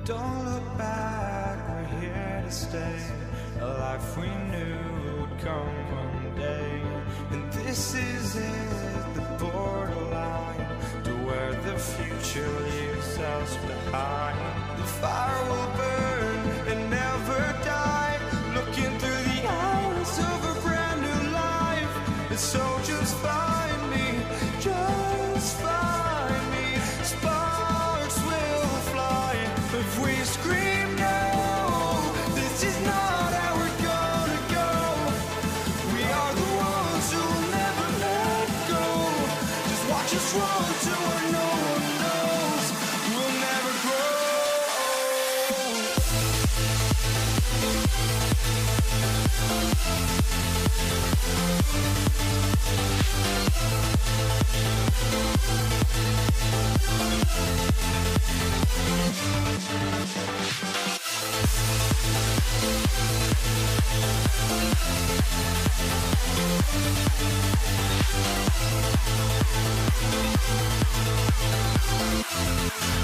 Don't look back, we're here to stay. A life we knew would come one day. And this is it, the borderline to where the future leaves us behind. The fire will burn and never die, looking through the eyes of a brand new life. And so just find me, just find me. Sparks will fly if we scream no. This is not how we're gonna go. We are the ones who will never let go. Just watch us run to where no one knows. We'll never grow.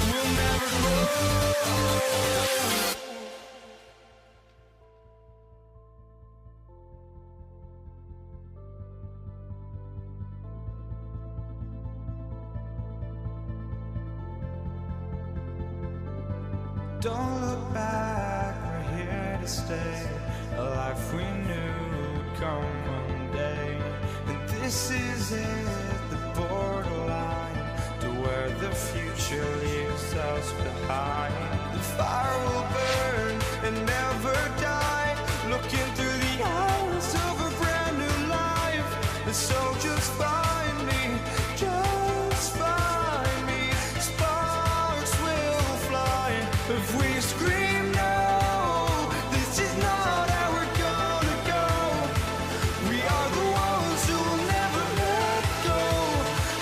We'll never grow. Don't look back, we're here to stay. A life we knew would come one day. And this is it, the borderline to where the future leaves us behind. The fire will burn and never die, looking through the eyes of a brand new life. And so just find me, just find me. Sparks will fly if we scream no. This is not how we're gonna go. We are the ones who will never let go.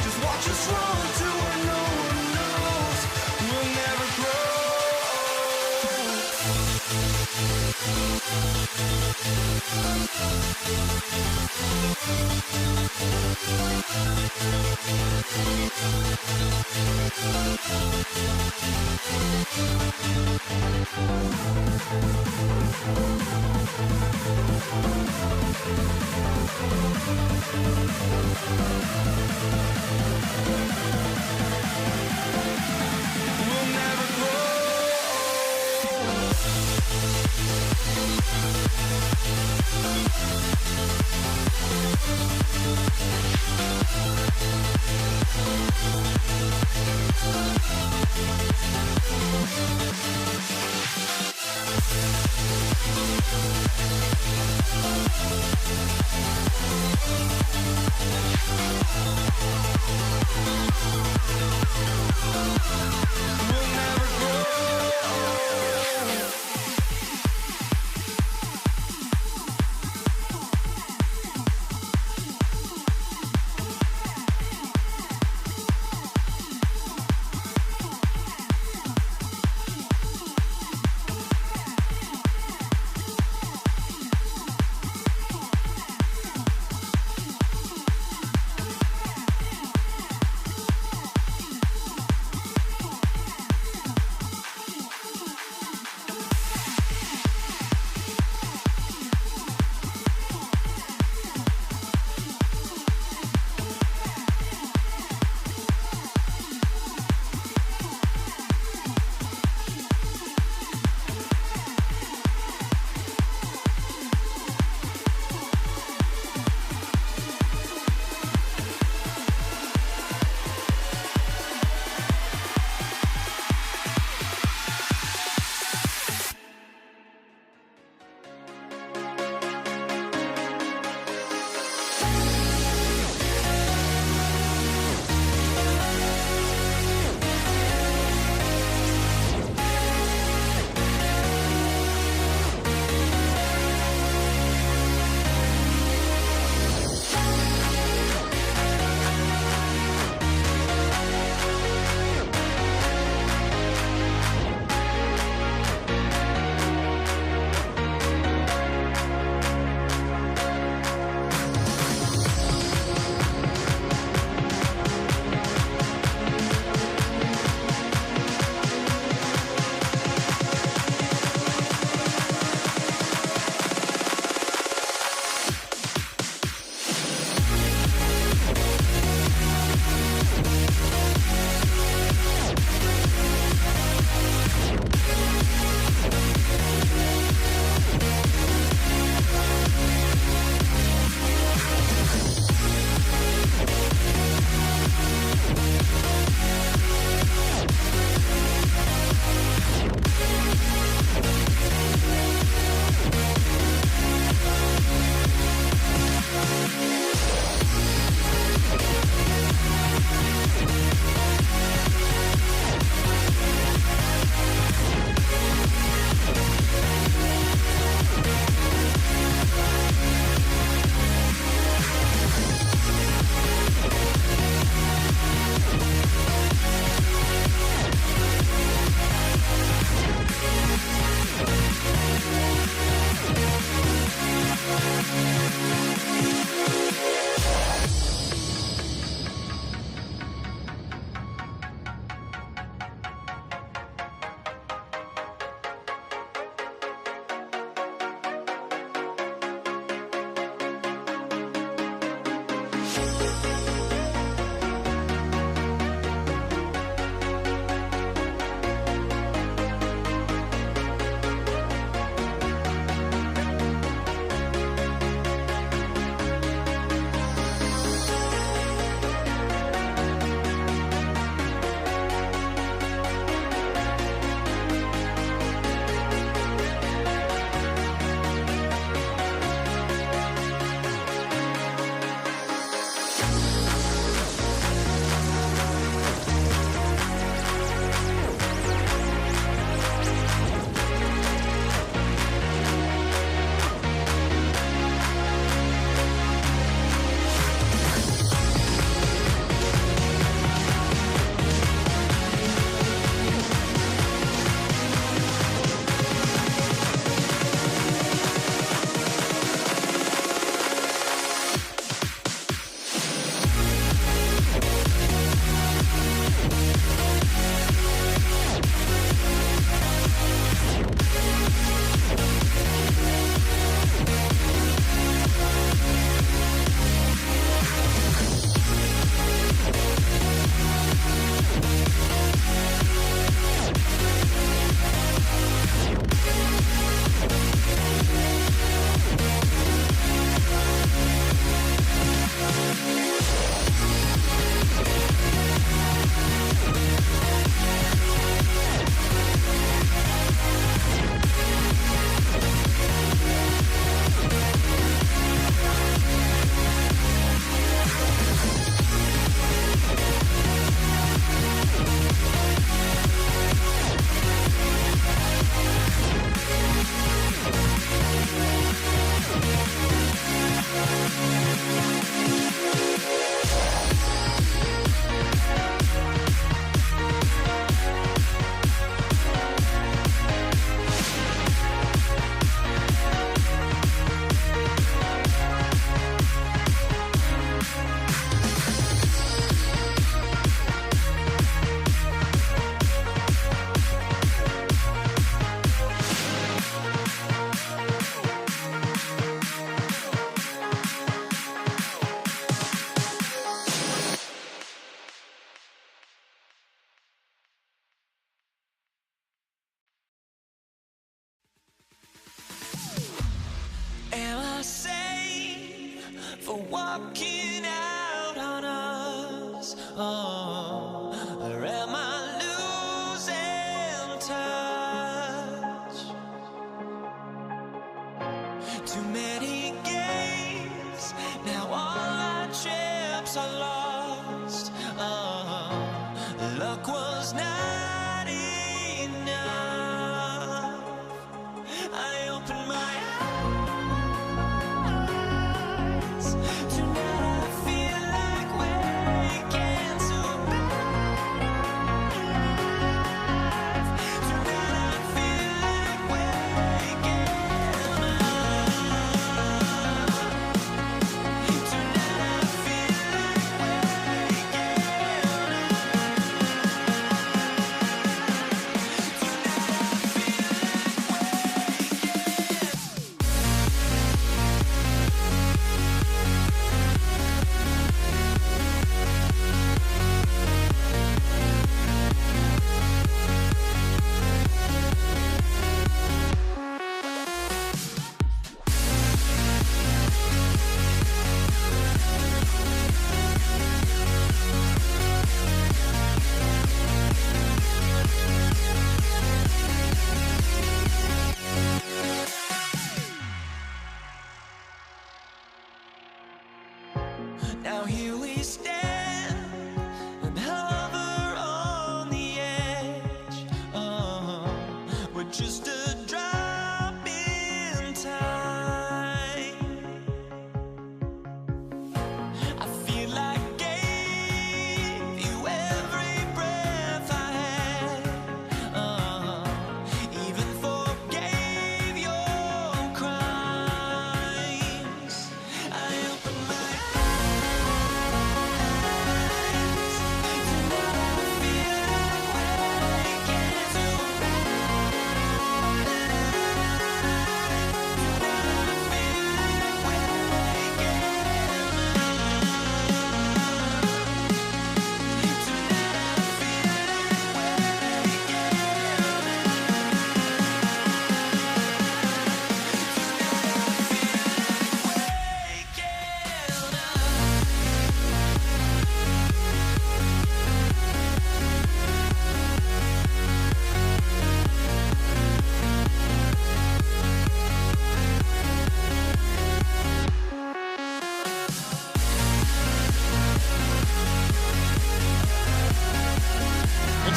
Just watch us run to where no one knows. We'll never grow. We'll never grow. We'll never grow. walking out on us? Oh, or am I losing touch? Too many games, now all our chips are lost. Oh, luck was not enough. I opened my eyes. Tonight I feel like waking to life. Tonight I feel like waking up. Tonight I feel like waking Now here we stand and hover on the edge. We're just a drop in time. I feel like I gave you every breath I had. Even forgave your crimes. I opened my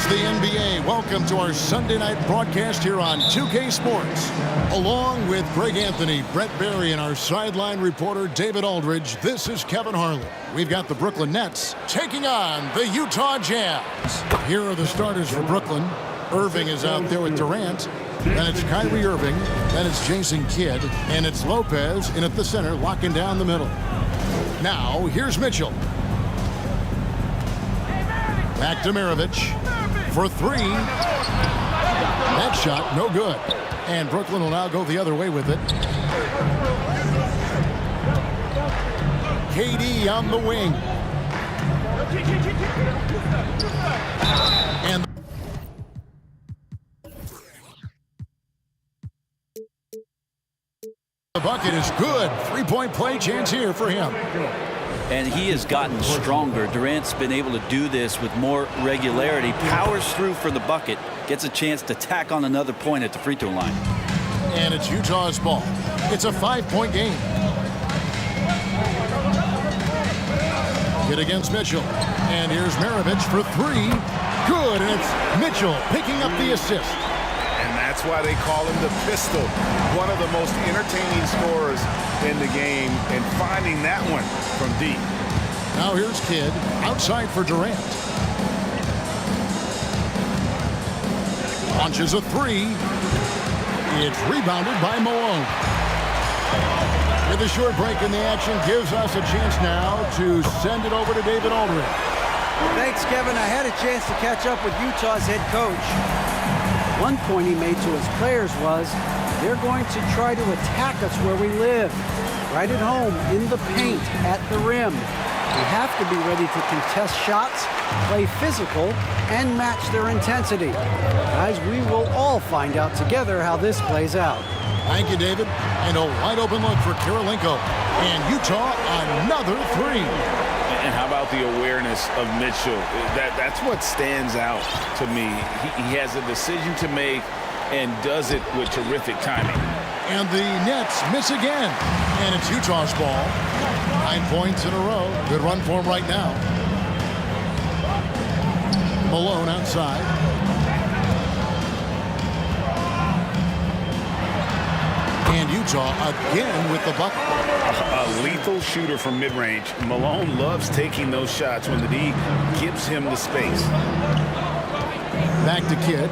The NBA. Welcome to our Sunday night broadcast here on 2K Sports. Along with Greg Anthony, Brett Barry, and our sideline reporter David Aldridge, this is Kevin Harlan. We've got the Brooklyn Nets taking on the Utah Jazz. Here are the starters for Brooklyn. Irving is out there with Durant. Then it's Kyrie Irving. Then it's Jason Kidd. And it's Lopez in at the center, locking down the middle. Now, here's Mitchell. Back to Maravich. For three. That shot, no good. And Brooklyn will now go the other way with it. KD on the wing. And the bucket is good. Three-point play chance here for him. And he has gotten stronger. Durant's been able to do this with more regularity. Powers through for the bucket. Gets a chance to tack on another point at the free throw line. And it's Utah's ball. It's a 5-point game. Hit against Mitchell. And here's Maravich for three. Good, and it's Mitchell picking up the assist. And that's why they call him the Pistol. One of the most entertaining scorers in the game, and finding that one from deep. Now here's Kidd outside for Durant. Launches a three. It's rebounded by Malone. With a short break in the action, gives us a chance now to send it over to David Aldridge. Thanks, Kevin. I had a chance to catch up with Utah's head coach. One point he made to his players was, they're going to try to attack us where we live, right at home, in the paint, at the rim. We have to be ready to contest shots, play physical, and match their intensity. Guys, we will all find out together how this plays out. Thank you, David. And a wide open look for Kirilenko. And Utah, another three. And how about the awareness of Mitchell? That's what stands out to me. He has a decision to make and does it with terrific timing. And the Nets miss again. And it's Utah's ball. 9 points in a row. Good run for him right now. Malone outside. And Utah again with the bucket. A lethal shooter from mid-range. Malone loves taking those shots when the D gives him the space. Back to Kidd.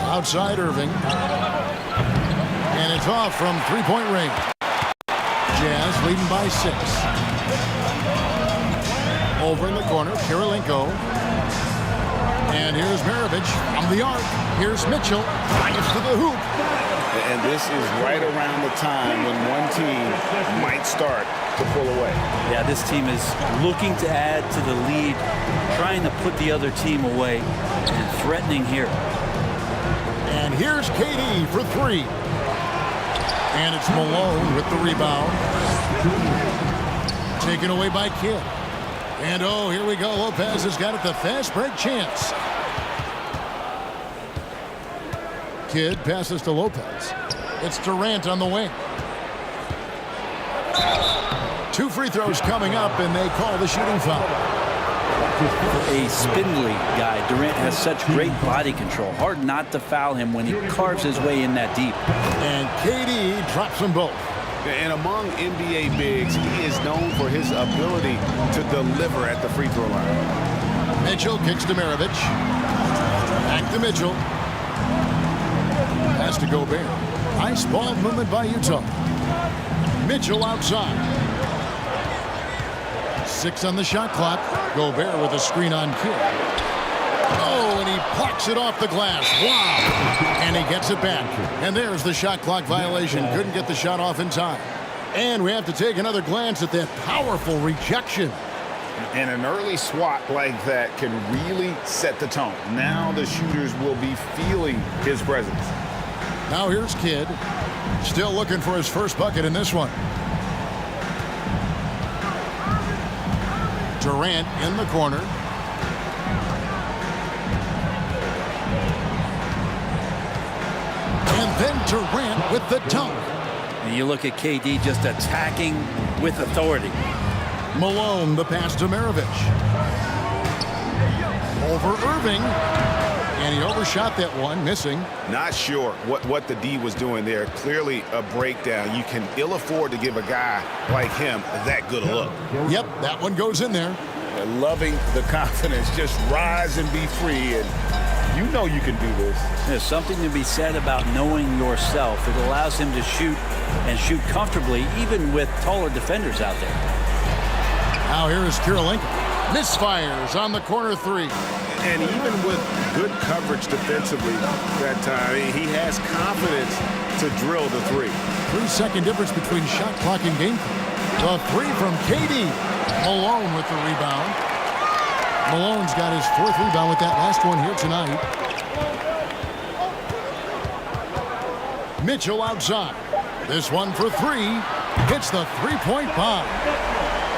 Outside Irving. And it's off from three-point range. Jazz leading by 6. Over in the corner, Kirilenko. And here's Maravich from the arc. Here's Mitchell. Gets to the hoop. And this is right around the time when one team might start to pull away. Yeah, this team is looking to add to the lead, trying to put the other team away, and threatening here. And here's KD for 3. And it's Malone with the rebound. Taken away by Kidd. And oh, here we go. Lopez has got it, the fast break chance. Kidd passes to Lopez. It's Durant on the wing. 2 free throws coming up, and they call the shooting foul. A spindly guy, Durant has such great body control. Hard not to foul him when he carves his way in that deep. And KD drops them both. And among NBA bigs, he is known for his ability to deliver at the free throw line. Mitchell kicks to Maravich. Back to Mitchell. Pass to Gobert. Nice ball movement by Utah. Mitchell outside. 6 on the shot clock. Gobert with a screen on Kidd. Oh, and he plucks it off the glass. Wow. And he gets it back. And there's the shot clock violation. Couldn't get the shot off in time. And we have to take another glance at that powerful rejection. And an early swat like that can really set the tone. Now the shooters will be feeling his presence. Now here's Kidd. Still looking for his first bucket in this one. Durant in the corner. And then Durant with the dunk. And you look at KD just attacking with authority. Malone, the pass to Maravich. Over Irving. And he overshot that one, missing. Not sure what the D was doing there. Clearly a breakdown. You can ill afford to give a guy like him that good a look. Yep, that one goes in there. And loving the confidence. Just rise and be free. And you know you can do this. There's something to be said about knowing yourself. It allows him to shoot and shoot comfortably, even with taller defenders out there. Now here is Kirilenko. Misfires on the corner 3. And even with good coverage defensively that time, he has confidence to drill the 3. 3-second difference between shot clock and game clock. The 3 from KD. Malone with the rebound. Malone's got his 4th rebound with that last one here tonight. Mitchell outside. This one for 3. Hits the three-point bomb.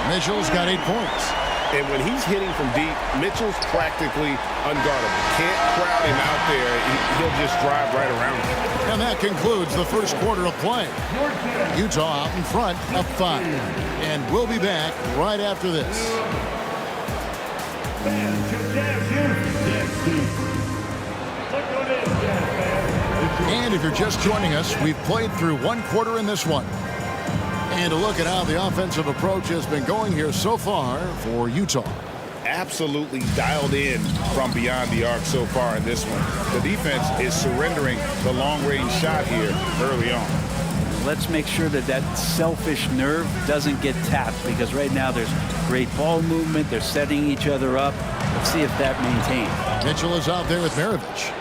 Mitchell's got 8 points. And when he's hitting from deep, Mitchell's practically unguardable. Can't crowd him out there. He'll just drive right around him. And that concludes the first quarter of play. Utah out in front of 5. And we'll be back right after this. And if you're just joining us, we've played through 1 quarter in this one. And a look at how the offensive approach has been going here so far for Utah. Absolutely dialed in from beyond the arc so far in this one. The defense is surrendering the long-range shot here early on. Let's make sure that that selfish nerve doesn't get tapped, because right now there's great ball movement. They're setting each other up. Let's see if that maintains. Mitchell is out there with Maravich.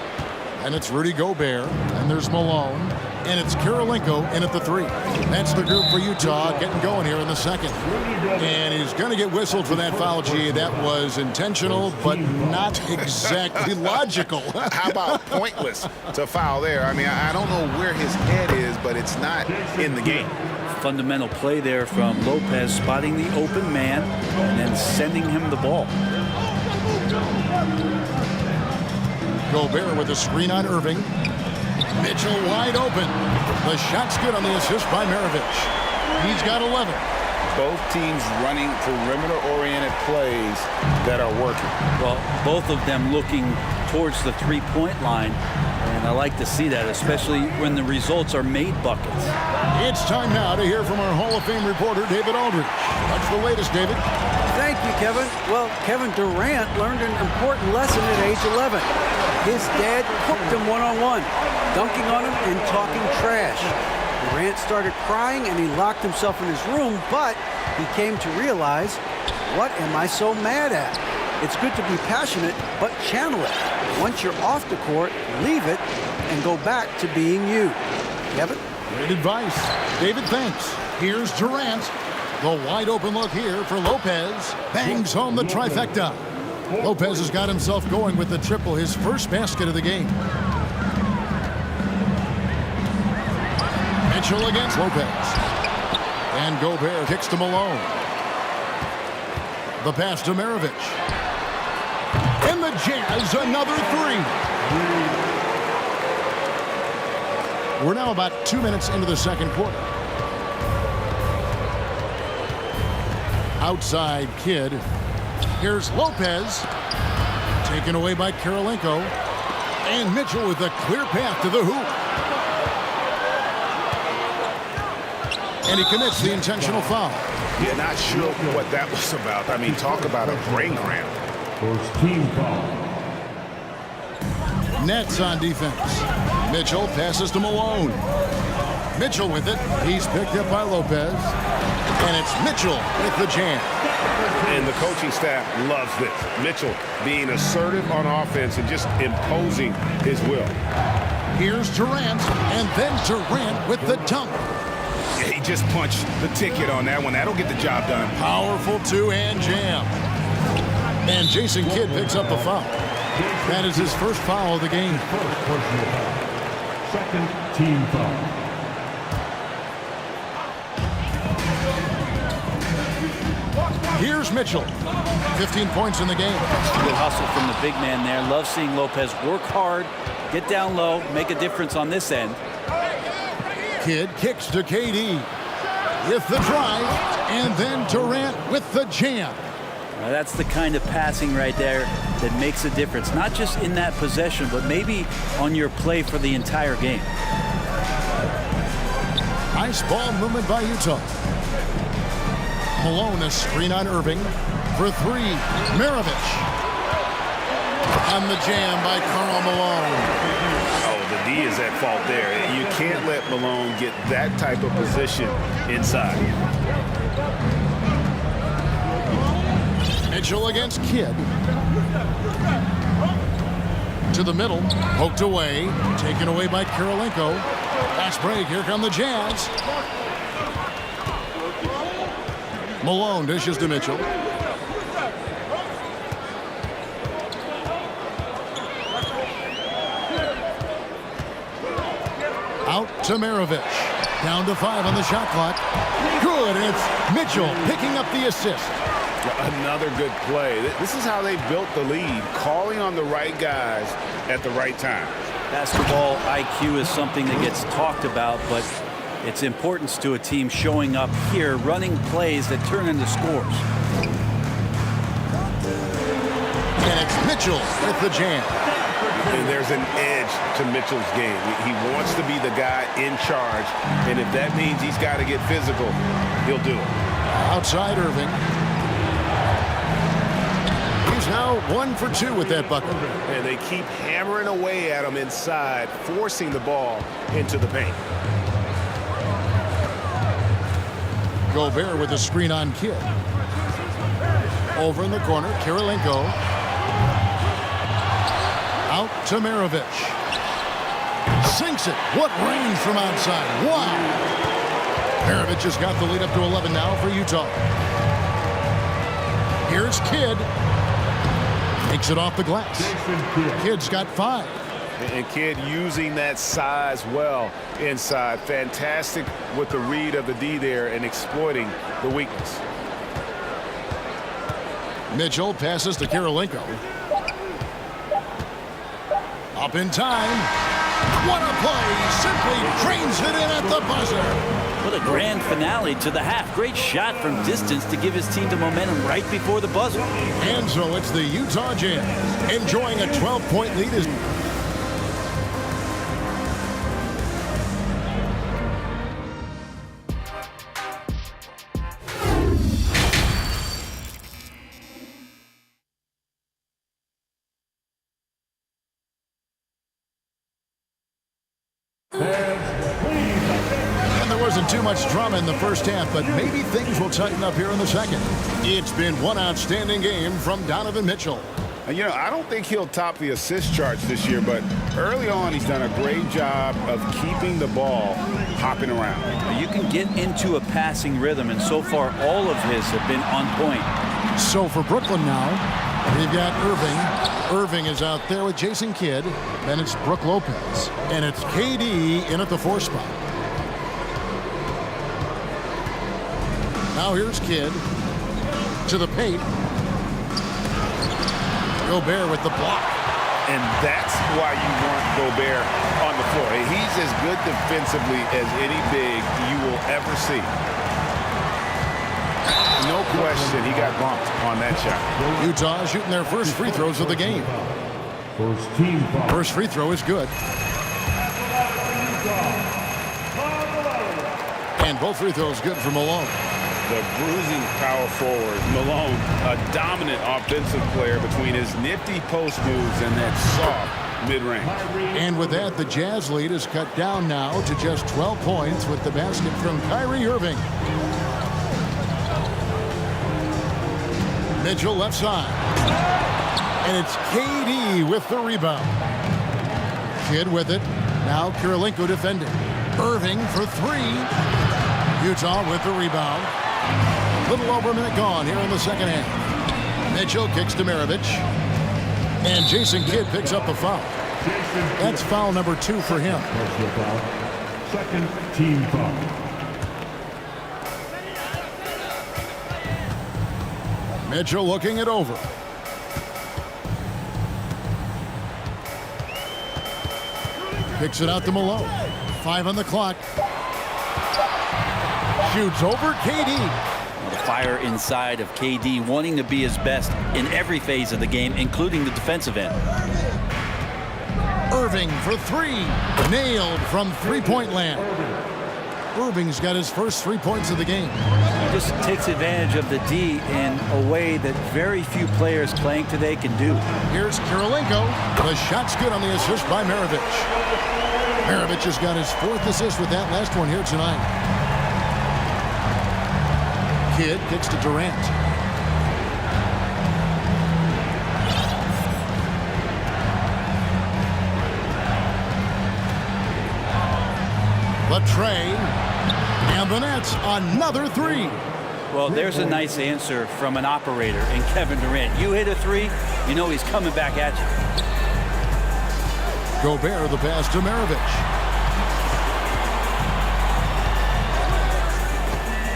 And it's Rudy Gobert. And there's Malone. And it's Kirilenko in at the 3. That's the group for Utah getting going here in the second. And he's going to get whistled for that foul, G. That was intentional, but not exactly logical. How about pointless to foul there? I mean, I don't know where his head is, but it's not in the game. Fundamental play there from Lopez, spotting the open man and then sending him the ball. Gobert with a screen on Irving. Mitchell wide open. The shot's good on the assist by Maravich. He's got 11. Both teams running perimeter-oriented plays that are working. Well, both of them looking towards the three-point line, and I like to see that, especially when the results are made buckets. It's time now to hear from our Hall of Fame reporter, David Aldridge. What's the latest, David? Thank you, Kevin. Well, Kevin Durant learned an important lesson at age 11. His dad cooked him one-on-one, dunking on him and talking trash. Durant started crying and he locked himself in his room, but he came to realize, what am I so mad at? It's good to be passionate, but channel it. Once you're off the court, leave it and go back to being you. Kevin? Great advice. David, thanks. Here's Durant. The wide open look here for Lopez. Bangs home the trifecta. Lopez has got himself going with the triple, his first basket of the game. Mitchell against Lopez. And Gobert kicks to Malone. The pass to Maravich. And the Jazz, another 3. We're now about 2 minutes into the second quarter. Outside Kidd. Here's Lopez. Taken away by Kirilenko. And Mitchell with a clear path to the hoop. And he commits the intentional foul. Yeah, not sure what that was about. I mean, talk about a brain cramp. First team foul. Nets on defense. Mitchell passes to Malone. Mitchell with it. He's picked up by Lopez. And it's Mitchell with the jam. And the coaching staff loves this. Mitchell being assertive on offense and just imposing his will. Here's Durant, and then Durant with the dunk. Yeah, he just punched the ticket on that one. That'll get the job done. Powerful two-hand jam. And Jason Kidd picks up the foul. That is his first foul of the game. First personal foul. Second team foul. Here's Mitchell. 15 points in the game. Good hustle from the big man there. Love seeing Lopez work hard, get down low, make a difference on this end. Kidd kicks to KD with the drive, and then Durant with the jam. Now that's the kind of passing right there that makes a difference, not just in that possession, but maybe on your play for the entire game. Nice ball movement by Utah. Malone, a screen on Irving for 3. Maravich. On the jam by Karl Malone. Oh, the D is at fault there. You can't let Malone get that type of position inside. Mitchell against Kidd. To the middle, poked away, taken away by Kirilenko. Fast break, here come the Jazz. Malone dishes to Mitchell. Out to Maravich. Down to 5 on the shot clock. Good, and it's Mitchell picking up the assist. Another good play. This is how they built the lead, calling on the right guys at the right time. Basketball IQ is something that gets talked about, but its importance to a team showing up here, running plays that turn into scores. And it's Mitchell with the jam. And there's an edge to Mitchell's game. He wants to be the guy in charge, and if that means he's got to get physical, he'll do it. Outside Irving. He's now 1 for 2 with that bucket. And they keep hammering away at him inside, forcing the ball into the paint. Gobert with a screen on Kidd. Over in the corner, Kirilenko. Out to Maravich. Sinks it. What range from outside. Wow. Maravich has got the lead up to 11 now for Utah. Here's Kidd. Takes it off the glass. Kidd's got 5. And Kidd using that size well inside. Fantastic with the read of the D there and exploiting the weakness. Mitchell passes to Kirilenko. Up in time. What a play. Simply drains it in at the buzzer. What a grand finale to the half. Great shot from distance to give his team the momentum right before the buzzer. And so it's the Utah Jazz enjoying a 12-point lead. Too much drama in the first half, but maybe things will tighten up here in the second. It's been one outstanding game from Donovan Mitchell. And, I don't think he'll top the assist charts this year, but early on he's done a great job of keeping the ball hopping around. You can get into a passing rhythm, and so far all of his have been on point. So for Brooklyn now, we've got Irving. Irving is out there with Jason Kidd. Then it's Brook Lopez. And it's KD in at the 4 spot. Now here's Kidd to the paint. Gobert with the block. And that's why you want Gobert on the floor. He's as good defensively as any big you will ever see. No question he got bumped on that shot. Utah shooting their first free throws of the game. First free throw is good. And both free throws good for Malone. The bruising power forward, Malone, a dominant offensive player between his nifty post moves and that soft mid-range. And with that, the Jazz lead is cut down now to just 12 points with the basket from Kyrie Irving. Mitchell left side. And it's KD with the rebound. Kidd with it. Now Kirilenko defending. Irving for 3. Utah with the rebound. Little over a minute gone here in the second half. Mitchell kicks to Maravich. And Jason Kidd picks up the foul. That's foul number 2 for him. Second team foul. Mitchell looking it over. Kicks it out to Malone. 5 on the clock. Shoots over KD. The fire inside of KD, wanting to be his best in every phase of the game, including the defensive end. Irving for 3. Nailed from three-point land. Irving's got his first 3 points of the game. He just takes advantage of the D in a way that very few players playing today can do. Here's Kirilenko. The shot's good on the assist by Maravich. Maravich has got his 4th assist with that last one here tonight. Kidd kicks to Durant. The tray. And the Nets, another 3. Well, there's a nice answer from an operator in Kevin Durant. You hit a 3, you know he's coming back at you. Gobert the pass to Maravich.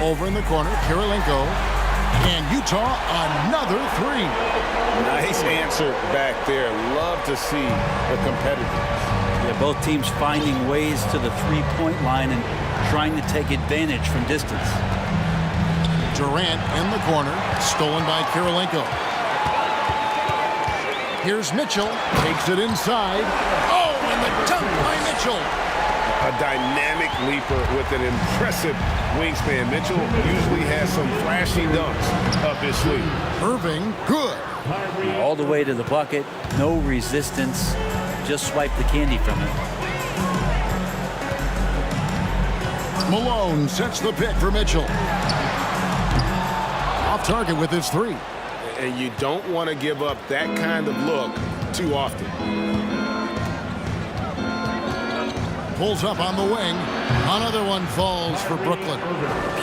Over in the corner, Kirilenko. And Utah, another 3. Nice answer back there. Love to see the competitiveness. Yeah, both teams finding ways to the three-point line and trying to take advantage from distance. Durant in the corner, stolen by Kirilenko. Here's Mitchell, takes it inside. Oh, and the dunk by Mitchell. A dynamic leaper with an impressive wingspan. Mitchell usually has some flashy dunks up his sleeve. Irving, good. All the way to the bucket, no resistance, just swipe the candy from it. Malone sets the pick for Mitchell. Off target with his 3. And you don't want to give up that kind of look too often. pulls up on the wing. Another one falls for Brooklyn.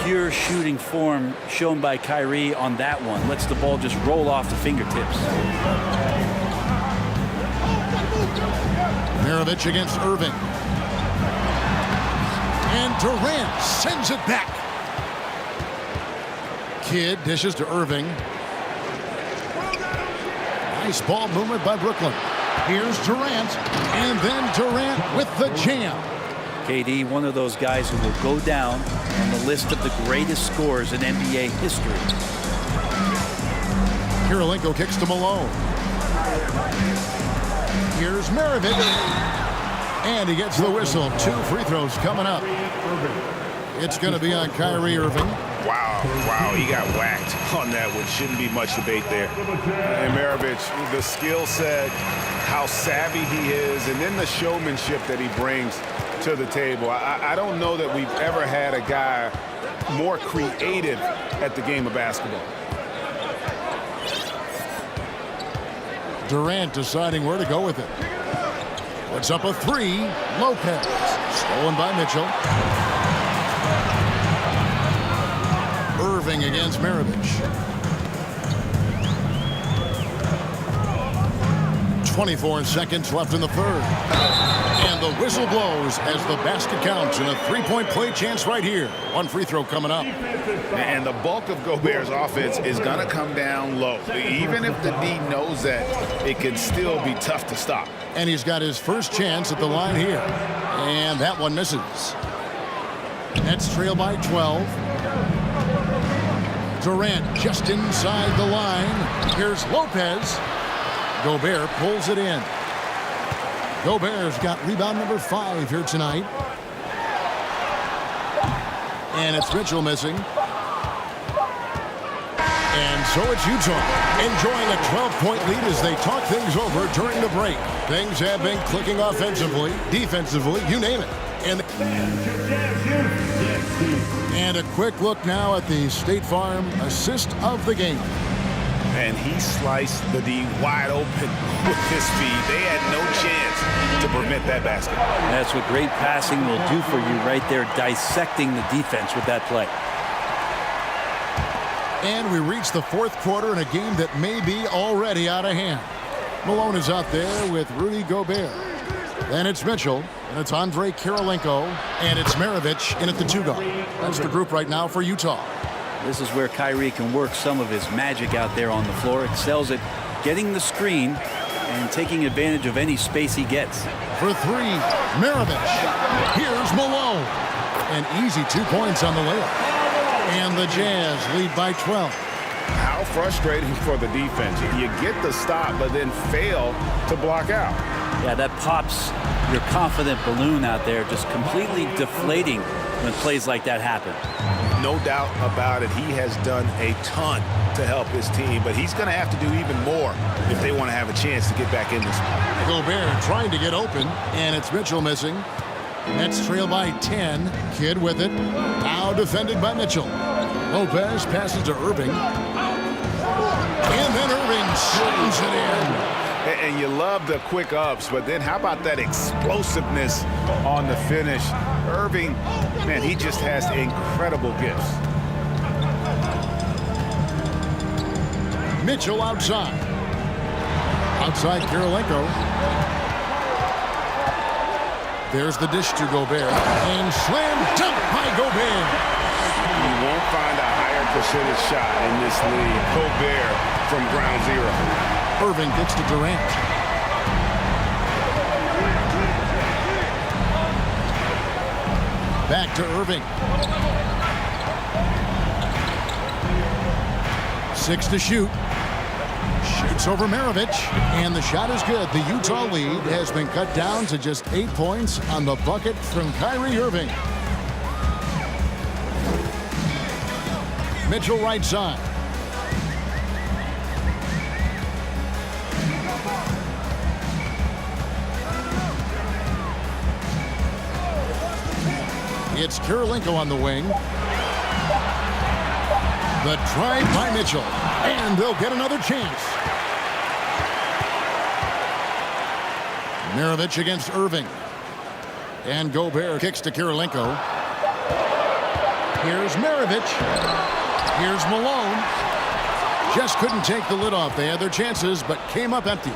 Pure shooting form shown by Kyrie on that one. Lets the ball just roll off the fingertips. Maravich against Irving. And Durant sends it back. Kidd dishes to Irving. Nice ball movement by Brooklyn. Here's Durant, and then Durant with the jam. KD, one of those guys who will go down on the list of the greatest scorers in NBA history. Kirilenko kicks to Malone. Here's Maravich. And he gets the whistle. 2 free throws coming up. It's going to be on Kyrie Irving. Wow, he got whacked on that one. Shouldn't be much debate there. And Maravich, the skill set, how savvy he is, and then the showmanship that he brings to the table. I don't know that we've ever had a guy more creative at the game of basketball. Durant deciding where to go with it. Puts up a 3. Lopez. Stolen by Mitchell. Irving against Maravich. 24 seconds left in the third. And the whistle blows as the basket counts and a 3-point play chance right here. 1 free throw coming up. And the bulk of Gobert's offense is going to come down low. Even if the D knows that, it can still be tough to stop. And he's got his first chance at the line here. And that one misses. Nets trail by 12. Durant just inside the line. Here's Lopez. Gobert pulls it in. Gobert's got rebound number 5 here tonight. And it's Mitchell missing. And so it's Utah enjoying a 12-point lead as they talk things over during the break. Things have been clicking offensively, defensively, you name it. And a quick look now at the State Farm assist of the game. And he sliced the D wide open with his speed. They had no chance to prevent that basket. That's what great passing will do for you right there, dissecting the defense with that play. And we reach the fourth quarter in a game that may be already out of hand. Malone is out there with Rudy Gobert. Then it's Mitchell, and it's Andre Kirilenko, and it's Maravich in at the 2 guard. That's the group right now for Utah. This is where Kyrie can work some of his magic out there on the floor. Excels at getting the screen and taking advantage of any space he gets. For 3, Maravich. Here's Malone. An easy 2 points on the layup. And the Jazz lead by 12. How frustrating for the defense. You get the stop, but then fail to block out. Yeah, that pops your confident balloon out there, just completely deflating when plays like that happen. No doubt about it. He has done a ton to help his team, but he's going to have to do even more if they want to have a chance to get back in this one. Gobert trying to get open, and it's Mitchell missing. Nets trail by 10. Kidd with it. Now defended by Mitchell. Lopez passes to Irving. And then Irving slams it in. And you love the quick ups, but then how about that explosiveness on the finish? Irving, man, he just has incredible gifts. Mitchell outside. Outside Kirilenko. There's the dish to Gobert. And slam dunk by Gobert. You won't find a higher percentage shot in this league. Gobert from ground zero. Irving gets to Durant. Back to Irving. 6 to shoot. Shoots over Maravich. And the shot is good. The Utah lead has been cut down to just 8 points on the bucket from Kyrie Irving. Mitchell right side. It's Kirilenko on the wing. The drive by Mitchell. And they'll get another chance. Maravich against Irving. And Gobert kicks to Kirilenko. Here's Maravich. Here's Malone. Just couldn't take the lid off. They had their chances, but came up empty.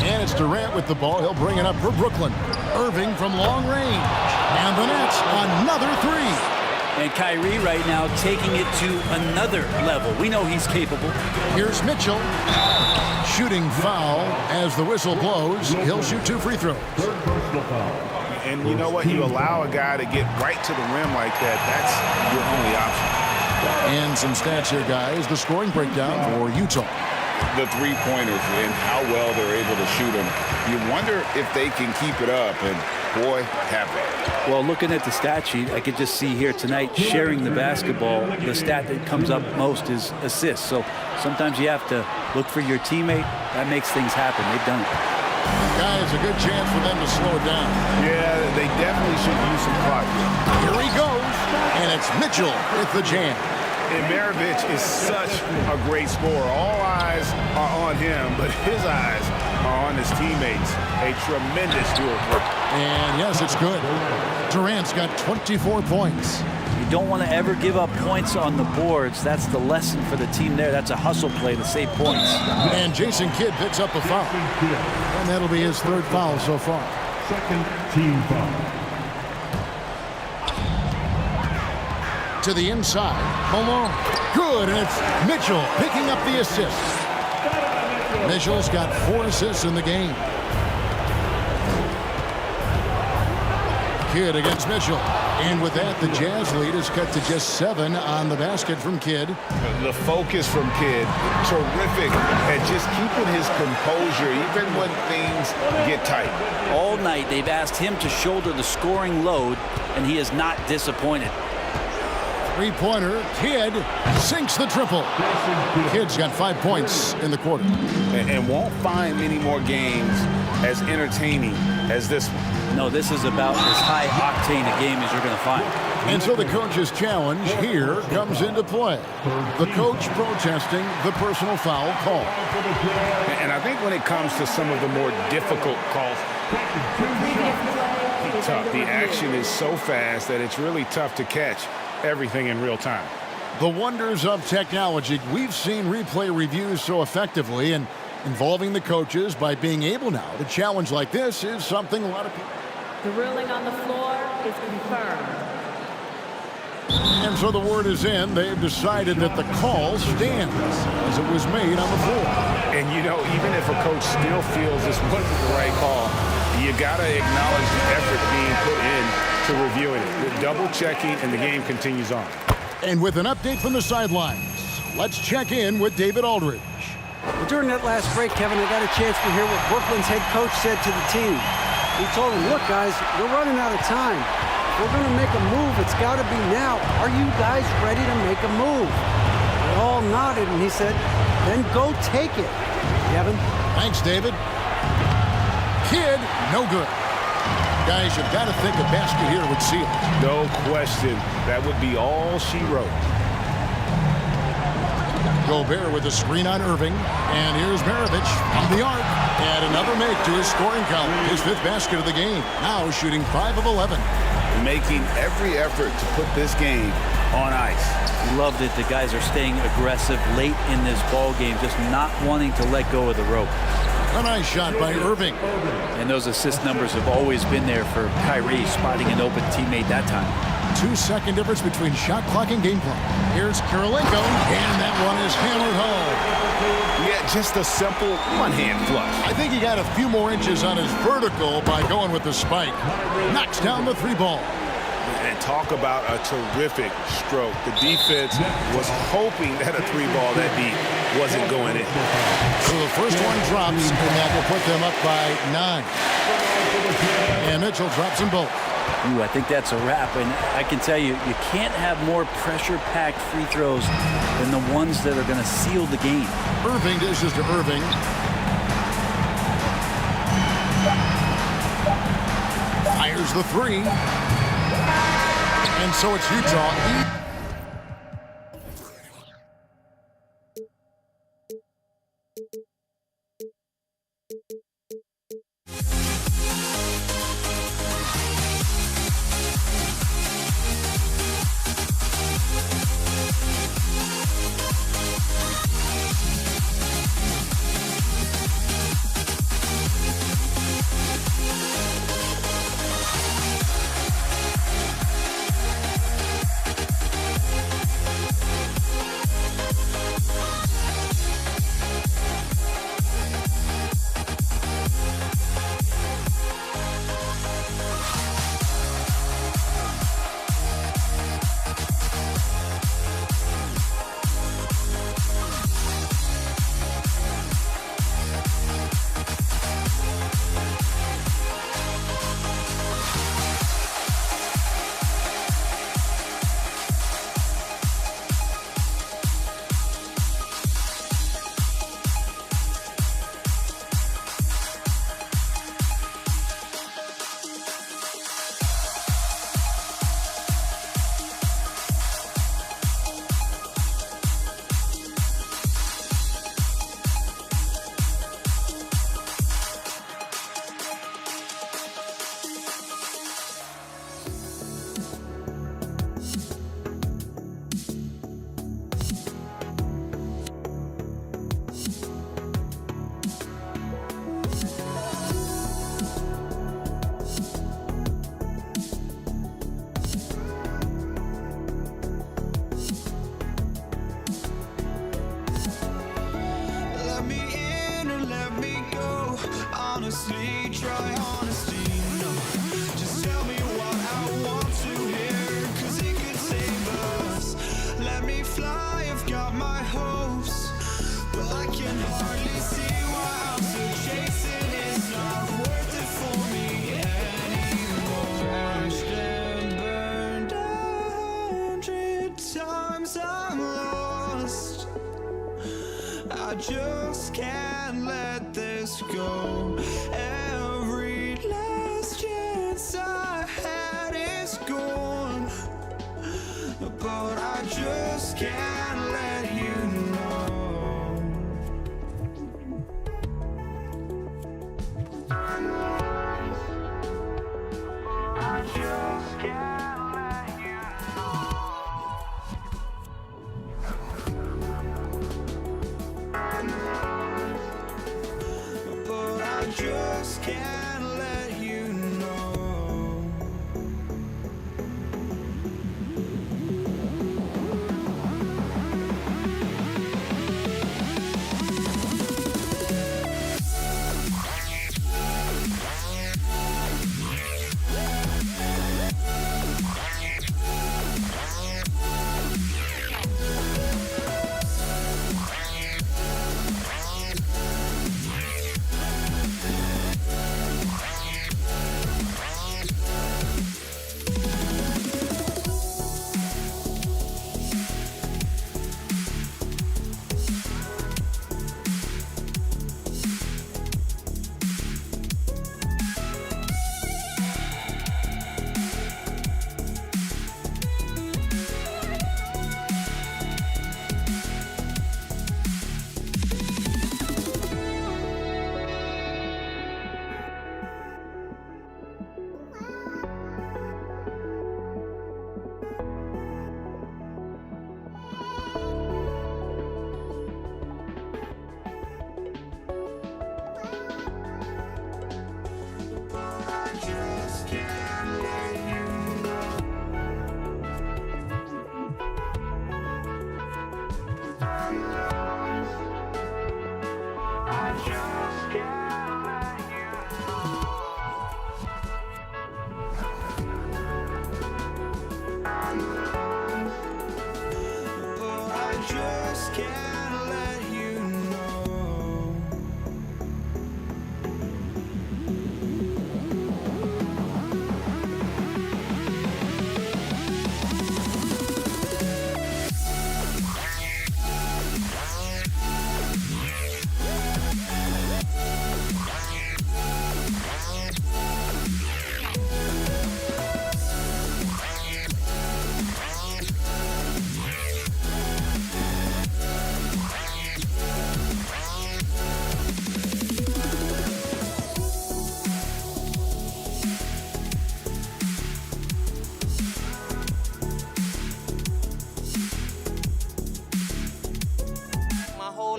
And it's Durant with the ball. He'll bring it up for Brooklyn. Irving from long range. And the Nets, another three. And Kyrie right now taking it to another level. We know he's capable. Here's Mitchell. Shooting foul as the whistle blows. He'll shoot 2 free throws. Third personal foul. And you know what? You allow a guy to get right to the rim like that. That's your only option. And some stats here, guys. The scoring breakdown for Utah. The three-pointers and how well they're able to shoot them. You wonder if they can keep it up, and boy, have they. Well, looking at the stat sheet, I could just see here tonight sharing the basketball. The stat that comes up most is assists. So sometimes you have to look for your teammate. That makes things happen. They've done it. Guys, a good chance for them to slow it down. Yeah, they definitely should use some clock. Here he goes, and it's Mitchell with the jam. And Maravich is such a great scorer. All eyes are on him, but his eyes are on his teammates. A tremendous duel. And yes, it's good. Durant's got 24 points. You don't want to ever give up points on the boards. That's the lesson for the team there. That's a hustle play to save points. And Jason Kidd picks up a foul. And that'll be his 3rd foul so far. Second team foul. To the inside, Malone. Good, and it's Mitchell picking up the assist. Mitchell's got 4 assists in the game. Kidd against Mitchell. And with that, the Jazz lead is cut to just 7 on the basket from Kidd. The focus from Kidd, terrific at just keeping his composure even when things get tight. All night they've asked him to shoulder the scoring load, and he is not disappointed. Three-pointer, Kidd sinks the triple. Kidd's got 5 points in the quarter. And won't find many more games as entertaining as this one. No, this is about as high-octane a game as you're going to find. And so the coach's challenge here comes into play. The coach protesting the personal foul call. And I think when it comes to some of the more difficult calls, tough. The action is so fast that it's really tough to catch everything in real time. The wonders of technology. We've seen replay reviews so effectively, and involving the coaches by being able now to challenge like this is something a lot of people. The ruling on the floor is confirmed. And so the word is in. They've decided that the call stands as it was made on the floor. And you know, even if a coach still feels this wasn't the right call, you got to acknowledge the effort being put in to reviewing it. The double checking, and the game continues on. And with an update from the sidelines, let's check in with David Aldridge. During that last break, Kevin, I got a chance to hear what Brooklyn's head coach said to the team. He told them, look, guys, we're running out of time. If we're going to make a move, it's got to be now. Are you guys ready to make a move? They all nodded, and he said, then go take it. Kevin? Thanks, David. Kidd, no good. Guys, you've got to think a basket here would seal it. No question. That would be all she wrote. Gobert with a screen on Irving. And here's Maravich from the arc. And another make to his scoring column. His 5th basket of the game. Now shooting 5 of 11. Making every effort to put this game on ice. Love that the guys are staying aggressive late in this ball game, just not wanting to let go of the rope. A nice shot by Irving. And those assist numbers have always been there for Kyrie, spotting an open teammate that time. 2-second difference between shot clock and game clock. Here's Kirilenko, and that one is hammered home. Yeah, just a simple one-hand flush. I think he got a few more inches on his vertical by going with the spike. Knocks down the 3-ball. And talk about a terrific stroke. The defense was hoping that a 3-ball that deep wasn't going in. So the first one drops, and that will put them up by 9. And Mitchell drops them both. Ooh, I think that's a wrap, and I can tell you, you can't have more pressure-packed free throws than the ones that are going to seal the game. Irving dishes to Irving. Fires the 3. And so it's Utah. Let me in or let me go. Honestly, try honesty. No, just tell me what I want to hear, 'cause it could save us. Let me fly, I've got my hopes, but I can hardly see why I'm still chasing. It's not worth it for me anymore. Crashed and burned 100 times, I'm lost. I just can't let this go. Every last chance I had is gone, but I just can't let you know. I just can't let you know. But I just can't let you know.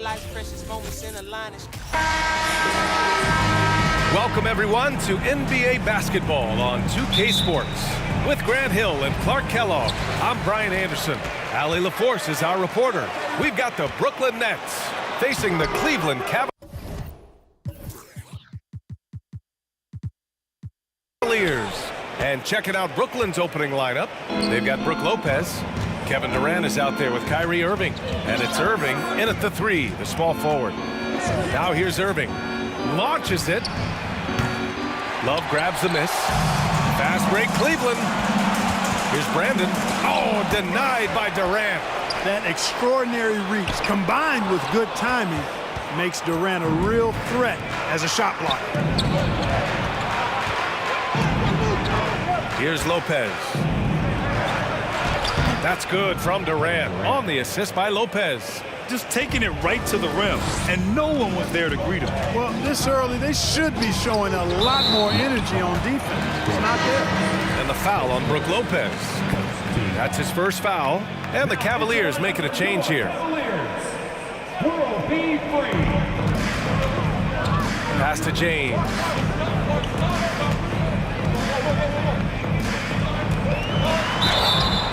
life's precious moments in a line. Welcome, everyone, to NBA basketball on 2K Sports. With Grant Hill and Clark Kellogg, I'm Brian Anderson. Allie LaForce is our reporter. We've got the Brooklyn Nets facing the Cleveland Cavaliers. And checking out Brooklyn's opening lineup, they've got Brook Lopez. Kevin Durant is out there with Kyrie Irving. And it's Irving in at the three, the small forward. Now here's Irving. Launches it. Love grabs the miss. Fast break, Cleveland. Here's Brandon. Oh, denied by Durant. That extraordinary reach combined with good timing makes Durant a real threat as a shot blocker. Here's Lopez. That's good from Durant on the assist by Lopez. Just taking it right to the rim, and no one was there to greet him. Well, this early, they should be showing a lot more energy on defense. It's not there. And the foul on Brook Lopez. That's his first foul. And the Cavaliers making a change here. Pass to James.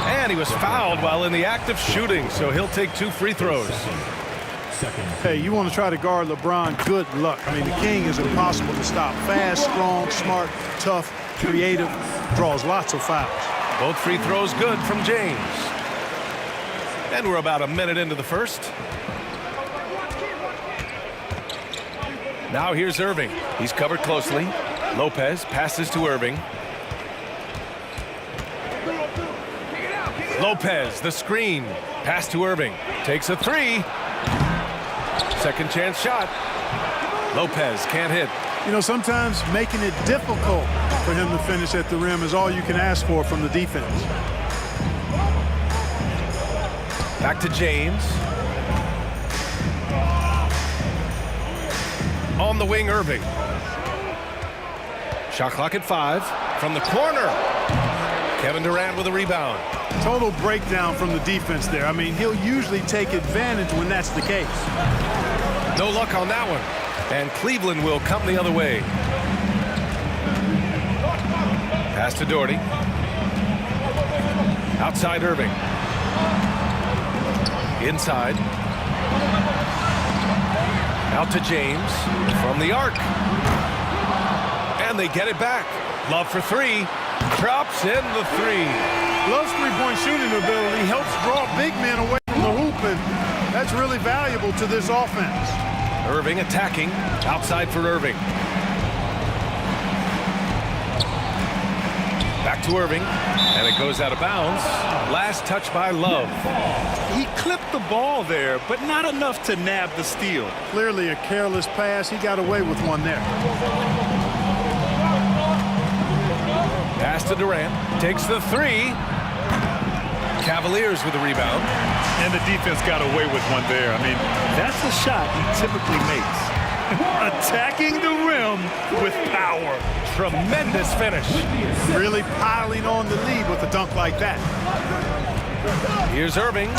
And he was fouled while in the act of shooting, so he'll take 2 free throws. Hey, you want to try to guard LeBron, good luck. I mean, the king is impossible to stop. Fast, strong, smart, tough, creative, draws lots of fouls. Both free throws good from James. And we're about a minute into the first. Now here's Irving. He's covered closely. Lopez passes to Irving. Lopez, the screen. Pass to Irving. Takes a 3. Second chance shot. Lopez can't hit. You know, sometimes making it difficult for him to finish at the rim is all you can ask for from the defense. Back to James. On the wing, Irving. Shot clock at 5. From the corner. Kevin Durant with a rebound. Total breakdown from the defense there. I mean, he'll usually take advantage when that's the case. No luck on that one. And Cleveland will come the other way. Pass to Doherty. Outside Irving. Inside. Out to James from the arc. And they get it back. Love for 3. Drops in the 3. Love's three-point shooting ability helps draw big men away from the hoop, and that's really valuable to this offense. Irving attacking. Outside for Irving. Back to Irving. And it goes out of bounds. Last touch by Love. He clipped the ball there, but not enough to nab the steal. Clearly a careless pass. He got away with one there. Pass to Durant. Takes the 3. Cavaliers with the rebound. And the defense got away with one there. I mean, that's the shot he typically makes. Attacking the rim with power. Tremendous finish. Really piling on the lead with a dunk like that. Here's Irving.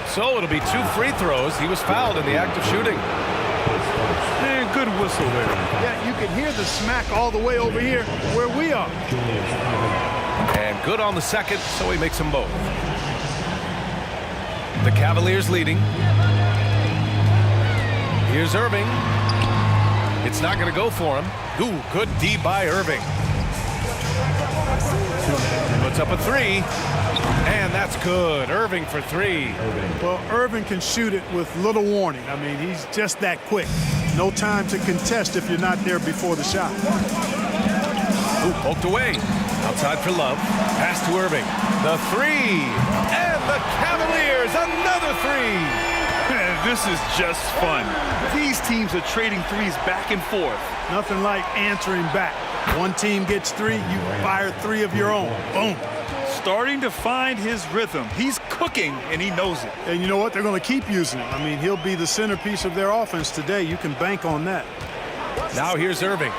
So it'll be 2 free throws. He was fouled in the act of shooting. Man, good whistle there. Yeah, you can hear the smack all the way over here where we are. And good on the second, so he makes them both. The Cavaliers leading. Here's Irving. It's not going to go for him. Ooh, good D by Irving. Puts up a 3. And that's good. Irving for 3. Well, Irving can shoot it with little warning. I mean, he's just that quick. No time to contest if you're not there before the shot. Ooh, poked away. Outside for Love. Pass to Irving. The 3. And the Cavaliers, another 3. Man, this is just fun. These teams are trading threes back and forth. Nothing like answering back. One team gets 3, you fire 3 of your own. Boom. Starting to find his rhythm. He's cooking, and he knows it. And you know what? They're going to keep using him. I mean, he'll be the centerpiece of their offense today. You can bank on that. Now here's Irving.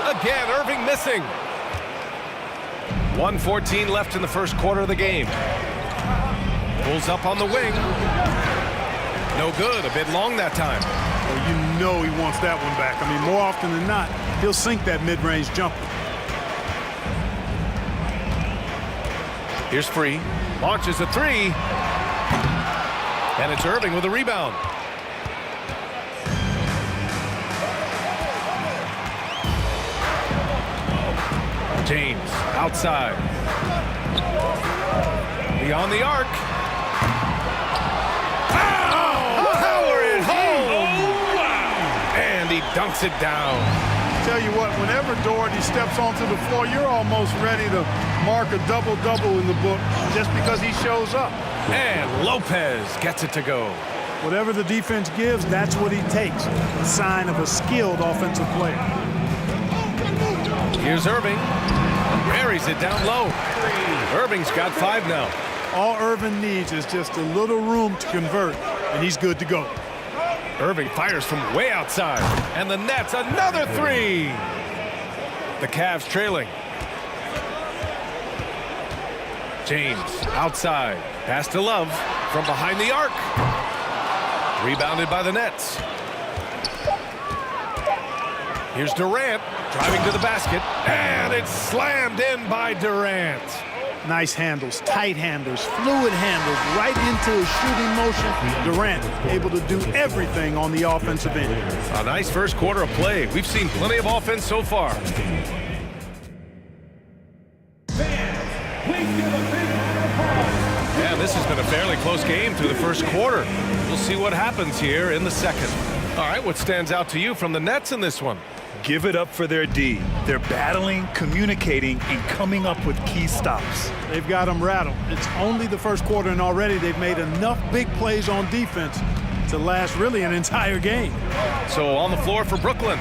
Again, Irving missing. 1:14 left in the first quarter of the game. Pulls up on the wing. No good. A bit long that time. Well, you know he wants that one back. I mean, more often than not, he'll sink that mid-range jumper. Here's Free. Launches a 3. And it's Irving with a rebound. James outside. Beyond the arc. Power it home. Oh, wow. And he dunks it down. Tell you what, whenever Doherty steps onto the floor, you're almost ready to mark a double-double in the book just because he shows up. And Lopez gets it to go. Whatever the defense gives, that's what he takes. A sign of a skilled offensive player. Here's Irving. Buries it down low. Irving's got 5 now. All Irving needs is just a little room to convert, and he's good to go. Irving fires from way outside. And the Nets, another 3. The Cavs trailing. James outside. Pass to Love from behind the arc. Rebounded by the Nets. Here's Durant driving to the basket. And it's slammed in by Durant. Nice handles, tight handles, fluid handles, right into his shooting motion. Durant able to do everything on the offensive end. A nice first quarter of play. We've seen plenty of offense so far. And this has been a fairly close game through the first quarter. We'll see what happens here in the second. All right, what stands out to you from the Nets in this one? Give it up for their D. They're battling, communicating, and coming up with key stops. They've got them rattled. It's only the first quarter, and already they've made enough big plays on defense to last really an entire game. So on the floor for Brooklyn,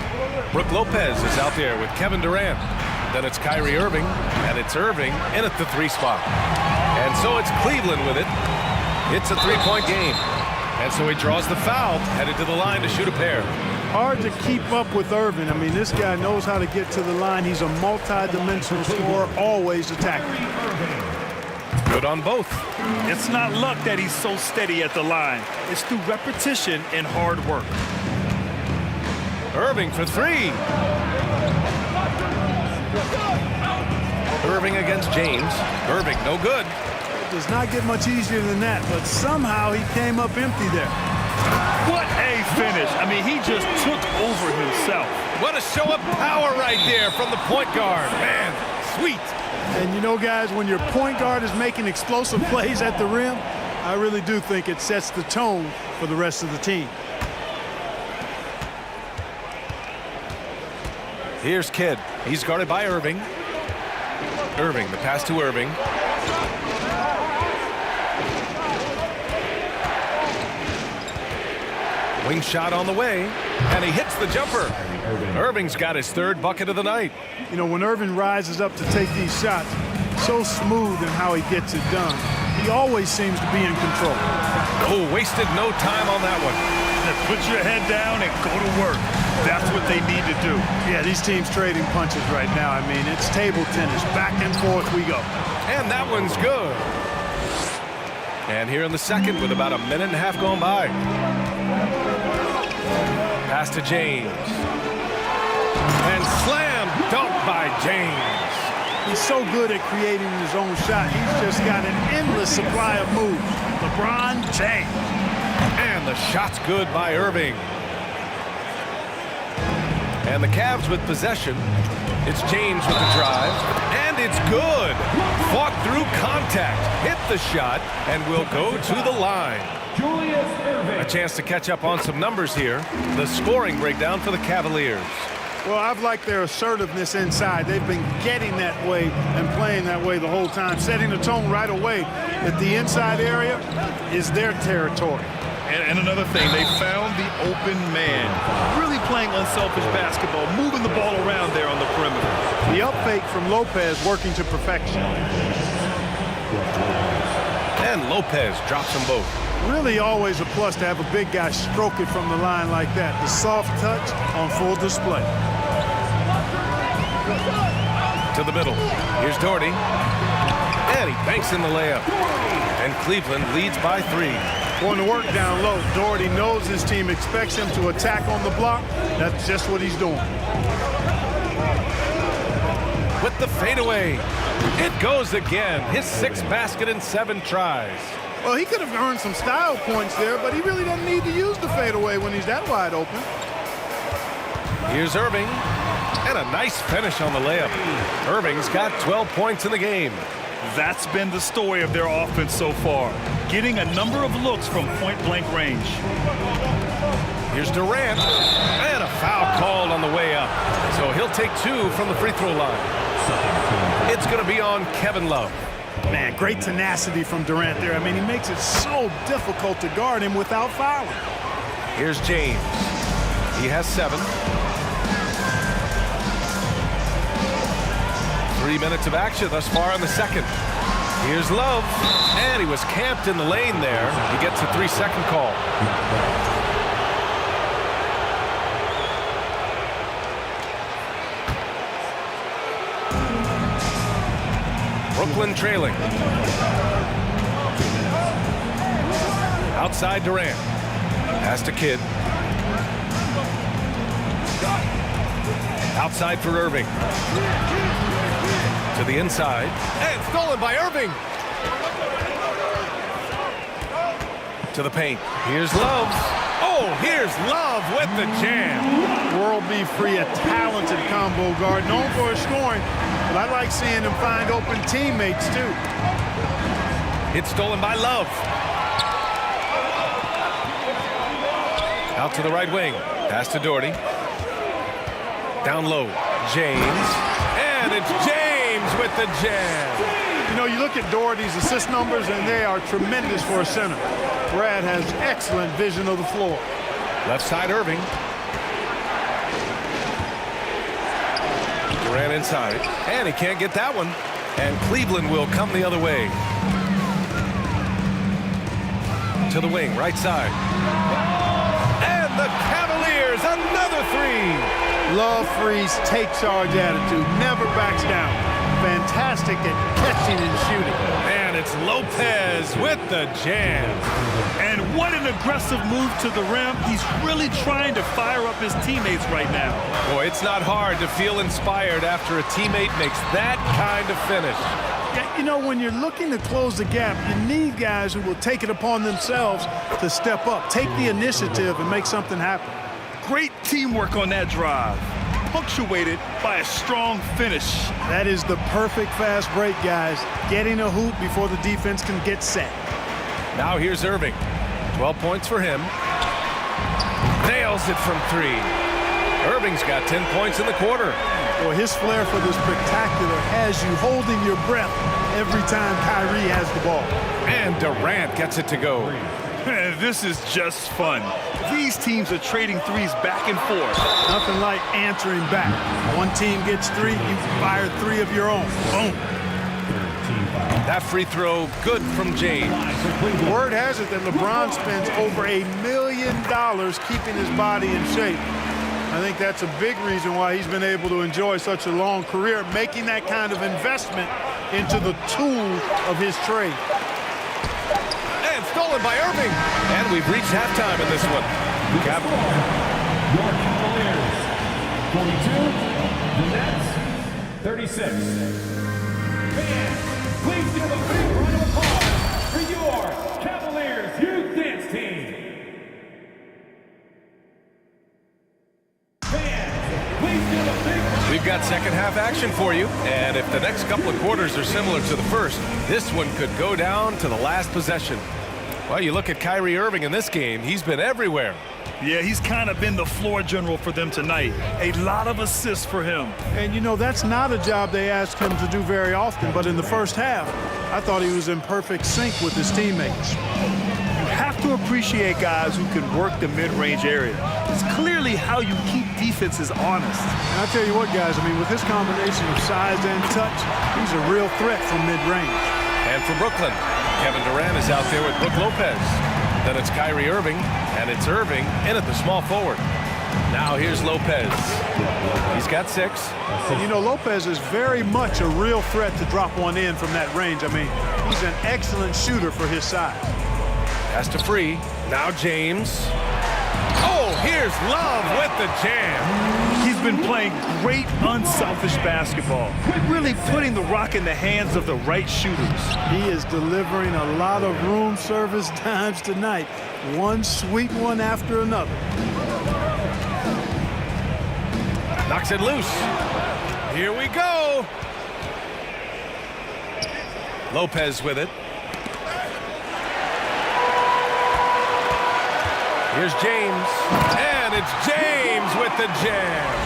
Brook Lopez is out there with Kevin Durant. Then it's Kyrie Irving, and it's Irving in at the 3 spot. And so it's Cleveland with it. It's a 3-point game. And so he draws the foul, headed to the line to shoot a pair. Hard to keep up with Irving. I mean, this guy knows how to get to the line. He's a multi-dimensional scorer, always attacking. Good on both. It's not luck that he's so steady at the line. It's through repetition and hard work. Irving for 3. Irving against James. Irving, no good. It does not get much easier than that, but somehow he came up empty there. What a finish. I mean, he just took over himself. What a show of power right there from the point guard. Man, sweet. And you know, guys, when your point guard is making explosive plays at the rim, I really do think it sets the tone for the rest of the team. Here's Kidd. He's guarded by Irving. Irving, the pass to Irving. Wing shot on the way, and he hits the jumper. Irving's got his 3rd bucket of the night. You know, when Irving rises up to take these shots, so smooth in how he gets it done. He always seems to be in control. Oh, wasted no time on that one. Put your head down and go to work. That's what they need to do. Yeah, these teams trading punches right now. I mean, it's table tennis. Back and forth we go. And that one's good. And here in the second with about a minute and a half going by. Pass to James. And slam dunk by James. He's so good at creating his own shot. He's just got an endless supply of moves. LeBron James. And the shot's good by Irving. And the Cavs with possession. It's James with the drive. And it's good. Fought through contact. Hit the shot. And will go to the line. A chance to catch up on some numbers here. The scoring breakdown for the Cavaliers. Well, I've liked their assertiveness inside. They've been getting that way and playing that way the whole time, setting the tone right away that the inside area is their territory. And another thing, they found the open man. Really playing unselfish basketball, moving the ball around there on the perimeter. The up fake from Lopez working to perfection. And Lopez drops them both. Really always a plus to have a big guy stroke it from the line like that. The soft touch on full display. To the middle. Here's Doherty. And he banks in the layup. And Cleveland leads by 3. Going to work down low. Doherty knows his team expects him to attack on the block. That's just what he's doing. With the fadeaway. It goes again. His 6th basket in 7 tries. Well, he could have earned some style points there, but he really doesn't need to use the fadeaway when he's that wide open. Here's Irving. And a nice finish on the layup. Irving's got 12 points in the game. That's been the story of their offense so far. Getting a number of looks from point-blank range. Here's Durant. And a foul called on the way up. So he'll take 2 from the free throw line. It's going to be on Kevin Love. Man, great tenacity from Durant there. I mean, he makes it so difficult to guard him without fouling. Here's James. He has 7. 3 minutes of action thus far in the second. Here's Love. And he was camped in the lane there. He gets a 3-second call. Brooklyn trailing. Outside Durant. Pass to Kidd. Outside for Irving. To the inside. And stolen by Irving. To the paint. Here's Love. Oh, here's Love with the jam. World B. Free, a talented combo guard, known for his scoring, but I like seeing him find open teammates, too. It's stolen by Love. Out to the right wing. Pass to Doherty. Down low. James. And it's James with the jam. You know, you look at Doherty's assist numbers, and they are tremendous for a center. Brad has excellent vision of the floor. Left side Irving. Durant inside. And he can't get that one. And Cleveland will come the other way. To the wing, right side. And the Cavaliers, another three. Love Free's take charge attitude, never backs down. Fantastic at catching and shooting. And it's Lopez with the jam. And what an aggressive move to the rim. He's really trying to fire up his teammates right now. Boy, it's not hard to feel inspired after a teammate makes that kind of finish. Yeah, you know, when you're looking to close the gap, you need guys who will take it upon themselves to step up, take the initiative, and make something happen. Great teamwork on that drive, punctuated by a strong finish. That is the perfect fast break, guys. Getting a hoop before the defense can get set. Now here's Irving. 12 points for him. Nails it from three. Irving's got 10 points in the quarter. Well, his flair for the spectacular has you holding your breath every time Kyrie has the ball. And Durant gets it to go. This is just fun. These teams are trading threes back and forth. Nothing like answering back. One team gets three, you fire three of your own. Boom. That free throw good from James. Word has it that LeBron spends over $1 million keeping his body in shape. I think that's a big reason why he's been able to enjoy such a long career, making that kind of investment into the tool of his trade. And stolen by Irving. And we've reached halftime in this one. Your Cavaliers, 42. The Nets, 36. Fans, please give a big round of applause for your Cavaliers Youth Dance Team. We've got second half action for you, and if the next couple of quarters are similar to the first, this one could go down to the last possession. Well, you look at Kyrie Irving in this game, he's been everywhere. Yeah, he's kind of been the floor general for them tonight. A lot of assists for him. And, you know, that's not a job they ask him to do very often, but in the first half, I thought he was in perfect sync with his teammates. You have to appreciate guys who can work the mid-range area. It's clearly how you keep defenses honest. And I'll tell you what, guys, I mean, with his combination of size and touch, he's a real threat from mid-range. And for Brooklyn, Kevin Durant is out there with Brook Lopez. Then it's Kyrie Irving, and it's Irving in at the small forward. Now here's Lopez. He's got 6. And you know, Lopez is very much a real threat to drop one in from that range. I mean, he's an excellent shooter for his size. Pass to Free. Now James. Oh, here's Love with the jam. He's been playing great, unselfish basketball, really putting the rock in the hands of the right shooters. He is delivering a lot of room service times tonight. One sweet one after another. Knocks it loose. Here we go. Lopez with it. Here's James. And it's James with the jam.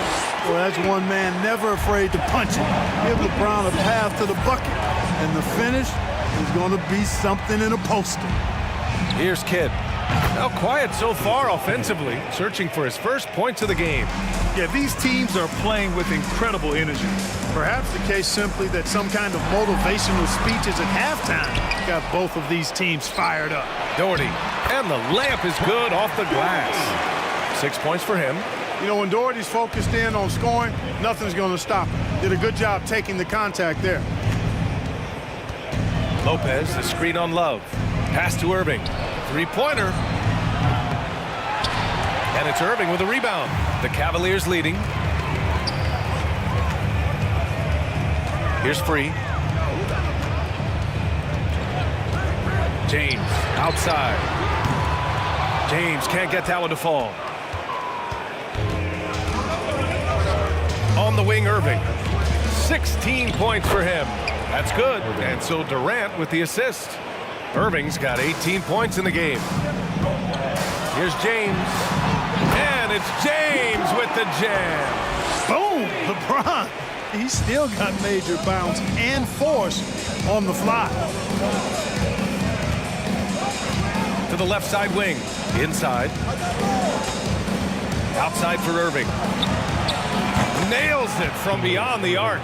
Well, that's one man never afraid to punch it. Give LeBron a path to the bucket. And the finish is going to be something in a poster. Here's Kidd. Now quiet so far offensively, searching for his first points of the game. Yeah, these teams are playing with incredible energy. Perhaps the case simply that some kind of motivational speeches at halftime got both of these teams fired up. Doherty, and the layup is good off the glass. 6 points for him. You know, when Doherty's focused in on scoring, nothing's going to stop him. Did a good job taking the contact there. Lopez, the screen on Love. Pass to Irving. Three-pointer. And it's Irving with a rebound. The Cavaliers leading. Here's Free. James outside. James can't get that one to fall. On the wing, Irving. 16 points for him. That's good. And so Durant with the assist. Irving's got 18 points in the game. Here's James. And it's James with the jam. Boom! LeBron. He's still got major bounce and force on the fly. To the left side wing. Inside. Outside for Irving. Nails it from beyond the arc.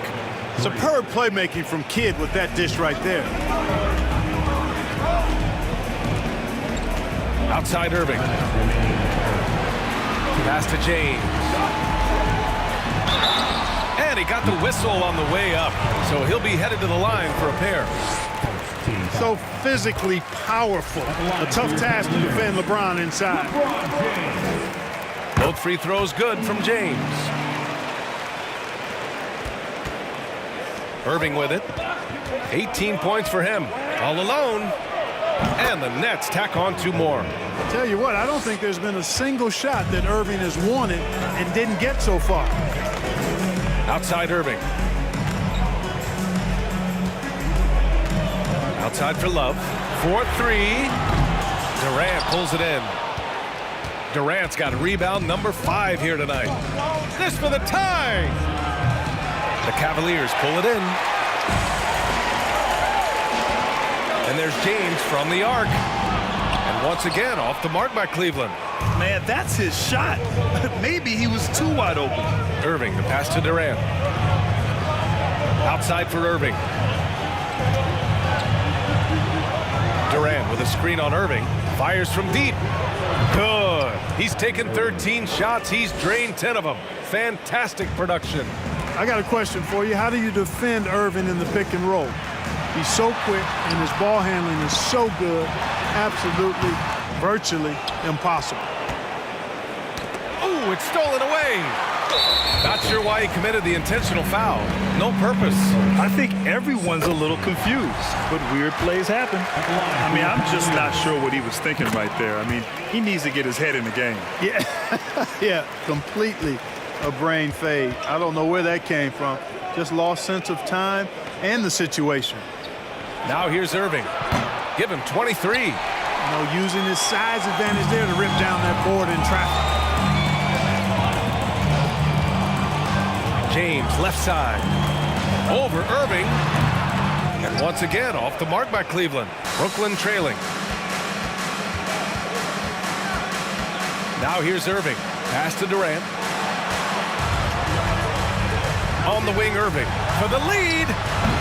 Superb playmaking from Kidd with that dish right there. Outside Irving. Pass to James. And he got the whistle on the way up. So he'll be headed to the line for a pair. So physically powerful. A tough task to defend LeBron inside. Both free throws good from James. Irving with it. 18 points for him. All alone. And the Nets tack on 2 more. I tell you what, I don't think there's been a single shot that Irving has wanted and didn't get so far. Outside Irving. Outside for Love. 4-3. Durant pulls it in. Durant's got rebound number 5 here tonight. This for the tie. The Cavaliers pull it in. And there's James from the arc. And once again, off the mark by Cleveland. Man, that's his shot. Maybe he was too wide open. Irving, the pass to Durant. Outside for Irving. Durant with a screen on Irving. Fires from deep. Good. He's taken 13 shots. He's drained 10 of them. Fantastic production. I got a question for you. How do you defend Irving in the pick and roll? He's so quick and his ball handling is so good. Absolutely, virtually impossible. Oh, it's stolen away. Not sure why he committed the intentional foul. No purpose. I think everyone's a little confused, but weird plays happen. I mean, I'm just not sure what he was thinking right there. I mean, he needs to get his head in the game. Yeah, yeah, completely a brain fade. I don't know where that came from. Just lost sense of time and the situation. Now here's Irving. Give him 23. You know, using his size advantage there to rip down that board in traffic. James, left side. Over Irving. And once again, off the mark by Cleveland. Brooklyn trailing. Now here's Irving. Pass to Durant. On the wing, Irving for the lead.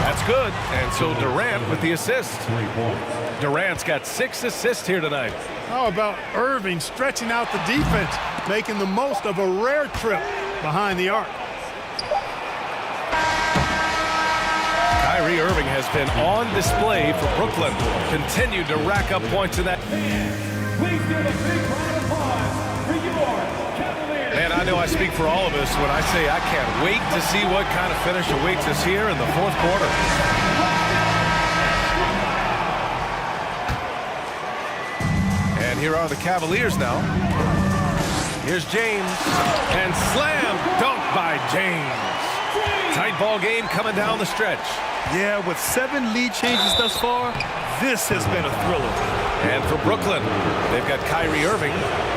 That's good. And so Durant with the assist. Durant's got 6 assists here tonight. How about Irving stretching out the defense, making the most of a rare trip behind the arc. Kyrie Irving has been on display for Brooklyn. Continued to rack up points in that. Please give a big round of applause for your Cavaliers. Man, I know I speak for all of us when I say I can't wait to see what kind of finish awaits us here in the 4th quarter. And here are the Cavaliers now. Here's James. And slam dunk by James. Tight ball game coming down the stretch. Yeah, with 7 lead changes thus far, this has been a thriller. And for Brooklyn, they've got Kyrie Irving.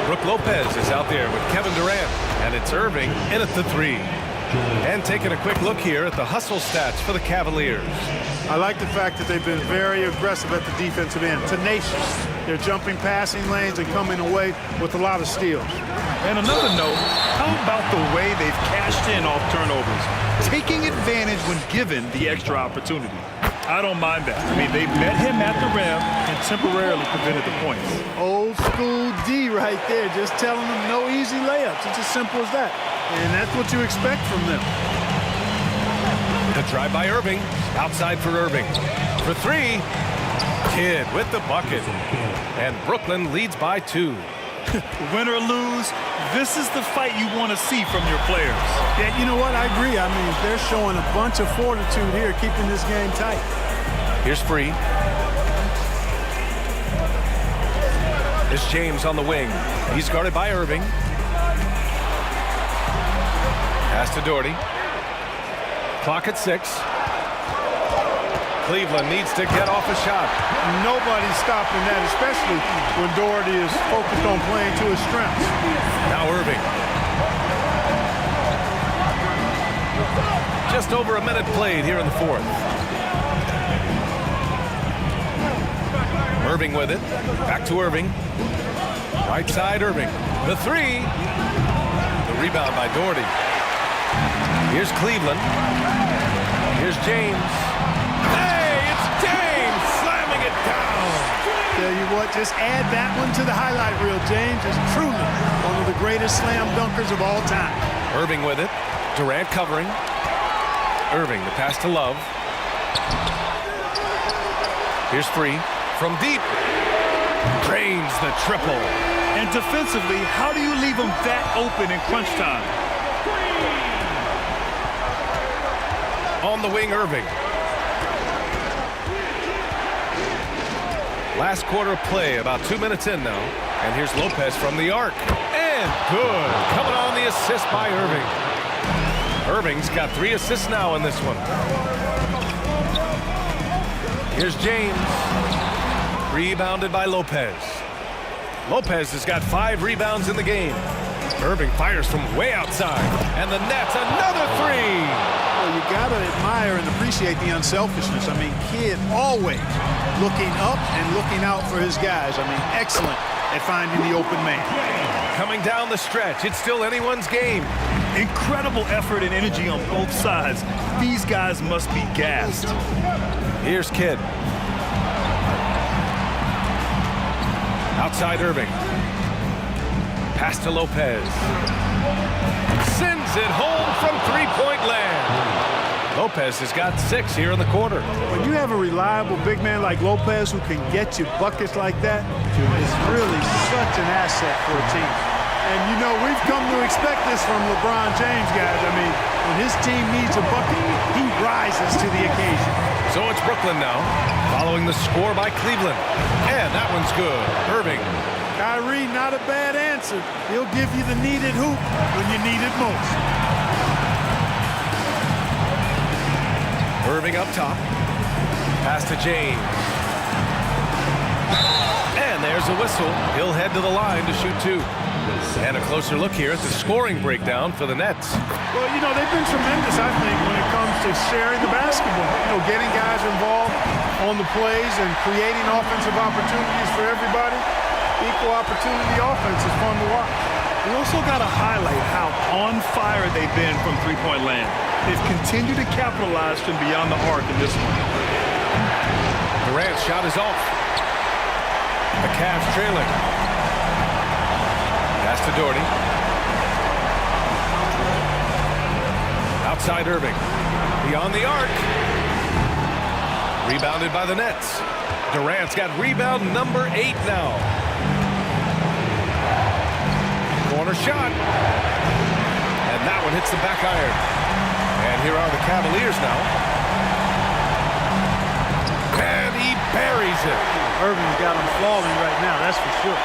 Brook Lopez is out there with Kevin Durant. And it's Irving in at the 3. And taking a quick look here at the hustle stats for the Cavaliers. I like the fact that they've been very aggressive at the defensive end. Tenacious. They're jumping passing lanes and coming away with a lot of steals. And another note, how about the way they've cashed in off turnovers? Taking advantage when given the extra opportunity. I don't mind that. I mean, they met him at the rim and temporarily prevented the points. Old school D right there, just telling them no easy layups. It's as simple as that. And that's what you expect from them. The drive by Irving. Outside for Irving. For 3. Kidd with the bucket. And Brooklyn leads by 2. Win or lose, this is the fight you want to see from your players. Yeah, you know what? I agree. I mean, they're showing a bunch of fortitude here, keeping this game tight. Here's Free. It's James on the wing. He's guarded by Irving. Pass to Doherty. Clock at 6. Cleveland needs to get off a shot. Nobody's stopping that, especially when Doherty is focused on playing to his strengths. Now Irving. Just over a minute played here in the 4th. Irving with it. Back to Irving. Right side Irving. The 3. The rebound by Doherty. Here's Cleveland. Here's James. Tell you what, just add that one to the highlight reel. James is truly one of the greatest slam dunkers of all time. Irving with it. Durant covering. Irving, the pass to Love. Here's Free. From deep. Drains the triple. And defensively, how do you leave them that open in crunch time? On the wing, Irving. Last quarter of play, about 2 minutes in now. And here's Lopez from the arc. And good. Coming on the assist by Irving. Irving's got 3 assists now in this one. Here's James. Rebounded by Lopez. Lopez has got 5 rebounds in the game. Irving fires from way outside. And the net's another 3. Well, you got to admire and appreciate the unselfishness. I mean, Kidd always looking up and looking out for his guys. I mean, excellent at finding the open man. Coming down the stretch, it's still anyone's game. Incredible effort and energy on both sides. These guys must be gassed. Here's Kidd. Outside Irving. Pass to Lopez. Sends it home from three-point land. Lopez has got 6 here in the quarter. When you have a reliable big man like Lopez who can get you buckets like that, it's really such an asset for a team. And, you know, we've come to expect this from LeBron James, guys. I mean, when his team needs a bucket, he rises to the occasion. So it's Brooklyn now, following the score by Cleveland. And that one's good. Irving. Kyrie, not a bad answer. He'll give you the needed hoop when you need it most. Irving up top. Pass to James. And there's a whistle. He'll head to the line to shoot 2. And a closer look here at the scoring breakdown for the Nets. Well, you know, they've been tremendous, I think, when it comes to sharing the basketball. You know, getting guys involved on the plays and creating offensive opportunities for everybody. Equal opportunity offense is fun to watch. We also got to highlight how on fire they've been from three-point land. They've continued to capitalize from beyond the arc in this one. Durant's shot is off. The Cavs trailing. Pass to Doherty. Outside Irving. Beyond the arc. Rebounded by the Nets. Durant's got rebound number 8 now. Corner shot. And that one hits the back iron. And here are the Cavaliers now. And he buries it. Irving's got him falling right now, that's for sure.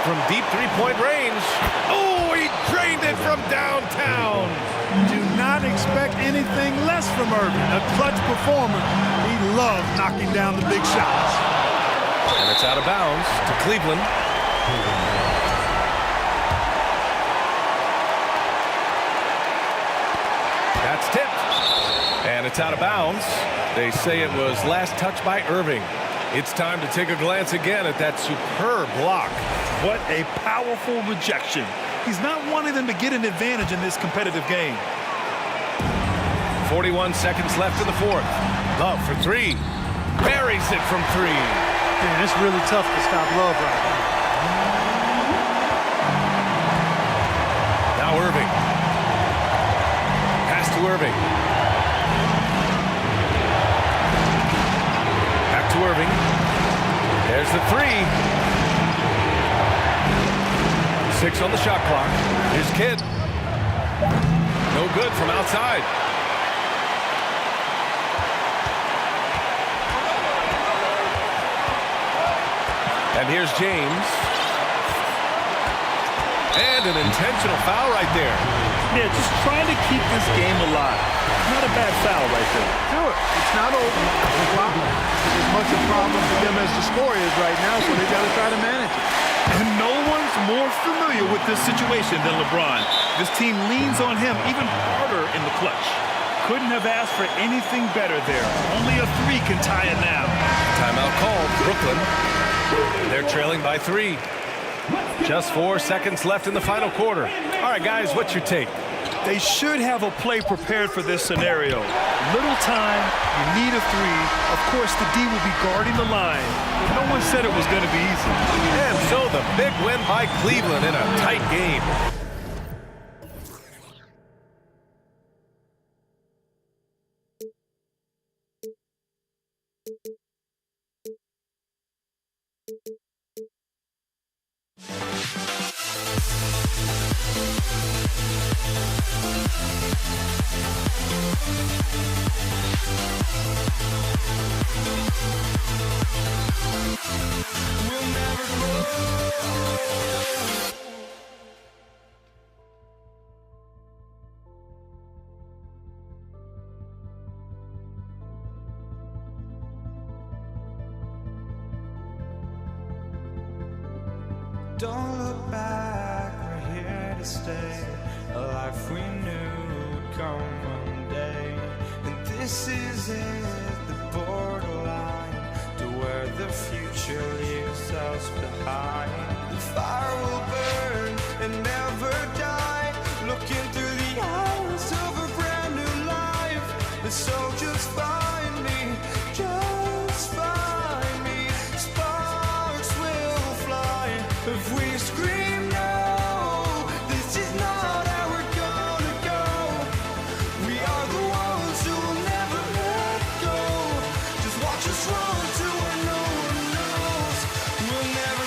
From deep three-point range. Oh, he drained it from downtown. Do not expect anything less from Irving. A clutch performer. He loves knocking down the big shots. And it's out of bounds to Cleveland. That's tipped. And it's out of bounds. They say it was last touched by Irving. It's time to take a glance again at that superb block. What a powerful rejection. He's not wanting them to get an advantage in this competitive game. 41 seconds left in the 4th. Love for 3. Buries it from 3. Man, it's really tough to stop Love right now. Now Irving. Pass to Irving. There's the three. 6 on the shot clock. Here's Kidd. No good from outside. And here's James. And an intentional foul right there. Yeah, just trying to keep this game alive. Not a bad foul right there. Do it. It's not over. As much a problem for them as the score is right now, so they got to try to manage it. And no one's more familiar with this situation than LeBron. This team leans on him even harder in the clutch. Couldn't have asked for anything better there. Only a 3 can tie it now. Timeout called. Brooklyn. They're trailing by 3. Just 4 seconds left in the final quarter. All right, guys, what's your take? They should have a play prepared for this scenario. Little time, you need a 3. Of course, the D will be guarding the line. But no one said it was going to be easy. And so the big win by Cleveland in a tight game. Don't look back, we're here to stay. A life we knew would come one day. And this is it, the borderline to where the future leaves us behind. The fire will burn and never die, looking through the eyes of a brand new life. And so just find me, just find me. Sparks will fly if we scream no. This is not how we're gonna go. We are the ones who will never let go. Just watch us run to where no one knows. We'll never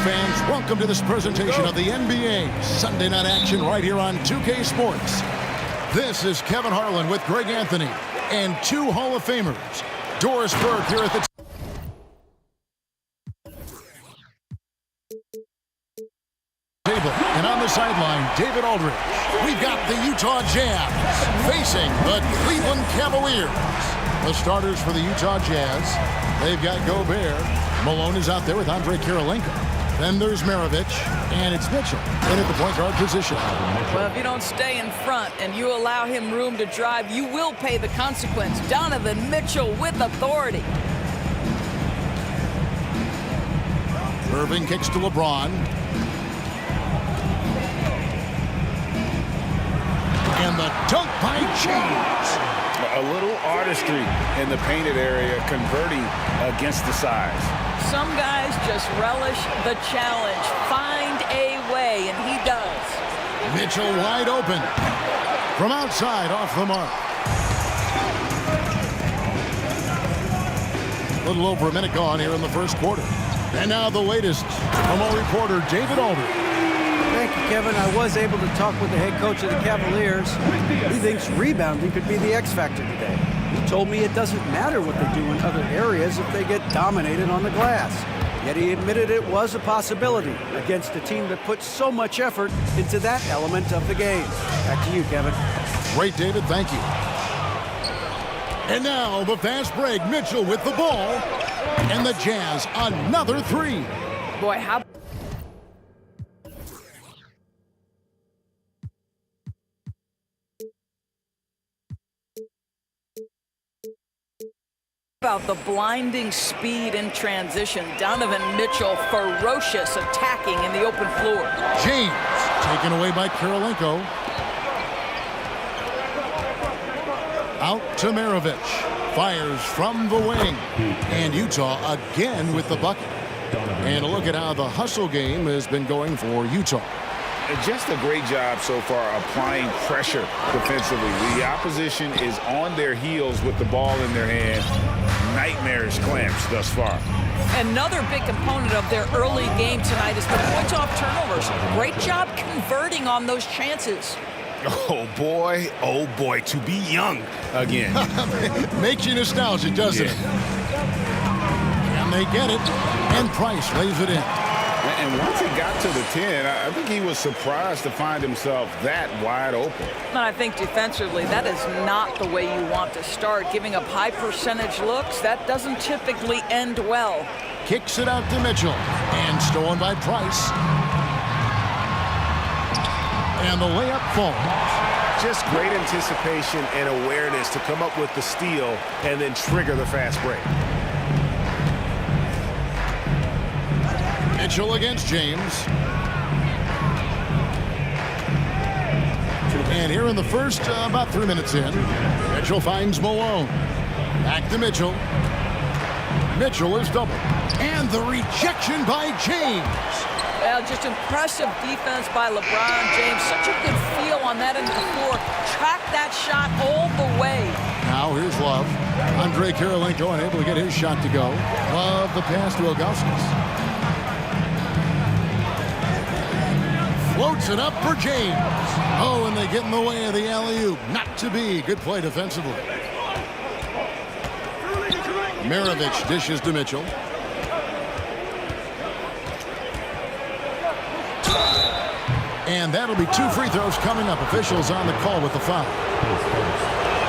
fans, welcome to this presentation of the NBA Sunday night action right here on 2K Sports. This is Kevin Harlan with Greg Anthony and two Hall of Famers. Doris Burke here at the table. And on the sideline, David Aldridge. We've got the Utah Jazz facing the Cleveland Cavaliers. The starters for the Utah Jazz, they've got Gobert. Malone is out there with Andre Kirilenko. Then there's Maravich, and it's Mitchell in at the point guard position. Well, if you don't stay in front and you allow him room to drive, you will pay the consequence. Donovan Mitchell with authority. Irving kicks to LeBron. And the dunk by James. A little artistry in the painted area, converting against the size. Some guys just relish the challenge. Find a way, and he does. Mitchell wide open. From outside, off the mark. A little over a minute gone here in the first quarter. And now the latest from our reporter, David Aldridge. Thank you, Kevin. I was able to talk with the head coach of the Cavaliers. He thinks rebounding could be the X factor today. He told me it doesn't matter what they do in other areas if they get dominated on the glass. Yet he admitted it was a possibility against a team that puts so much effort into that element of the game. Back to you, Kevin. Great, David. Thank you. And now the fast break. Mitchell with the ball. And the Jazz another three. Boy, how about the blinding speed in transition. Donovan Mitchell ferocious attacking in the open floor. James taken away by Kirilenko. Out to Maravich. Fires from the wing. And Utah again with the bucket. And a look at how the hustle game has been going for Utah. Just a great job so far applying pressure defensively. The opposition is on their heels with the ball in their hand. Nightmarish clamps thus far. Another big component of their early game tonight is the points off turnovers. Great job converting on those chances. Oh boy, to be young again. Makes you nostalgic, doesn't it? And they get it, and Price lays it in. And once he got to the 10, I think he was surprised to find himself that wide open. And I think defensively, that is not the way you want to start. Giving up high percentage looks, that doesn't typically end well. Kicks it out to Mitchell, and stolen by Price. And the layup falls. Just great anticipation and awareness to come up with the steal and then trigger the fast break. Mitchell against James. And here in the first, about 3 minutes in, Mitchell finds Malone. Back to Mitchell. Mitchell is doubled. And the rejection by James. Well, just impressive defense by LeBron James. Such a good feel on that end of the floor. Track that shot all the way. Now here's Love. Andre Kirilenko unable to get his shot to go. Love the pass to Ilgauskas. Floats it up for James. Oh, and they get in the way of the alley-oop. Not to be. Good play defensively. Maravich dishes to Mitchell. And that'll be 2 free throws coming up. Officials on the call with the foul.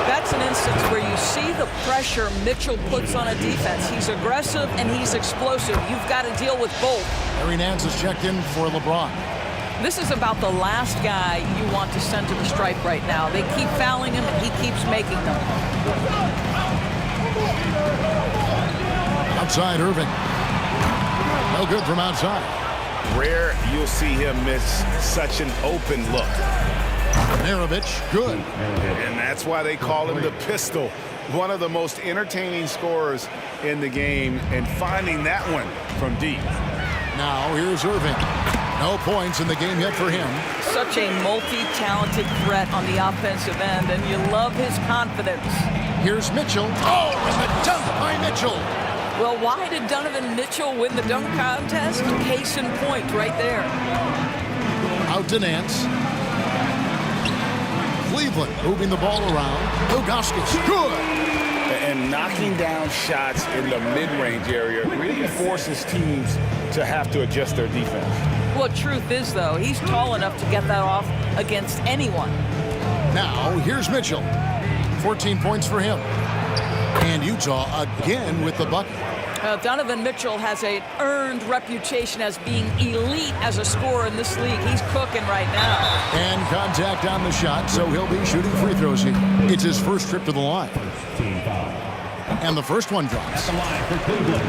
That's an instance where you see the pressure Mitchell puts on a defense. He's aggressive and he's explosive. You've got to deal with both. Harry Nance is checked in for LeBron. This is about the last guy you want to send to the stripe right now. They keep fouling him, and he keeps making them. Outside Irving. No good from outside. Rare you'll see him miss such an open look. Maravich, good. And that's why they call him the pistol. One of the most entertaining scorers in the game, and finding that one from deep. Now here's Irving. No points in the game yet for him. Such a multi-talented threat on the offensive end, and you love his confidence. Here's Mitchell. Oh, and the dunk by Mitchell. Well, why did Donovan Mitchell win the dunk contest? Case in point right there. Out to Nance. Cleveland moving the ball around. Ilgauskas, good. And knocking down shots in the mid-range area really forces teams to have to adjust their defense. Well, truth is, though, he's tall enough to get that off against anyone. Now, here's Mitchell. 14 points for him. And Utah again with the bucket. Donovan Mitchell has an earned reputation as being elite as a scorer in this league. He's cooking right now. And contact on the shot, so he'll be shooting free throws here. It's his first trip to the line. And the first one drops. At the line for Cleveland,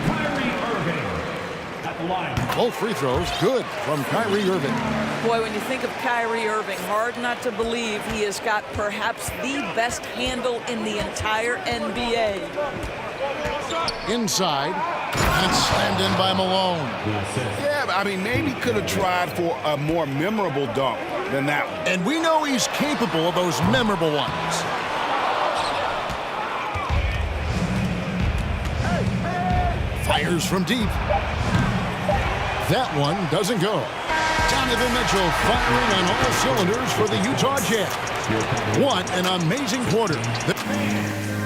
Kyrie Irving. At the line. Both free throws good from Kyrie Irving. Boy, when you think of Kyrie Irving, hard not to believe he has got perhaps the best handle in the entire NBA. Inside, and it's slammed in by Malone. Yeah, but I mean, maybe could have tried for a more memorable dunk than that one. And we know he's capable of those memorable ones. Fires from deep. That one doesn't go. Donovan Mitchell firing on all cylinders for the Utah Jazz. What an amazing quarter.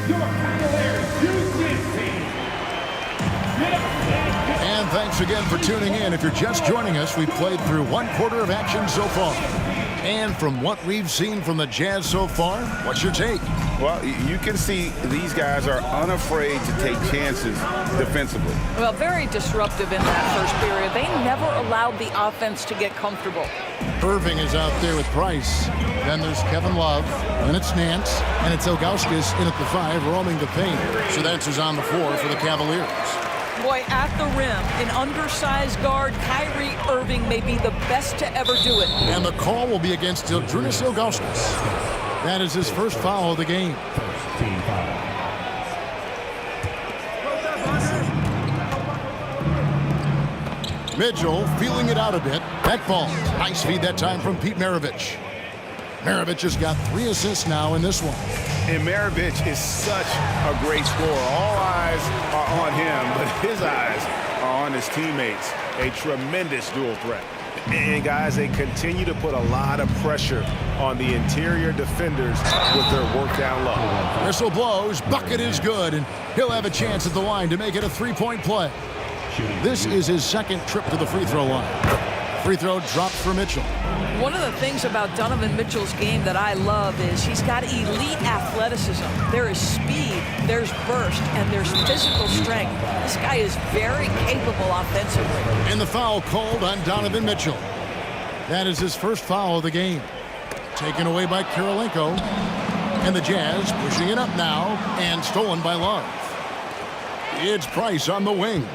Your Cavaliers Houston team. And thanks again for tuning in. If you're just joining us, we played through one quarter of action so far. And from what we've seen from the Jazz so far, what's your take? Well, you can see these guys are unafraid to take chances defensively. Well, very disruptive in that first period. They never allowed the offense to get comfortable. Irving is out there with Price. Then there's Kevin Love. Then it's Nance. And it's Ilgauskas in at the 5, roaming the paint. So that's who's on the floor for the Cavaliers. Boy, at the rim, an undersized guard, Kyrie Irving may be the best to ever do it. And the call will be against Zydrunas Ilgauskas. That is his first foul of the game. Team foul. Mitchell feeling it out a bit. Back ball. Nice feed that time from Pete Maravich. Maravich has got 3 assists now in this one. And Maravich is such a great scorer. All eyes are on him, but his eyes are on his teammates. A tremendous dual threat. And guys, they continue to put a lot of pressure on the interior defenders with their work down low. Whistle blows, bucket is good, and he'll have a chance at the line to make it a 3-point play. This is his second trip to the free throw line. Free throw dropped for Mitchell. One of the things about Donovan Mitchell's game that I love is he's got elite athleticism. There is speed, there's burst, and there's physical strength. This guy is very capable offensively. And the foul called on Donovan Mitchell. That is his first foul of the game. Taken away by Kirilenko. And the Jazz pushing it up now and stolen by Love. It's Price on the wing.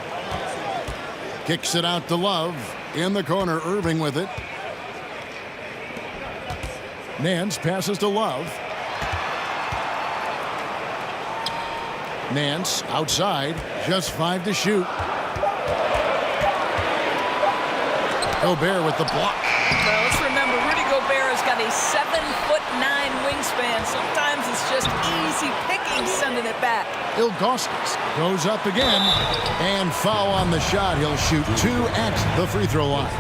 Kicks it out to Love. In the corner, Irving with it. Nance passes to Love. Nance outside, just 5 to shoot. Gobert with the block. Well, let's remember, Rudy Gobert has got a 7'9" wingspan. Sometimes it's just easy picking sending it back. Ilgauskas goes up again, and foul on the shot. He'll shoot 2 at the free throw line.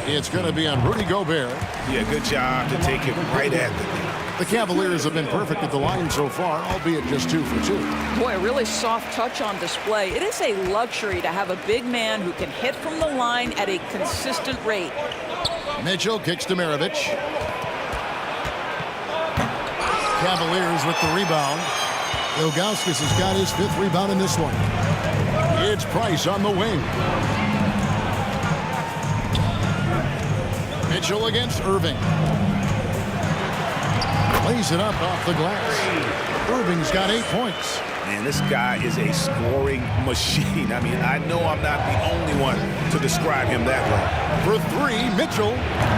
It's going to be on Rudy Gobert. Yeah, good job to take it right at them. The Cavaliers have been perfect at the line so far, albeit just 2 for 2. Boy, a really soft touch on display. It is a luxury to have a big man who can hit from the line at a consistent rate. Mitchell kicks to Maravich. Cavaliers with the rebound. Ilgauskas has got his 5th rebound in this one. It's Price on the wing. Mitchell against Irving. Lays it up off the glass. Irving's got 8 points. Man, this guy is a scoring machine. I mean, I know I'm not the only one to describe him that way. For 3, Mitchell.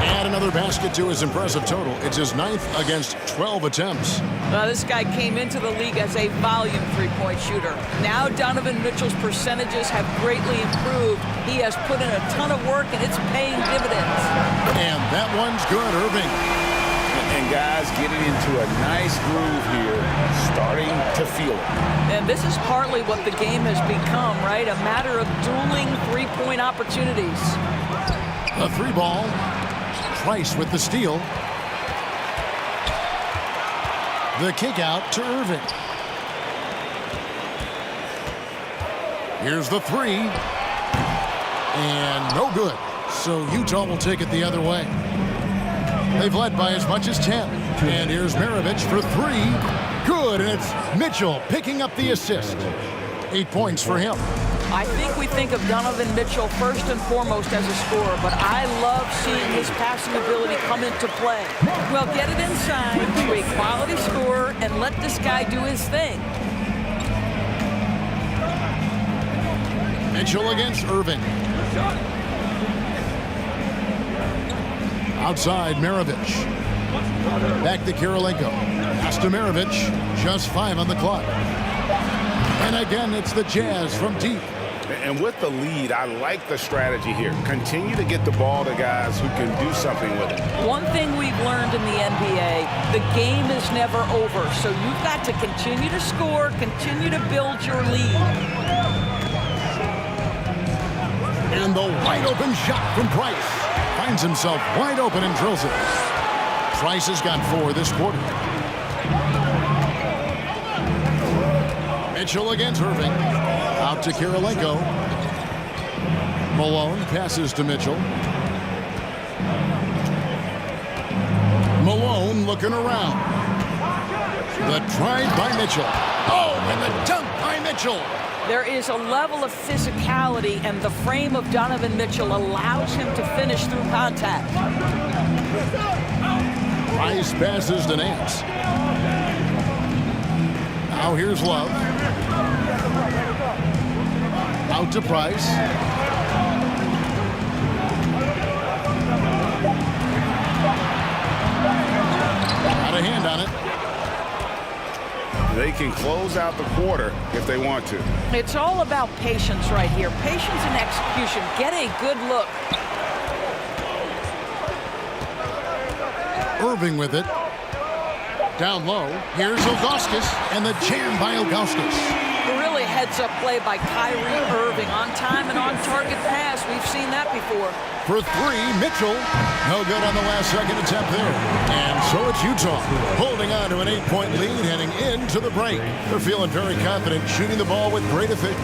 Add another basket to his impressive total. It's his 9th against 12 attempts. This guy came into the league as a volume 3-point shooter. Now Donovan Mitchell's percentages have greatly improved. He has put in a ton of work, and it's paying dividends. And that one's good, Irving. And guys getting into a nice groove here, starting to feel it. And this is partly what the game has become, right? A matter of dueling three-point opportunities. A three ball. Price with the steal. The kick out to Irving. Here's the three. And no good. So Utah will take it the other way. They've led by as much as 10. And here's Maravich for three. Good, and it's Mitchell picking up the assist. 8 points for him. I think we think of Donovan Mitchell first and foremost as a scorer, but I love seeing his passing ability come into play. Well, get it inside to a quality scorer and let this guy do his thing. Mitchell against Irving. Outside, Maravich. Back to Kirilenko. Pass to Maravich. Just 5 on the clock. And again, it's the Jazz from deep. And with the lead, I like the strategy here. Continue to get the ball to guys who can do something with it. One thing we've learned in the NBA, the game is never over. So you've got to continue to score, continue to build your lead. And the wide open shot from Price. Finds himself wide open and drills it. Price has got 4 this quarter. Mitchell against Irving. Out to Kirilenko. Malone passes to Mitchell. Malone looking around. The drive by Mitchell. Oh, and the dunk by Mitchell. There is a level of physicality, and the frame of Donovan Mitchell allows him to finish through contact. Price passes to Nance. Now here's Love. Out to Price. Got a hand on it. They can close out the quarter if they want to. It's all about patience right here. Patience and execution. Get a good look. Irving with it. Down low. Here's Ilgauskas. And the jam by Ilgauskas. Really heads-up play by Kyrie Irving. On time and on target pass. We've seen that before. For 3, Mitchell. No good on the last second attempt there. And so it's Utah holding on to an 8-point lead heading into the break. They're feeling very confident, shooting the ball with great efficiency.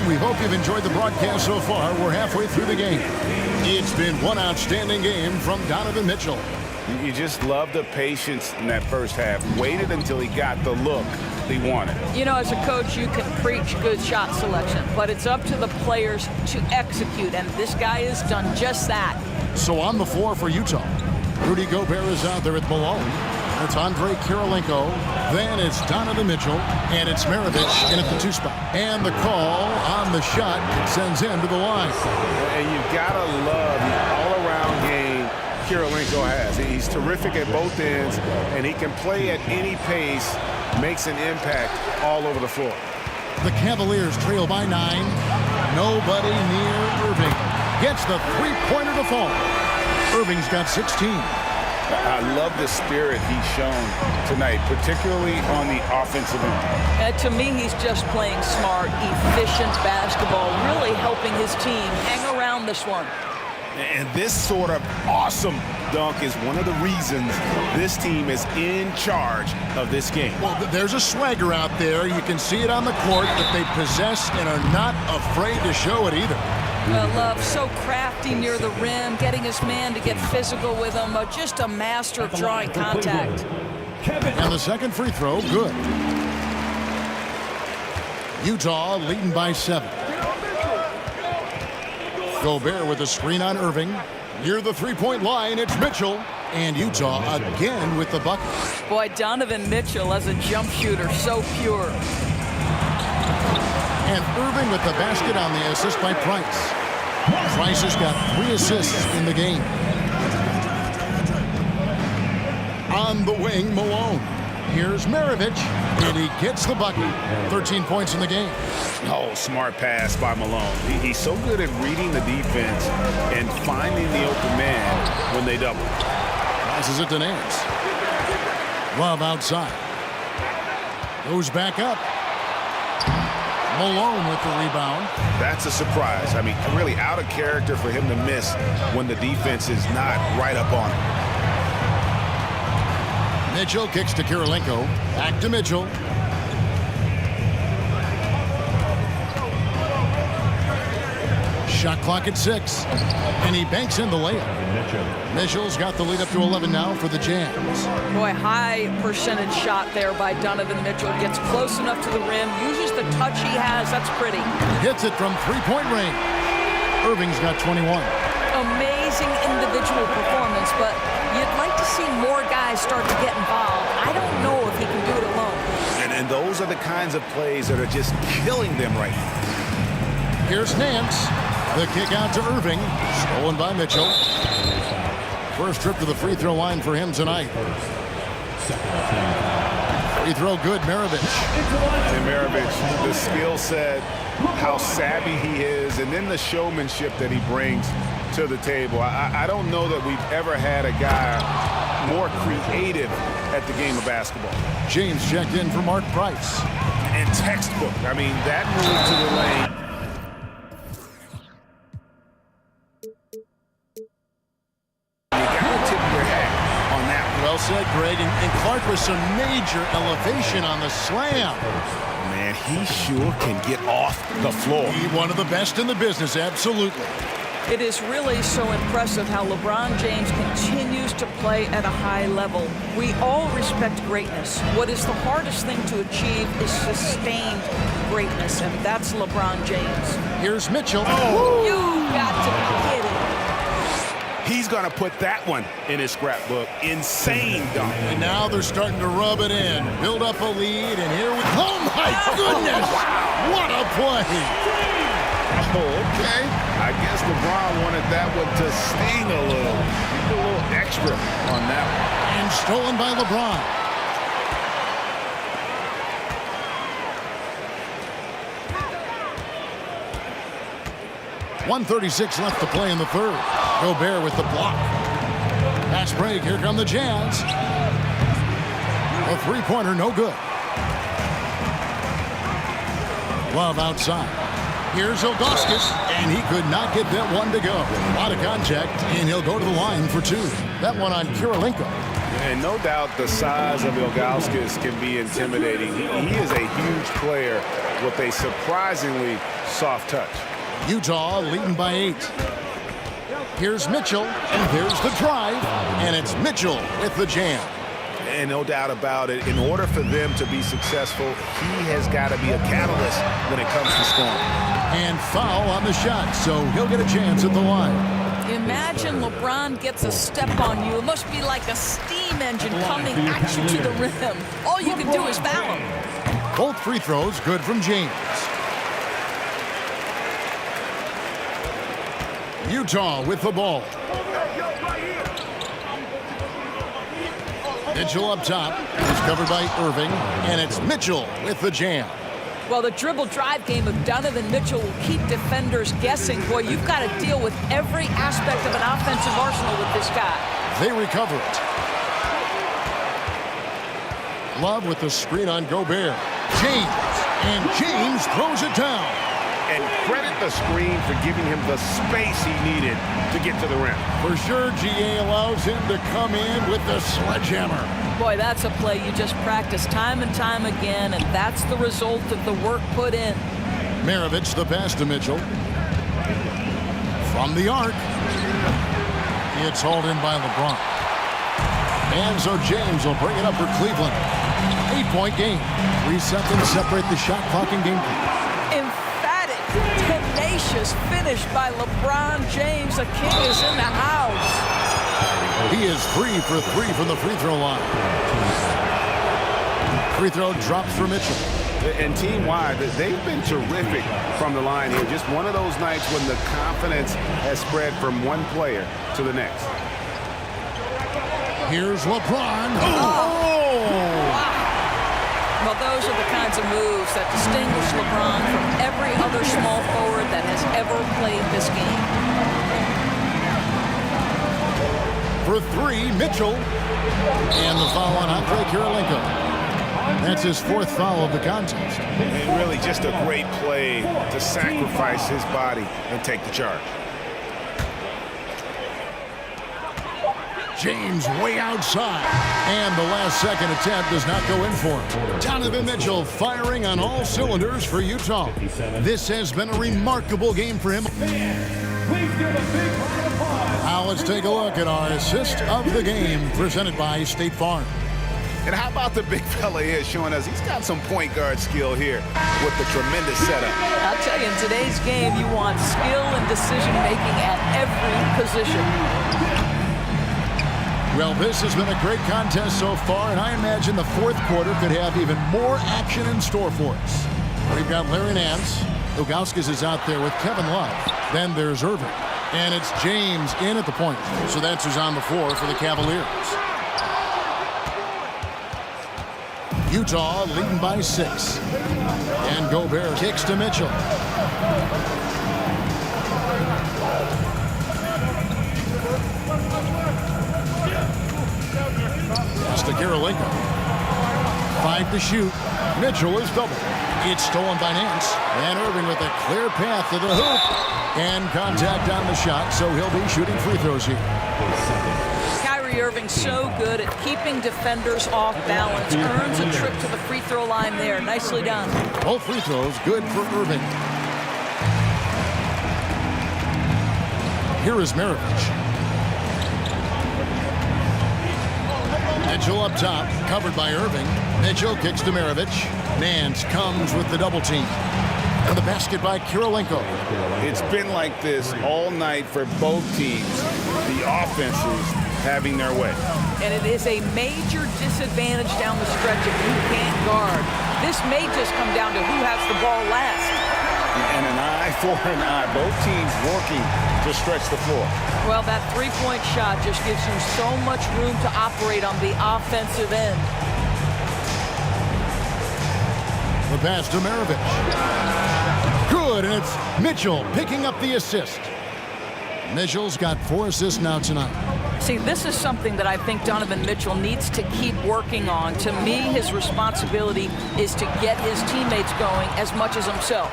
We hope you've enjoyed the broadcast so far. We're halfway through the game. It's been one outstanding game from Donovan Mitchell. You just love the patience in that first half. Waited until he got the look he wanted. You know, as a coach, you can preach good shot selection, but it's up to the players to execute, and this guy has done just that. So on the floor for Utah, Rudy Gobert is out there at Malone. It's Andre Kirilenko. Then it's Donovan Mitchell. And it's Maravich in at the 2 spot. And the call on the shot sends him to the line. And you've got to love the all-around game Kirilenko has. He's terrific at both ends, and he can play at any pace, makes an impact all over the floor. The Cavaliers trail by 9. Nobody near Irving. Gets the three-pointer to fall. Irving's got 16. I love the spirit he's shown tonight, particularly on the offensive end. To me, he's just playing smart, efficient basketball, really helping his team hang around this one. And this sort of awesome dunk is one of the reasons this team is in charge of this game. Well, there's a swagger out there. You can see it on the court that they possess and are not afraid to show it either. Love, so crafty near the rim, getting his man to get physical with him. Just a master of drawing contact. And the second free throw, good. Utah leading by 7. Gobert with a screen on Irving. Near the three-point line, it's Mitchell. And Utah again with the bucket. Boy, Donovan Mitchell as a jump shooter, so pure. And Irving with the basket on the assist by Price. Price has got 3 assists in the game. On the wing, Malone. Here's Maravich, and he gets the bucket. 13 points in the game. Oh, smart pass by Malone. He's so good at reading the defense and finding the open man when they double. Passes it to Nance. Love outside. Goes back up. Malone with the rebound. That's a surprise. I mean, really out of character for him to miss when the defense is not right up on him. Mitchell kicks to Kirilenko. Back to Mitchell. Shot clock at 6. And he banks in the layup. Mitchell's got the lead up to 11 now for the Jazz. Boy, high percentage shot there by Donovan Mitchell. Gets close enough to the rim, uses the touch he has. That's pretty. Hits it from three-point range. Irving's got 21. Amazing individual performance, but you'd like to see more guys start to get involved. I don't know if he can do it alone. And those are the kinds of plays that are just killing them right now. Here's Nance. The kick out to Irving. Stolen by Mitchell. First trip to the free throw line for him tonight. Free throw good, Maravich. And Maravich, the skill set, how savvy he is, and then the showmanship that he brings to the table. I don't know that we've ever had a guy more creative at the game of basketball. James checked in for Mark Price. And textbook. I mean, that move to the lane. Well said, Greg, and Clark with some major elevation on the slam. Man, he sure can get off the floor. He's one of the best in the business, absolutely. It is really so impressive how LeBron James continues to play at a high level. We all respect greatness. What is the hardest thing to achieve is sustained greatness, and that's LeBron James. Here's Mitchell. Oh. You got to be kidding. He's going to put that one in his scrapbook. Insane dunk. And now they're starting to rub it in. Build up a lead, and here we go. Oh, my goodness. Wow. What a play. Oh, okay. I guess LeBron wanted that one to sting a little. A little extra on that one. And stolen by LeBron. .136 left to play in the third. Gobert with the block. Pass break. Here come the Jazz. A three-pointer, no good. Love outside. Here's Ilgauskas, and he could not get that one to go. A lot of contact, and he'll go to the line for 2. That one on Kirilenko. And no doubt the size of Ilgauskas can be intimidating. He is a huge player with a surprisingly soft touch. Utah leading by 8. Here's Mitchell, and there's the drive, and it's Mitchell with the jam. And no doubt about it, in order for them to be successful, he has got to be a catalyst when it comes to scoring. And foul on the shot, so he'll get a chance at the line. Imagine LeBron gets a step on you. It must be like a steam engine coming at you to the rim. All you can do is foul him. Both free throws good from James. Utah with the ball. Mitchell up top. He's covered by Irving. And it's Mitchell with the jam. Well, the dribble drive game of Donovan Mitchell will keep defenders guessing. Boy, you've got to deal with every aspect of an offensive arsenal with this guy. They recover it. Love with the screen on Gobert. James. And James throws it down. And credit the screen for giving him the space he needed to get to the rim. For sure, GA allows him to come in with the sledgehammer. Boy, that's a play you just practice time and time again, and that's the result of the work put in. Maravich, the pass to Mitchell. From the arc. It's hauled in by LeBron. And so James will bring it up for Cleveland. 8-point game. 3 seconds separate the shot clock and game clock. Tenacious finish by LeBron James. The king is in the house. He is 3 for 3 from the free throw line. Free throw drops for Mitchell. And team-wide, they've been terrific from the line here. Just one of those nights when the confidence has spread from one player to the next. Here's LeBron. Well, those are the kinds of moves that distinguish LeBron from every other small forward that has ever played this game. For three, Mitchell. And the foul on Andre Kirilenko. That's his fourth foul of the contest. And really just a great play to sacrifice his body and take the charge. James way outside. And the last second attempt does not go in for him. Donovan Mitchell firing on all cylinders for Utah. This has been a remarkable game for him. Now let's take a look at our assist of the game presented by State Farm. And how about the big fella here showing us he's got some point guard skill here with the tremendous setup. I'll tell you, in today's game, you want skill and decision-making at every position. Well, this has been a great contest so far, and I imagine the fourth quarter could have even more action in store for us. We've got Larry Nance. Ilgauskas is out there with Kevin Love. Then there's Irving. And it's James in at the point. So that's who's on the floor for the Cavaliers. Utah leading by 6. And Gobert kicks to Mitchell. To Kirilenko. 5 to shoot. Mitchell is double. It's stolen by Nance. And Irving with a clear path to the hoop. And contact on the shot, so he'll be shooting free throws here. Kyrie Irving so good at keeping defenders off balance. Earns a trip to the free throw line there. Nicely done. Both free throws good for Irving. Here is Maravich. Mitchell up top, covered by Irving. Mitchell kicks to Maravich. Nance comes with the double team. And the basket by Kirilenko. It's been like this all night for both teams. The offenses having their way. And it is a major disadvantage down the stretch if you can't guard. This may just come down to who has the ball last. And an eye for an eye. Both teams working to stretch the floor. Well, that three-point shot just gives you so much room to operate on the offensive end. The pass to Maravich. Good, and it's Mitchell picking up the assist. Mitchell's got 4 assists now tonight. See, this is something that I think Donovan Mitchell needs to keep working on. To me, his responsibility is to get his teammates going as much as himself.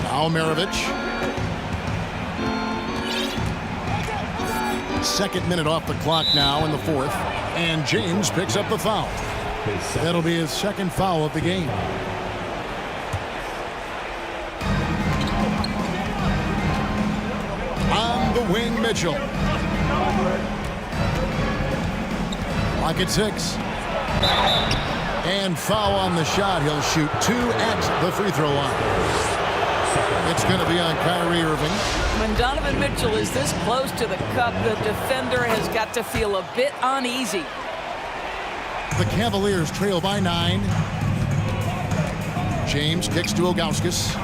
Now Maravich. Second minute off the clock now in the fourth. And James picks up the foul. That'll be his second foul of the game. On the wing, Mitchell. Clock at 6. And foul on the shot. He'll shoot 2 at the free throw line. It's going to be on Kyrie Irving. When Donovan Mitchell is this close to the cup, the defender has got to feel a bit uneasy. The Cavaliers trail by 9. James kicks to Ilgauskas.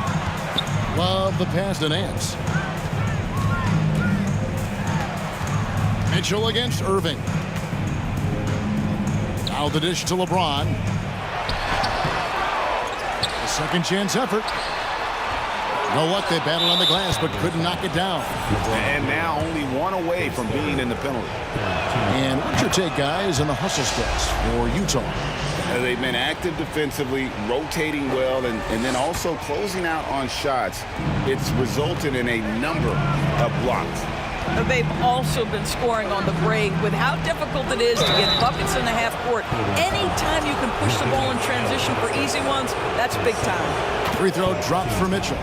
Love the pass to Nance. Mitchell against Irving. Now the dish to LeBron. A second chance effort. You know what? They battled on the glass but couldn't knock it down. And now only 1 away from being in the penalty. And what's your take, guys, on the hustle steps for Utah? They've been active defensively, rotating well, and then also closing out on shots. It's resulted in a number of blocks. They've also been scoring on the break. With how difficult it is to get buckets in the half court, anytime you can push the ball in transition for easy ones, that's big time. Free throw drops for Mitchell.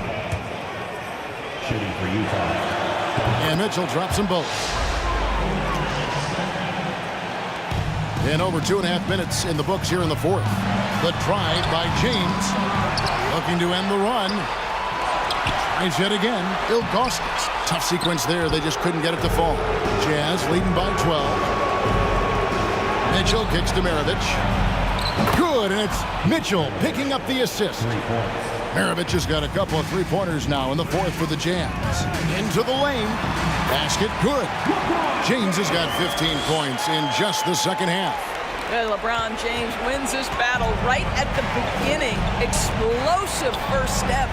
Shooting for Utah. And Mitchell drops them both. And over 2.5 minutes in the books here in the fourth. The drive by James. Looking to end the run. Tries yet again. Ilgauskas. Tough sequence there. They just couldn't get it to fall. Jazz leading by 12. Mitchell kicks to Maravich. Good, and it's Mitchell picking up the assist. Maravich has got a couple of three-pointers now in the fourth for the Jazz. Into the lane. Basket good. James has got 15 points in just the second half. Well, LeBron James wins this battle right at the beginning. Explosive first step.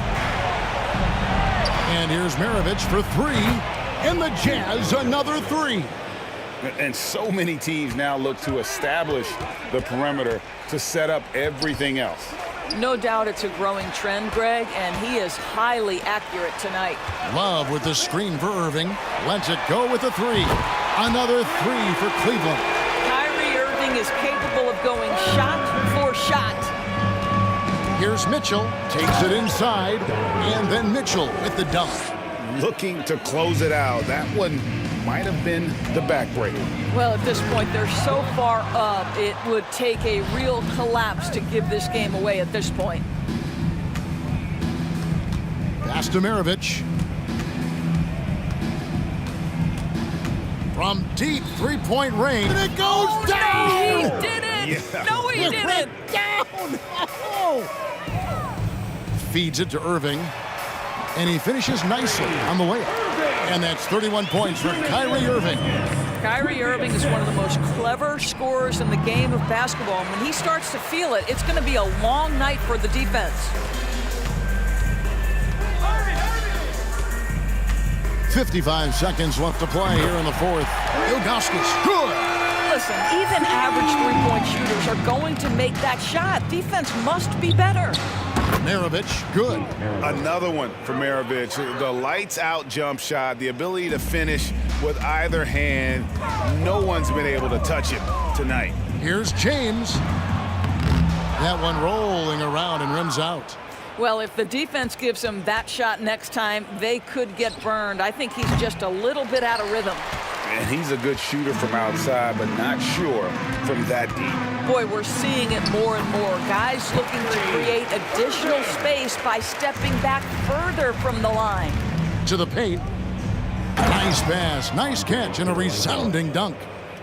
And here's Maravich for three. And the Jazz another three. And so many teams now look to establish the perimeter to set up everything else. No doubt it's a growing trend, Greg, and he is highly accurate tonight. Love with the screen for Irving. Lets it go with a three. Another three for Cleveland. Kyrie Irving is capable of going shot for shot. Here's Mitchell. Takes it inside. And then Mitchell with the dunk. Looking to close it out. That one might have been the backbreaker. Well, at this point, they're so far up, it would take a real collapse to give this game away at this point. Pass to Maravich. From deep three-point range. And it goes down! No, he didn't! Yeah. No, he didn't! Down! Oh. Feeds it to Irving. And he finishes nicely on the layup. And that's 31 points for Kyrie Irving. Kyrie Irving is one of the most clever scorers in the game of basketball. And when he starts to feel it, it's going to be a long night for the defense. 55 seconds left to play here in the fourth. Ilgauskas, good! Listen, even average three-point shooters are going to make that shot. Defense must be better. Maravich, good. Another one for Maravich. The lights-out jump shot, the ability to finish with either hand. No one's been able to touch it tonight. Here's James. That one rolling around and rims out. Well, if the defense gives him that shot next time, they could get burned. I think he's just a little bit out of rhythm. And he's a good shooter from outside, but not sure from that deep. Boy, we're seeing it more and more. Guys looking to create additional space by stepping back further from the line. To the paint. Nice pass, nice catch, and a resounding dunk.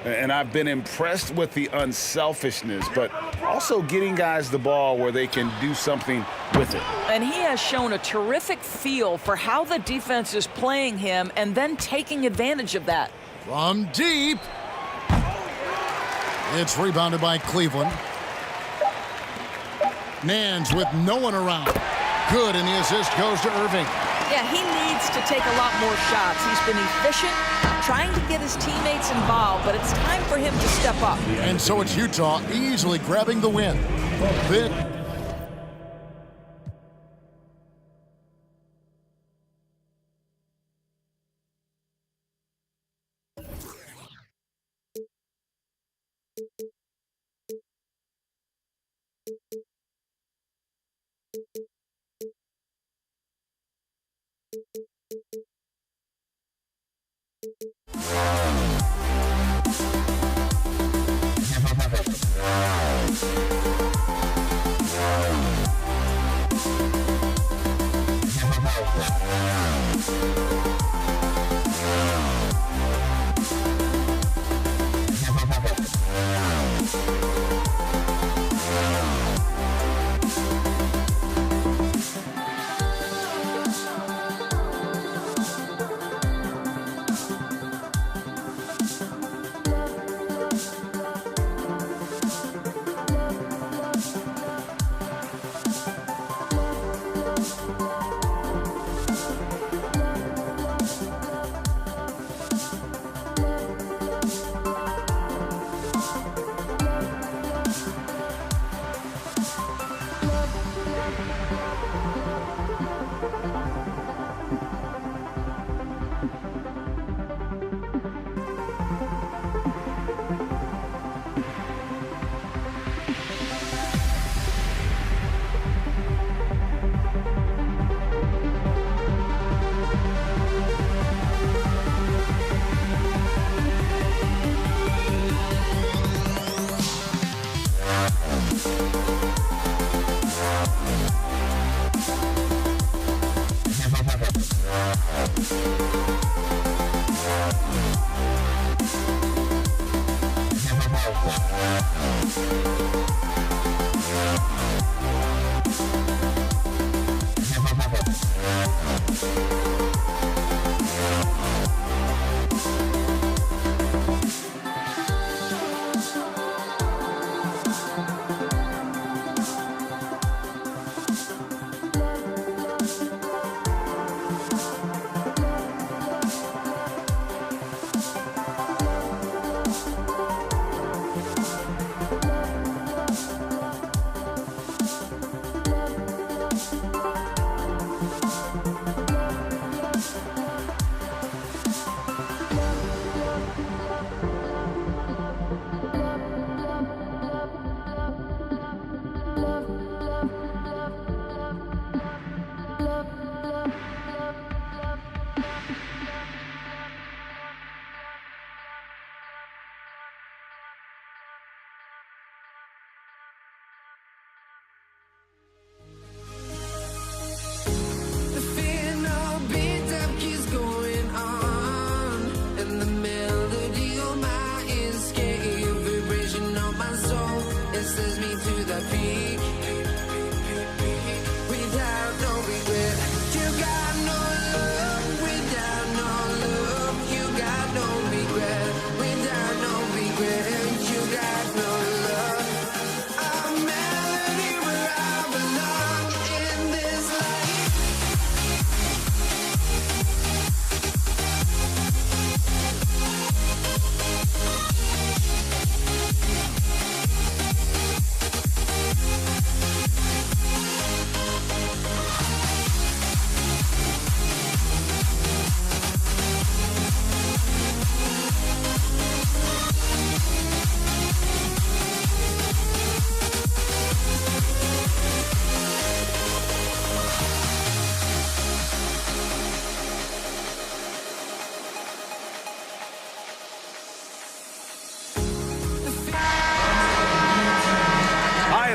And I've been impressed with the unselfishness, but also getting guys the ball where they can do something with it. And he has shown a terrific feel for how the defense is playing him and then taking advantage of that. From deep. It's rebounded by Cleveland. Nance with no one around. Good, and the assist goes to Irving. Yeah, he needs to take a lot more shots. He's been efficient, trying to get his teammates involved, but it's time for him to step up. And so it's Utah easily grabbing the win.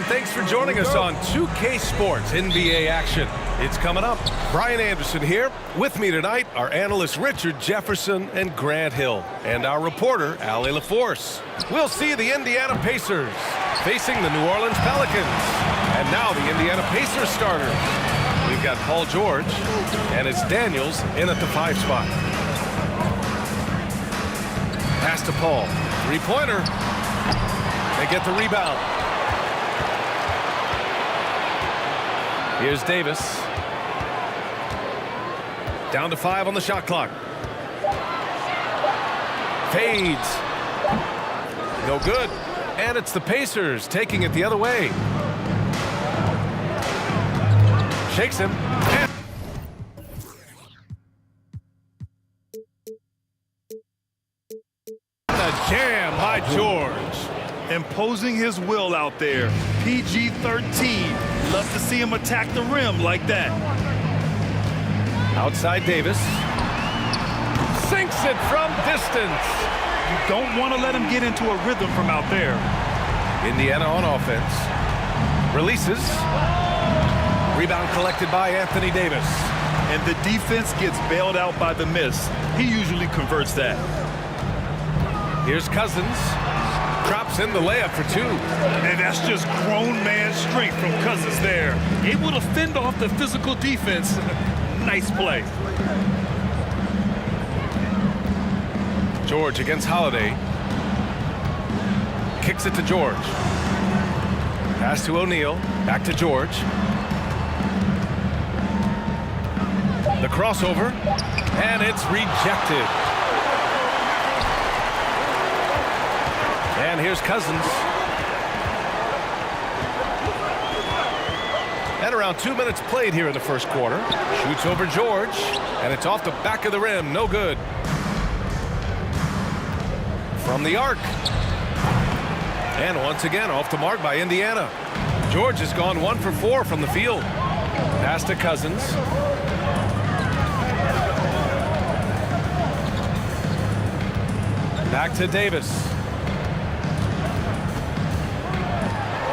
Thanks for joining us on 2K Sports NBA action. It's coming up. Brian Anderson here. With me tonight are analysts Richard Jefferson and Grant Hill, and our reporter, Allie LaForce. We'll see the Indiana Pacers facing the New Orleans Pelicans. And now the Indiana Pacers starter. We've got Paul George, and it's Daniels in at the 5 spot. Pass to Paul. Three-pointer. They get the rebound. Here's Davis. Down to 5 on the shot clock. Fades. No good. And it's the Pacers taking it the other way. Shakes him. And a jam by George. Imposing his will out there. PG-13. Love to see him attack the rim like that. Outside Davis. Sinks it from distance. You don't want to let him get into a rhythm from out there. Indiana on offense. Releases. Rebound collected by Anthony Davis. And the defense gets bailed out by the miss. He usually converts that. Here's Cousins. Drops in the layup for 2. And that's just grown man strength from Cousins there. Able to fend off the physical defense. Nice play. George against Holiday. Kicks it to George. Pass to O'Neal. Back to George. The crossover. And it's rejected. And here's Cousins. And around 2 minutes played here in the first quarter. Shoots over George, and it's off the back of the rim. No good. From the arc. And once again off the mark by Indiana. George has gone 1 for 4 from the field. Pass to Cousins. Back to Davis.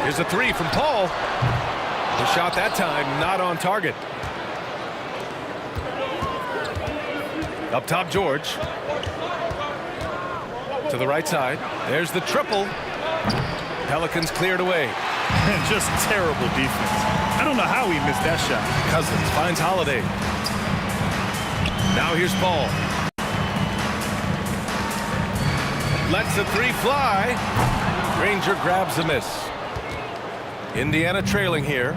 Here's a 3 from Paul. The shot that time not on target. Up top, George. To the right side. There's the triple. Pelicans cleared away. Just terrible defense. I don't know how he missed that shot. Cousins finds Holiday. Now here's Paul. Lets the 3 fly. Granger grabs the miss. Indiana trailing here.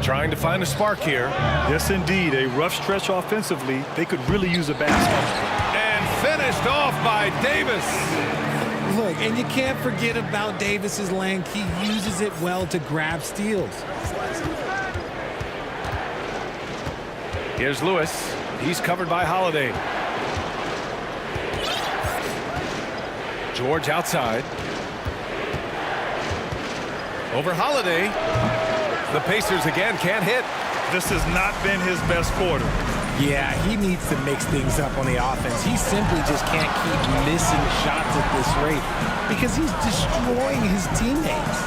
Trying to find a spark here. Yes, indeed. A rough stretch offensively. They could really use a basket. And finished off by Davis. Look, and you can't forget about Davis's length. He uses it well to grab steals. Here's Lewis. He's covered by Holiday. George outside. Over Holiday. The Pacers again can't hit. This has not been his best quarter. Yeah, he needs to mix things up on the offense. He simply just can't keep missing shots at this rate because he's destroying his teammates.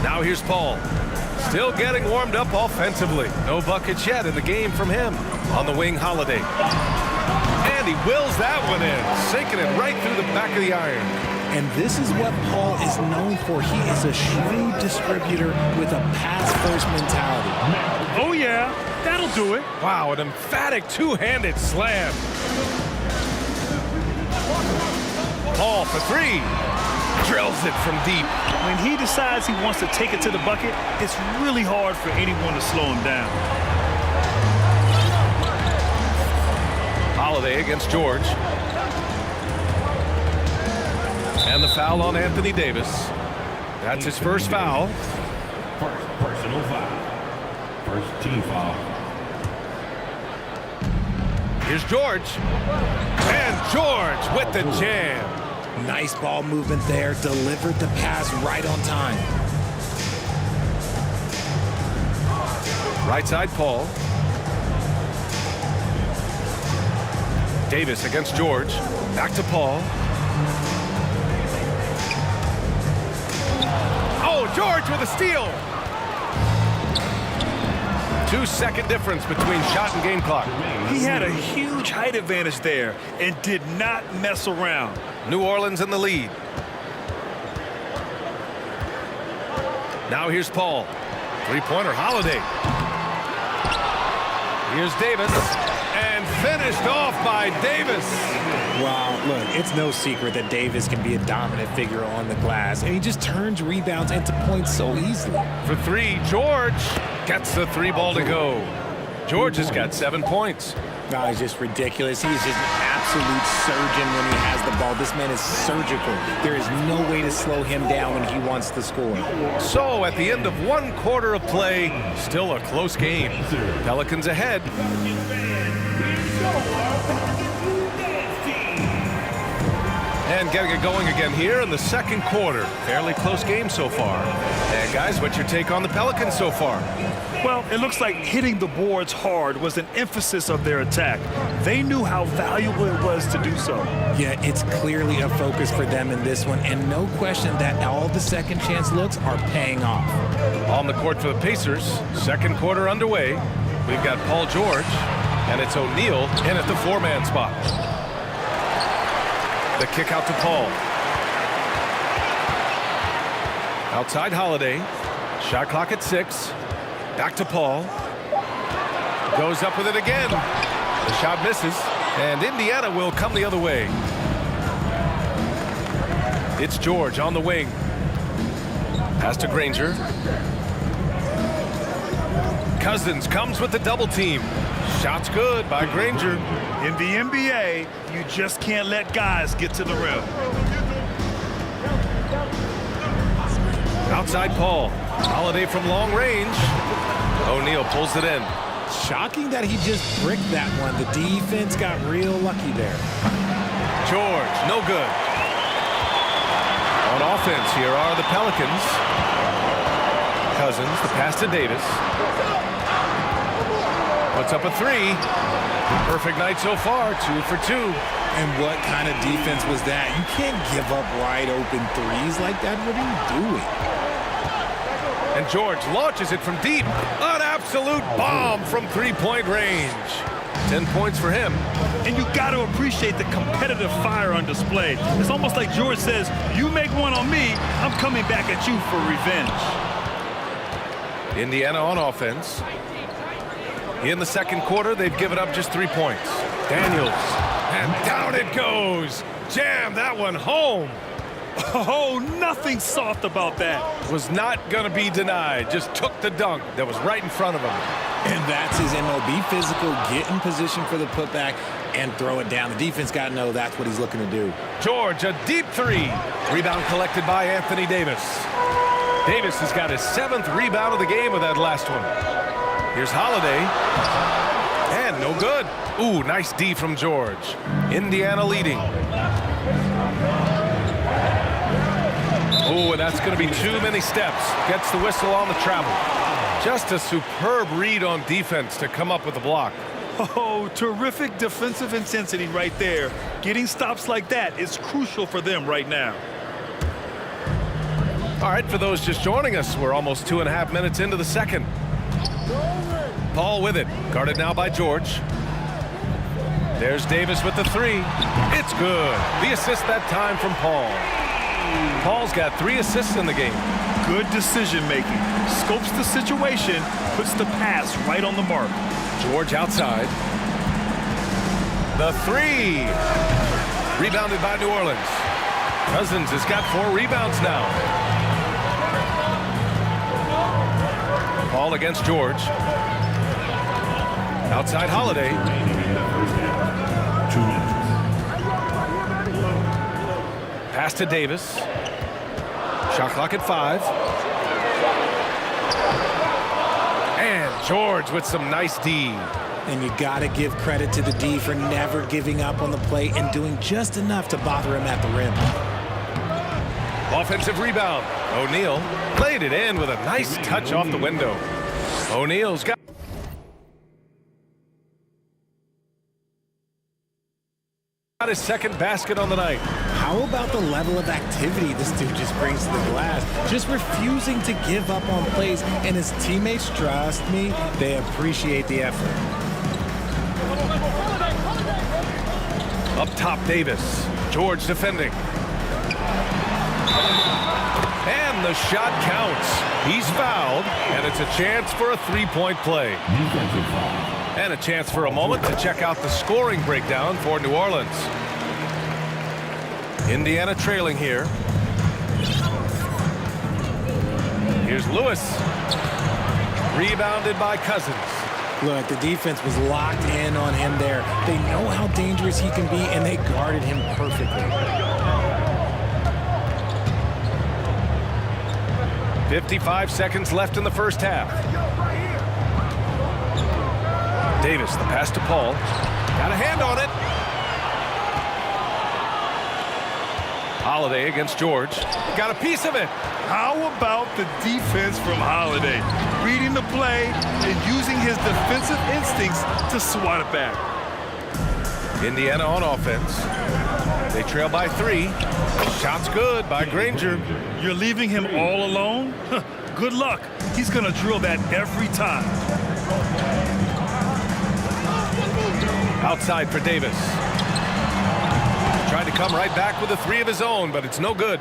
Now here's Paul. Still getting warmed up offensively. No buckets yet in the game from him. On the wing, Holiday. And he wills that one in, sinking it right through the back of the iron. And this is what Paul is known for. He is a shrewd distributor with a pass-first mentality. Oh, yeah. That'll do it. Wow, an emphatic two-handed slam. Paul for three. Drills it from deep. When he decides he wants to take it to the bucket, it's really hard for anyone to slow him down. Holiday against George. And the foul on Anthony Davis. That's his first foul. First personal foul. First team foul. Here's George. And George with the jam. Nice ball movement there. Delivered the pass right on time. Right side, Paul. Davis against George. Back to Paul. Oh, George with a steal. 2-second difference between shot and game clock. He had a huge height advantage there and did not mess around. New Orleans in the lead. Now here's Paul. Three-pointer, Holiday. Here's Davis. And finished off by Davis. Wow, look, it's no secret that Davis can be a dominant figure on the glass, and he just turns rebounds into points so easily. For three, George gets the three ball to go. George has got 7 points. No, he's just ridiculous. He's just an absolute surgeon when he has the ball. This man is surgical. There is no way to slow him down when he wants to score. So at the end of 1 quarter of play, still a close game. Pelicans ahead. And getting it going again here in the second quarter. Fairly close game so far. And guys, what's your take on the Pelicans so far? Well, it looks like hitting the boards hard was an emphasis of their attack. They knew how valuable it was to do so. Yeah, it's clearly a focus for them in this one, and no question that all the second chance looks are paying off. On the court for the Pacers, second quarter underway. We've got Paul George, and it's O'Neal in at the four-man spot. The kick out to Paul. Outside Holiday. Shot clock at 6. Back to Paul. Goes up with it again. The shot misses. And Indiana will come the other way. It's George on the wing. Pass to Granger. Cousins comes with the double team. Shot's good by Granger. In the NBA, you just can't let guys get to the rim. Outside Paul. Holiday from long range. O'Neal pulls it in. Shocking that he just bricked that one. The defense got real lucky there. George, no good. On offense, here are the Pelicans. Cousins, the pass to Davis. Puts up a three. Perfect night so far, 2 for 2. And what kind of defense was that? You can't give up wide open threes like that. What are you doing? And George launches it from deep. An absolute bomb from three-point range. 10 points for him. And you got to appreciate the competitive fire on display. It's almost like George says, you make one on me, I'm coming back at you for revenge. Indiana on offense. In the second quarter, they've given up just 3 points. Daniels. And down it goes. Jam that one home. Oh, nothing soft about that. Was not going to be denied. Just took the dunk that was right in front of him. And that's his MO. Be physical, get in position for the putback, and throw it down. The defense got to know that's what he's looking to do. George, a deep three. Rebound collected by Anthony Davis. Davis has got his 7th rebound of the game with that last one. Here's Holiday. Ooh, nice D from George. Indiana leading. Ooh, and that's going to be too many steps. Gets the whistle on the travel. Just a superb read on defense to come up with a block. Oh, terrific defensive intensity right there. Getting stops like that is crucial for them right now. All right, for those just joining us, we're almost 2.5 minutes into the second. Paul with it, guarded now by George. There's Davis with the three. It's good. The assist that time from Paul. Paul's got 3 assists in the game. Good decision making. Scopes the situation, puts the pass right on the mark. George outside. The three. Rebounded by New Orleans. Cousins has got 4 rebounds now. Paul against George. Outside Holiday. 2 minutes. Pass to Davis. Shot clock at 5. And George with some nice D. And you got to give credit to the D for never giving up on the plate and doing just enough to bother him at the rim. Offensive rebound. O'Neal played it in with a nice touch off the window. O'Neal's got his second basket on the night. How about the level of activity this dude just brings to the glass? Just refusing to give up on plays, and his teammates, trust me, they appreciate the effort. Up top, Davis. George defending. And the shot counts. He's fouled, and it's a chance for a 3-point play. And a chance for a moment to check out the scoring breakdown for New Orleans. Indiana trailing here. Here's Lewis. Rebounded by Cousins. Look, the defense was locked in on him there. They know how dangerous he can be, and they guarded him perfectly. 55 seconds left in the first half. Davis, the pass to Paul. Got a hand on it. Holiday against George. Got a piece of it. How about the defense from Holiday? Reading the play and using his defensive instincts to swat it back. Indiana on offense. They trail by 3. Shot's good by Granger. You're leaving him all alone? Good luck. He's going to drill that every time. Outside for Davis. Tried to come right back with a 3 of his own, but it's no good.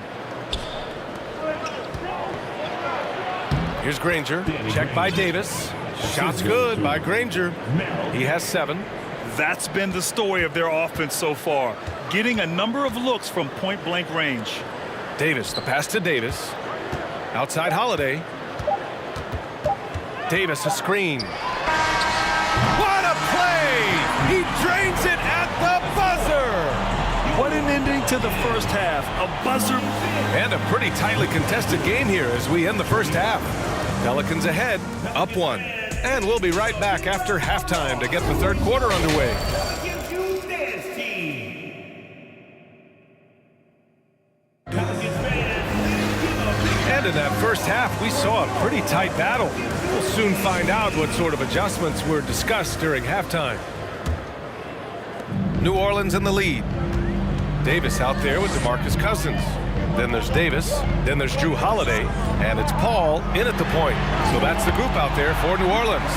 Here's Granger. Check by Davis. Shot's good by Granger. He has 7. That's been the story of their offense so far. Getting a number of looks from point-blank range. Davis, the pass to Davis. Outside Holiday. Davis, a screen. What a play! He drains it at the buzzer! What an ending to the first half. A buzzer. And a pretty tightly contested game here as we end the first half. Pelicans ahead, up 1. And we'll be right back after halftime to get the third quarter underway. And in that first half, we saw a pretty tight battle. We'll soon find out what sort of adjustments were discussed during halftime. New Orleans in the lead. Davis out there with DeMarcus Cousins. Then there's Davis. Then there's Jrue Holiday. And it's Paul in at the point. So that's the group out there for New Orleans.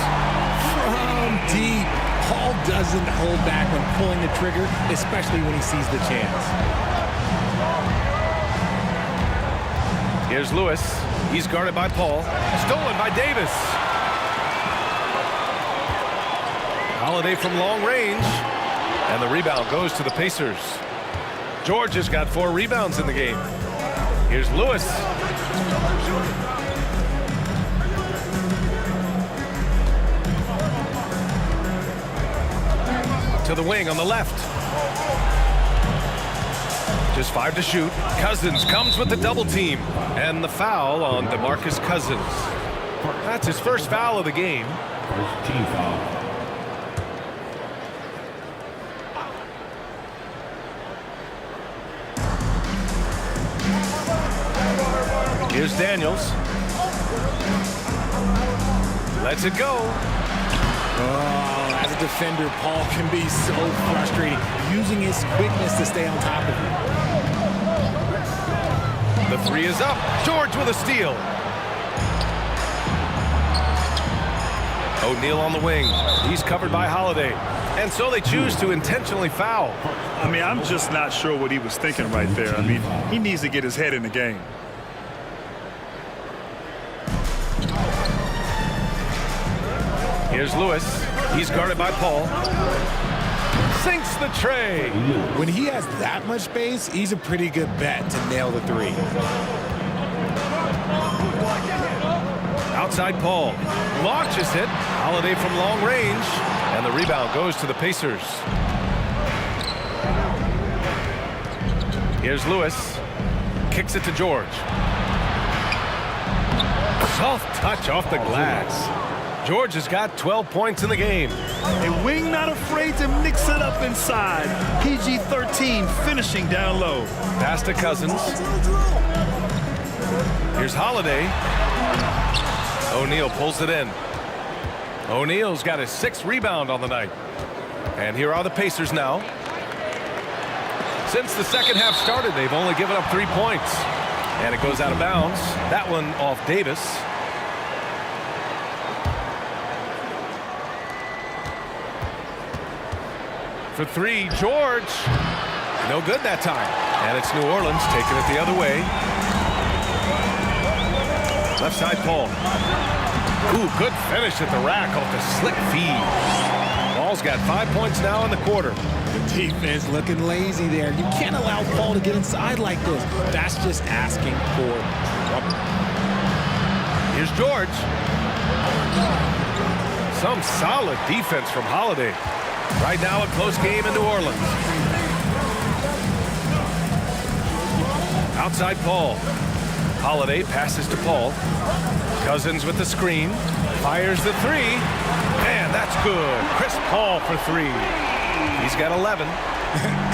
From deep, Paul doesn't hold back when pulling the trigger, especially when he sees the chance. Here's Lewis. He's guarded by Paul. Stolen by Davis. Holiday from long range. And the rebound goes to the Pacers. George has got 4 rebounds in the game. Here's Lewis. To the wing on the left. Just 5 to shoot. Cousins comes with the double team. And the foul on DeMarcus Cousins. That's his first foul of the game. First team foul. Here's Daniels. Lets it go. Oh, as a defender, Paul can be so frustrating, using his quickness to stay on top of him. The three is up. George with a steal. O'Neal on the wing. He's covered by Holiday. And so they choose to intentionally foul. I mean, I'm just not sure what he was thinking right there. I mean, he needs to get his head in the game. Here's Lewis. He's guarded by Paul. Sinks the tray. When he has that much space, he's a pretty good bet to nail the three. Outside Paul. Launches it. Holiday from long range. And the rebound goes to the Pacers. Here's Lewis. Kicks it to George. Soft touch off the glass. George has got 12 points in the game. A wing not afraid to mix it up inside. PG-13 finishing down low. Pass to Cousins. Here's Holiday. O'Neal pulls it in. O'Neal's got his 6th rebound on the night. And here are the Pacers now. Since the second half started, they've only given up 3 points. And it goes out of bounds. That one off Davis. For three, George. No good that time. And it's New Orleans taking it the other way. Left side, Paul. Ooh, good finish at the rack off the slick feed. Paul's got 5 points now in the quarter. The defense looking lazy there. You can't allow Paul to get inside like this. That's just asking for trouble. Here's George. Some solid defense from Holiday. Right now a close game in New Orleans. Outside Paul. Holiday passes to Paul. Cousins with the screen. Fires the three. And that's good. Chris Paul for 3. He's got 11.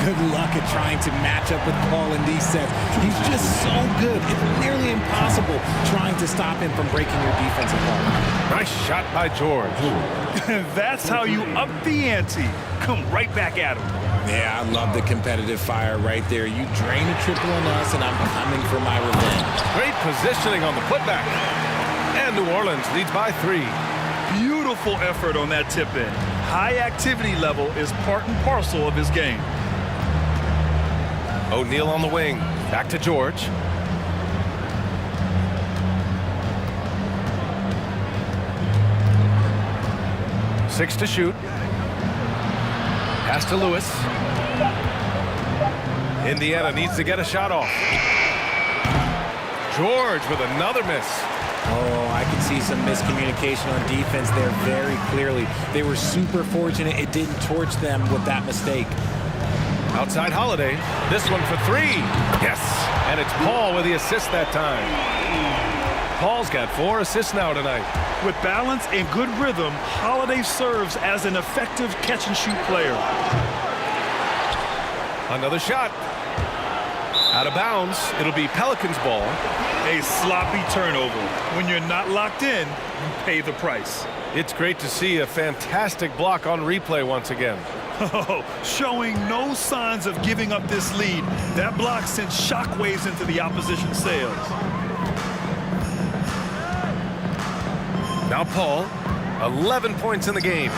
Good luck at trying to match up with Paul in these sets. He's just so good. It's nearly impossible trying to stop him from breaking your defense apart. Nice shot by George. That's how you up the ante. Come right back at him. Yeah, I love the competitive fire right there. You drain a triple on us, and I'm coming for my revenge. Great positioning on the putback. And New Orleans leads by 3. Beautiful effort on that tip-in. High activity level is part and parcel of his game. O'Neal on the wing. Back to George. Six to shoot. Pass to Lewis. Indiana needs to get a shot off. George with another miss. Oh, I can see some miscommunication on defense there very clearly. They were super fortunate it didn't torch them with that mistake. Outside Holiday. This one for 3. Yes. And it's Paul with the assist that time. Paul's got 4 assists now tonight. With balance and good rhythm, Holiday serves as an effective catch-and-shoot player. Another shot. Out of bounds. It'll be Pelicans ball. A sloppy turnover. When you're not locked in, you pay the price. It's great to see a fantastic block on replay once again. Oh, showing no signs of giving up this lead. That block sent shockwaves into the opposition sails. Now Paul, 11 points in the game.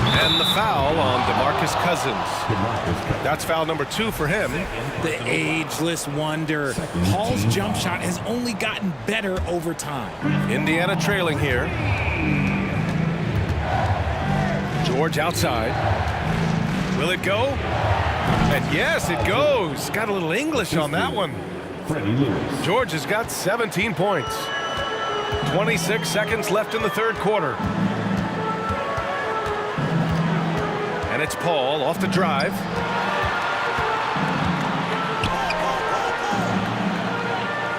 And the foul on DeMarcus Cousins. That's foul number 2 for him. The ageless wonder. Paul's jump shot has only gotten better over time. Indiana trailing here. George outside. Will it go? And yes, it goes. Got a little English on that one. George has got 17 points. 26 seconds left in the third quarter. And it's Paul off the drive.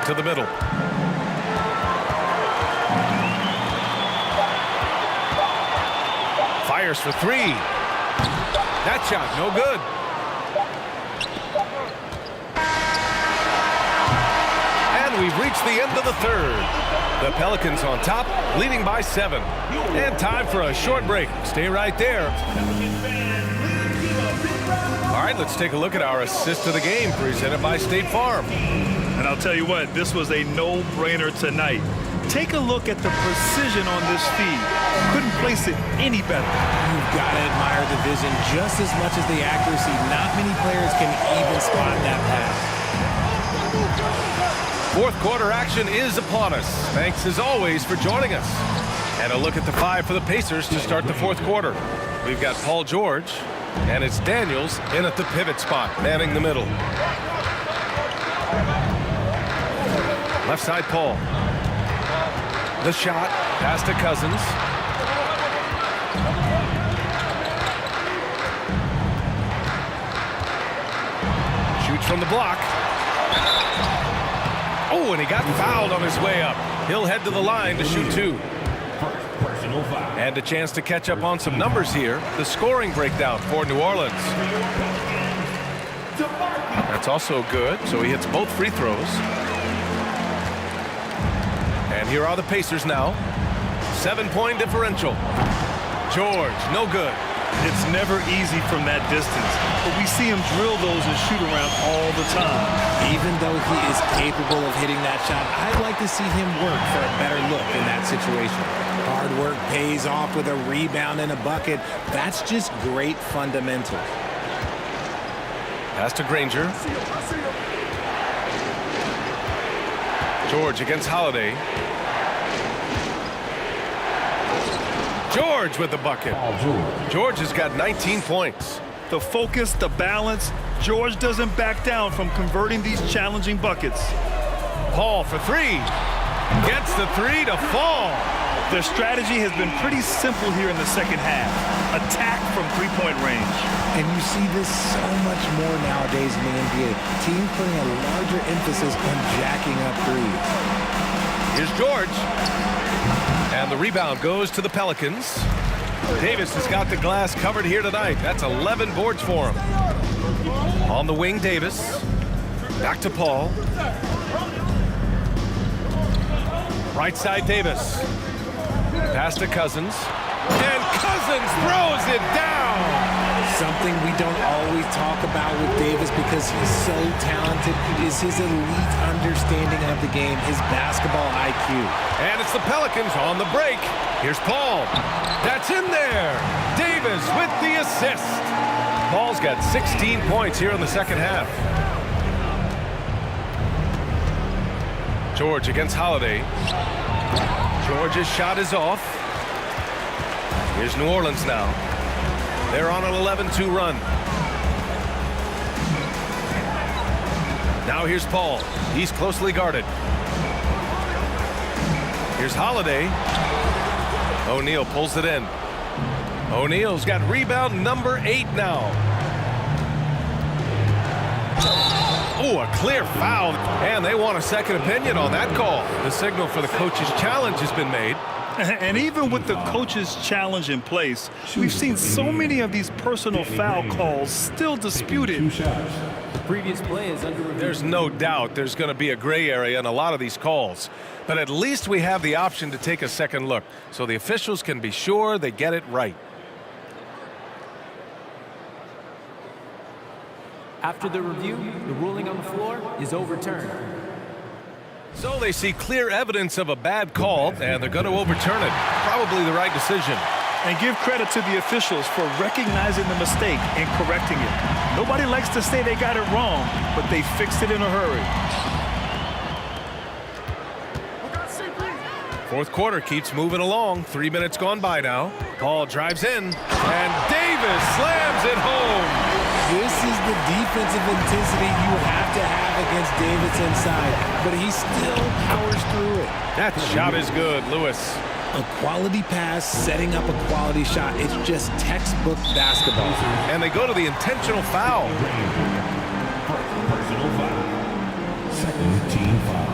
To the middle. Fires for 3. That shot, no good. And And we've reached the end of the third. The Pelicans on top, leading by 7. And time for a short break. Stay right there. All right, let's take a look at our assist of the game presented by State Farm. And I'll tell you what, this was a no-brainer tonight. Take a look at the precision on this feed. Couldn't place it any better. You've got to admire the vision just as much as the accuracy. Not many players can even spot that pass. Fourth quarter action is upon us. Thanks as always for joining us. And a look at the 5 for the Pacers to start the fourth quarter. We've got Paul George, and it's Daniels in at the pivot spot, manning the middle. Left side, Paul. The shot, pass to Cousins. Shoots from the block. Oh, and he got fouled on his way up. He'll head to the line to shoot 2. And a chance to catch up on some numbers here. The scoring breakdown for New Orleans. That's also good, so he hits both free throws. And here are the Pacers now. 7-point differential. George, no good. It's never easy from that distance, but we see him drill those and shoot around all the time. Even though he is capable of hitting that shot, I'd like to see him work for a better look in that situation. Hard work pays off with a rebound and a bucket. That's just great fundamentals. Pass to Granger. George against Holiday. George with the bucket. George has got 19 points. The focus, the balance. George doesn't back down from converting these challenging buckets. Paul for 3. Gets the 3 to fall. Their strategy has been pretty simple here in the second half. Attack from three-point range. And you see this so much more nowadays in the NBA. Teams putting a larger emphasis on jacking up threes. Here's George. And the rebound goes to the Pelicans. Davis has got the glass covered here tonight. That's 11 boards for him. On the wing, Davis. Back to Paul. Right side, Davis. Pass to Cousins. And Cousins throws it down. Something we don't always talk about with Davis because he's so talented is his elite understanding of the game, his basketball IQ. And it's the Pelicans on the break. Here's Paul. That's in there. Davis with the assist. Paul's got 16 points here in the second half. George against Holiday. George's shot is off. Here's New Orleans now. They're on an 11-2 run. Now here's Paul. He's closely guarded. Here's Holiday. O'Neal pulls it in. O'Neal's got rebound number 8 now. Oh, a clear foul. And they want a second opinion on that call. The signal for the coach's challenge has been made. And even with the coach's challenge in place, we've seen so many of these personal foul calls still disputed. The previous play is under review. There's no doubt there's going to be a gray area in a lot of these calls. But at least we have the option to take a second look so the officials can be sure they get it right. After the review, the ruling on the floor is overturned. So they see clear evidence of a bad call, and they're going to overturn it. Probably the right decision. And give credit to the officials for recognizing the mistake and correcting it. Nobody likes to say they got it wrong, but they fixed it in a hurry. Fourth quarter keeps moving along. 3 minutes gone by now. Paul drives in, and Davis slams it home. This is the defensive intensity you have to have against Davis inside, but he still powers through it. That shot is good, Lewis. A quality pass, setting up a quality shot. It's just textbook basketball. And they go to the intentional foul. Personal foul. Second team foul.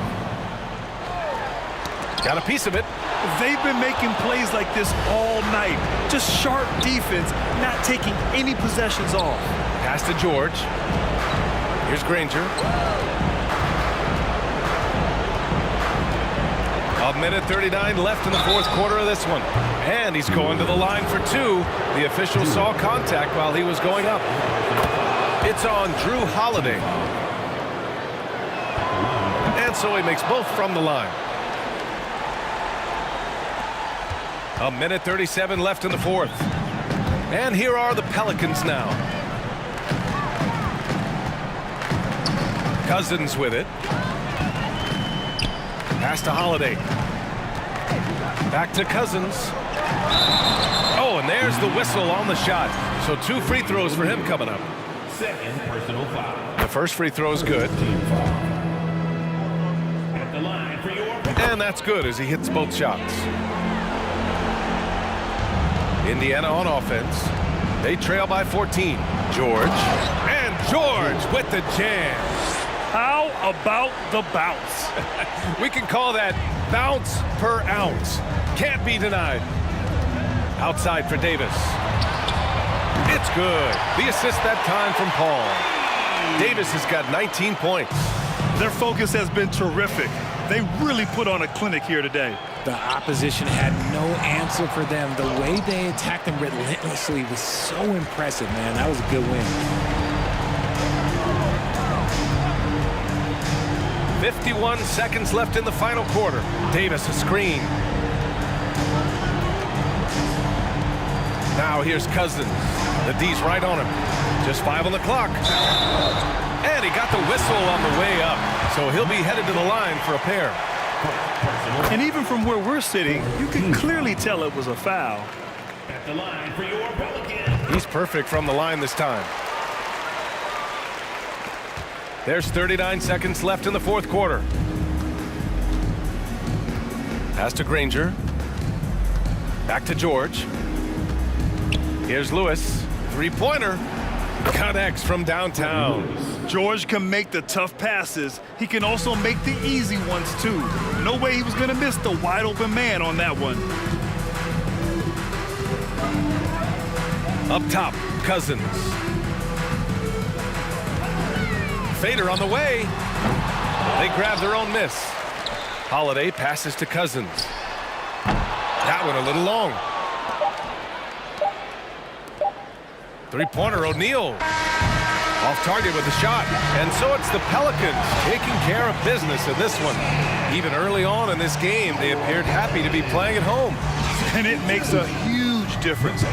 Got a piece of it. They've been making plays like this all night. Just sharp defense, not taking any possessions off. Pass to George. Here's Granger. 1:39 left in the fourth quarter of this one. And he's going to the line for two. The official saw contact while he was going up. It's on Drew Holiday. And so he makes both from the line. 1:37 left in the fourth. And here are the Pelicans now. Cousins with it. Pass to Holiday. Back to Cousins. Oh, and there's the whistle on the shot. So 2 free throws for him coming up. Second personal foul. The first free throw is good. At the line for your... And that's good as he hits both shots. Indiana on offense. They trail by 14. George. And George with the jam. How about the bounce? We can call that bounce per ounce. Can't be denied. Outside for Davis. It's good. The assist that time from Paul. Davis has got 19 points. Their focus has been terrific. They really put on a clinic here today. The opposition had no answer for them. The way they attacked them relentlessly was so impressive, man. That was a good win. 51 seconds left in the final quarter. Davis a screen. Now here's Cousins. The D's right on him. Just 5 on the clock. And he got the whistle on the way up. So he'll be headed to the line for a pair. And even from where we're sitting, you can clearly tell it was a foul. At the line for your Pelicans. He's perfect from the line this time. There's 39 seconds left in the fourth quarter. Pass to Granger. Back to George. Here's Lewis. Three-pointer. Connects from downtown. George can make the tough passes. He can also make the easy ones, too. No way he was going to miss the wide-open man on that one. Up top, Cousins. Fader on the way. They grab their own miss. Holiday passes to Cousins. That one a little long. Three-pointer, O'Neal. Off target with the shot. And so it's the Pelicans taking care of business in this one. Even early on in this game, they appeared happy to be playing at home. And it makes a huge difference.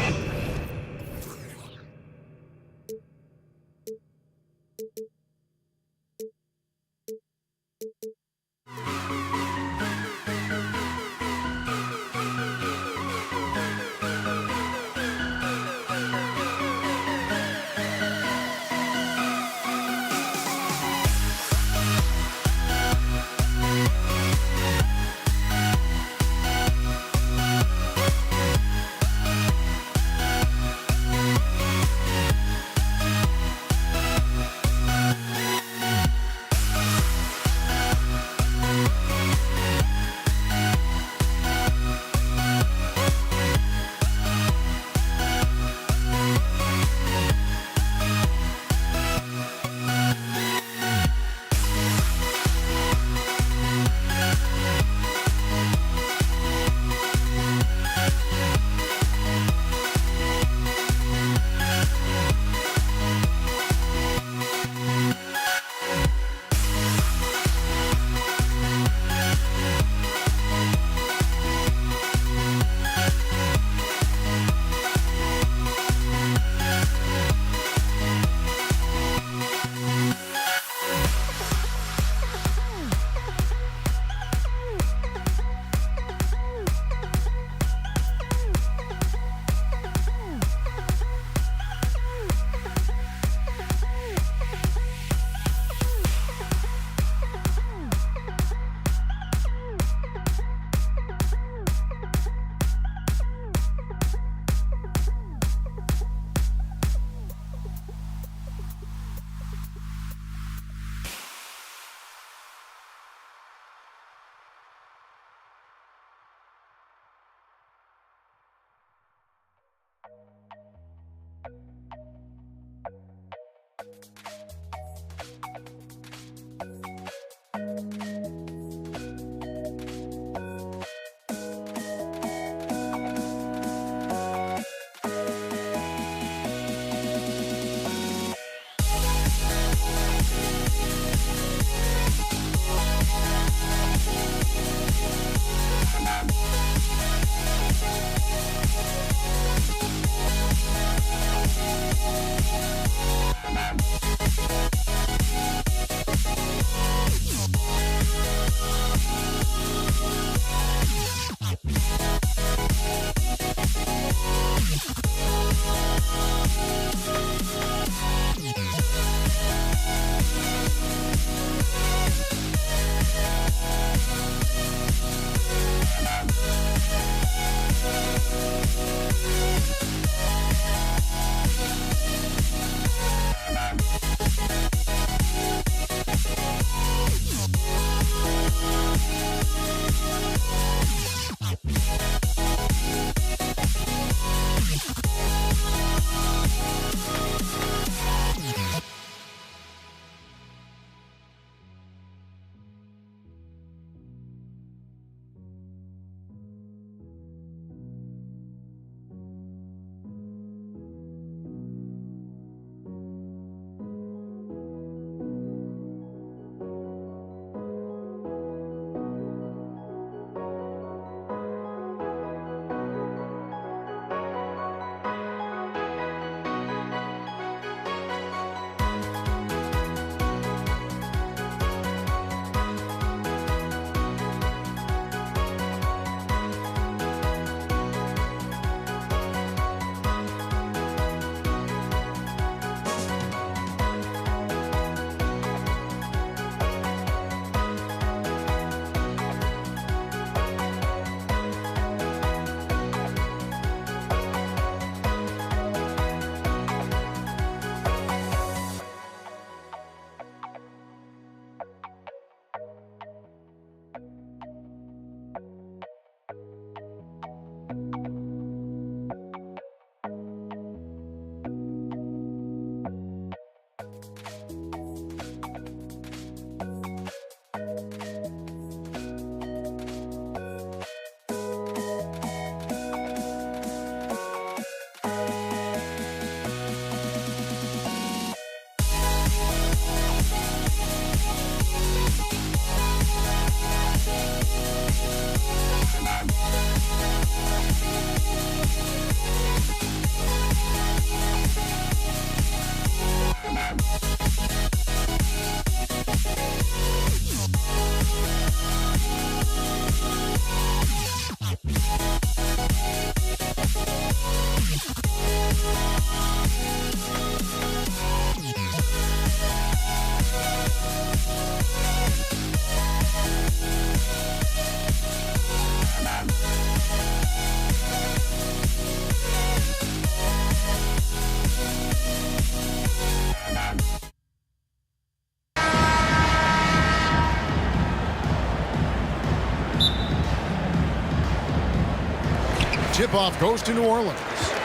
Tip-off goes to New Orleans.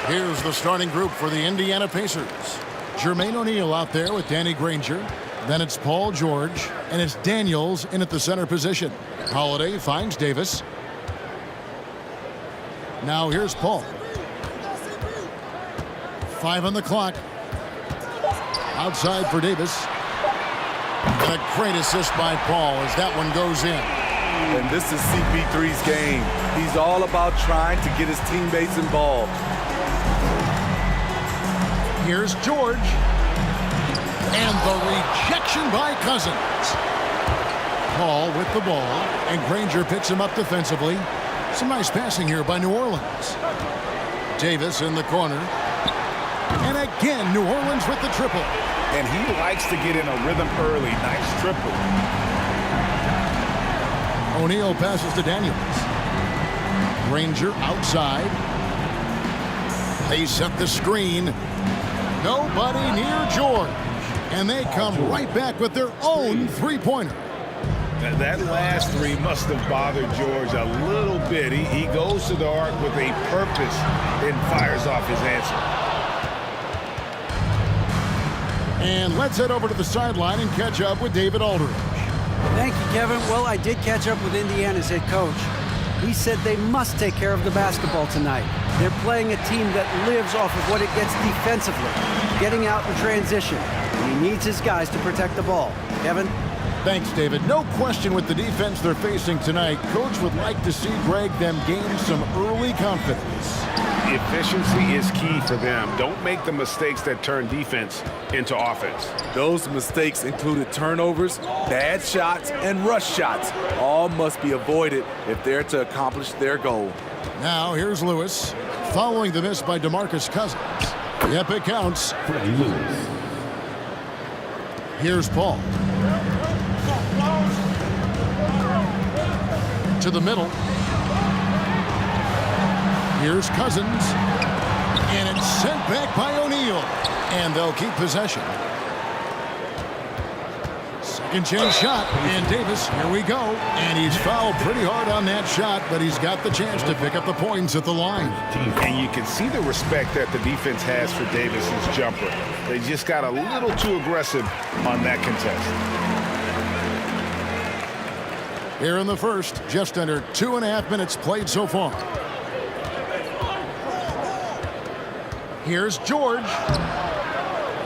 Here's the starting group for the Indiana Pacers. Jermaine O'Neal out there with Danny Granger. Then it's Paul George, and it's Daniels in at the center position. Holiday finds Davis. Now here's Paul. 5 on the clock. Outside for Davis. And a great assist by Paul as that one goes in. And this is CP3's game. He's all about trying to get his teammates involved. Here's George. And the rejection by Cousins. Paul with the ball, and Granger picks him up defensively. Some nice passing here by New Orleans. Davis in the corner. And again, New Orleans with the triple. And he likes to get in a rhythm early. Nice triple. O'Neal passes to Daniels. Granger outside. They set the screen. Nobody near George. And they come right back with their own three-pointer. That last three must have bothered George a little bit. He goes to the arc with a purpose and fires off his answer. And let's head over to the sideline and catch up with David Aldridge. Thank you, Kevin. Well, I did catch up with Indiana's head coach. He said they must take care of the basketball tonight. They're playing a team that lives off of what it gets defensively, getting out in transition. And he needs his guys to protect the ball. Kevin? Thanks, David. No question with the defense they're facing tonight, Coach would like to see Greg them gain some early confidence. Efficiency is key for them. Don't make the mistakes that turn defense into offense. Those mistakes included turnovers, bad shots, and rush shots. All must be avoided if they're to accomplish their goal. Now here's Lewis, following the miss by DeMarcus Cousins. Yep, it counts. Here's Paul. To the middle. Here's Cousins. And it's sent back by O'Neal. And they'll keep possession. Second chance shot. And Davis, here we go. And he's fouled pretty hard on that shot, but he's got the chance to pick up the points at the line. And you can see the respect that the defense has for Davis's jumper. They just got a little too aggressive on that contest. Here in the first, just under 2.5 minutes played so far. Here's George.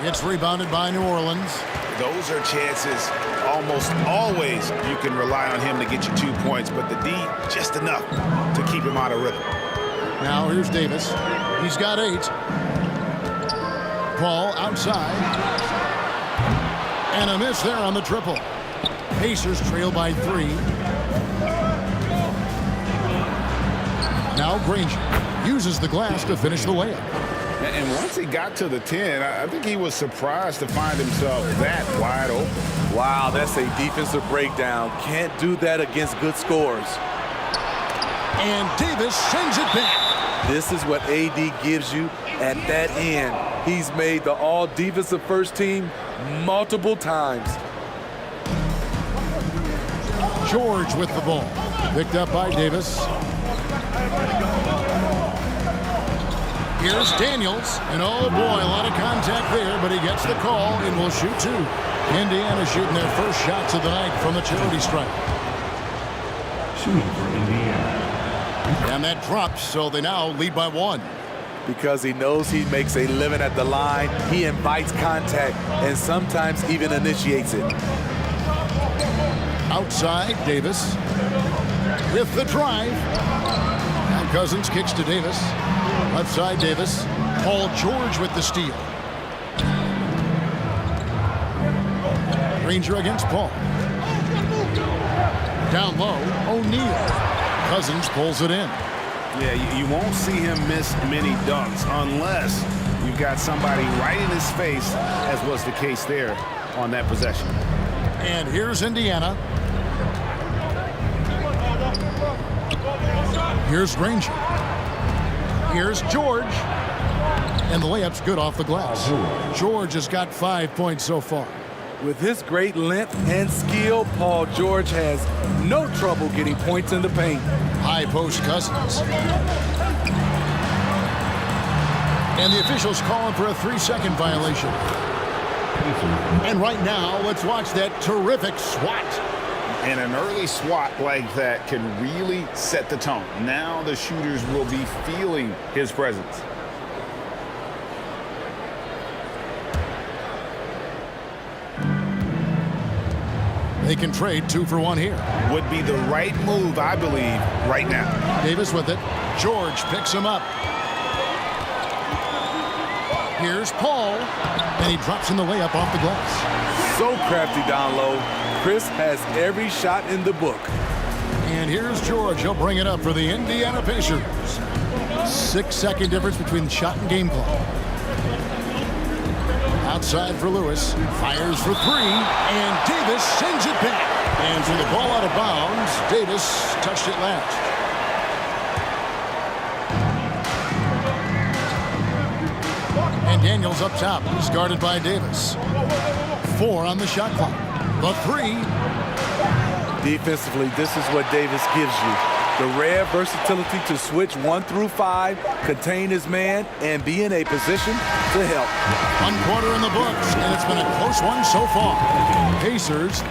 It's rebounded by New Orleans. Those are chances almost always you can rely on him to get you 2 points, but the D just enough to keep him out of rhythm. Now here's Davis. He's got 8. Paul outside. And a miss there on the triple. Pacers trail by 3. Now Granger uses the glass to finish the layup. And once he got to the 10, I think he was surprised to find himself that wide open. Wow, that's a defensive breakdown. Can't do that against good scores. And Davis sends it back. This is what AD gives you at that end. He's made the all-defensive first team multiple times. George with the ball. Picked up by Davis. Here's Daniels. And oh boy, a lot of contact there, but he gets the call and will shoot 2. Indiana shooting their first shots of the night from the charity stripe. Shooting for Indiana. And that drops, so they now lead by 1. Because he knows he makes a living at the line, he invites contact and sometimes even initiates it. Outside, Davis with the drive. Now Cousins kicks to Davis. Left side, Davis. Paul George with the steal. Granger against Paul. Down low, O'Neal. Cousins pulls it in. Yeah, you won't see him miss many dunks unless you've got somebody right in his face, as was the case there on that possession. And here's Indiana. Here's Granger. Here's George. And the layup's good off the glass. George has got 5 points so far. With his great length and skill, Paul George has no trouble getting points in the paint. High post Cousins. And the officials calling for a 3-second violation. And right now, let's watch that terrific swat. And an early swat like that can really set the tone. Now the shooters will be feeling his presence. They can trade 2 for 1 here. Would be the right move, I believe, right now. Davis with it. George picks him up. Here's Paul, and he drops in the layup off the glass. So crafty down low. Chris has every shot in the book. And here's George. He'll bring it up for the Indiana Pacers. 6-second difference between shot and game clock. Outside for Lewis. Fires for 3, and Davis sends it back. And for the ball out of bounds, Davis touched it last. And Daniels up top. He's guarded by Davis. 4 on the shot clock. The 3. Defensively, this is what Davis gives you. The rare versatility to switch 1 through 5, contain his man, and be in a position to help. 1 quarter in the books, and it's been a close one so far. Pacers.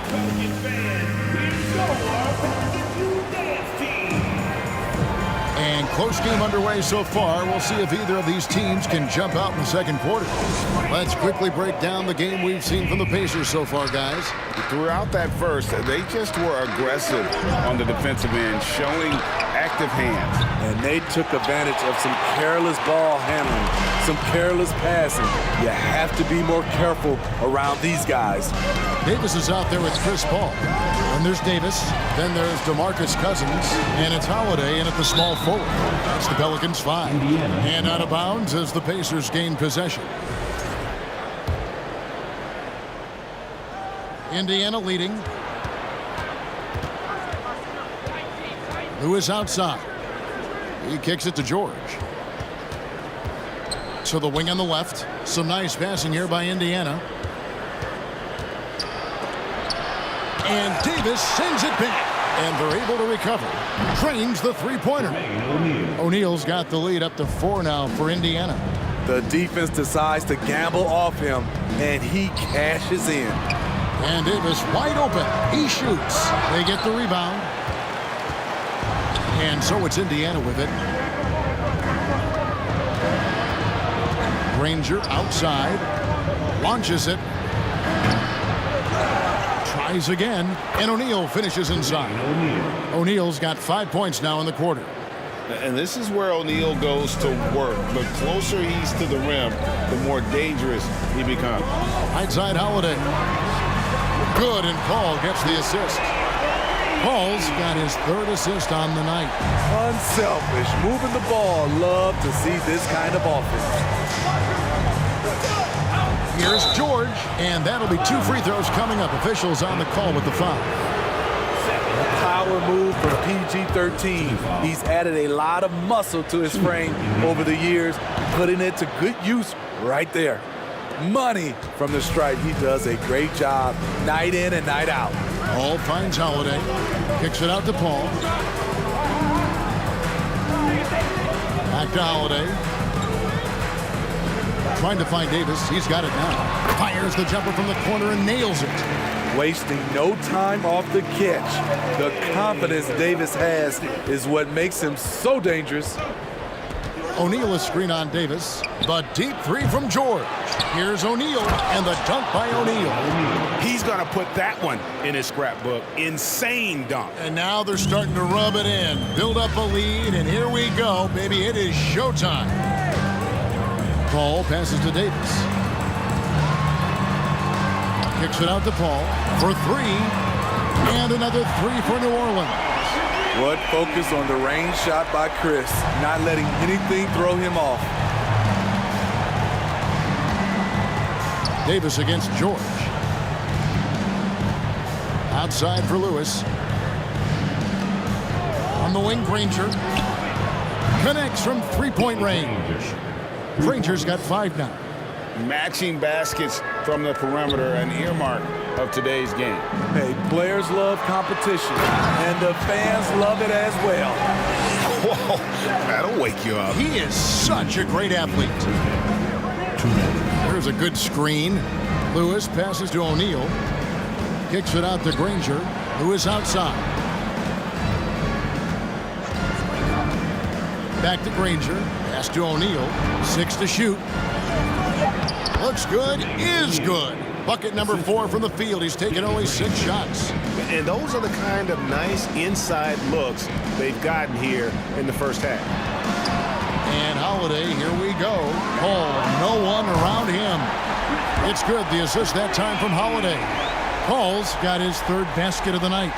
And close game underway so far. We'll see if either of these teams can jump out in the second quarter. Let's quickly break down the game we've seen from the Pacers so far, guys. Throughout that first, they just were aggressive on the defensive end, showing active hands. And they took advantage of some careless ball handling, some careless passing. You have to be more careful around these guys. Davis is out there with Chris Paul. Then there's Davis. Then there's DeMarcus Cousins. And it's Holiday in at the small forward. That's the Pelicans 5. And out of bounds as the Pacers gain possession. Indiana leading. Lewis outside. He kicks it to George. To the wing on the left. Some nice passing here by Indiana. And Davis sends it back. And they're able to recover. Drains the three-pointer. O'Neal's got the lead up to 4 now for Indiana. The defense decides to gamble off him, and he cashes in. And Davis wide open. He shoots. They get the rebound. And so it's Indiana with it. Granger outside. Launches it. Tries again. And O'Neal finishes inside. O'Neal's got 5 points now in the quarter. And this is where O'Neal goes to work. The closer he's to the rim, the more dangerous he becomes. Right side Holiday. Good, and Paul gets the assist. Paul's got his 3rd assist on the night. Unselfish, moving the ball. Love to see this kind of offense. Here's George, and that'll be 2 free throws coming up. Officials on the call with the foul. Power move from PG-13. He's added a lot of muscle to his frame over the years, putting it to good use right there. Money from the stripe. He does a great job night in and night out. Paul finds Holiday. Kicks it out to Paul. Back to Holiday. Trying to find Davis. He's got it now. Fires the jumper from the corner and nails it. Wasting no time off the catch. The confidence Davis has is what makes him so dangerous. O'Neal is screen on Davis. The deep 3 from George. Here's O'Neal, and the dunk by O'Neal. He's going to put that one in his scrapbook. Insane dunk. And now they're starting to rub it in. Build up a lead, and here we go, baby. It is showtime. Paul passes to Davis. Kicks it out to Paul for 3. And another 3 for New Orleans. What focus on the range shot by Chris, not letting anything throw him off. Davis against George. Outside for Lewis. On the wing, Granger. Connects from 3-point range. Granger's got 5 now. Matching baskets from the perimeter, an earmark of today's game. Hey, players love competition, and the fans love it as well. Whoa, that'll wake you up. He is such a great athlete. Here's a good screen. Lewis passes to O'Neal. Kicks it out to Granger. Lewis outside. Back to Granger. Pass to O'Neal. 6 to shoot. Looks good. Is good. Bucket number 4 from the field. He's taken only 6 shots. And those are the kind of nice inside looks they've gotten here in the first half. And Holiday, here we go. Paul, no one around him. It's good. The assist that time from Holiday. Paul's got his 3rd basket of the night.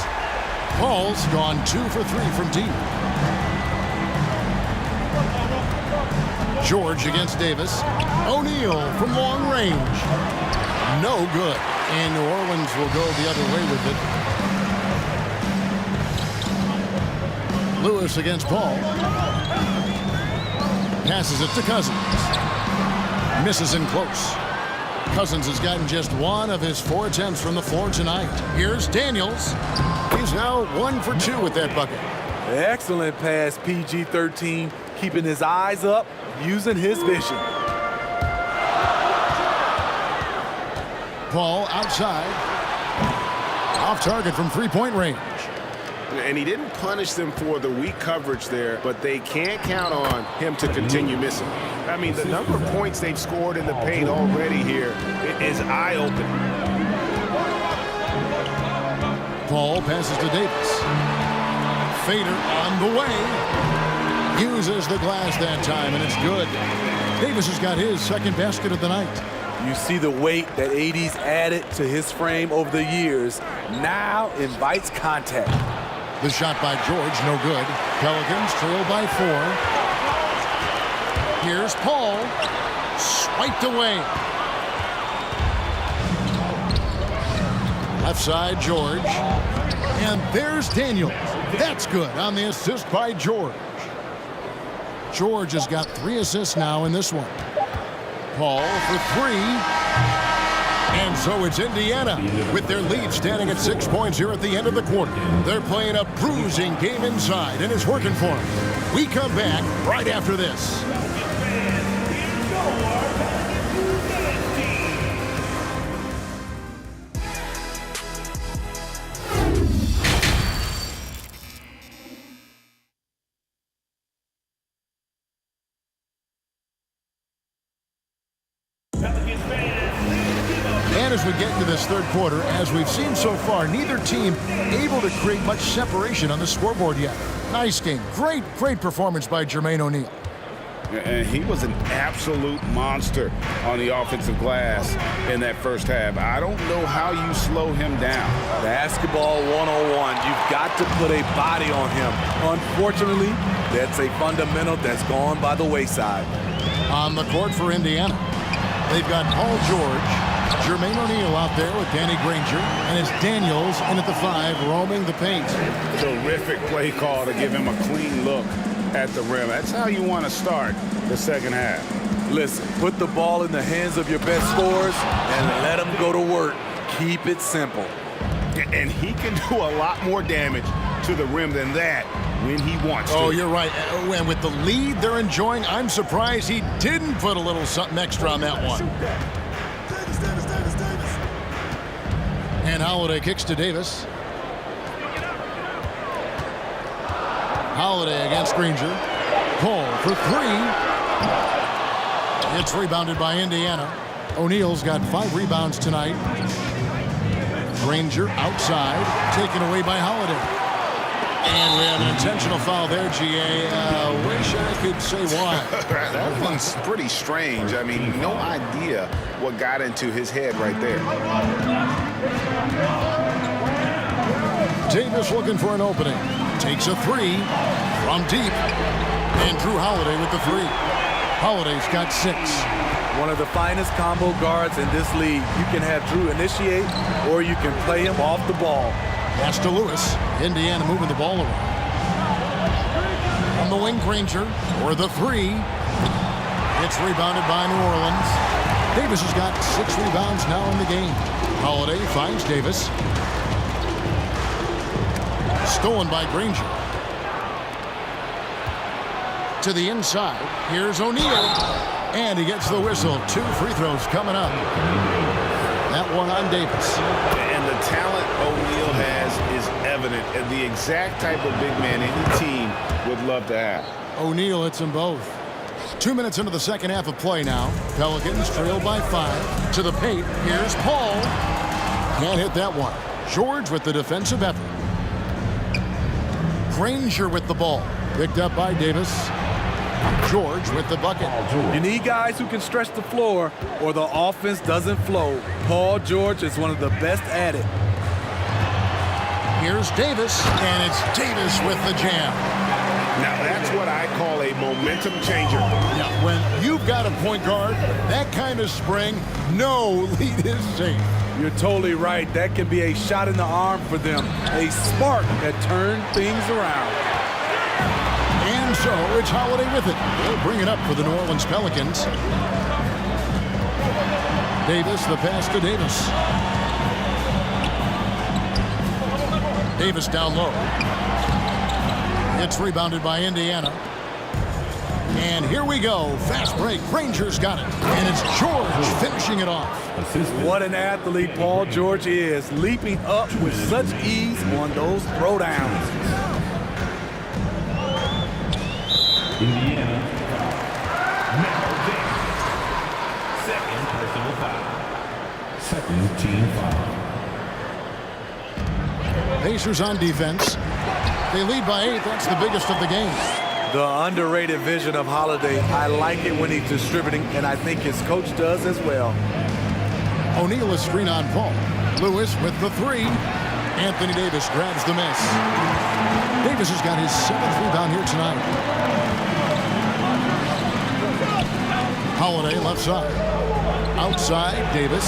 Paul's gone 2 for 3 from deep. George against Davis. O'Neal from long range. No good. And New Orleans will go the other way with it. Lewis against Paul. Passes it to Cousins. Misses in close. Cousins has gotten just 1 of his 4 attempts from the floor tonight. Here's Daniels. He's now 1 for 2 with that bucket. Excellent pass, PG-13, keeping his eyes up, using his vision. Paul outside. Off target from 3-point range. And he didn't punish them for the weak coverage there, but they can't count on him to continue missing. I mean, the number of points they've scored in the paint already here is eye-opening. Paul passes to Davis. Fader on the way. Uses the glass that time, and it's good. Davis has got his 2nd basket of the night. You see the weight that AD's added to his frame over the years. Now invites contact. The shot by George, no good. Pelicans trail by 4. Here's Paul. Swiped away. Left side, George. And there's Daniels. That's good on the assist by George. George has got 3 assists now in this one. Paul for 3. And so it's Indiana with their lead standing at 6 points here at the end of the quarter. They're playing a bruising game inside, and it's working for them. We come back right after this. And as we get into this 3rd quarter, as we've seen so far, neither team able to create much separation on the scoreboard yet. Nice game. Great performance by Jermaine O'Neal. And he was an absolute monster on the offensive glass in that first half. I don't know how you slow him down. Basketball 101. You've got to put a body on him. Unfortunately, that's a fundamental that's gone by the wayside. On the court for Indiana, they've got Paul George, Jermaine O'Neal out there with Danny Granger, and it's Daniels in at the 5 roaming the paint. Terrific play call to give him a clean look at the rim. That's how you want to start the second half. Listen, put the ball in the hands of your best scorers and let them go to work. Keep it simple. And he can do a lot more damage to the rim than that when he wants to. Oh, you're right. And with the lead they're enjoying, I'm surprised he didn't put a little something extra on that one. And Holiday kicks to Davis. Holiday against Granger. Paul for 3. It's rebounded by Indiana. O'Neal's got 5 rebounds tonight. Granger outside, taken away by Holiday. And we have an intentional foul there, GA. Wish I could say why. That one's pretty strange. I mean, no idea what got into his head right there. Davis looking for an opening. Takes a 3 from deep. And Drew Holiday with the 3. Holiday's got 6. One of the finest combo guards in this league. You can have Drew initiate, or you can play him off the ball. Pass to Lewis. Indiana moving the ball around. On the wing, Granger for the 3. It's rebounded by New Orleans. Davis has got 6 rebounds now in the game. Holiday finds Davis. Stolen by Granger. To the inside. Here's O'Neal. And he gets the whistle. 2 free throws coming up. That one on Davis. And the talent O'Neal has is evident, and the exact type of big man any team would love to have. O'Neal hits them both. 2 minutes into the second half of play now. Pelicans trail by 5. To the paint. Here's Paul. Can't hit that one. George with the defensive effort. Granger with the ball. Picked up by Davis. George with the bucket. You need guys who can stretch the floor or the offense doesn't flow. Paul George is one of the best at it. Here's Davis, and it's Davis with the jam. Now that's what I call a momentum changer. Yeah, when you've got a point guard, that kind of spring, no lead is safe. You're totally right. That can be a shot in the arm for them. A spark that turns things around. And so it's Holiday with it. They'll bring it up for the New Orleans Pelicans. Davis, the pass to Davis. Davis down low. It's rebounded by Indiana. And here we go. Fast break. Granger's got it. And it's George finishing it off. What an athlete Paul George is. Leaping up with such ease on those throwdowns. Indiana. Melo James. Second personal foul. Second team foul. Pacers on defense. They lead by 8. That's the biggest of the game. The underrated vision of Holiday. I like it when he's distributing, and I think his coach does as well. O'Neal is screen on Paul. Lewis with the 3. Anthony Davis grabs the miss. Davis has got his 7th rebound here tonight. Holiday left side. Outside, Davis.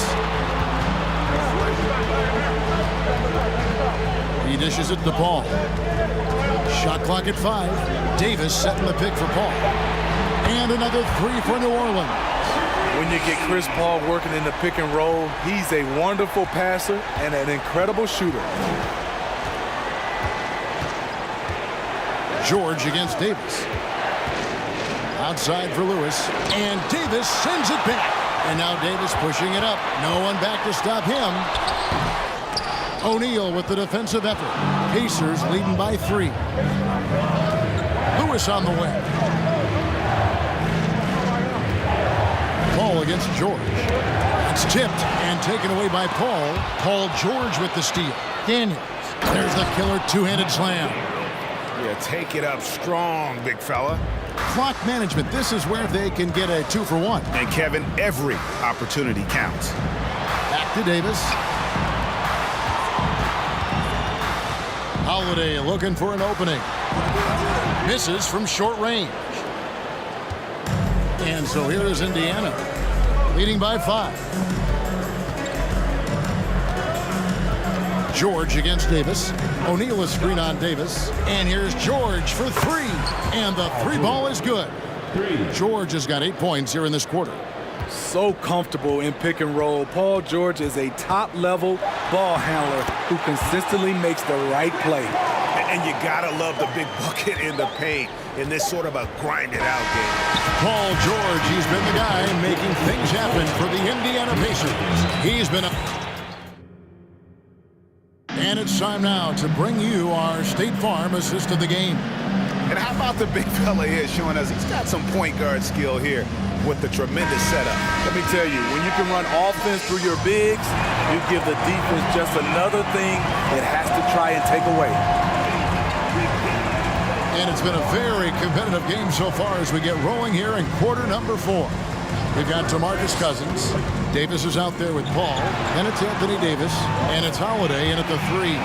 He dishes it to Paul. Shot clock at 5. Davis setting the pick for Paul. And another 3 for New Orleans. When you get Chris Paul working in the pick and roll, he's a wonderful passer and an incredible shooter. George against Davis. Outside for Lewis. And Davis sends it back. And now Davis pushing it up. No one back to stop him. O'Neal with the defensive effort. Pacers leading by 3. Lewis on the way. Paul against George. It's tipped and taken away by Paul. Paul George with the steal. Daniels. There's the killer two-handed slam. Yeah, take it up strong, big fella. Clock management. This is where they can get a 2 for 1. And Kevin, every opportunity counts. Back to Davis. Holiday looking for an opening. Misses from short range. And so here is Indiana, leading by 5. George against Davis. O'Neal is screen on Davis. And here's George for 3. And the 3 ball is good. George has got 8 points here in this quarter. So comfortable in pick and roll. Paul George is a top-level ball handler who consistently makes the right play. And you gotta love the big bucket in the paint in this sort of a grind-it-out game. Paul George, he's been the guy making things happen for the Indiana Pacers. He's been a... And it's time now to bring you our State Farm assist of the game. And how about the big fella here showing us he's got some point guard skill here with the tremendous setup. Let me tell you, when you can run offense through your bigs, you give the defense just another thing it has to try and take away. And it's been a very competitive game so far as we get rolling here in quarter number 4. We've got DeMarcus Cousins. Davis is out there with Paul. Then it's Anthony Davis. And it's Holiday in at the 3.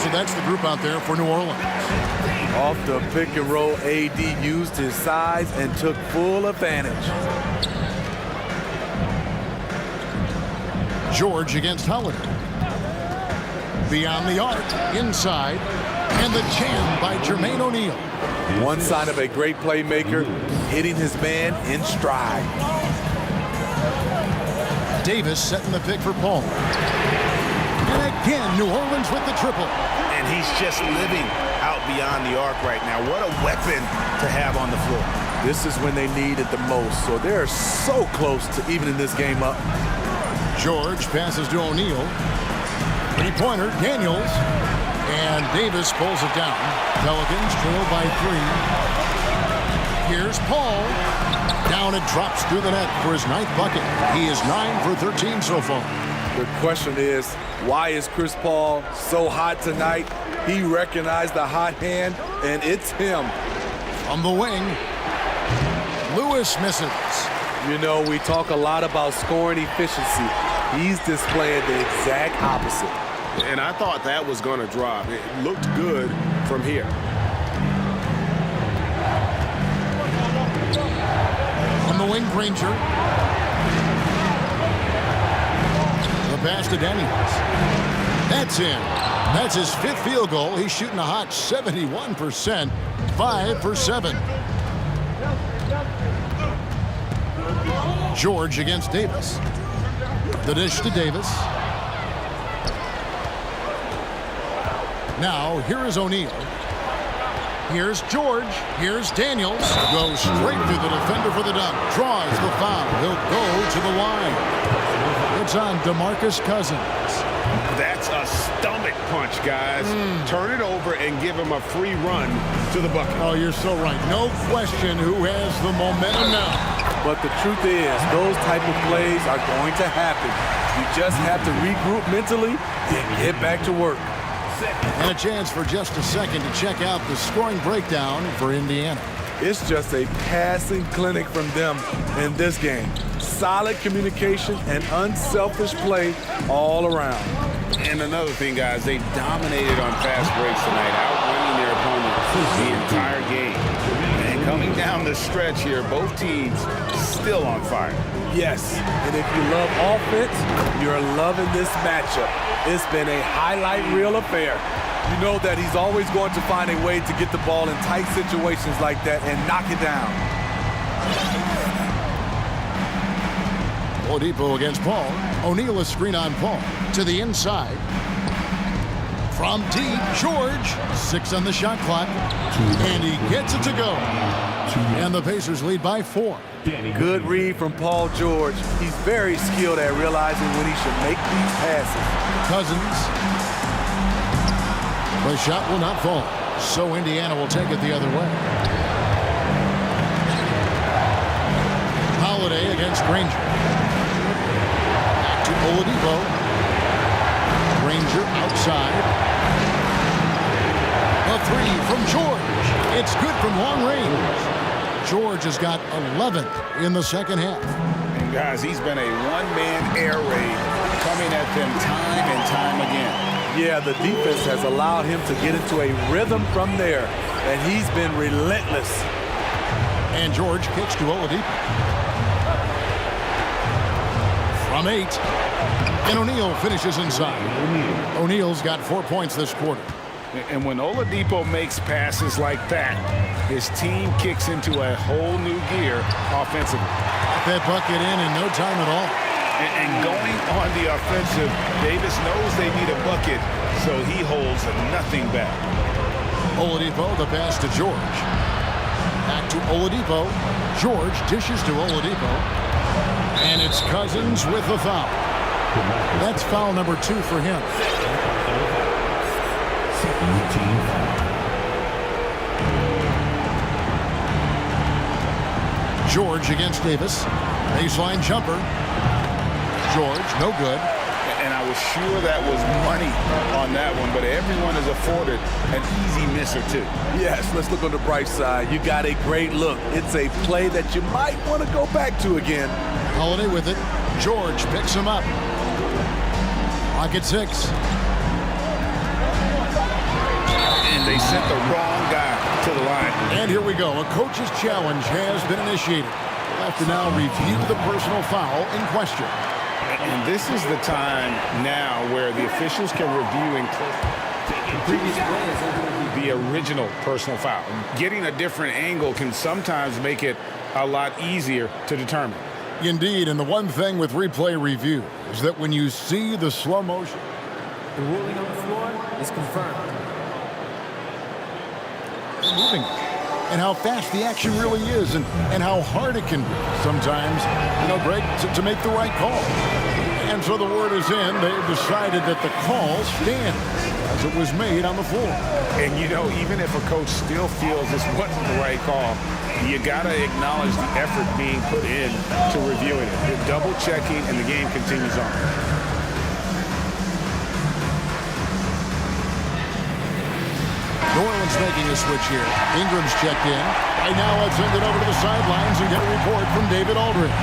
So that's the group out there for New Orleans. Off the pick and roll, AD used his size and took full advantage. George against Holiday. Beyond the arc, inside, and the jam by Jermaine O'Neal. One sign of a great playmaker, hitting his man in stride. Davis setting the pick for Paul. And again, New Orleans with the triple. And he's just living out beyond the arc right now. What a weapon to have on the floor. This is when they need it the most, so they're so close to evening this game up. George passes to O'Neal. Three-pointer, Daniels. And Davis pulls it down. Pelicans trail by 3. Here's Paul. Down it drops through the net for his 9th bucket. He is 9 for 13 so far. The question is, why is Chris Paul so hot tonight? He recognized the hot hand, and it's him. From the wing, Lewis misses. You know, we talk a lot about scoring efficiency. He's displaying the exact opposite. And I thought that was going to drop. It looked good from here. On the wing, Granger. The pass to Daniels. That's in. That's his 5th field goal. He's shooting a hot 71%. 5 for 7. George against Davis. The dish to Davis. Now, here is O'Neal. Here's George. Here's Daniels. Goes straight through the defender for the dunk. Draws the foul. He'll go to the line. It's on DeMarcus Cousins. That's a stomach punch, guys. Turn it over and give him a free run to the bucket. Oh, you're so right. No question who has the momentum now. But the truth is, those type of plays are going to happen. You just have to regroup mentally and get back to work. And a chance for just a second to check out the scoring breakdown for Indiana. It's just a passing clinic from them in this game. Solid communication and unselfish play all around. And another thing, guys, they've dominated on fast breaks tonight, outrunning their opponents the entire game. And coming down the stretch here, both teams still on fire. Yes, and if you love offense, you're loving this matchup. It's been a highlight reel affair. You know that he's always going to find a way to get the ball in tight situations like that and knock it down. Oladipo against Paul. O'Neal a screen on Paul. To the inside. From deep, George. 6 on the shot clock. And he gets it to go. And the Pacers lead by 4. Good read from Paul George. He's very skilled at realizing when he should make these passes. Cousins. The shot will not fall. So Indiana will take it the other way. Holiday against Granger. Back to Oladipo. Granger outside. A 3 from George. It's good from long range. George has got 11th in the second half. And guys, he's been a one-man air raid coming at them time and time again. Yeah, the defense has allowed him to get into a rhythm from there, and he's been relentless. And George kicks to Oladipo. From 8. And O'Neal finishes inside. O'Neal's got 4 points this quarter. And when Oladipo makes passes like that, his team kicks into a whole new gear offensively. That bucket in no time at all. And going on the offensive, Davis knows they need a bucket, so he holds nothing back. Oladipo, the pass to George. Back to Oladipo. George dishes to Oladipo. And it's Cousins with the foul. That's foul number 2 for him. George against Davis. Baseline jumper. George, no good. And I was sure that was money on that one, but everyone is afforded an easy miss or two. Yes, let's look on the bright side. You got a great look. It's a play that you might want to go back to again. Holiday with it. George picks him up. Rocket 6. And they sent the wrong guy to the line. And here we go. A coach's challenge has been initiated. We'll have to now review the personal foul in question. And this is the time now where the officials can review and the original personal foul. Getting a different angle can sometimes make it a lot easier to determine. Indeed, and the one thing with replay review is that when you see the slow motion, the ruling on the floor is confirmed. Moving. and how fast the action really is and how hard it can be sometimes, Greg, to make the right call. And so the word is in. They've decided that the call stands as it was made on the floor. And, even if a coach still feels this wasn't the right call, you got to acknowledge the effort being put in to reviewing it. You're double-checking, and the game continues on. New Orleans making a switch here. Ingram's checked in. Right now, let's send it over to the sidelines and get a report from David Aldridge.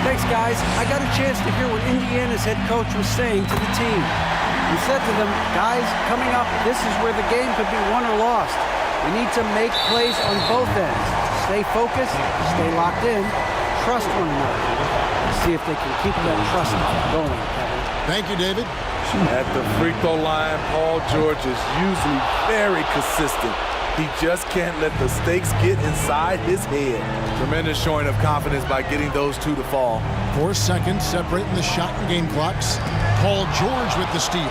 Thanks, guys. I got a chance to hear what Indiana's head coach was saying to the team. He said to them, guys, coming up, this is where the game could be won or lost. We need to make plays on both ends. Stay focused, stay locked in, trust one another. Let's see if they can keep that trust going, Kevin. Thank you, David. At the free throw line, Paul George is usually very consistent. He just can't let the stakes get inside his head. Tremendous showing of confidence by getting those two to fall. 4 seconds separating the shot and game clocks. Paul George with the steal.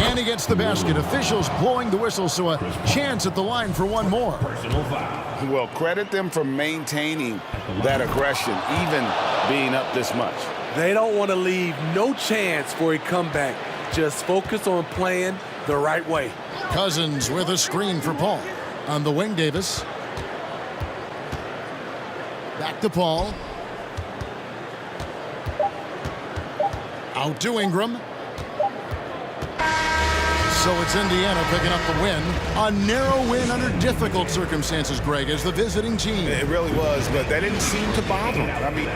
And he gets the basket. Officials blowing the whistle, so a chance at the line for one more. Well, credit them for maintaining that aggression, even being up this much. They don't want to leave no chance for a comeback. Just focus on playing the right way. Cousins with a screen for Paul. On the wing, Davis. Back to Paul. Out to Ingram. So it's Indiana picking up the win. A narrow win under difficult circumstances, Greg, as the visiting team. It really was, but that didn't seem to bother them. I mean...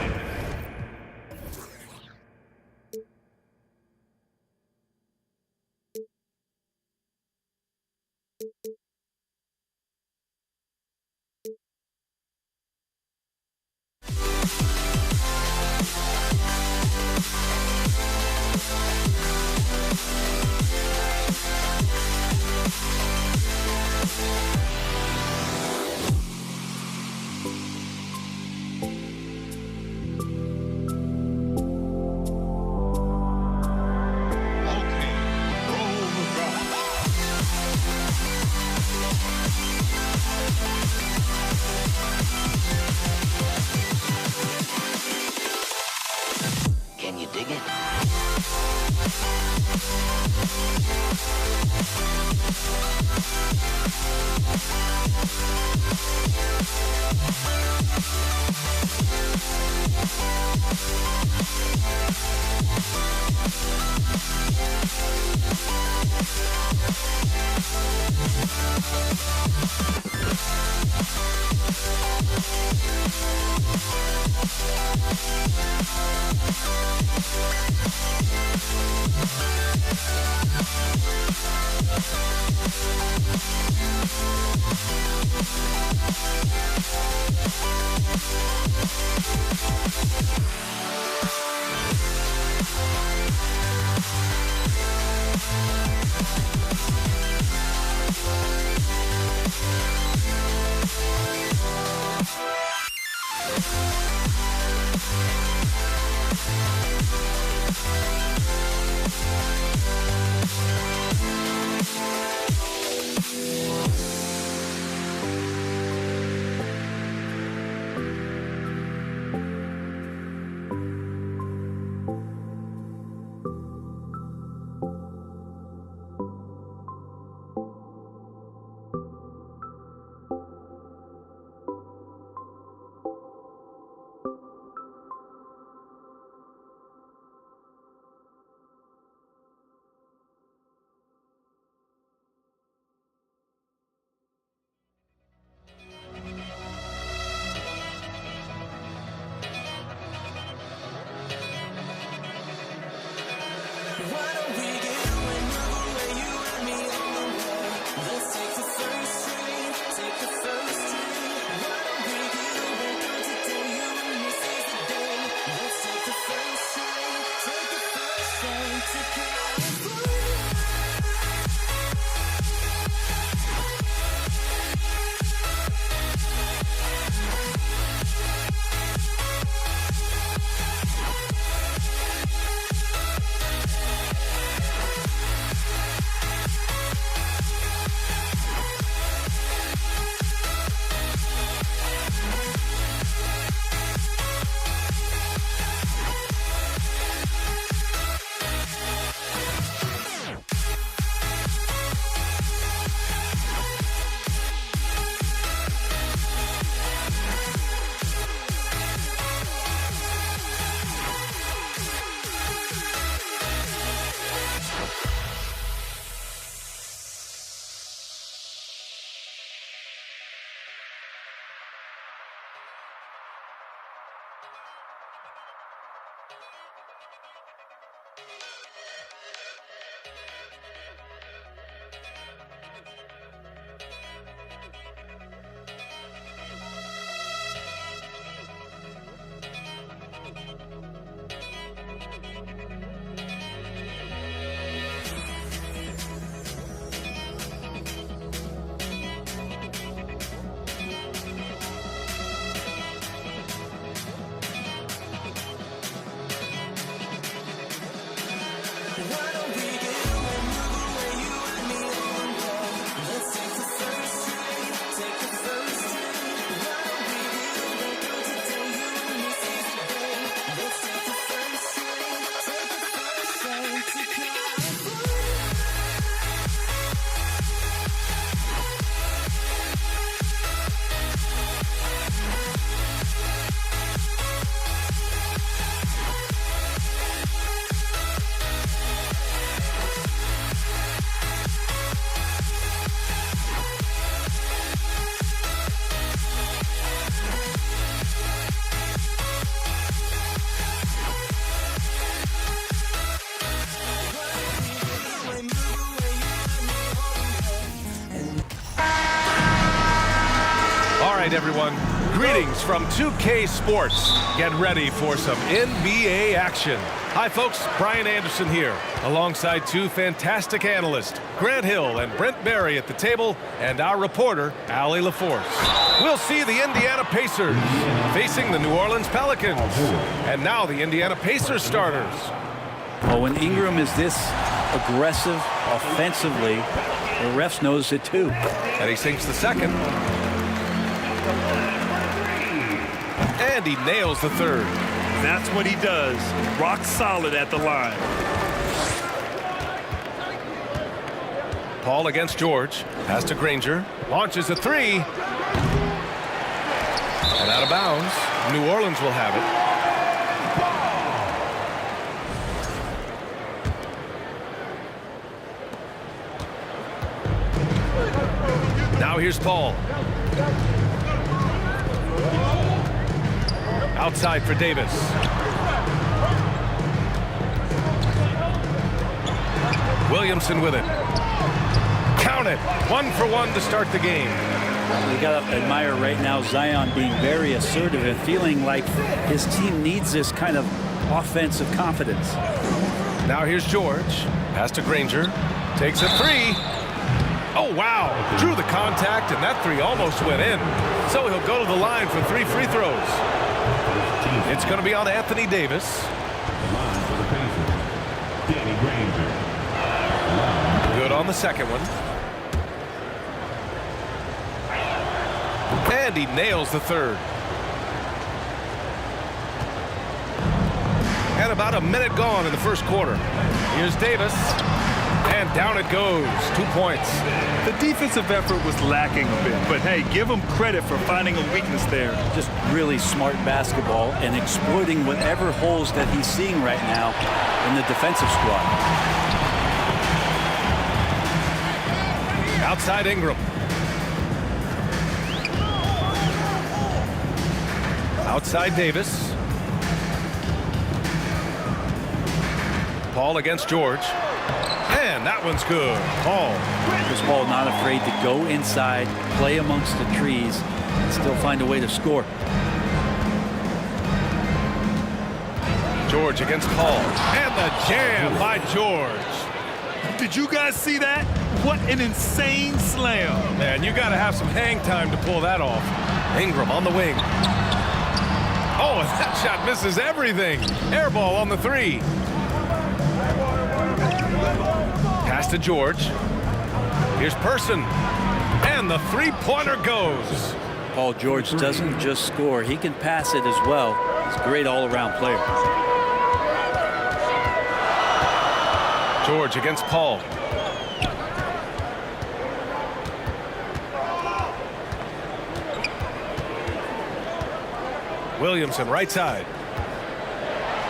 Everyone, greetings from 2K Sports. Get ready for some NBA action. Hi folks, Brian Anderson here, alongside two fantastic analysts, Grant Hill and Brent Barry at the table, and our reporter, Allie LaForce. We'll see the Indiana Pacers facing the New Orleans Pelicans. And now the Indiana Pacers starters. Well, when Ingram is this aggressive offensively, the refs notice it too. And he sinks the second. And he nails the third. That's what he does. Rock solid at the line. Paul against George. Pass to Granger. Launches a three. And out of bounds. New Orleans will have it. Now here's Paul. Outside for Davis. Williamson with it. Count it. 1 for 1 to start the game. You got to admire right now Zion being very assertive and feeling like his team needs this kind of offensive confidence. Now here's George. Pass to Granger. Takes a three. Oh, wow. Drew the contact, and that three almost went in. So he'll go to the line for 3 free throws. It's going to be on Anthony Davis. Good on the second one. And he nails the third. And about a minute gone in the first quarter. Here's Davis. And down it goes. 2 points. The defensive effort was lacking a bit, but hey, give him credit for finding a weakness there. Just really smart basketball and exploiting whatever holes that he's seeing right now in the defensive squad. Outside Ingram. Outside Davis. Paul against George. And that one's good. Paul. Chris Paul not afraid to go inside, play amongst the trees, and still find a way to score. George against Paul. And the jam by George. Did you guys see that? What an insane slam. Man, you got to have some hang time to pull that off. Ingram on the wing. Oh, and that shot misses everything. Air ball on the three. Pass to George. Here's Person. And the three-pointer goes. Paul George doesn't just score. He can pass it as well. He's a great all-around player. George against Paul. Williamson right side.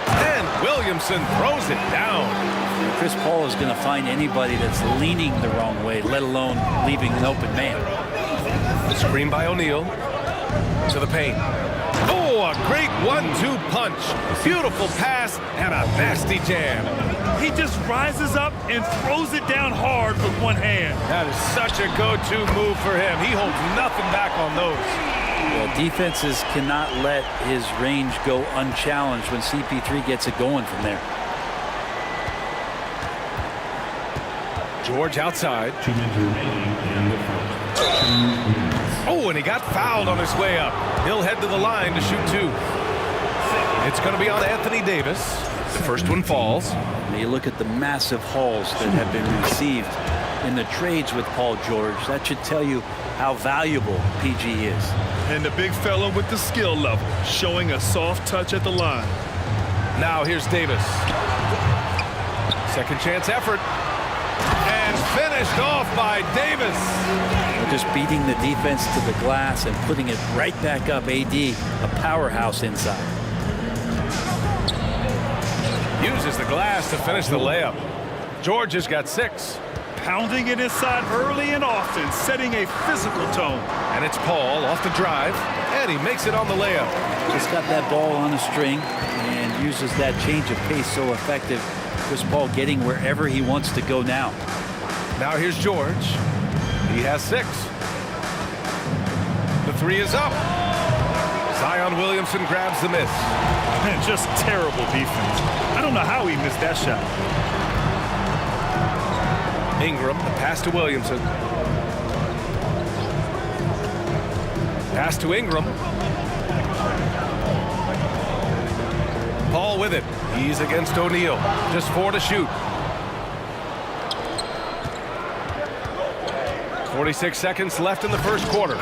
And Williamson throws it down. Chris Paul is going to find anybody that's leaning the wrong way, let alone leaving an open man. Screen by O'Neal to the paint. Oh, a great 1-2 punch. Beautiful pass and a nasty jam. He just rises up and throws it down hard with one hand. That is such a go-to move for him. He holds nothing back on those. Well, defenses cannot let his range go unchallenged when CP3 gets it going from there. George outside. 2 minutes remaining in the first. Oh, and he got fouled on his way up. He'll head to the line to shoot 2. It's going to be on Anthony Davis. The first one falls. Now you look at the massive hauls that have been received in the trades with Paul George. That should tell you how valuable PG is. And the big fella with the skill level, showing a soft touch at the line. Now here's Davis. Second chance effort. And finished off by Davis. Just beating the defense to the glass and putting it right back up. AD, a powerhouse inside. Uses the glass to finish the layup. George has got 6. Pounding it inside early and often, setting a physical tone. And it's Paul off the drive, and he makes it on the layup. Just got that ball on a string and uses that change of pace so effective. Chris Paul getting wherever he wants to go now. Now here's George. He has 6. The 3 is up. Zion Williamson grabs the miss. Man, just terrible defense. I don't know how he missed that shot. Ingram, the pass to Williamson. Pass to Ingram. Paul with it. He's against O'Neal. Just 4 to shoot. 46 seconds left in the first quarter.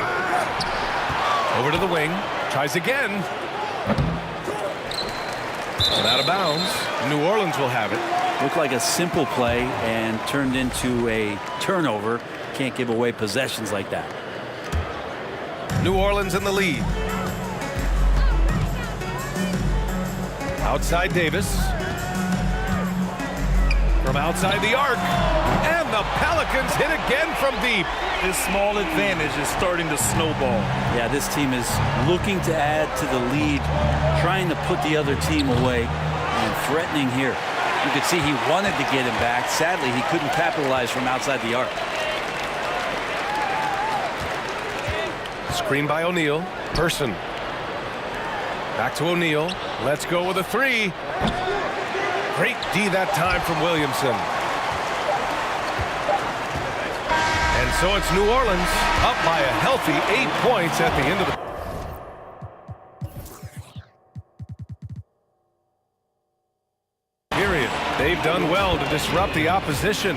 Over to the wing. Tries again. And out of bounds. New Orleans will have it. Looked like a simple play and turned into a turnover. Can't give away possessions like that. New Orleans in the lead. Outside Davis. From outside the arc. And the Pelicans hit again from deep. His small advantage is starting to snowball. Yeah, this team is looking to add to the lead, trying to put the other team away, and threatening here. You could see he wanted to get him back. Sadly, he couldn't capitalize from outside the arc. Screen by O'Neal. Person. Back to O'Neal. Let's go with a 3. Great D that time from Williamson. And so it's New Orleans up by a healthy 8 points at the end of the period. They've done well to disrupt the opposition.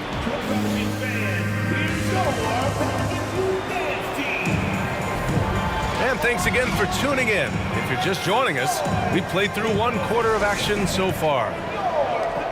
And thanks again for tuning in. If you're just joining us, we've played through 1 quarter of action so far.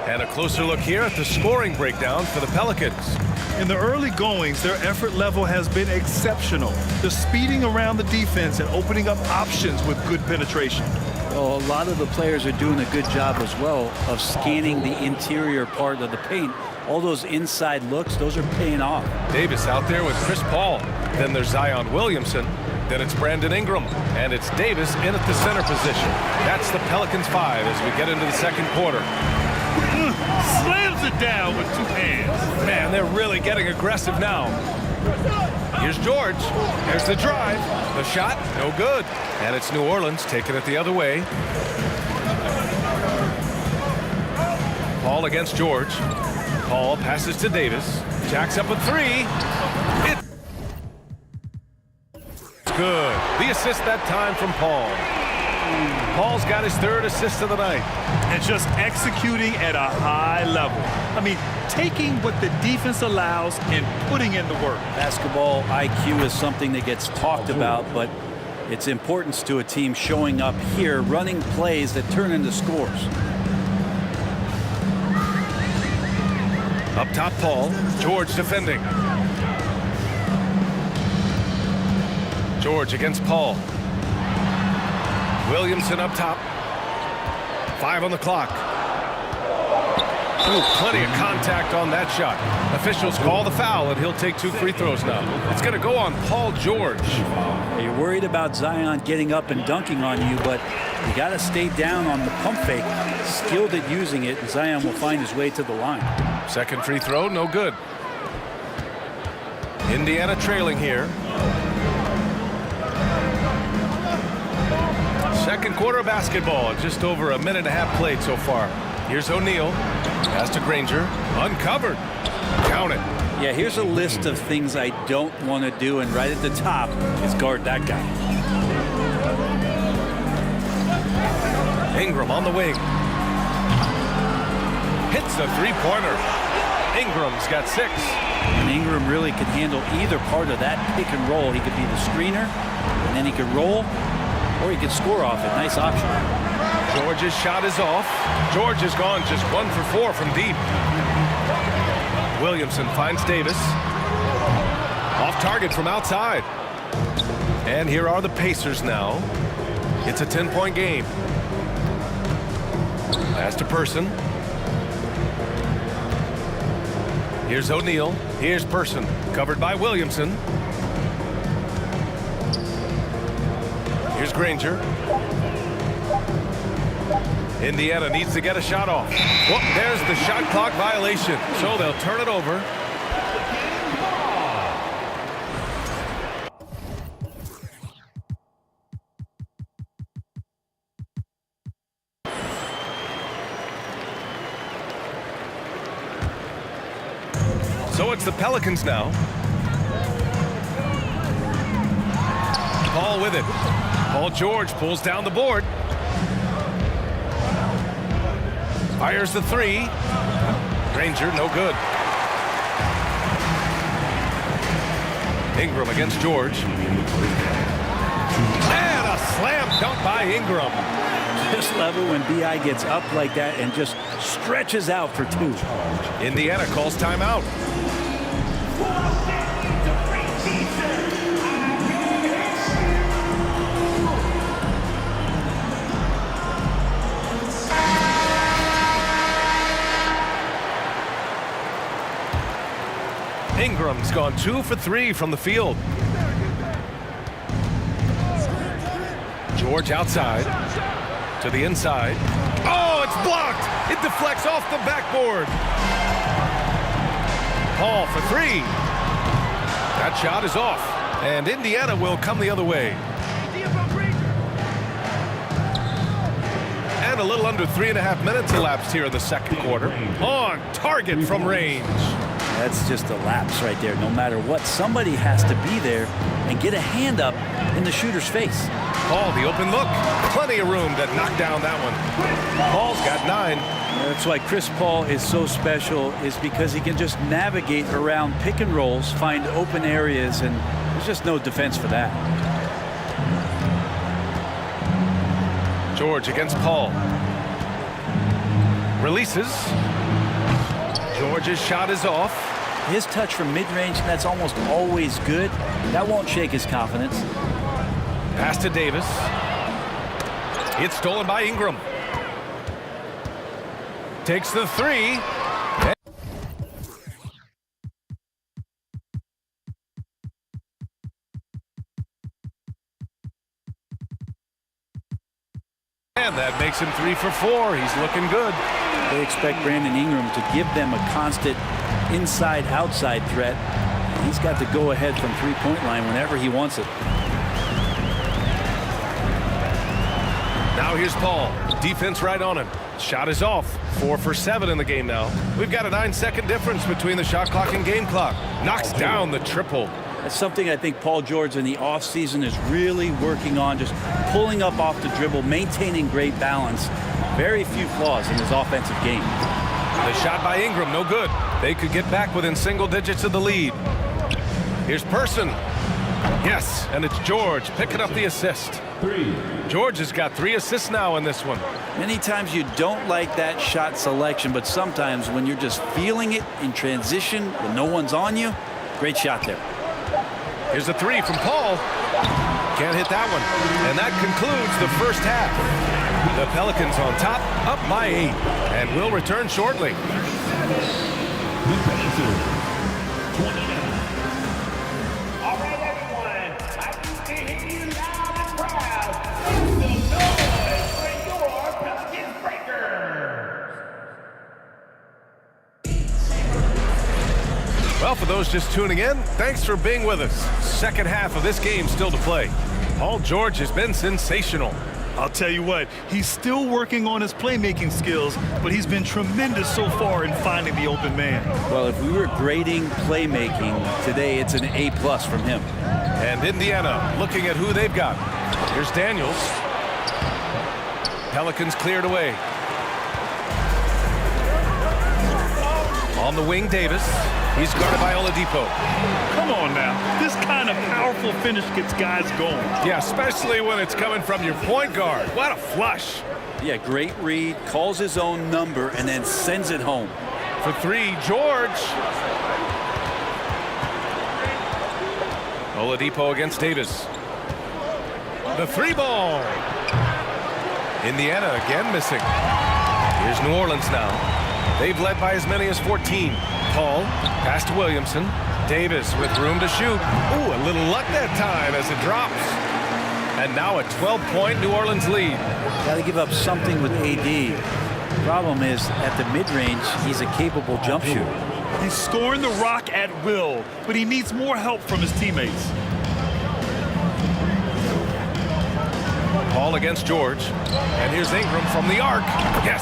And a closer look here at the scoring breakdown for the Pelicans. In the early goings, their effort level has been exceptional. They're speeding around the defense and opening up options with good penetration. Well, a lot of the players are doing a good job as well of scanning the interior part of the paint. All those inside looks, those are paying off. Davis out there with Chris Paul. Then there's Zion Williamson. Then it's Brandon Ingram. And it's Davis in at the center position. That's the Pelicans 5 as we get into the second quarter. Slams it down with 2 hands. Man, they're really getting aggressive now. Here's George. There's the drive. The shot, no good. And it's New Orleans taking it the other way. Paul against George. Paul passes to Davis. Jacks up a 3. It's good. The assist that time from Paul. Paul's got his 3rd assist of the night. And just executing at a high level. I mean, taking what the defense allows and putting in the work. Basketball IQ is something that gets talked about, but its importance to a team showing up here, running plays that turn into scores. Up top, Paul. George defending. George against Paul. Williamson up top. 5 on the clock. Ooh, plenty of contact on that shot. Officials call the foul, and he'll take 2 free throws now. It's going to go on Paul George. You're worried about Zion getting up and dunking on you, but you got to stay down on the pump fake. Skilled at using it, and Zion will find his way to the line. Second free throw, no good. Indiana trailing here. Second quarter of basketball, just over a minute and a half played so far. Here's O'Neal, pass to Granger, uncovered, count it. Yeah, here's a list of things I don't want to do, and right at the top is guard that guy. Ingram on the wing. Hits the three-pointer. Ingram's got 6. And Ingram really could handle either part of that pick and roll. He could be the screener, and then he could roll, or he could score off it. Nice option. George's shot is off. George has gone just 1 for 4 from deep. Williamson finds Davis. Off target from outside. And here are the Pacers now. It's a 10-point game. Pass to Person. Here's O'Neal. Here's Person. Covered by Williamson. Here's Granger. Indiana needs to get a shot off. Well, there's the shot clock violation. So they'll turn it over. So it's the Pelicans now. Paul with it. Paul George pulls down the board. Fires the 3. Granger, no good. Ingram against George. And a slam dunk by Ingram. Just level when B.I. gets up like that and just stretches out for 2. Indiana calls timeout. Ingram's gone 2 for 3 from the field. George outside to the inside. Oh, it's blocked. It deflects off the backboard. Paul for 3. That shot is off, and Indiana will come the other way. And a little under 3.5 minutes elapsed here in the second quarter. On target from range. That's just a lapse right there. No matter what, somebody has to be there and get a hand up in the shooter's face. Paul, the open look. Plenty of room to knock down that one. Paul's got 9. That's why Chris Paul is so special, is because he can just navigate around pick and rolls, find open areas, and there's just no defense for that. George against Paul. Releases. George's shot is off. His touch from mid-range, that's almost always good. That won't shake his confidence. Pass to Davis. It's stolen by Ingram. Takes the 3. And that makes him 3 for 4. He's looking good. They expect Brandon Ingram to give them a constant inside-outside threat. He's got to go ahead from three-point line whenever he wants it. Now here's Paul. Defense right on him. Shot is off. 4 for 7 in the game now. We've got a 9-second difference between the shot clock and game clock. Knocks down the triple. That's something I think Paul George in the offseason is really working on, just pulling up off the dribble, maintaining great balance. Very few flaws in his offensive game. The shot by Ingram, no good. They could get back within single digits of the lead. Here's Person. Yes, and it's George picking up the assist. 3. George has got 3 assists now in this one. Many times you don't like that shot selection, but sometimes when you're just feeling it in transition when no one's on you, great shot there. Here's a 3 from Paul. Can't hit that one. And that concludes the first half. The Pelicans on top, up by 8, and will return shortly. Well, for those just tuning in, thanks for being with us. Second half of this game still to play. Paul George has been sensational. I'll tell you what, he's still working on his playmaking skills, but he's been tremendous so far in finding the open man. Well, if we were grading playmaking today, it's an A+ from him. And Indiana looking at who they've got. Here's Daniels. Pelicans cleared away. On the wing, Davis. He's guarded by Oladipo. Come on now. This kind of powerful finish gets guys going. Yeah, especially when it's coming from your point guard. What a flush. Yeah, great read, calls his own number, and then sends it home. For 3, George. Oladipo against Davis. The 3 ball. Indiana again missing. Here's New Orleans now. They've led by as many as 14. Paul, pass to Williamson. Davis with room to shoot. Ooh, a little luck that time as it drops. And now a 12-point New Orleans lead. Got to give up something with AD. Problem is, at the mid-range, he's a capable jump shooter. He's scoring the rock at will, but he needs more help from his teammates. Paul against George. And here's Ingram from the arc. Yes,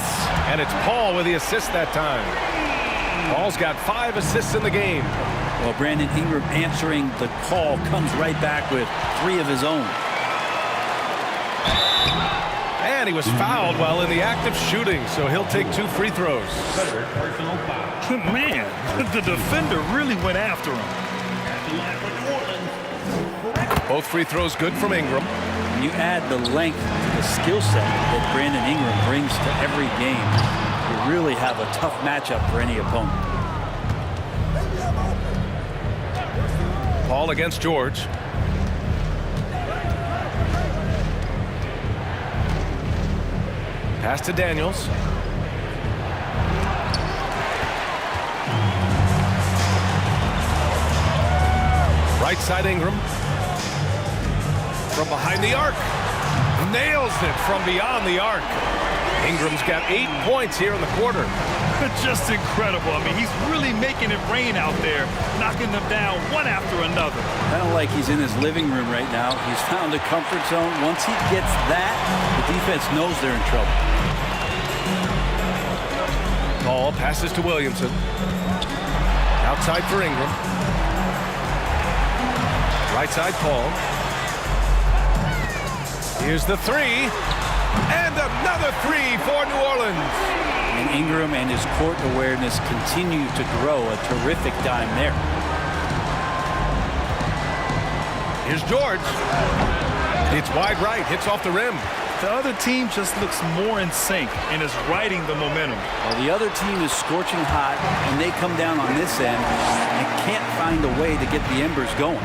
and it's Paul with the assist that time. Paul's got 5 assists in the game. Well, Brandon Ingram answering the call comes right back with 3 of his own. And he was fouled while in the act of shooting, so he'll take 2 free throws. Man, the defender really went after him. Both free throws good from Ingram. When you add the length to the skill set that Brandon Ingram brings to every game, you really have a tough matchup for any opponent. Paul against George. Pass to Daniels. Right side Ingram. From behind the arc. Nails it from beyond the arc. Ingram's got 8 points here in the quarter. Just incredible. I mean, he's really making it rain out there, knocking them down one after another. Kind of like he's in his living room right now. He's found a comfort zone. Once he gets that, the defense knows they're in trouble. Paul passes to Williamson. Outside for Ingram. Right side, Paul. Here's the 3. And another 3 for New Orleans. And Ingram and his court awareness continue to grow. A terrific dime there. Here's George. It's wide right. Hits off the rim. The other team just looks more in sync and is riding the momentum. Well, the other team is scorching hot, and they come down on this end and can't find a way to get the embers going.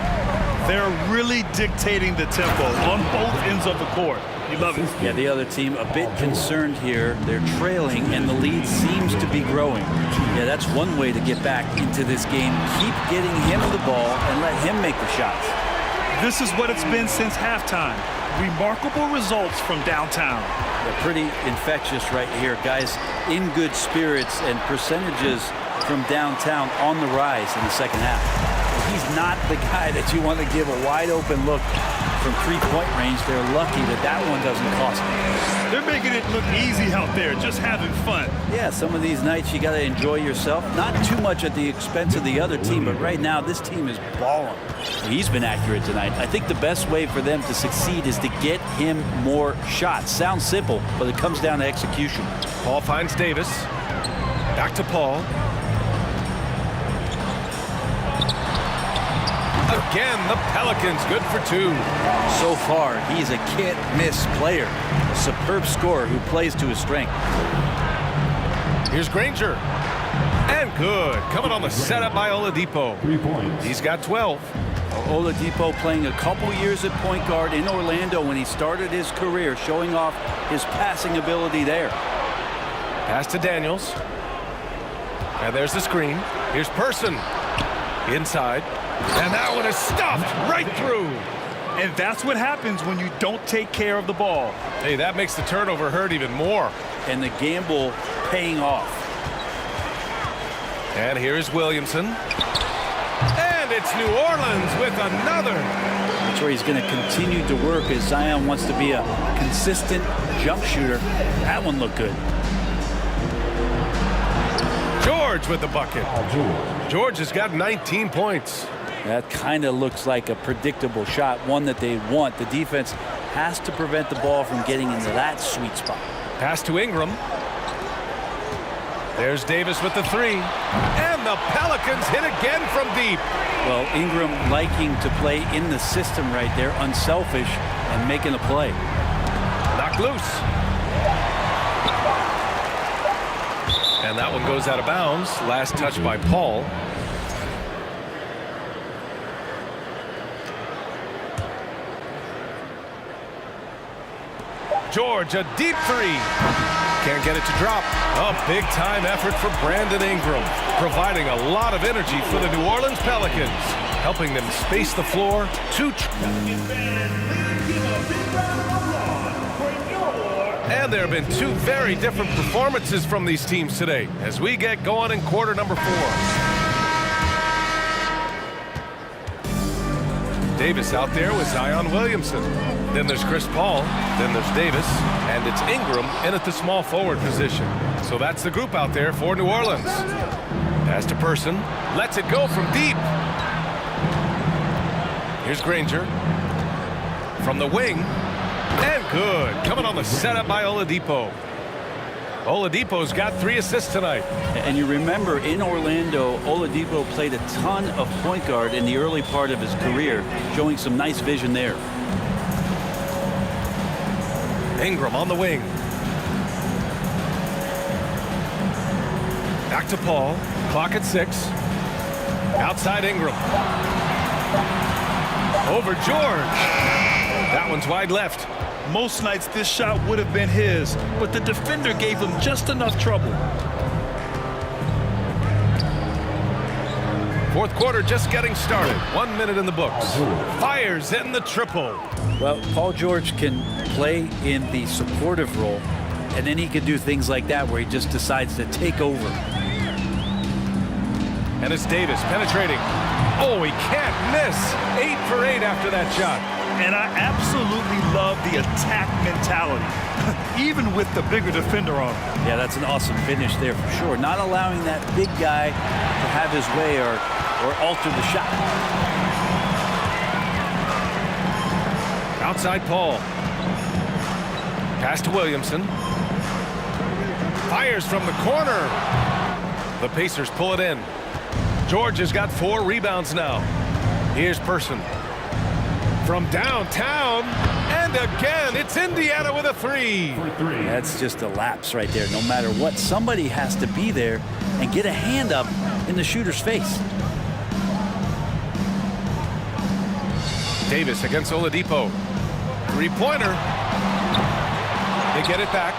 They're really dictating the tempo on both ends of the court. You love it. Yeah, the other team a bit concerned here. They're trailing, and the lead seems to be growing. Yeah, that's one way to get back into this game. Keep getting him the ball and let him make the shots. This is what it's been since halftime. Remarkable results from downtown. They're pretty infectious right here. Guys in good spirits and percentages from downtown on the rise in the second half. He's not the guy that you want to give a wide open look from 3-point range. They're lucky that that one doesn't cost them. They're making it look easy out there, just having fun. Yeah, some of these nights you got to enjoy yourself. Not too much at the expense of the other team, but right now this team is balling. He's been accurate tonight. I think the best way for them to succeed is to get him more shots. Sounds simple, but it comes down to execution. Paul finds Davis. Back to Paul. Again, the Pelicans good for 2. So far, he's a can't-miss player. A superb scorer who plays to his strength. Here's Granger. And good. Coming on the setup by Oladipo. 3 points. He's got 12. Oladipo playing a couple years at point guard in Orlando when he started his career, showing off his passing ability there. Pass to Daniels. And there's the screen. Here's Person. Inside. And that one is stuffed right through. And that's what happens when you don't take care of the ball. Hey, that makes the turnover hurt even more. And the gamble paying off. And here's Williamson. And it's New Orleans with another. That's where he's going to continue to work as Zion wants to be a consistent jump shooter. That one looked good. George with the bucket. George has got 19 points. That kind of looks like a predictable shot, one that they want. The defense has to prevent the ball from getting into that sweet spot. Pass to Ingram. There's Davis with the three. And the Pelicans hit again from deep. Well, Ingram liking to play in the system right there, unselfish and making a play. Knocked loose. And that one goes out of bounds. Last touch by Paul. George, a deep three. Can't get it to drop. A big-time effort for Brandon Ingram, providing a lot of energy for the New Orleans Pelicans, helping them space the floor to... And there have been two very different performances from these teams today as we get going in quarter number 4. Davis out there with Zion Williamson. Then there's Chris Paul. Then there's Davis. And it's Ingram in at the small forward position. So that's the group out there for New Orleans. Pass to Person. Lets it go from deep. Here's Granger. From the wing. And good. Coming on the setup by Oladipo. Oladipo's got 3 assists tonight. And you remember in Orlando, Oladipo played a ton of point guard in the early part of his career, showing some nice vision there. Ingram on the wing. Back to Paul. Clock at 6. Outside Ingram. Over George. That one's wide left. Most nights this shot would have been his, but the defender gave him just enough trouble. Fourth quarter just getting started. 1 minute in the books. Fires in the triple. Well, Paul George can play in the supportive role, and then he can do things like that where he just decides to take over. And it's Davis penetrating. Oh, he can't miss. 8 for 8 after that shot. And I absolutely love the attack mentality, even with the bigger defender on him. Yeah, that's an awesome finish there for sure. Not allowing that big guy to have his way or alter the shot. Outside Paul. Pass to Williamson. Fires from the corner. The Pacers pull it in. George has got 4 rebounds now. Here's Person. From downtown, and again, it's Indiana with a 3. That's just a lapse right there. No matter what, somebody has to be there and get a hand up in the shooter's face. Davis against Oladipo. 3-pointer. They get it back.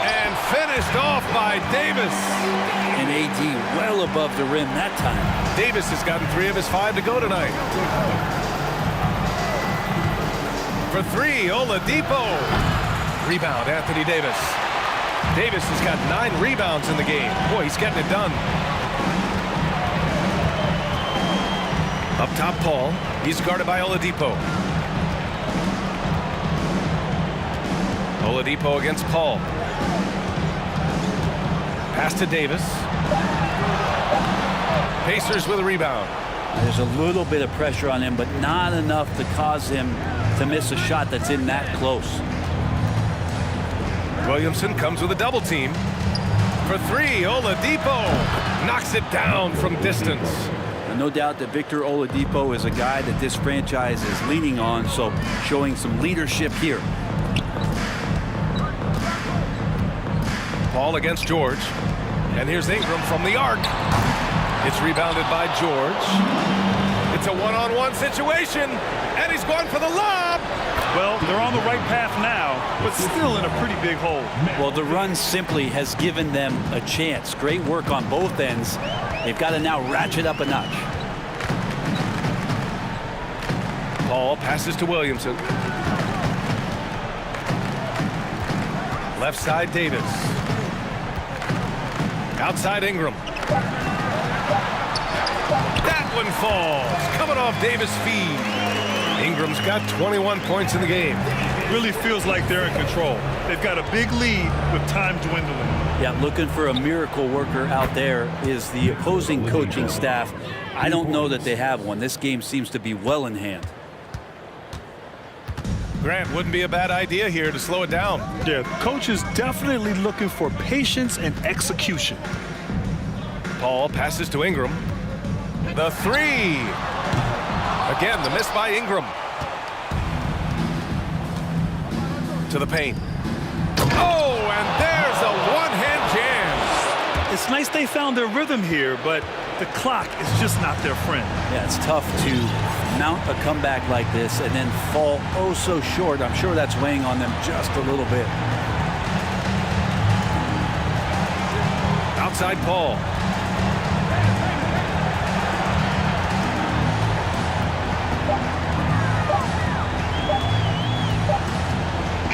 And finished off by Davis. And AD well above the rim that time. Davis has gotten 3 of his 5 to go tonight. For 3, Oladipo. Rebound, Anthony Davis. Davis has got 9 rebounds in the game. Boy, he's getting it done. Up top, Paul. He's guarded by Oladipo. Oladipo against Paul. Pass to Davis. Pacers with a rebound. There's a little bit of pressure on him, but not enough to cause him to miss a shot that's in that close. Williamson comes with a double team. For 3, Oladipo knocks it down from distance. And no doubt that Victor Oladipo is a guy that this franchise is leaning on, so showing some leadership here. Paul against George. And here's Ingram from the arc. It's rebounded by George. It's a one-on-one situation, and he's going for the lob. Well, they're on the right path now, but still in a pretty big hole. Well, the run simply has given them a chance. Great work on both ends. They've got to now ratchet up a notch. Paul passes to Williamson. Left side, Davis. Outside, Ingram. That one falls. Coming off Davis' feed. Ingram's got 21 points in the game. Really feels like they're in control. They've got a big lead with time dwindling. Yeah, looking for a miracle worker out there is the opposing coaching staff. I don't know that they have one. This game seems to be well in hand. Grant, wouldn't be a bad idea here to slow it down. Yeah, the coach is definitely looking for patience and execution. Paul passes to Ingram. The three. Again, the miss by Ingram. To the paint. Oh, and there's a one-hand jam. It's nice they found their rhythm here, but the clock is just not their friend. Yeah, it's tough to mount a comeback like this and then fall oh so short. I'm sure that's weighing on them just a little bit. Outside Paul.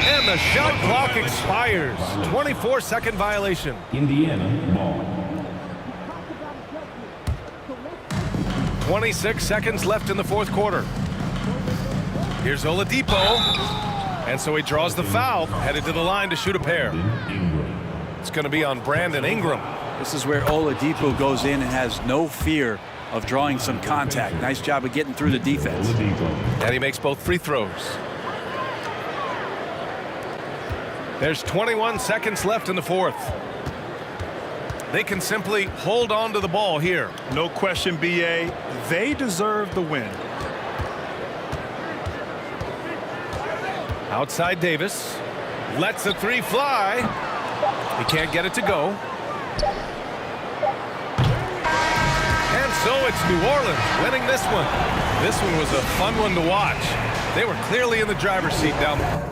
And the shot clock expires. 24-second violation. Indiana ball. 26 seconds left in the fourth quarter. Here's Oladipo. And so he draws the foul, headed to the line to shoot a pair. It's going to be on Brandon Ingram. This is where Oladipo goes in and has no fear of drawing some contact. Nice job of getting through the defense. And he makes both free throws. There's 21 seconds left in the fourth. They can simply hold on to the ball here. No question, B.A. They deserve the win. Outside Davis. Lets the three fly. He can't get it to go. And so it's New Orleans winning this one. This one was a fun one to watch. They were clearly in the driver's seat down there.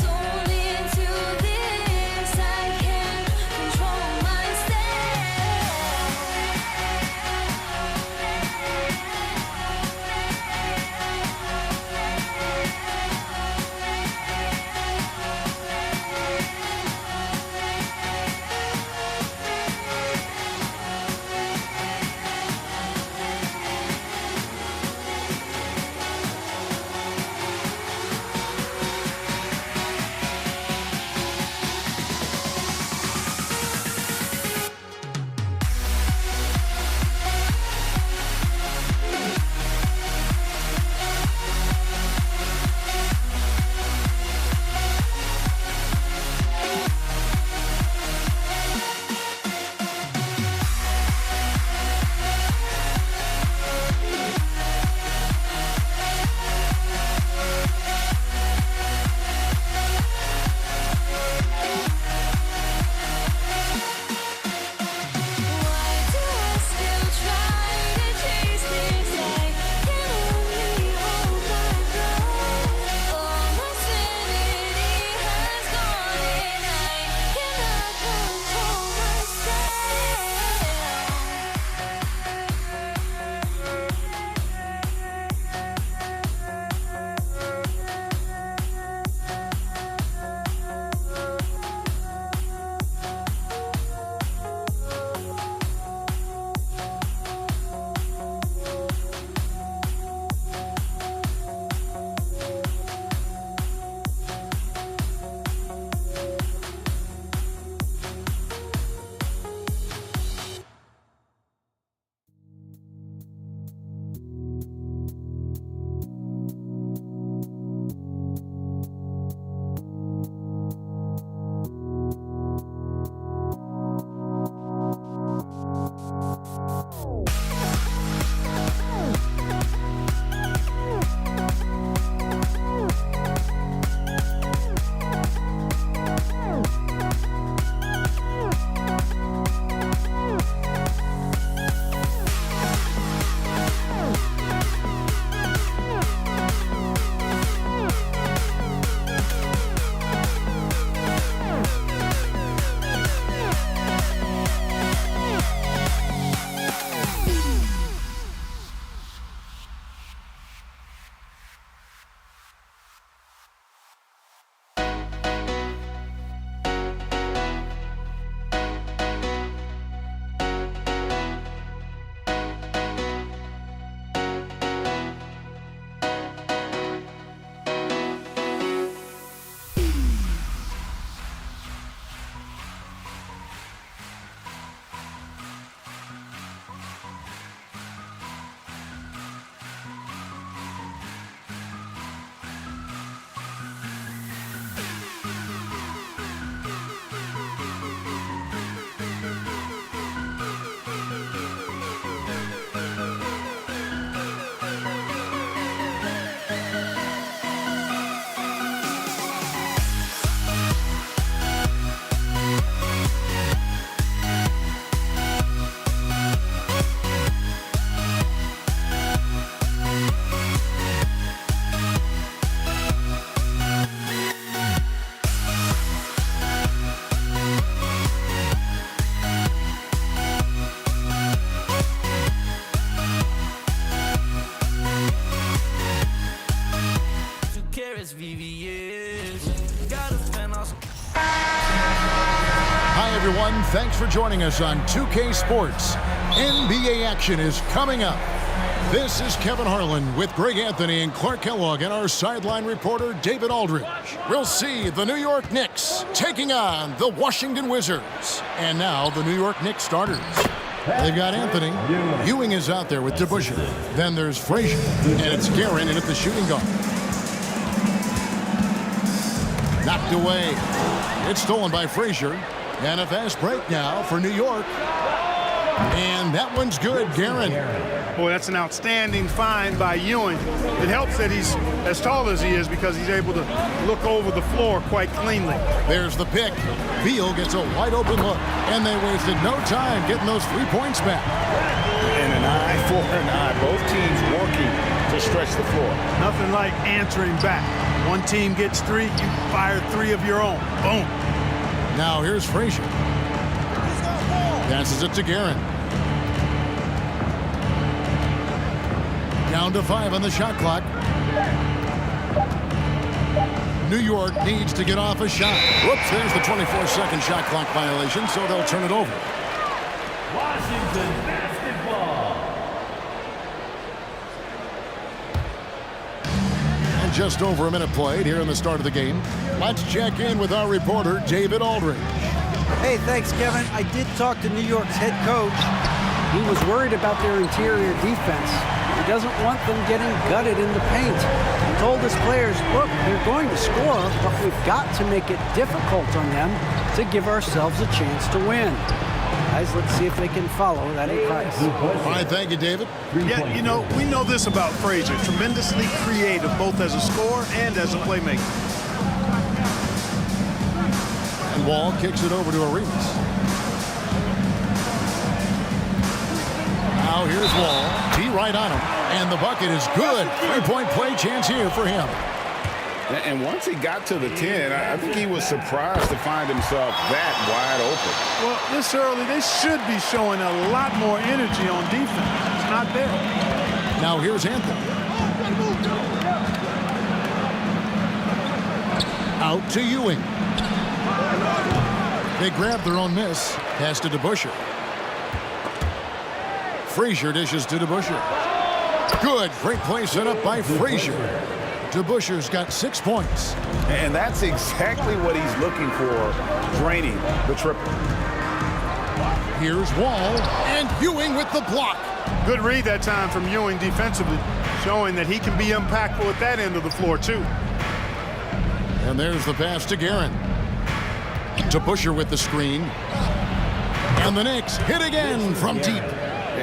Soul Hi, everyone. Thanks for joining us on 2K Sports. NBA action is coming up. This is Kevin Harlan with Greg Anthony and Clark Kellogg and our sideline reporter, David Aldridge. We'll see the New York Knicks taking on the Washington Wizards. And now the New York Knicks starters. They've got Anthony. Ewing is out there with DeBusschere. Then there's Frazier. And it's Guerin in at the shooting guard. Knocked away. It's stolen by Frazier. And a fast break now for New York. And that one's good, Guerin. Boy, that's an outstanding find by Ewing. It helps that he's as tall as he is because he's able to look over the floor quite cleanly. There's the pick. Beal gets a wide open look. And they wasted no time getting those 3 points back. And an eye for an eye. Both teams working to stretch the floor. Nothing like answering back. One team gets 3, you fire 3 of your own. Boom. Now here's Frazier. Passes it to Guerin. Down to 5 on the shot clock. New York needs to get off a shot. Whoops, there's the 24-second shot clock violation, so they'll turn it over. Washington basketball. And just over a minute played here in the start of the game. Let's check in with our reporter, David Aldridge. Hey, thanks, Kevin. I did talk to New York's head coach. He was worried about their interior defense. He doesn't want them getting gutted in the paint. He told his players, look, they're going to score, but we've got to make it difficult on them to give ourselves a chance to win. Guys, let's see if they can follow that advice. All right, thank you, David. Yeah, you know, we know this about Frazier. Tremendously creative, both as a scorer and as a playmaker. And Wall kicks it over to Arenas. Now here's Wall. Tee right on him. And the bucket is good. 3-point play chance here for him. And once he got to the 10, I think he was surprised to find himself that wide open. Well, this early, they should be showing a lot more energy on defense. It's not there. Now here's Anthony. Out to Ewing. They grab their own miss. Pass to DeBusschere. Frazier dishes to DeBusschere. Good. Great play set up by Frazier. DeBusschere's got 6 points. And that's exactly what he's looking for, draining the triple. Here's Wall. And Ewing with the block. Good read that time from Ewing defensively, showing that he can be impactful at that end of the floor, too. And there's the pass to Guerin. DeBusschere with the screen. And the Knicks hit again from deep.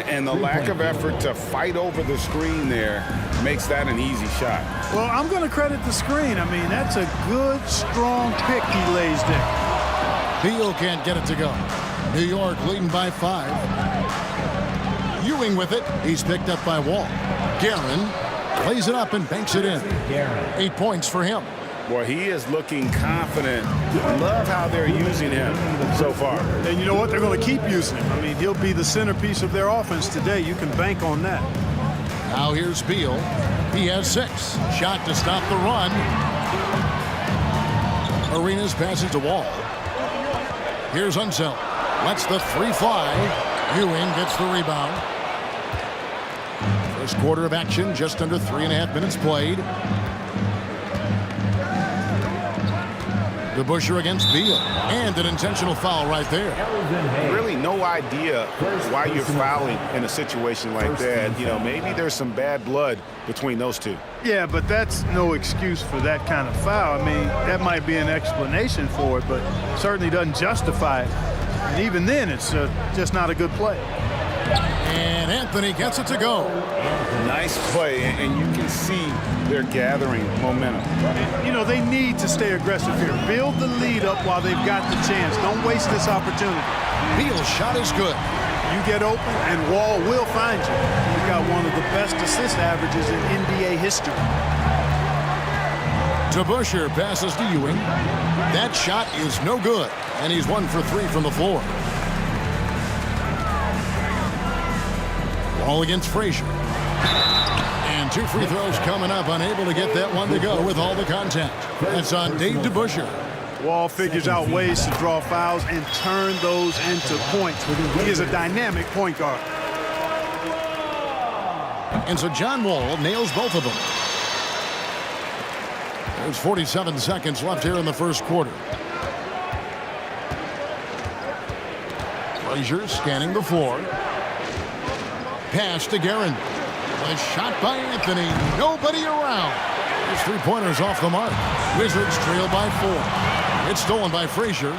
And the lack of effort to fight over the screen there makes that an easy shot. Well, I'm going to credit the screen. I mean, that's a good, strong pick he lays there. Beal can't get it to go. New York leading by 5. Ewing with it. He's picked up by Wall. Guerin plays it up and banks it in. 8 points for him. Boy, he is looking confident. Love how they're using him so far. And you know what? They're going to keep using him. I mean, he'll be the centerpiece of their offense today. You can bank on that. Now here's Beal. He has 6. Shot to stop the run. Arenas passes to Wall. Here's Unseld. Lets the 3 fly. Ewing gets the rebound. First quarter of action, just under 3.5 minutes played. DeBusschere against Beal. And an intentional foul right there. Really no idea why you're fouling in a situation like that. You know, maybe there's some bad blood between those two. Yeah, but that's no excuse for that kind of foul. I mean, that might be an explanation for it, but certainly doesn't justify it. And even then, it's just not a good play. And Anthony gets it to go. Nice play, and you can see they're gathering momentum. You know, they need to stay aggressive here. Build the lead up while they've got the chance. Don't waste this opportunity. Beal's shot is good. You get open, and Wall will find you. You've got one of the best assist averages in NBA history. DeBusschere passes to Ewing. That shot is no good, and he's 1 for 3 from the floor. Wall against Frazier. And 2 free throws coming up, unable to get that one to go with all the contact. That's on Dave DeBusschere. Wall figures out ways to draw fouls and turn those into points. He is a dynamic point guard. And so John Wall nails both of them. There's 47 seconds left here in the first quarter. Frazier scanning the floor. Pass to Guerin. A shot by Anthony. Nobody around. His three-pointers off the mark. Wizards trail by 4. It's stolen by Frazier.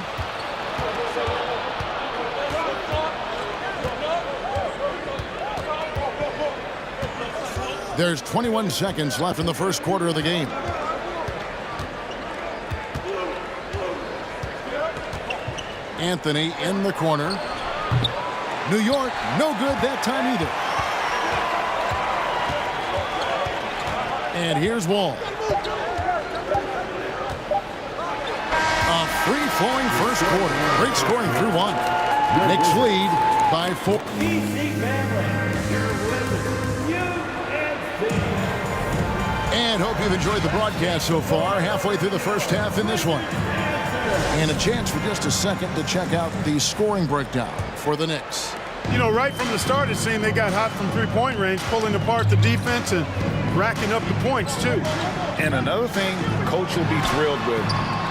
There's 21 seconds left in the first quarter of the game. Anthony in the corner. New York, no good that time either. And here's Wall. A free-flowing first quarter. Great scoring through 1. Knicks lead by 4. And hope you've enjoyed the broadcast so far. Halfway through the first half in this one. And a chance for just a second to check out the scoring breakdown for the Knicks. You know, right from the start, it seemed they got hot from three-point range, pulling apart the defense and racking up the points, too. And another thing Coach will be thrilled with,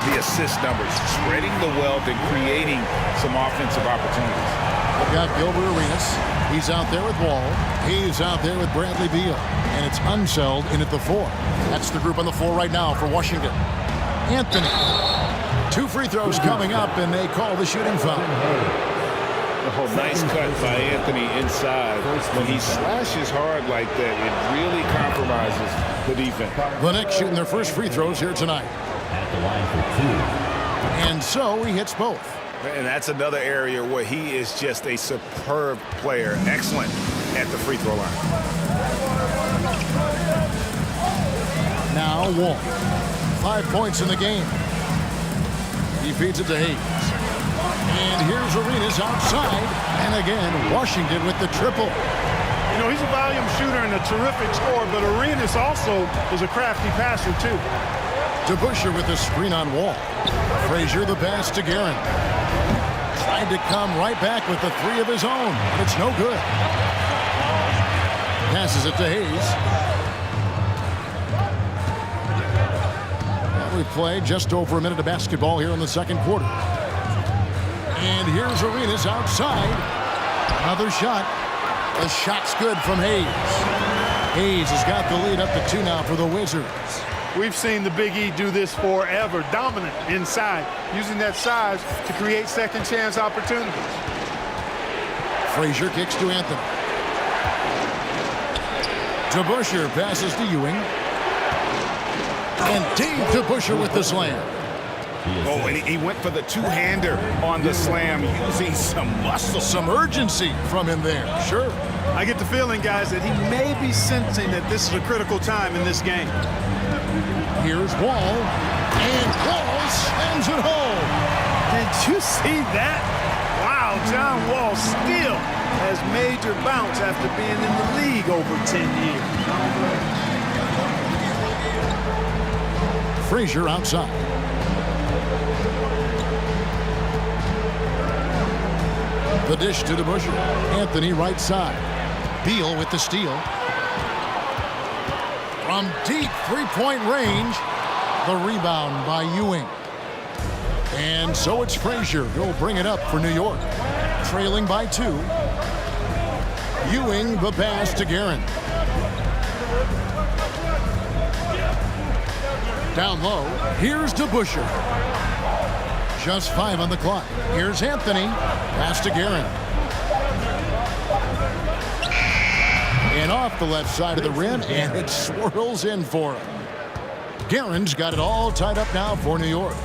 the assist numbers, spreading the wealth and creating some offensive opportunities. We've got Gilbert Arenas. He's out there with Wall. He's out there with Bradley Beal. And it's Unseld in at the 4. That's the group on the floor right now for Washington. Anthony. 2 free throws coming up, and they call the shooting foul. Oh, nice cut by Anthony inside. When he slashes hard like that, it really compromises the defense. The Knicks shooting their first free throws here tonight. At the line for 2. And so he hits both. And that's another area where he is just a superb player. Excellent at the free throw line. Now Wall. 5 points in the game. He feeds it to Hayes. And here's Arenas outside. And again, Washington with the triple. You know, he's a volume shooter and a terrific scorer, but Arenas also is a crafty passer, too. DeBusschere with the screen on Wall. Frazier the pass to Guerin. Tried to come right back with the 3 of his own, but it's no good. Passes it to Hayes. We play just over a minute of basketball here in the second quarter. And here's Arenas outside. Another shot. The shot's good from Hayes. Hayes has got the lead up to 2 now for the Wizards. We've seen the Big E do this forever. Dominant inside, using that size to create second chance opportunities. Frazier kicks to Anthony. DeBusschere passes to Ewing. And Dave DeBusschere with the slam. Oh, and he went for the two-hander on the slam, using some muscle. Some urgency from him there, sure. I get the feeling, guys, that he may be sensing that this is a critical time in this game. Here's Wall. And Wall slams it home. Did you see that? Wow, John Wall still has major bounce after being in the league over 10 years. Frazier outside. The dish to DeBusschere. Anthony right side. Beal with the steal. From deep three-point range, the rebound by Ewing. And so it's Frazier who'll bring it up for New York. Trailing by 2. Ewing the pass to Guerin. Down low, here's DeBusschere. Just 5 on the clock. Here's Anthony. Pass to Guerin. And off the left side of the rim, and it swirls in for him. Guerin's got it all tied up now for New York.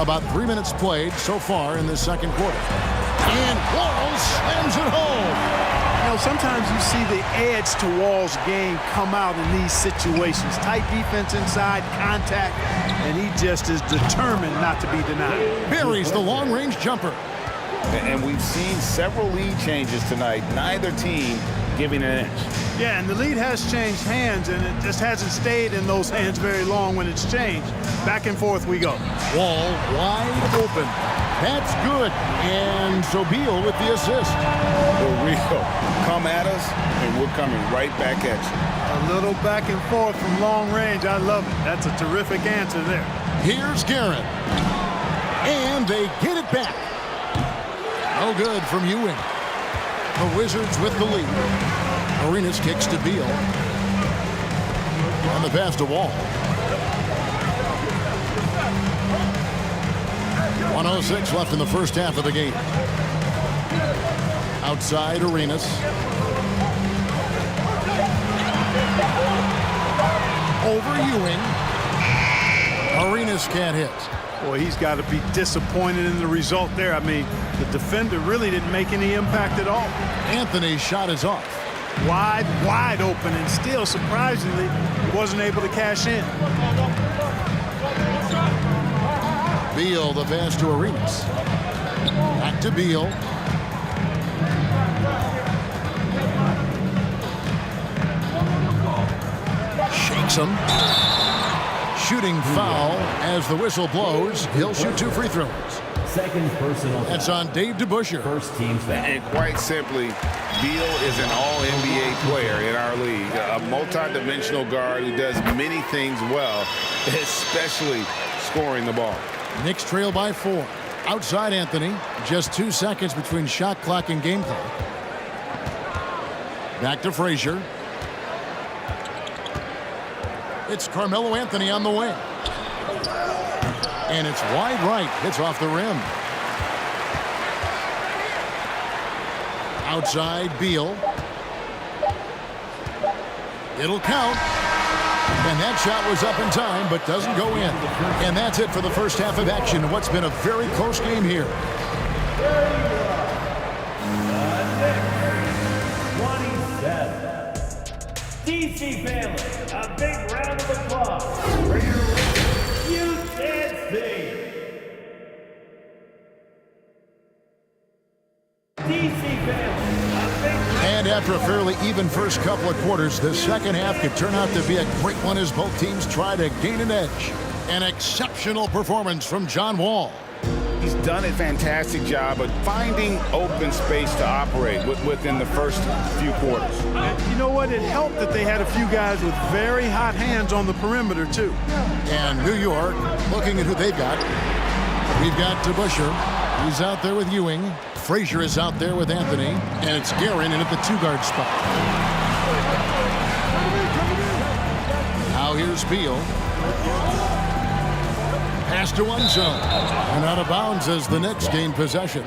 About 3 minutes played so far in the second quarter. And Wall slams it home. You know, sometimes you see the edge to Wall's game come out in these situations. Tight defense inside, contact, and he just is determined not to be denied. Buries the long-range jumper. And we've seen several lead changes tonight. Neither team giving an inch. Yeah, and the lead has changed hands, and it just hasn't stayed in those hands very long when it's changed. Back and forth we go. Wall wide open. That's good. And so Beal with the assist. For real. Come at us, and we're coming right back at you. A little back and forth from long range. I love it. That's a terrific answer there. Here's Guerin. And they get it back. No good from Ewing. The Wizards with the lead. Arenas kicks to Beal. And the pass to Wall. 1:06 left in the first half of the game. Outside Arenas. Over Ewing. Arenas can't hit. Boy, he's got to be disappointed in the result there. I mean, the defender really didn't make any impact at all. Anthony's shot is off. Wide open, and still, surprisingly, he wasn't able to cash in. Beal, the pass to Arenas. Back to Beal. Shakes him. Shooting foul as the whistle blows. He'll shoot 2 free throws. Second personal. That's on Dave DeBusschere. First team foul. And quite simply, Beal is an all-NBA player in our league. A multi-dimensional guard who does many things well, especially scoring the ball. Knicks trail by 4. Outside Anthony. Just 2 seconds between shot clock and game clock. Back to Frazier. It's Carmelo Anthony on the wing. And it's wide right. Hits off the rim. Outside Beal. It'll count. And that shot was up in time, but doesn't go in. And that's it for the first half of action in what's been a very close game here. 27. DC family, a big round of applause for your UNC. DC family, a big. And after a fairly even first couple of quarters, the second half could turn out to be a great one as both teams try to gain an edge. An exceptional performance from John Wall. He's done a fantastic job of finding open space to operate within the first few quarters. And you know what? It helped that they had a few guys with very hot hands on the perimeter, too. And New York, looking at who they've got. We've got DeBusschere. He's out there with Ewing. Frazier is out there with Anthony. And it's Guerin in at the 2-guard spot. Now here's Beal. Pass to one zone. And out of bounds as the Knicks gain possession.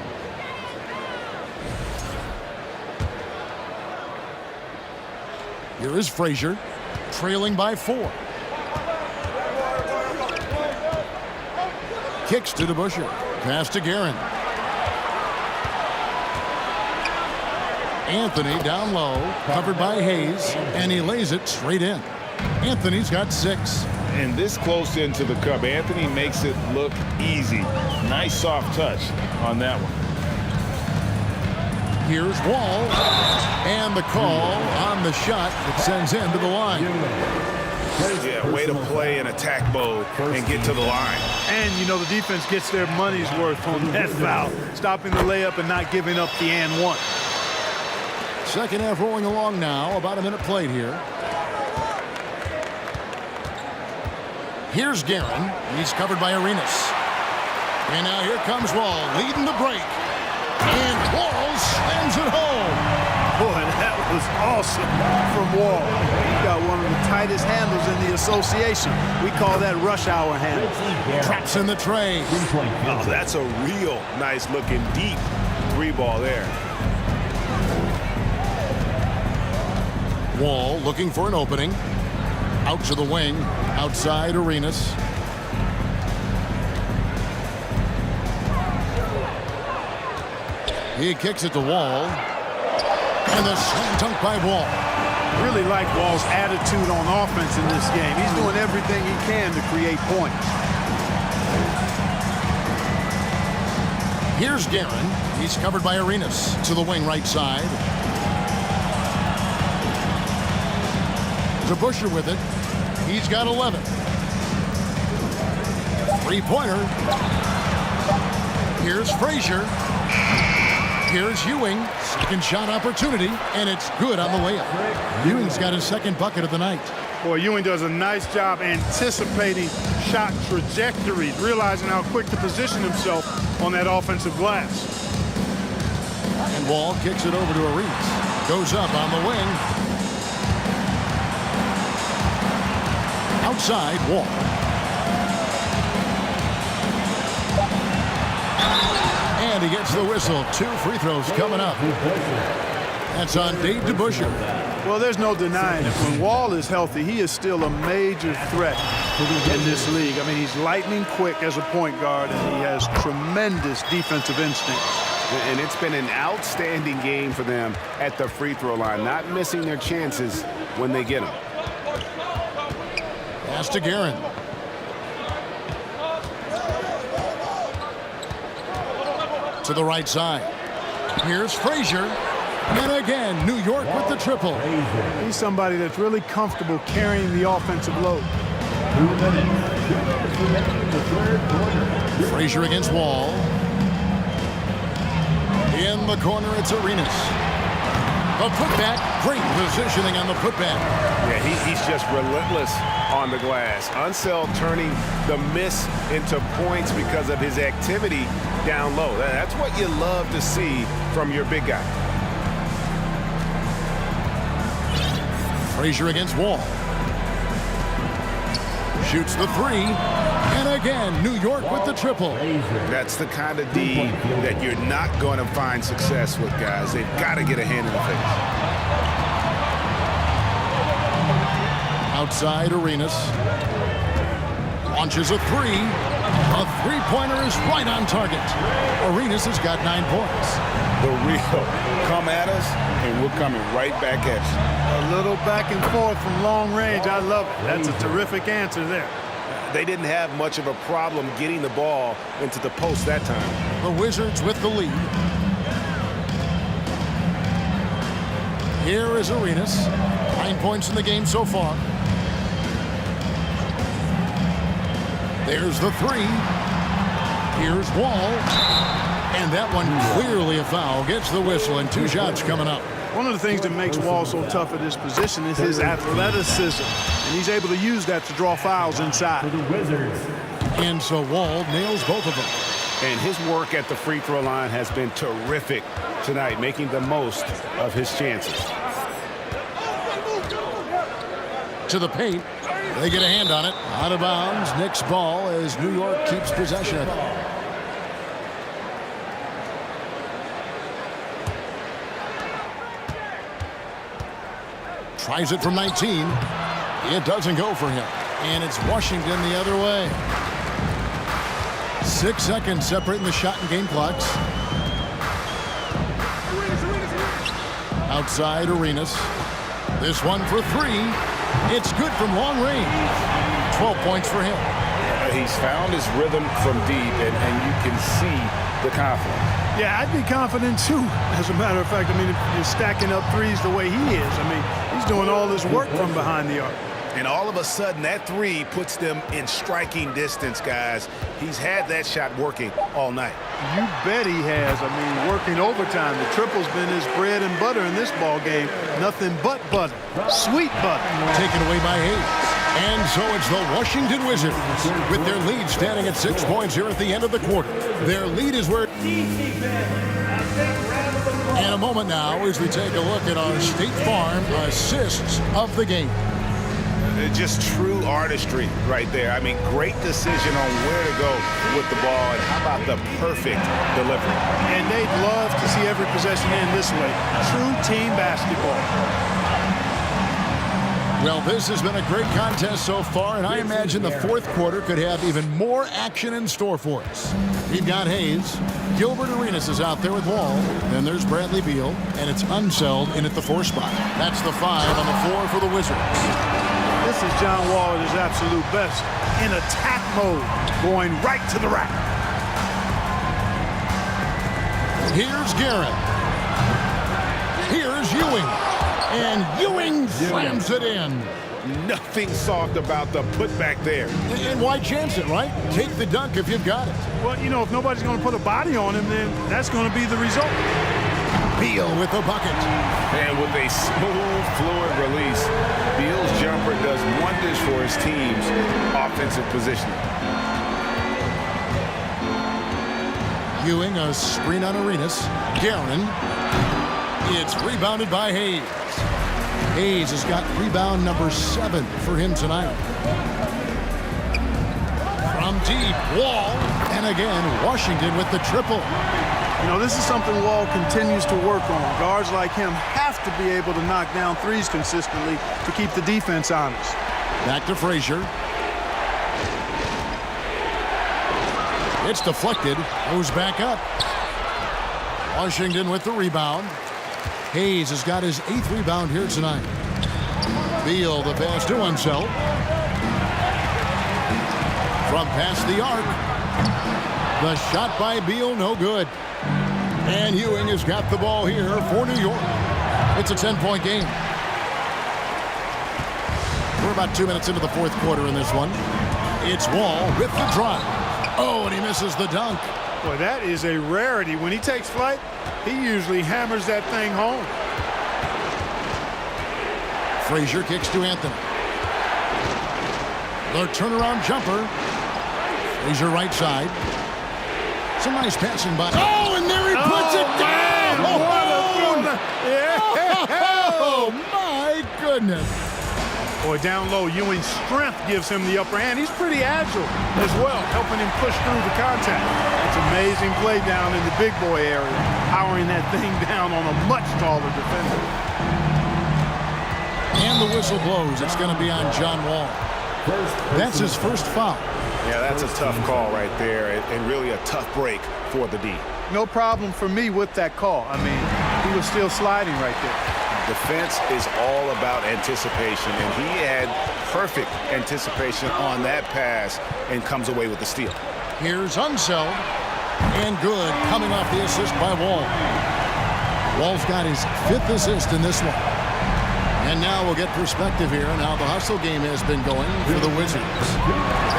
Here is Frazier, trailing by 4. Kicks to DeBusschere. Pass to Guerin. Anthony down low, covered by Hayes, and he lays it straight in. Anthony's got 6. And this close into the cup, Anthony makes it look easy. Nice soft touch on that one. Here's Wall, and the call on the shot that sends him to the line. Yeah, way to play in attack mode and get to the line. And, you know, the defense gets their money's worth on that foul, stopping the layup and not giving up the and one. Second half rolling along now, about a minute played here. Here's Guerin. He's covered by Arenas. And now here comes Wall, leading the break. And Wall slams it home. Boy, that was awesome from Wall. He got one of the tightest handles in the association. We call that rush hour handle. Traps in the tray. Oh, that's a real nice looking deep 3-ball there. Wall looking for an opening. Out to the wing. Outside Arenas. He kicks it to Wall. And the slam dunk by Wall. Really like Wall's attitude on offense in this game. He's doing everything he can to create points. Here's Guerin. He's covered by Arenas. To the wing right side. DeBusschere with it. He's got 11. Three-pointer. Here's Frazier. Here's Ewing. Second shot opportunity, and it's good on the layup. Ewing's got his second bucket of the night. Boy, Ewing does a nice job anticipating shot trajectories, realizing how quick to position himself on that offensive glass. And Wall kicks it over to Arinas. Goes up on the wing. Outside, Wall. And he gets the whistle. 2 free throws coming up. That's on Dave DeBusschere. Well, there's no denying it. When Wall is healthy, he is still a major threat in this league. I mean, he's lightning quick as a point guard, and he has tremendous defensive instinct. And it's been an outstanding game for them at the free throw line, not missing their chances when they get them. Pass to Guerin. To the right side. Here's Frazier. And again, New York with the triple. He's somebody that's really comfortable carrying the offensive load. Frazier against Wall. In the corner, it's Arinas. A putback. Great positioning on the putback. Yeah, he's just relentless on the glass. Unseld turning the miss into points because of his activity down low. That's what you love to see from your big guy. Frazier against Wall. Shoots the three. And again, New York with the triple. That's the kind of D that you're not going to find success with, guys. They've got to get a hand in the face. Outside, Arinas. Launches a three. A three-pointer is right on target. Arinas has got 9 points. The real come at us, and we're coming right back at you. A little back and forth from long range. I love it. That's a terrific answer there. They didn't have much of a problem getting the ball into the post that time. The Wizards with the lead. Here is Arinas. 9 points in the game so far. There's the three. Here's Wall. And that one clearly a foul. Gets the whistle, and 2 shots coming up. One of the things that makes Wall so tough at this position is his athleticism. And he's able to use that to draw fouls inside. And so Wall nails both of them. And his work at the free throw line has been terrific tonight, making the most of his chances. To the paint. They get a hand on it. Out of bounds. Knicks ball as New York keeps possession of it. Tries it from 19. It doesn't go for him. And it's Washington the other way. 6 seconds separating the shot and game clocks. Outside, Arinas. This one for 3. It's good from long range. 12 points for him. He's found his rhythm from deep, and you can see the confidence. Yeah, I'd be confident too. As a matter of fact, I mean, if you're stacking up threes the way he is, I mean, he's doing all this work from behind the arc. And all of a sudden, that three puts them in striking distance, guys. He's had that shot working all night. You bet he has. I mean, working overtime. The triple's been his bread and butter in this ball game. Nothing but butter. Sweet butter. Taken away by Hayes. And so it's the Washington Wizards with their lead standing at 6 points here at the end of the quarter. Their lead is where... In a moment now as we take a look at our State Farm assists of the game. Just true artistry right there. I mean, great decision on where to go with the ball, and how about the perfect delivery. And they'd love to see every possession end this way. True team basketball. Well, this has been a great contest so far, and I imagine the fourth quarter could have even more action in store for us. We've got Hayes. Gilbert Arenas is out there with Wall. Then there's Bradley Beal, and it's Unseld in at the 4 spot. That's the 5 on the floor for the Wizards. This is John Wall at his absolute best. In attack mode, going right to the rack. Here's Guerin. Here's Ewing. And Ewing slams it in. Nothing soft about the putback there. And why chance it, right? Take the dunk if you've got it. Well, you know, if nobody's going to put a body on him, then that's going to be the result. Beal with the bucket. And with a smooth, fluid release, Beal's jumper does wonders for his team's offensive positioning. Ewing, a screen on Arenas. Guerin. It's rebounded by Hayes. Hayes has got rebound number 7 for him tonight. From deep, Wall. And again, Washington with the triple. You know, this is something Wall continues to work on. Guards like him have to be able to knock down threes consistently to keep the defense honest. Back to Frazier. It's deflected. Goes back up. Washington with the rebound. Hayes has got his 8th rebound here tonight. Beal the pass to himself. From past the arc. The shot by Beal, no good. And Ewing has got the ball here for New York. It's a 10-point game. We're about 2 minutes into the fourth quarter in this one. It's Wall with the drive. Oh, and he misses the dunk. Boy, that is a rarity. When he takes flight, he usually hammers that thing home. Frazier kicks to Anthony. The turnaround jumper. Frazier right side. Some nice passing by. Oh, and there he puts it down! Oh, my goodness. Boy, down low, Ewing's strength gives him the upper hand. He's pretty agile as well, helping him push through the contact. That's amazing play down in the big boy area, powering that thing down on a much taller defender. And the whistle blows. It's going to be on John Wall. That's his first foul. Yeah, that's a tough call right there, and really a tough break for the D. No problem for me with that call. I mean, he was still sliding right there. Defense is all about anticipation, and he had perfect anticipation on that pass and comes away with the steal. Here's Unseld, and good, coming off the assist by Wall. Wall's got his 5th assist in this one. And now we'll get perspective here on how the hustle game has been going for the Wizards.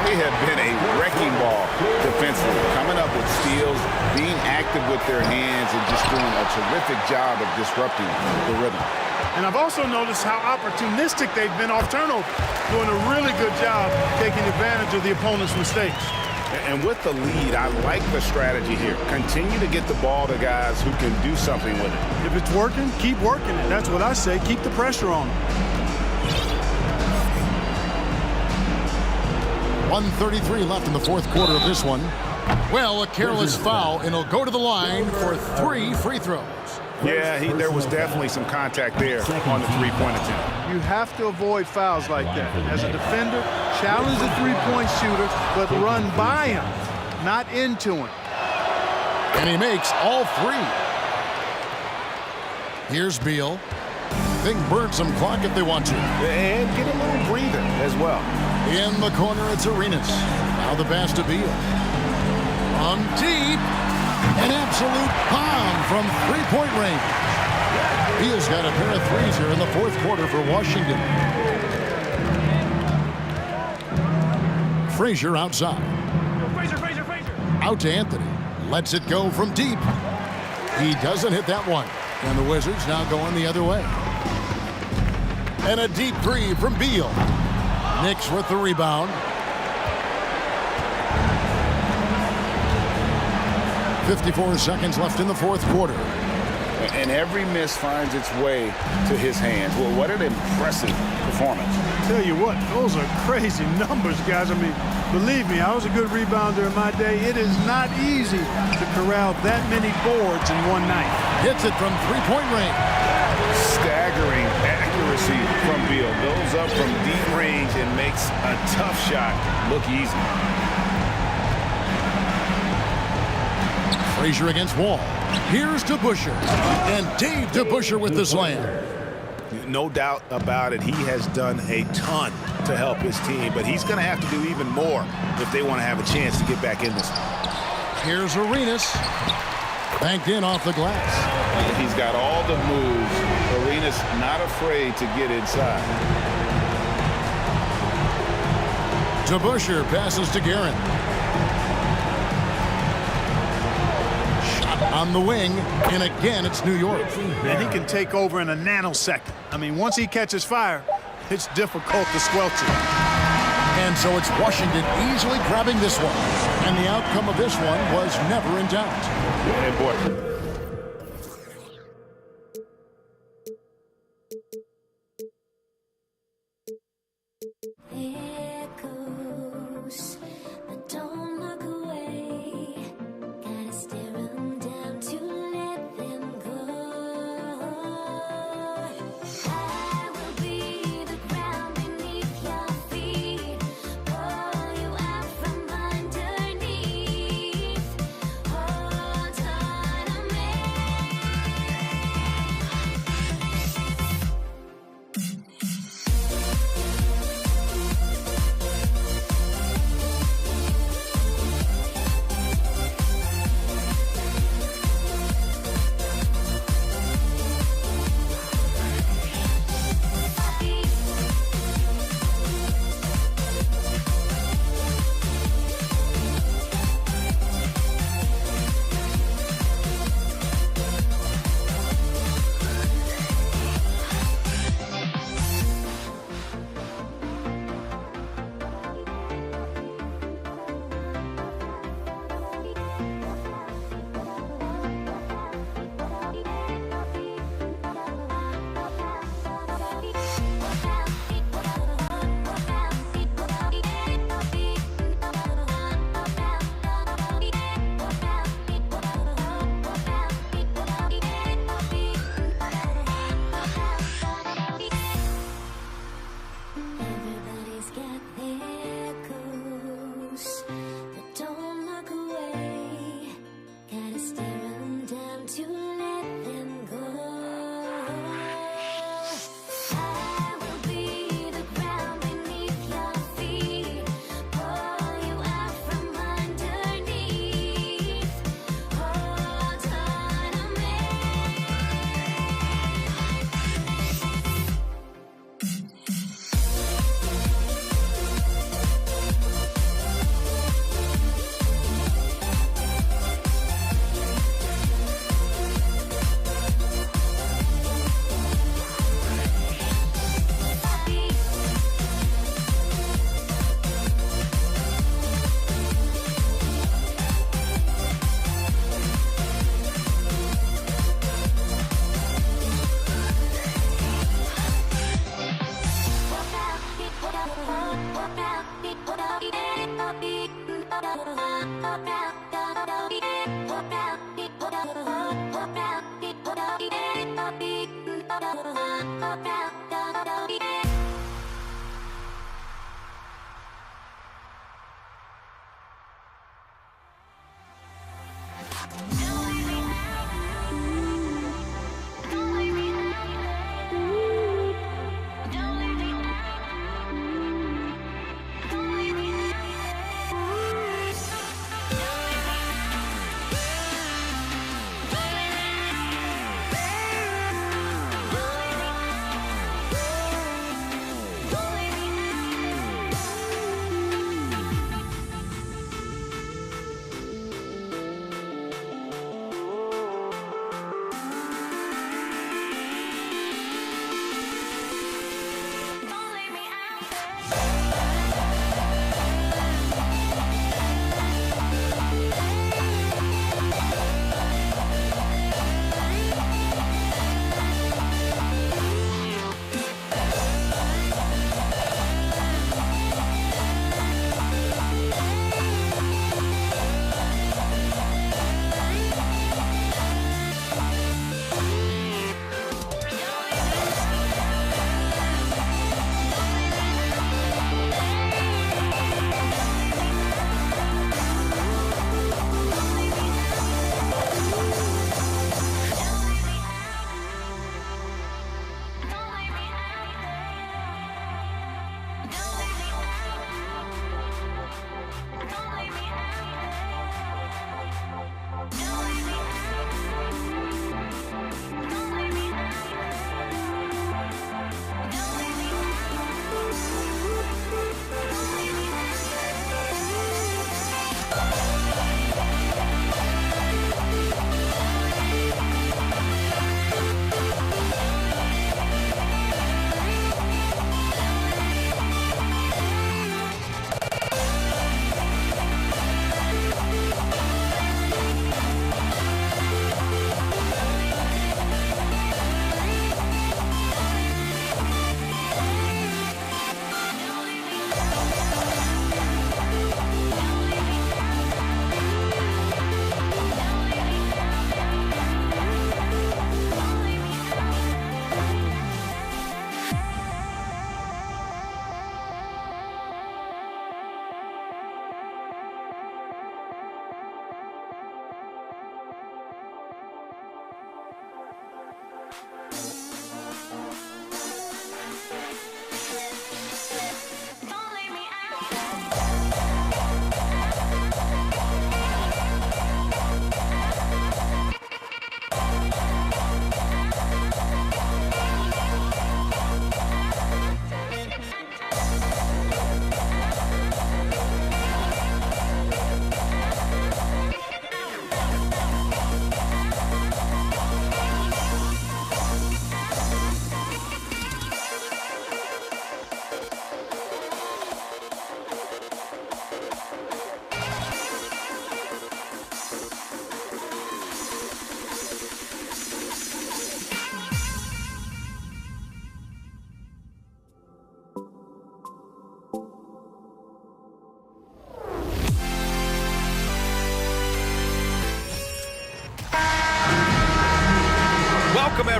They have been a wrecking ball defensively, coming up with steals, being active with their hands, and just doing a terrific job of disrupting the rhythm. And I've also noticed how opportunistic they've been off turnover, doing a really good job taking advantage of the opponent's mistakes. And with the lead, I like the strategy here. Continue to get the ball to guys who can do something with it. If it's working, keep working it. That's what I say. Keep the pressure on them. 1:33 left in the fourth quarter of this one. Well, a careless foul, and he'll go to the line for 3 free throws. Yeah, there was definitely some contact there on the three-point attempt. You have to avoid fouls like that. As a defender, challenge the three-point shooter, but run by him, not into him. And he makes all 3. Here's Beal. They can burn some clock if they want to. And get a little breather as well. In the corner, it's Arenas. Now the pass to Beal. On deep. An absolute bomb from 3-point range. Beal's got a pair of threes here in the fourth quarter for Washington. Frazier outside. Frazier. Out to Anthony. Lets it go from deep. He doesn't hit that one. And the Wizards now going the other way. And a deep 3 from Beal. Knicks with the rebound. 54 seconds left in the fourth quarter. And every miss finds its way to his hands. Well, what an impressive performance. Tell you what, those are crazy numbers, guys. I mean, believe me, I was a good rebounder in my day. It is not easy to corral that many boards in one night. Hits it from 3-point range. Staggering accuracy from Beal. Goes up from deep range and makes a tough shot look easy. Frazier against Wall. Here's DeBusschere. And Dave DeBusschere with the slam. No doubt about it. He has done a ton to help his team, but he's going to have to do even more if they want to have a chance to get back in this. Here's Arenas. Banked in off the glass. He's got all the moves. Arenas not afraid to get inside. DeBusschere passes to Guerin. Shot on the wing, and again it's New York. And he can take over in a nanosecond. I mean, once he catches fire, it's difficult to squelch it. And so it's Washington easily grabbing this one. And the outcome of this one was never in doubt. Hey, boy.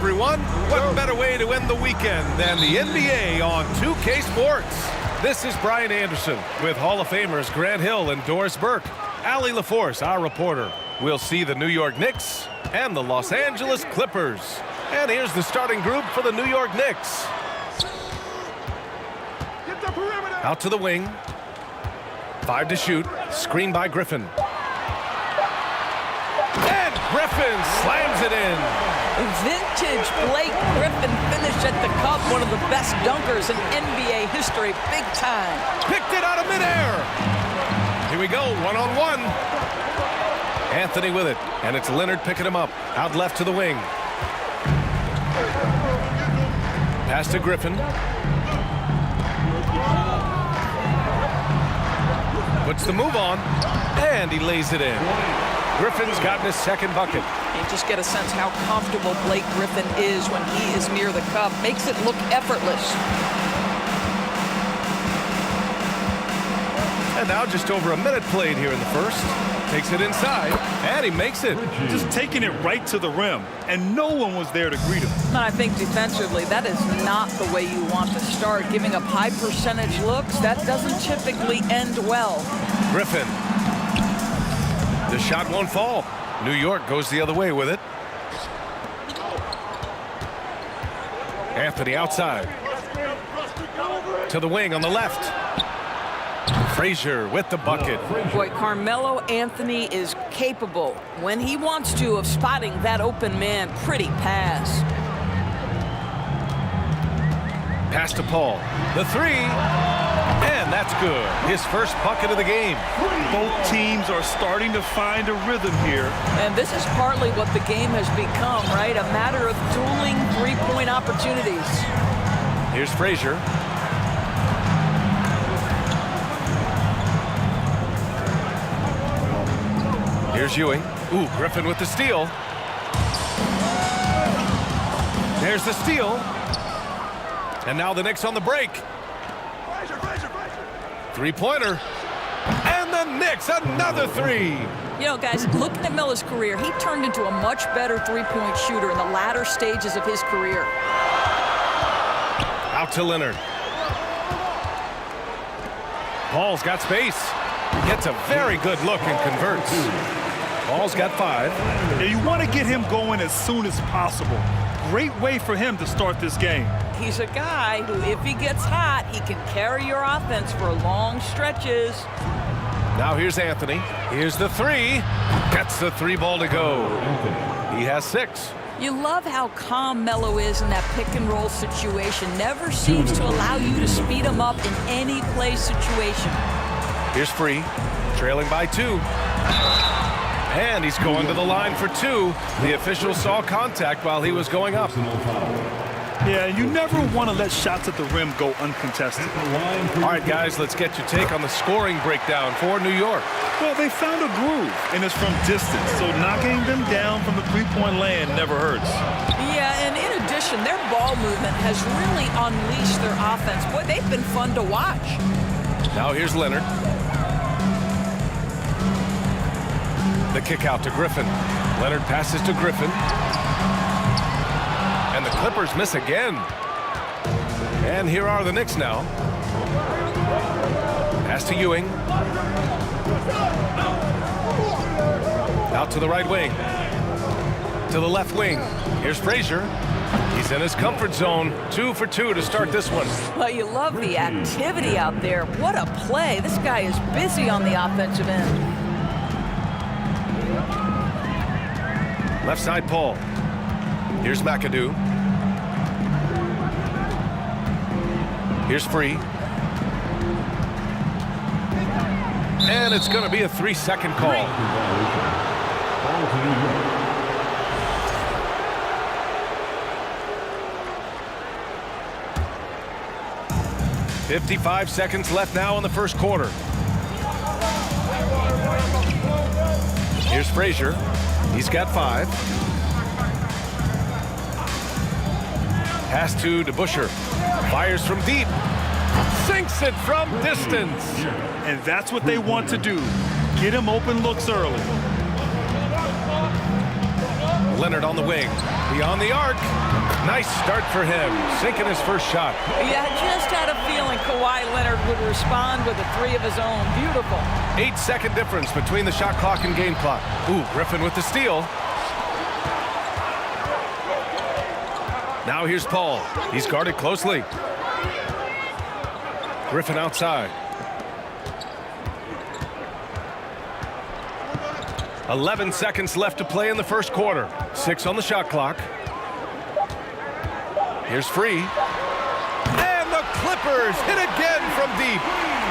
everyone. What better way to end the weekend than the NBA on 2K Sports? This is Brian Anderson with Hall of Famers Grant Hill and Doris Burke. Allie LaForce, our reporter. We'll see the New York Knicks and the Los Angeles Clippers. And here's the starting group for the New York Knicks. Out to the wing. 5 to shoot. Screen by Griffin. And Griffin slams it in. Vintage Blake Griffin finish at the cup. One of the best dunkers in NBA history. Big time. Picked it out of midair. Here we go, one-on-one. Anthony with it, and it's Leonard picking him up. Out left to the wing. Pass to Griffin. Puts the move on, and he lays it in. Griffin's gotten his second bucket. You just get a sense how comfortable Blake Griffin is when he is near the cup. Makes it look effortless. And now just over a minute played here in the first. Takes it inside, and he makes it. Just taking it right to the rim, and no one was there to greet him. And I think defensively, that is not the way you want to start. Giving up high percentage looks, that doesn't typically end well. Griffin. The shot won't fall. New York goes the other way with it. Anthony outside. To the wing on the left. Frazier with the bucket. Boy, Carmelo Anthony is capable, when he wants to, of spotting that open man. Pretty pass. Pass to Paul. The three. And that's good. His first bucket of the game. Both teams are starting to find a rhythm here. And this is partly what the game has become, right? A matter of dueling three-point opportunities. Here's Frazier. Here's Ewing. Ooh, Griffin with the steal. There's the steal. And now the Knicks on the break. Three-pointer. And the Knicks, another three. You know, guys, looking at Melo's career, he turned into a much better three-point shooter in the latter stages of his career. Out to Leonard. Paul's got space. Gets a very good look and converts. Paul's got 5. Yeah, you want to get him going as soon as possible. Great way for him to start this game. He's a guy who, if he gets hot, he can carry your offense for long stretches. Now here's Anthony. Here's the three. Gets the 3-ball to go. He has 6. You love how calm Melo is in that pick-and-roll situation. Never seems to allow you to speed him up in any play situation. Here's Free, trailing by 2. And he's going to the line for 2. The official saw contact while he was going up. Yeah, you never want to let shots at the rim go uncontested. All right, guys, let's get your take on the scoring breakdown for New York. Well, they found a groove, and it's from distance, so knocking them down from the three-point land never hurts. Yeah, and in addition, their ball movement has really unleashed their offense. Boy, they've been fun to watch. Now here's Leonard. The kick out to Griffin. Leonard passes to Griffin. And the Clippers miss again. And here are the Knicks now. Pass to Ewing. Out to the right wing. To the left wing. Here's Frazier. He's in his comfort zone. 2 for 2 to start this one. Well, you love the activity out there. What a play. This guy is busy on the offensive end. Left side, Paul. Here's McAdoo. Here's Free. And it's going to be a 3-second call. 55 seconds left now in the first quarter. Here's Frazier. He's got 5. Pass to DeBusschere. Fires from deep. Sinks it from distance. And that's what they want to do. Get him open looks early. Leonard on the wing. Beyond the arc. Nice start for him, sinking his first shot. Yeah, I just had a feeling Kawhi Leonard would respond with a three of his own. Beautiful. 8-second difference between the shot clock and game clock. Ooh, Griffin with the steal. Now here's Paul. He's guarded closely. Griffin outside. 11 seconds left to play in the first quarter. 6 on the shot clock. Here's Free. And the Clippers hit again from deep.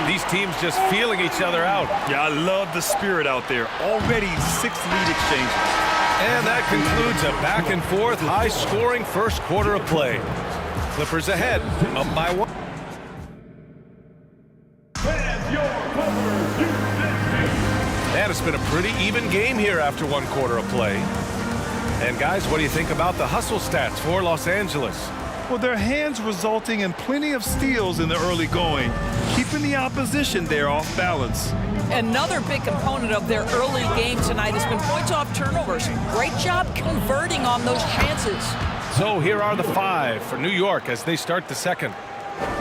These teams just feeling each other out. Yeah, I love the spirit out there. Already 6 lead exchanges. And that concludes a back-and-forth, high-scoring first quarter of play. Clippers ahead, up by 1. And it's been a pretty even game here after 1 quarter of play. And guys, what do you think about the hustle stats for Los Angeles? Well, their hands resulting in plenty of steals in the early going, keeping the opposition there off balance. Another big component of their early game tonight has been points off turnovers. Great job converting on those chances. So here are the 5 for New York as they start the second.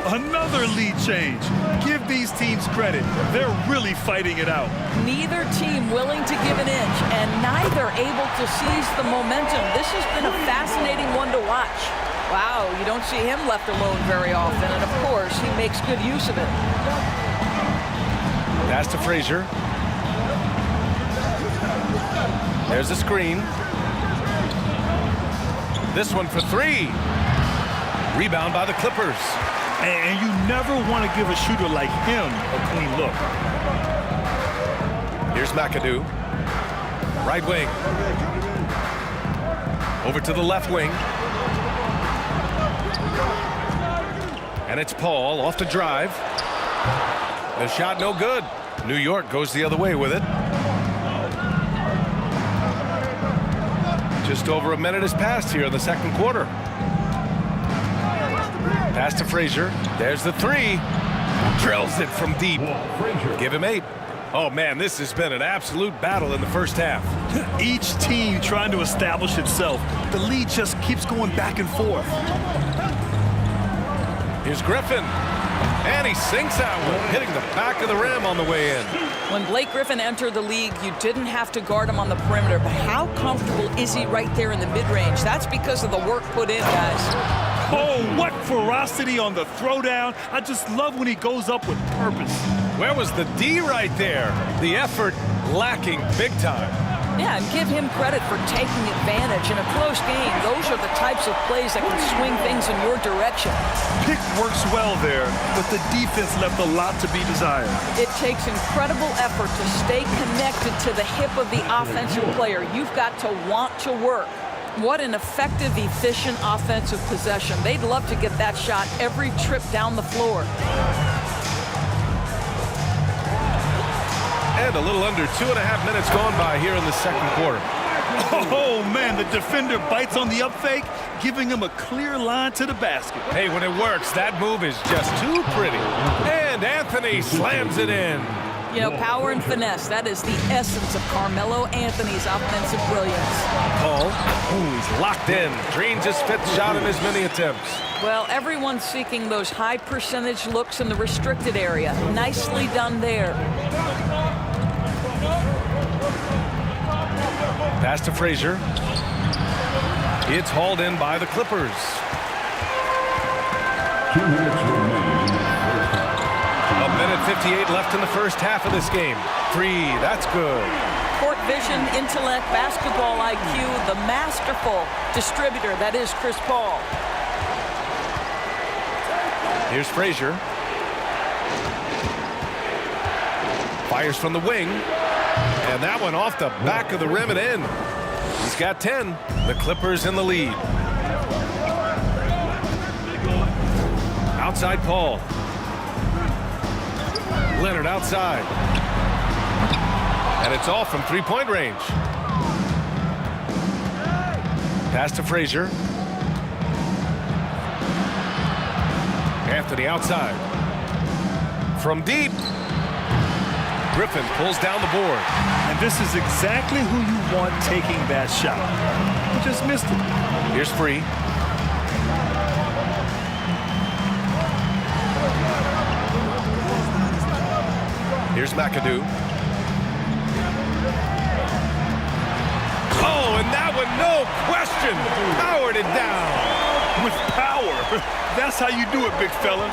Another lead change. Give these teams credit. They're really fighting it out. Neither team willing to give an inch, and neither able to seize the momentum. This has been a fascinating one to watch. Wow, you don't see him left alone very often, and of course, he makes good use of it. Pass to Frazier. There's a screen. This one for 3. Rebound by the Clippers. And you never want to give a shooter like him a clean look. Here's McAdoo. Right wing. Over to the left wing. And it's Paul off the drive. The shot no good. New York goes the other way with it. Just over a minute has passed here in the second quarter. Pass to Frazier. There's the 3. Drills it from deep. Give him 8. Oh, man, this has been an absolute battle in the first half. Each team trying to establish itself. The lead just keeps going back and forth. Here's Griffin. And he sinks that one, hitting the back of the rim on the way in. When Blake Griffin entered the league, you didn't have to guard him on the perimeter, but how comfortable is he right there in the mid-range? That's because of the work put in, guys. Oh, what ferocity on the throwdown. I just love when he goes up with purpose. Where was the D right there? The effort lacking big time. Yeah, and give him credit for taking advantage in a close game. Those are the types of plays that can swing things in your direction. Pick works well there, but the defense left a lot to be desired. It takes incredible effort to stay connected to the hip of the offensive player. You've got to want to work. What an effective, efficient offensive possession. They'd love to get that shot every trip down the floor. And a little under 2.5 minutes gone by here in the second quarter. Oh, man, the defender bites on the up fake, giving him a clear line to the basket. Hey, when it works, that move is just too pretty. And Anthony slams it in. You know, power and finesse, that is the essence of Carmelo Anthony's offensive brilliance. Paul, he's locked in. Drains his 5th shot in as many attempts. Well, everyone's seeking those high percentage looks in the restricted area. Nicely done there. Pass to Frazier. It's hauled in by the Clippers. 2 minutes remaining. 1:58 left in the first half of this game. 3, that's good. Court vision, intellect, basketball IQ, the masterful distributor that is Chris Paul. Here's Frazier. Fires from the wing. And that one off the back of the rim and in. He's got 10. The Clippers in the lead. Outside Paul. Leonard outside. And it's off from 3-point range. Pass to Frazier. Anthony outside. From deep. Griffin pulls down the board. And this is exactly who you want taking that shot. He just missed it. Here's Free. Here's McAdoo. Oh, and that one, no question, powered it down. With power. That's how you do it, big fella.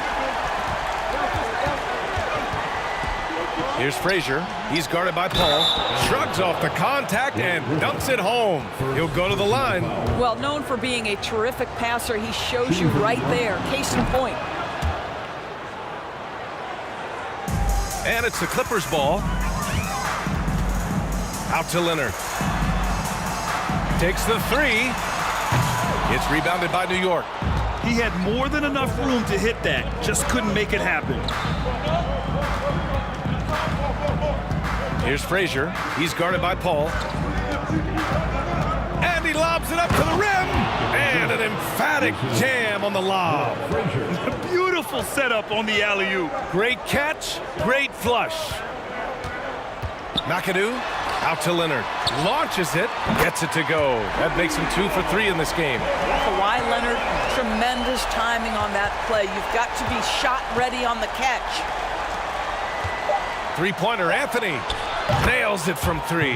Here's Frazier. He's guarded by Paul. Shrugs off the contact and dunks it home. He'll go to the line. Well, known for being a terrific passer, he shows you right there. Case in point. And it's the Clippers ball. Out to Leonard. Takes the three. It's rebounded by New York. He had more than enough room to hit that. Just couldn't make it happen. Here's Frazier. He's guarded by Paul. And he lobs it up to the rim. And an emphatic jam on the lob. Beautiful setup on the alley-oop. Great catch, great flush. McAdoo out to Leonard. Launches it, gets it to go. That makes him 2 for 3 in this game. Kawhi Leonard, tremendous timing on that play. You've got to be shot ready on the catch. Three-pointer, Anthony. Nails it from 3.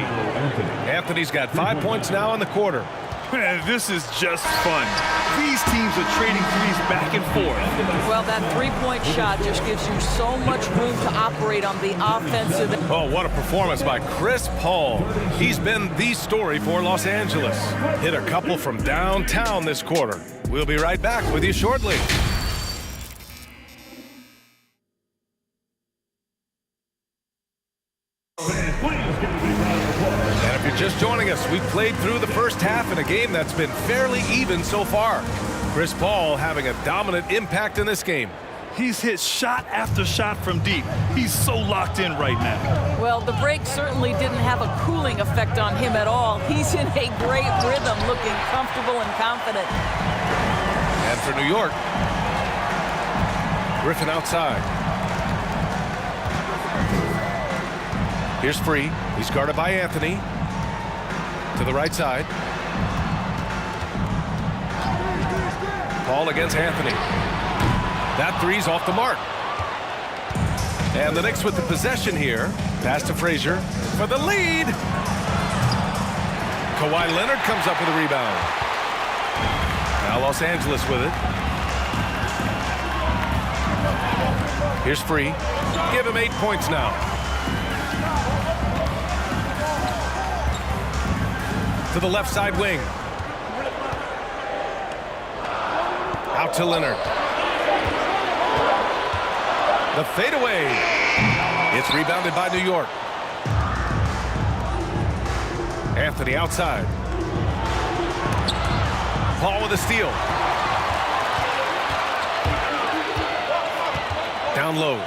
Anthony's got 5 points now in the quarter. Man, this is just fun. These teams are trading threes back and forth. Well, that three-point shot just gives you so much room to operate on the offensive. Oh, what a performance by Chris Paul. He's been the story for Los Angeles. Hit a couple from downtown this quarter. We'll be right back with you shortly. And if you're just joining us, we've played through the first half in a game that's been fairly even so far. Chris Paul having a dominant impact in this game. He's hit shot after shot from deep. He's so locked in right now. Well, the break certainly didn't have a cooling effect on him at all. He's in a great rhythm, looking comfortable and confident. And for New York, Griffin outside. Here's Free. He's guarded by Anthony. To the right side. Paul against Anthony. That three's off the mark. And the Knicks with the possession here. Pass to Frazier for the lead. Kawhi Leonard comes up with a rebound. Now Los Angeles with it. Here's Free. Give him 8 points now. To the left side wing. Out to Leonard. The fadeaway. It's rebounded by New York. Anthony outside. Paul with a steal. Down low.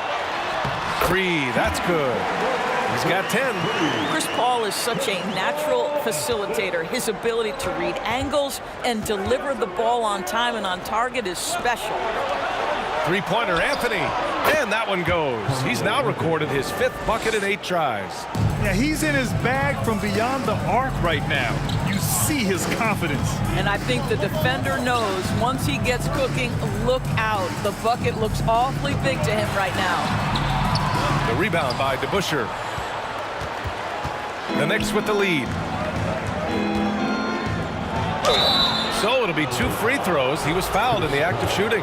3, that's good. He's got 10. Chris Paul is such a natural facilitator. His ability to read angles and deliver the ball on time and on target is special. Three-pointer, Anthony. And that one goes. He's now recorded his 5th bucket in 8 tries. Yeah, he's in his bag from beyond the arc right now. You see his confidence. And I think the defender knows once he gets cooking, look out. The bucket looks awfully big to him right now. The rebound by DeBusschere. The Knicks with the lead. So it'll be 2 free throws. He was fouled in the act of shooting.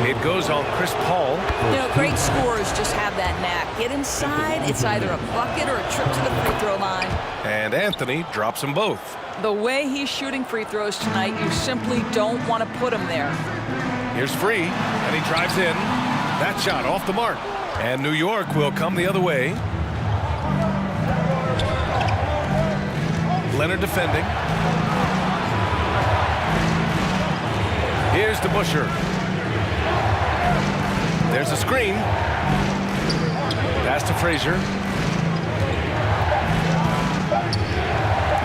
It goes on Chris Paul. You know, great scorers just have that knack. Get inside, it's either a bucket or a trip to the free throw line. And Anthony drops them both. The way he's shooting free throws tonight, you simply don't want to put him there. Here's Free, and he drives in. That shot off the mark. And New York will come the other way. Leonard defending. Here's DeBusschere. There's a screen. Pass to Frazier.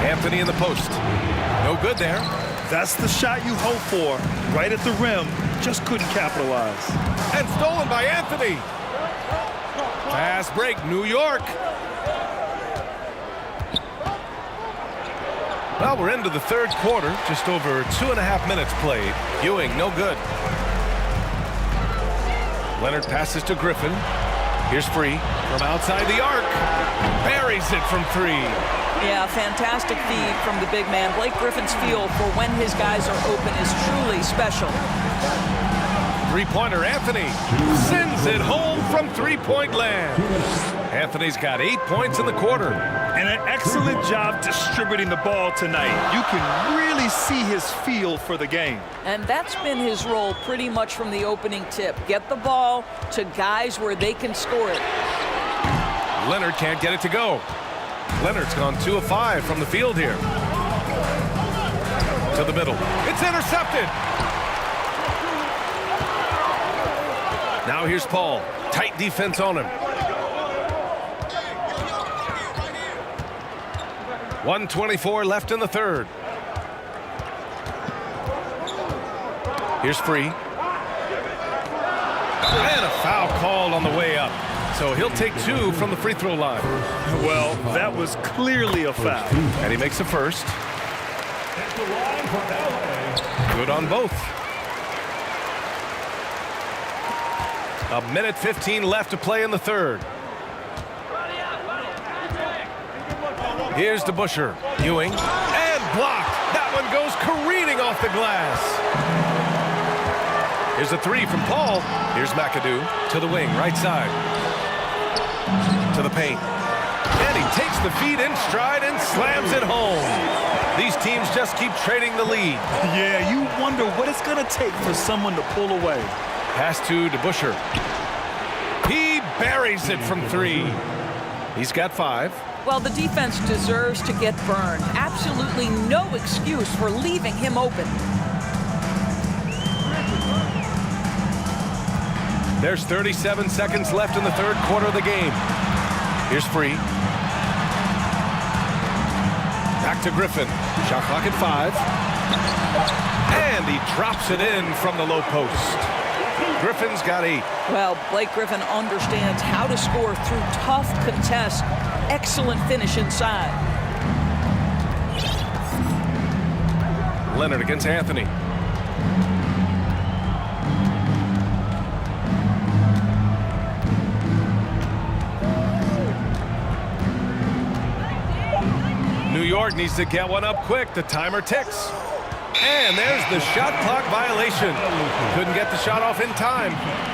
Anthony in the post. No good there. That's the shot you hope for. Right at the rim. Just couldn't capitalize. And stolen by Anthony. Fast break, New York. Well, we're into the 3rd quarter. Just over 2.5 minutes played. Ewing, no good. Leonard passes to Griffin. Here's Free. From outside the arc, buries it from 3. Yeah, fantastic feed from the big man. Blake Griffin's feel for when his guys are open is truly special. Three-pointer Anthony sends it home from three-point land. Anthony's got 8 points in the quarter. And an excellent job distributing the ball tonight. You can really see his feel for the game. And that's been his role pretty much from the opening tip. Get the ball to guys where they can score it. Leonard can't get it to go. Leonard's gone 2 of 5 from the field here. To the middle. It's intercepted. Now here's Paul. Tight defense on him. 1:24 left in the third. Here's Free. And a foul called on the way up. So he'll take 2 from the free throw line. Well, that was clearly a foul. And he makes the first. Good on both. 1:15 left to play in the third. Here's DeBusschere. Ewing. And blocked. That one goes careening off the glass. Here's a 3 from Paul. Here's McAdoo to the wing, right side. To the paint. And he takes the feed in stride and slams it home. These teams just keep trading the lead. Yeah, you wonder what it's going to take for someone to pull away. Pass to DeBusschere. He buries it from 3. He's got 5. Well, the defense deserves to get burned. Absolutely no excuse for leaving him open. There's 37 seconds left in the third quarter of the game. Here's Free. Back to Griffin. Shot clock at 5. And he drops it in from the low post. Griffin's got 8. Well, Blake Griffin understands how to score through tough contests. Excellent finish inside. Leonard against Anthony. New York needs to get one up quick. The timer ticks. And there's the shot clock violation. Couldn't get the shot off in time.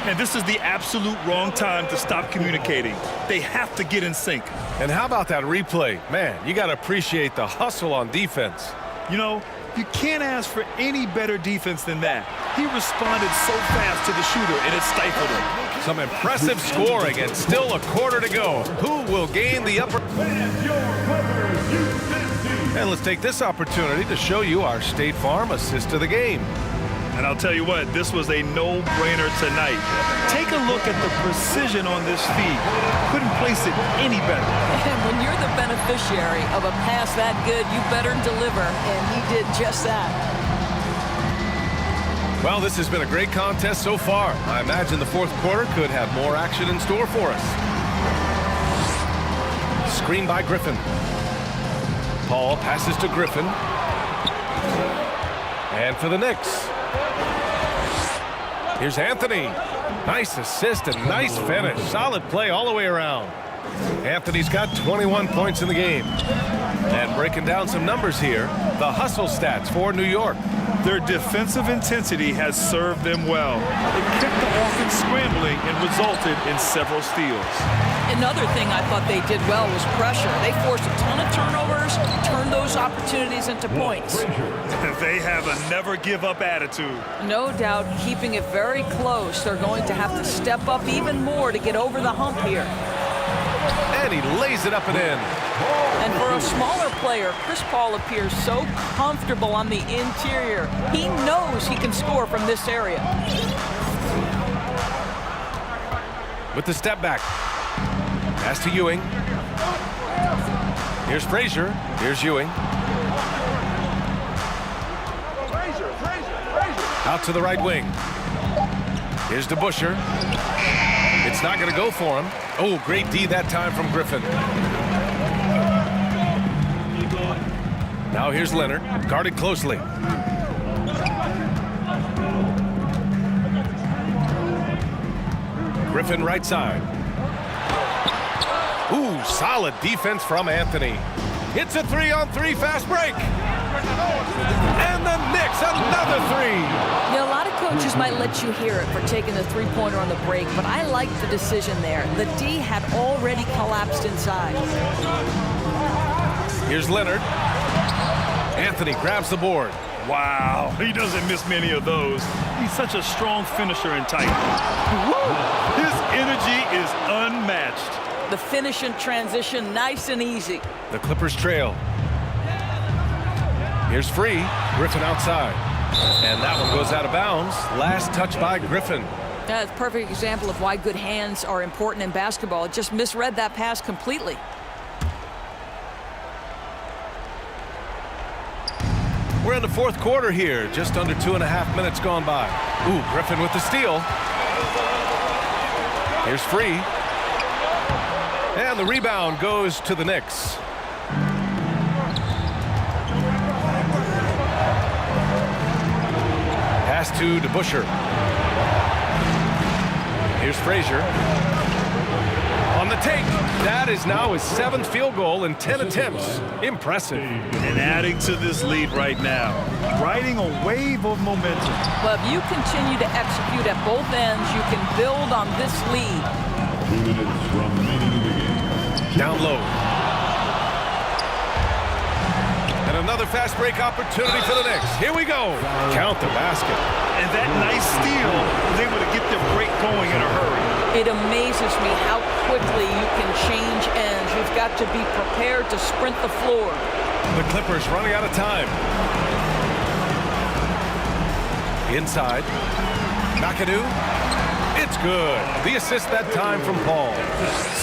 And this is the absolute wrong time to stop communicating. They have to get in sync. And how about that replay? Man, you got to appreciate the hustle on defense. You know, you can't ask for any better defense than that. He responded so fast to the shooter, and it stifled him. Some impressive scoring, and still a quarter to go. Who will gain the upper? And let's take this opportunity to show you our State Farm assist to the game. And I'll tell you what, this was a no-brainer tonight. Take a look at the precision on this feed. Couldn't place it any better. And when you're the beneficiary of a pass that good, you better deliver, and he did just that. Well, this has been a great contest so far. I imagine the fourth quarter could have more action in store for us. Screen by Griffin. Paul passes to Griffin. And for the Knicks. Here's Anthony. Nice assist and nice finish. Solid play all the way around. Anthony's got 21 points in the game. And breaking down some numbers here, the hustle stats for New York. Their defensive intensity has served them well. It kept the offense scrambling and resulted in several steals. Another thing I thought they did well was pressure. They forced a ton of turnovers, turned those opportunities into points. They have a never-give-up attitude. No doubt, keeping it very close. They're going to have to step up even more to get over the hump here. And he lays it up and in. And for a smaller player, Chris Paul appears so comfortable on the interior. He knows he can score from this area. With the step back. Pass to Ewing. Here's Frazier. Here's Ewing. Out to the right wing. Here's DeBusschere. It's not going to go for him. Oh, great D that time from Griffin. Now here's Leonard, guarded closely. Griffin right side. Solid defense from Anthony. It's a 3-on-3 fast break. And the Knicks, another three. A lot of coaches might let you hear it for taking the three-pointer on the break, but I like the decision there. The D had already collapsed inside. Here's Leonard. Anthony grabs the board. Wow, he doesn't miss many of those. He's such a strong finisher and tight. Woo! His energy is unmatched. The finish in transition, nice and easy. The Clippers trail. Here's Free. Griffin outside. And that one goes out of bounds. Last touch by Griffin. That's a perfect example of why good hands are important in basketball. It just misread that pass completely. We're in the fourth quarter here. Just under 2.5 minutes gone by. Ooh, Griffin with the steal. Here's Free. And the rebound goes to the Knicks. Pass to DeBusschere. Here's Frazier. On the take. That is now his 7th field goal in 10 attempts. Impressive. And adding to this lead right now. Riding a wave of momentum. Well, if you continue to execute at both ends, you can build on this lead. 2 minutes remaining in the game. Down low. And another fast break opportunity for the Knicks. Here we go. Count the basket. And that nice steal was able to get their break going in a hurry. It amazes me how quickly you can change ends. You've got to be prepared to sprint the floor. The Clippers running out of time. Inside. McAdoo. It's good. The assist that time from Paul.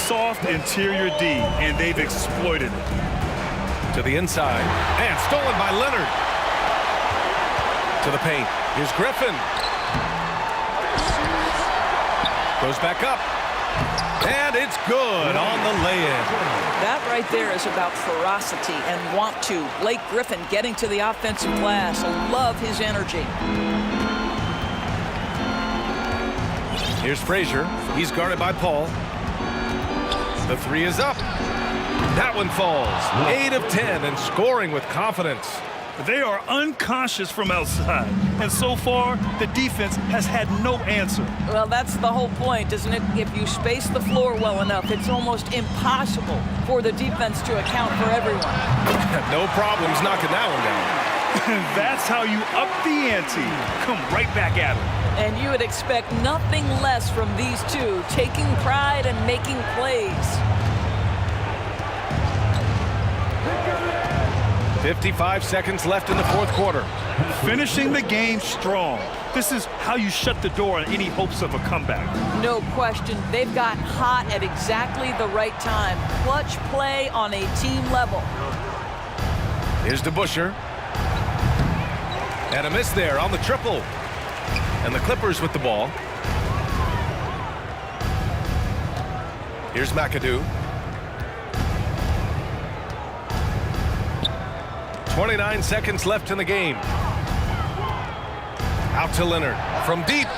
Soft interior D, and they've exploited it. To the inside. And stolen by Leonard. To the paint. Here's Griffin. Goes back up. And it's good on the lay-in. That right there is about ferocity and want to. Blake Griffin getting to the offensive glass. I love his energy. Here's Frazier. He's guarded by Paul. The three is up. That one falls. 8 of 10 and scoring with confidence. They are unconscious from outside. And so far, the defense has had no answer. Well, that's the whole point, isn't it? If you space the floor well enough, it's almost impossible for the defense to account for everyone. No problems knocking that one down. That's how you up the ante. Come right back at them. And you would expect nothing less from these two, taking pride and making plays. 55 seconds left in the fourth quarter. Finishing the game strong. This is how you shut the door on any hopes of a comeback. No question. They've got hot at exactly the right time. Clutch play on a team level. Here's DeBusschere. And a miss there on the triple. And the Clippers with the ball. Here's McAdoo. 29 seconds left in the game. Out to Leonard from deep.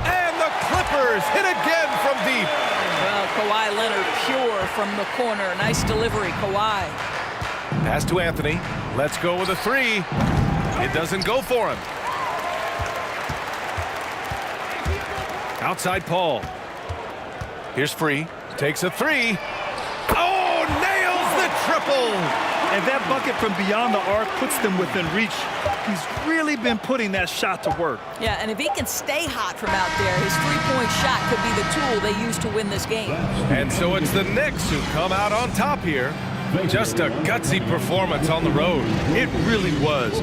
And the Clippers hit again from deep. Well, Kawhi Leonard pure from the corner. Nice delivery, Kawhi. Pass to Anthony. Let's go with a three. It doesn't go for him. Outside Paul. Here's Free. Takes a three. Oh, nails the triple. And that bucket from beyond the arc puts them within reach. He's really been putting that shot to work. Yeah, and if he can stay hot from out there, his three-point shot could be the tool they use to win this game. And so it's the Knicks who come out on top here. Just a gutsy performance on the road. It really was.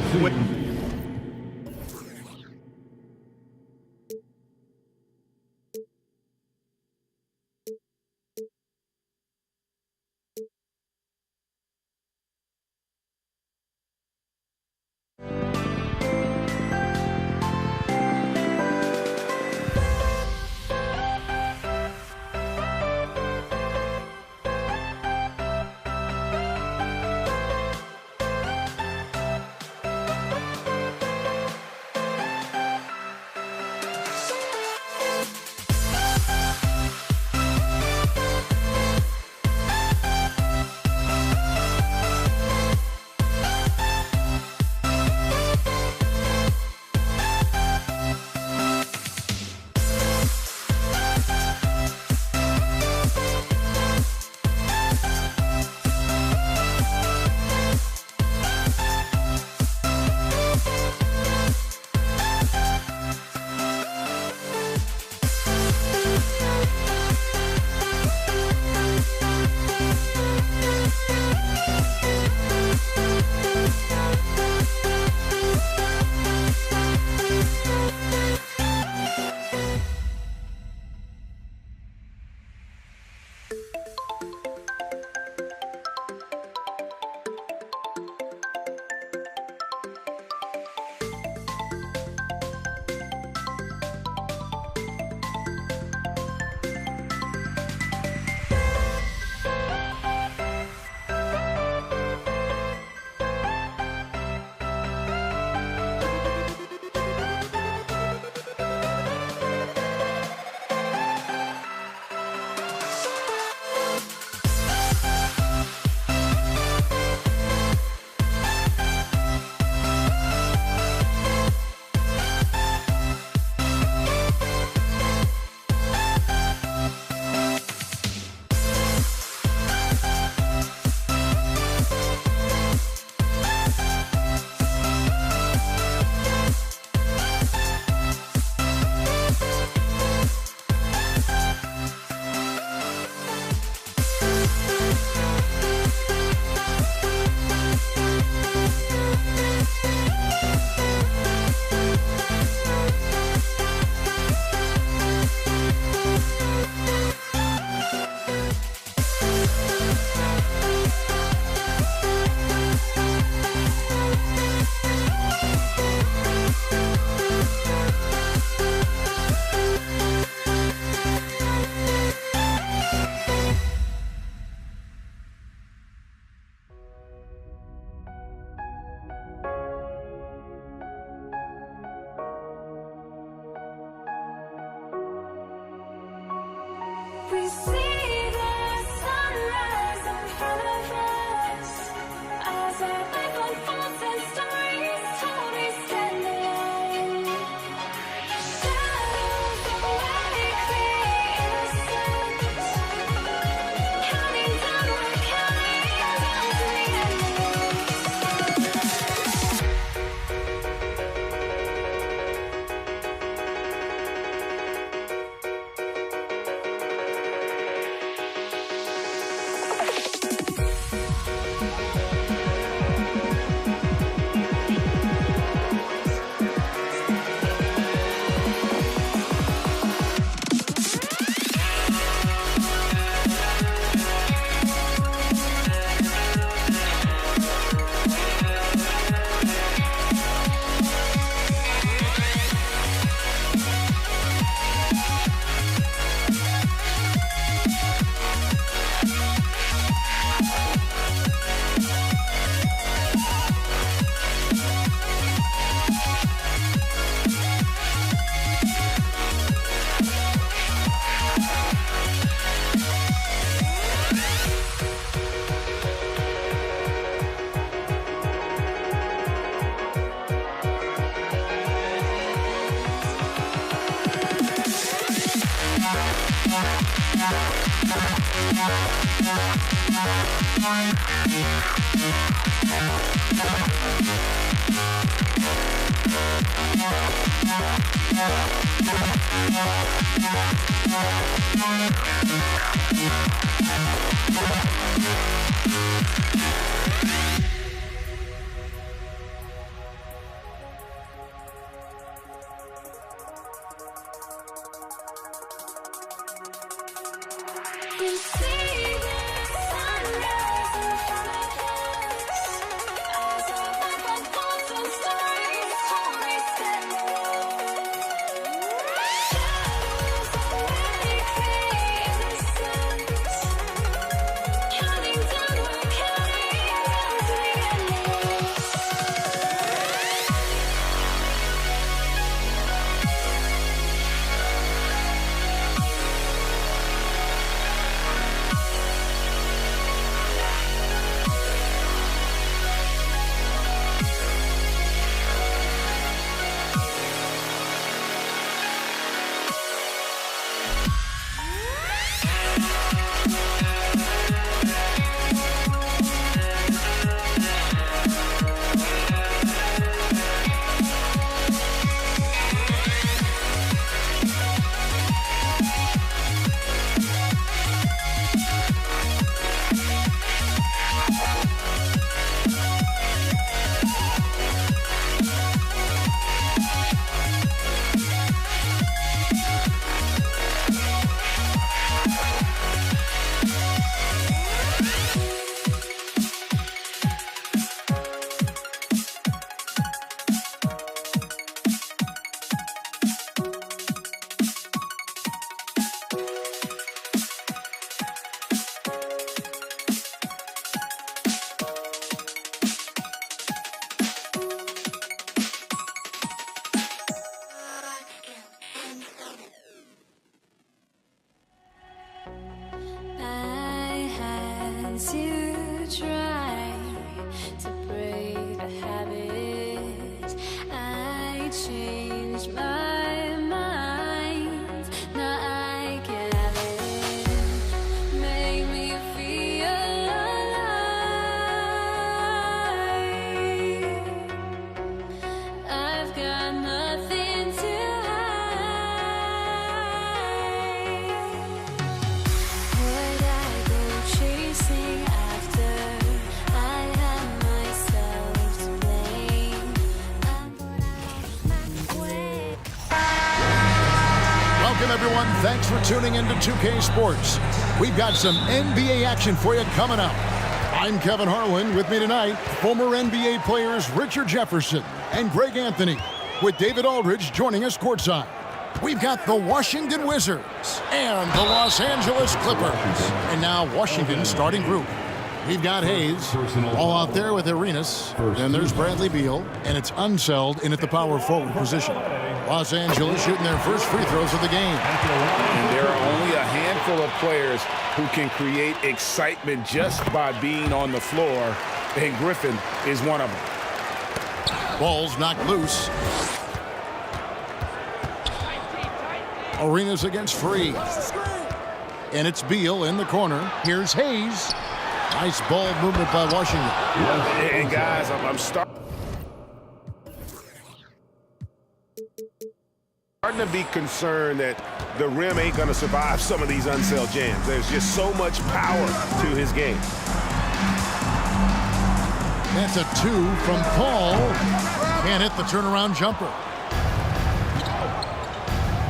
Everyone, thanks for tuning into 2K Sports. We've got some NBA action for you coming up. I'm Kevin Harlan. With me tonight, former NBA players Richard Jefferson and Greg Anthony, with David Aldridge joining us courtside. We've got the Washington Wizards and the Los Angeles Clippers. And now Washington's starting group. We've got Hayes all out there with Arenas. Then there's Bradley Beal, and it's Unseld in at the power forward position. Los Angeles shooting their first free throws of the game. And there are only a handful of players who can create excitement just by being on the floor, and Griffin is one of them. Ball's knocked loose. Arenas against Free. And it's Beal in the corner. Here's Hayes. Nice ball movement by Washington. And guys, I'm starting to be concerned that the rim ain't going to survive some of these Unseld jams. There's just so much power to his game. That's a 2 from Paul. Can't hit the turnaround jumper.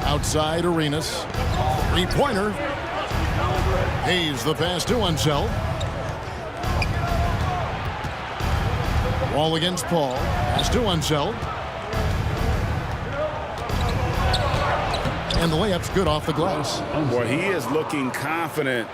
Outside Arenas. Three-pointer. Hayes the pass to Unseld. Wall against Paul. Pass to Unseld. And the layup's good off the glass. Boy, he is looking confident.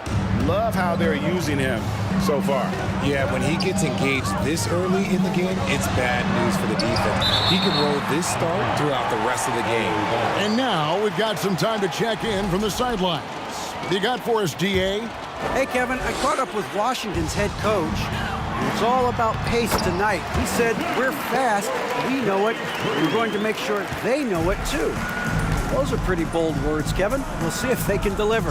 Love how they're using him so far. Yeah, when he gets engaged this early in the game, it's bad news for the defense. He can roll this start throughout the rest of the game. And now we've got some time to check in from the sidelines. What do you got for us, DA? Hey, Kevin, I caught up with Washington's head coach. It's all about pace tonight. He said, we're fast, we know it, we're going to make sure they know it too. Those are pretty bold words, Kevin. We'll see if they can deliver.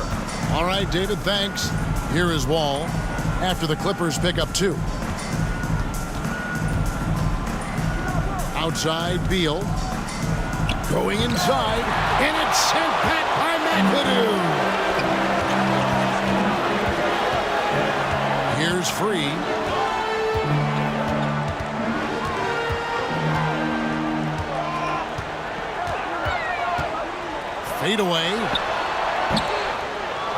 All right, David, thanks. Here is Wall after the Clippers pick up 2. Outside, Beal. Going inside, and it's sent back by McAdoo. Here's Free. Fade away.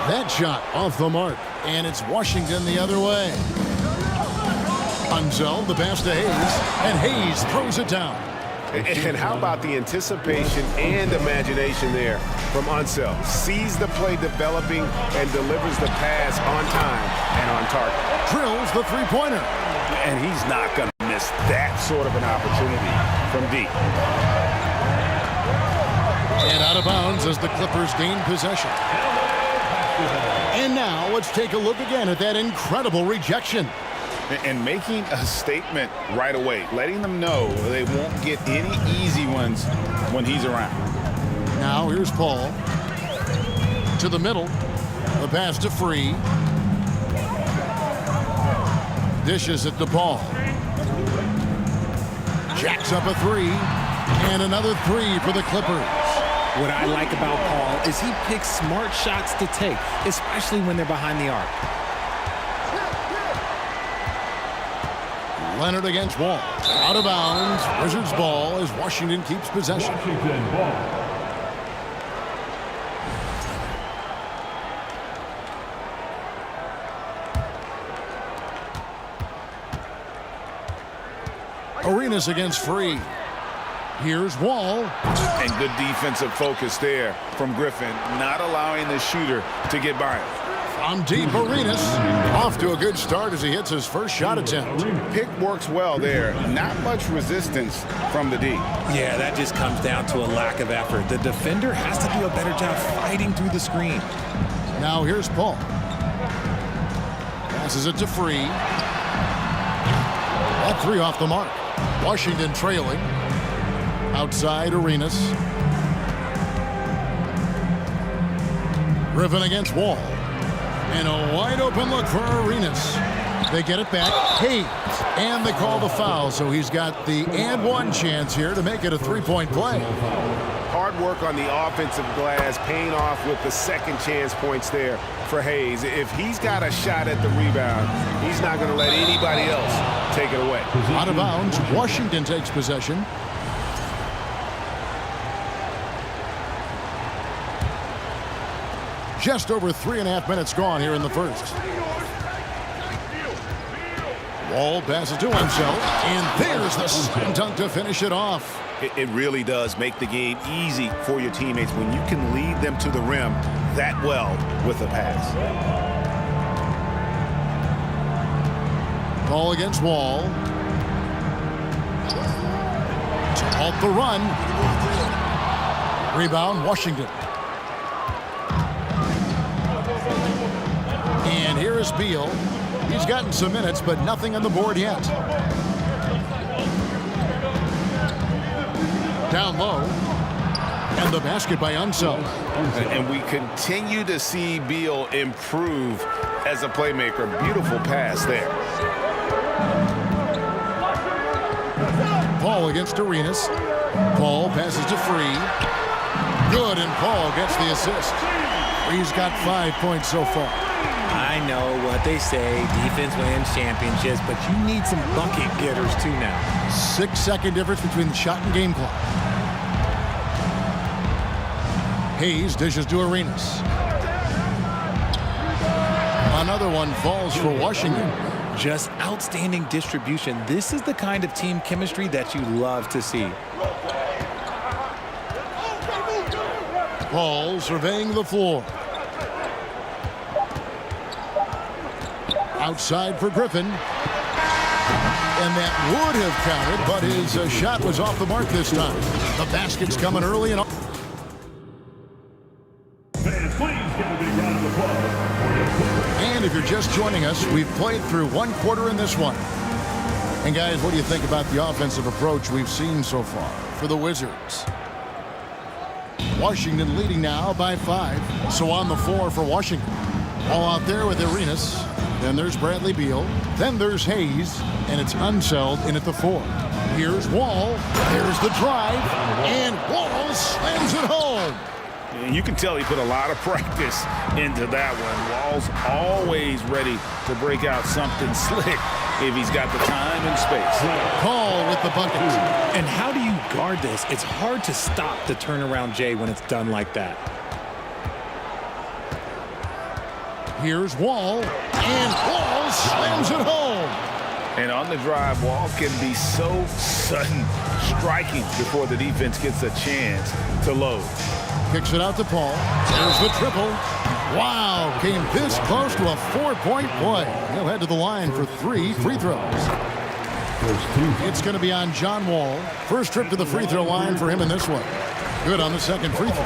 That shot off the mark, and it's Washington the other way. Unseld, the pass to Hayes, and Hayes throws it down. And how about the anticipation and imagination there from Unseld? Sees the play developing and delivers the pass on time and on target. Drills the three-pointer. And he's not going to miss that sort of an opportunity from deep. And out of bounds as the Clippers gain possession. And now let's take a look again at that incredible rejection. And making a statement right away, letting them know they won't get any easy ones when he's around. Now here's Paul. To the middle. The pass to Free. Dishes at the ball. Jacks up a 3. And another 3 for the Clippers. What I like about Paul is he picks smart shots to take, especially when they're behind the arc. Leonard against Wall. Out of bounds. Wizards ball as Washington keeps possession. Washington ball. Arenas against Free. Here's Wall. And good defensive focus there from Griffin, not allowing the shooter to get by him. From deep, Arenas. Off to a good start as he hits his first shot attempt. Pick works well there. Not much resistance from the D. Yeah, that just comes down to a lack of effort. The defender has to do a better job fighting through the screen. Now here's Paul. Passes it to Free. That 3 off the mark. Washington trailing. Outside, Arenas. Griffin against Wall. And a wide open look for Arenas. They get it back. Hayes. And they call the foul, so he's got the and one chance here to make it a 3-point play. Hard work on the offensive glass, paying off with the second chance points there for Hayes. If he's got a shot at the rebound, he's not going to let anybody else take it away. Out of bounds, Washington takes possession. Just over 3.5 minutes gone here in the first. Wall passes to himself, and there's the slam dunk to finish it off. It really does make the game easy for your teammates when you can lead them to the rim that well with a pass. Ball against Wall. To halt the run. Rebound, Washington. And here is Beal. He's gotten some minutes, but nothing on the board yet. Down low. And the basket by Unseld. And we continue to see Beal improve as a playmaker. Beautiful pass there. Paul against Arenas. Paul passes to Free. Good, and Paul gets the assist. Free's got 5 points so far. I know what they say, defense wins championships, but you need some bucket getters too now. 6-second difference between the shot and game clock. Hayes dishes to Arenas. Another one falls for Washington. Just outstanding distribution. This is the kind of team chemistry that you love to see. Paul surveying the floor. Outside for Griffin. And that would have counted, but his shot was off the mark this time. The basket's coming early. And if you're just joining us, we've played through 1 quarter in this one. And guys, what do you think about the offensive approach we've seen so far for the Wizards? Washington leading now by 5. So on the floor for Washington. All out there with Arenas. Then there's Bradley Beal. Then there's Hayes. And it's Unseld in at the 4. Here's Wall. There's the drive. And Wall slams it home. And you can tell he put a lot of practice into that one. Wall's always ready to break out something slick if he's got the time and space. Call with the bucket. And how do you guard this? It's hard to stop the turnaround J when it's done like that. Here's Wall. And Wall slams it home. And on the drive, Wall can be so sudden, striking before the defense gets a chance to load. Kicks it out to Paul. There's the triple. Wow, came this close to a 4-point play. He'll head to the line for 3 free throws. It's going to be on John Wall. First trip to the free throw line for him in this one. Good on the second free throw.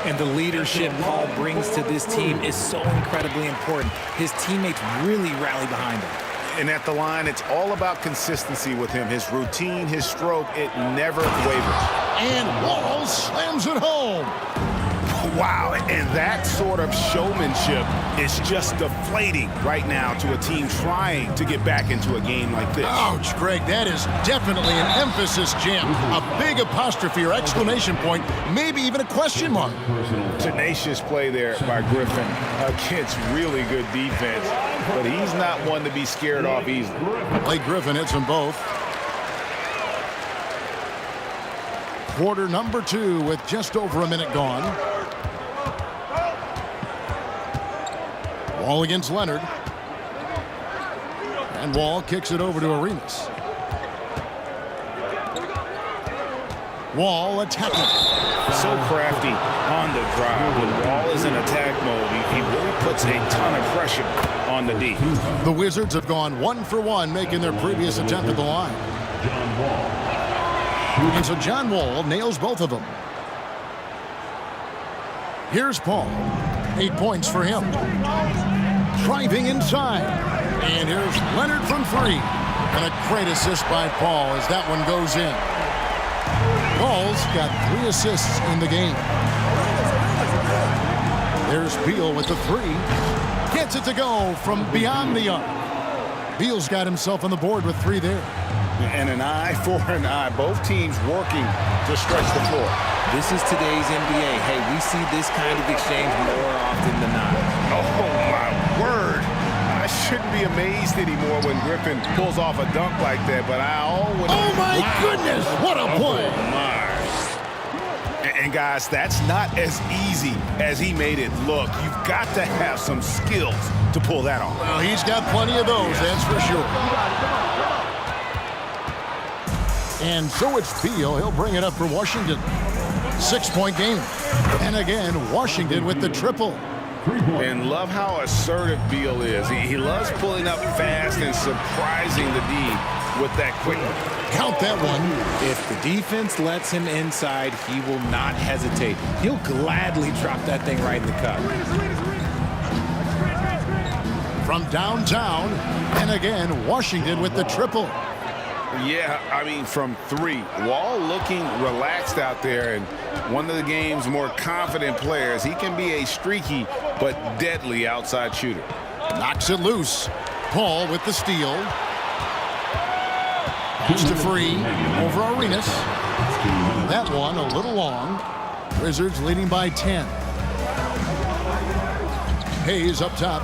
And the leadership Paul brings to this team is so incredibly important. His teammates really rally behind him. And at the line, it's all about consistency with him. His routine, his stroke, it never wavers. And Wall slams it home. Wow, and that sort of showmanship is just deflating right now to a team trying to get back into a game like this. Ouch, Greg, that is definitely an emphasis jam. A big apostrophe or exclamation point, maybe even a question mark. Tenacious play there by Griffin against really good defense, but he's not one to be scared off easily. Blake Griffin hits them both. Quarter number 2 with just over a minute gone. Wall against Leonard. And Wall kicks it over to Arenas. Wall attacking. So crafty on the drive. When Wall is in attack mode, he really puts a ton of pressure on the D. The Wizards have gone 1 for 1, making their previous attempt at the line. And so John Wall nails both of them. Here's Paul. 8 points for him. Driving inside. And here's Leonard from 3. And a great assist by Paul as that one goes in. Paul's got 3 assists in the game. There's Beal with the 3. Gets it to go from beyond the arc. Beal's got himself on the board with 3 there. And an eye for an eye. Both teams working to stretch the floor. This is today's NBA. Hey, we see this kind of exchange more often than not. Oh, my word. I shouldn't be amazed anymore when Griffin pulls off a dunk like that, but I always... Oh, my goodness. What a play. Oh, my. And, guys, that's not as easy as he made it look. You've got to have some skills to pull that off. Well, he's got plenty of those, that's for sure. And so it's Beal. He'll bring it up for Washington. 6-point game. And again, Washington with the triple. And love how assertive Beal is. He loves pulling up fast and surprising the D with that quickness. Count that one. If the defense lets him inside, he will not hesitate. He'll gladly drop that thing right in the cup. From downtown. And again, Washington with the triple. Yeah, I mean, from 3. Wall looking relaxed out there, and one of the game's more confident players. He can be a streaky but deadly outside shooter. Knocks it loose. Paul with the steal. Pass to Free over Arenas. That one a little long. Wizards leading by 10. Hayes up top.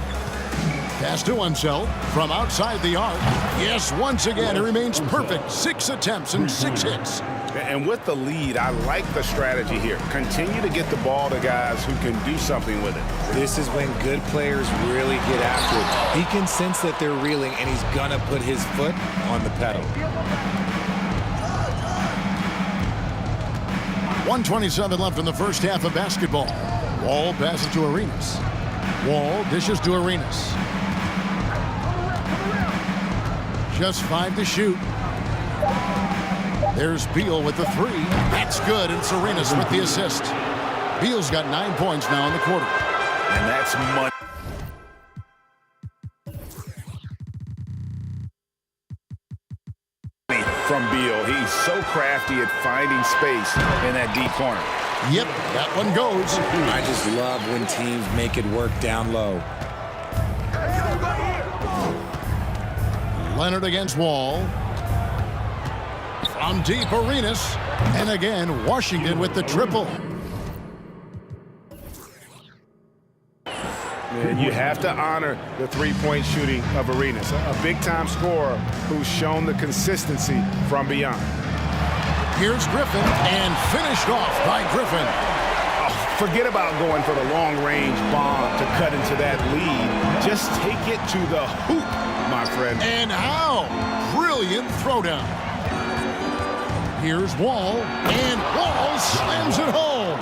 Pass to Unseld from outside the arc. Yes, once again, he remains perfect. 6 attempts and 6 hits. And with the lead, I like the strategy here. Continue to get the ball to guys who can do something with it. This is when good players really get after it. He can sense that they're reeling, and he's going to put his foot on the pedal. 1:27 left in the first half of basketball. Wall passes to Arenas. Wall dishes to Arenas. Just 5 to shoot. There's Beal with the 3. That's good, and it's Arenas with the assist. Beal's got 9 points now in the quarter. And that's money. From Beal. He's so crafty at finding space in that deep corner. Yep, that one goes. I just love when teams make it work down low. Leonard against Wall. From deep, Arenas. And again, Washington with the triple. And you have to honor the three-point shooting of Arenas, a big-time scorer who's shown the consistency from beyond. Here's Griffin, and finished off by Griffin. Oh, forget about going for the long-range bomb to cut into that lead. Just take it to the hoop, my friend. And how? Brilliant throwdown. Here's Wall, and Wall slams it home.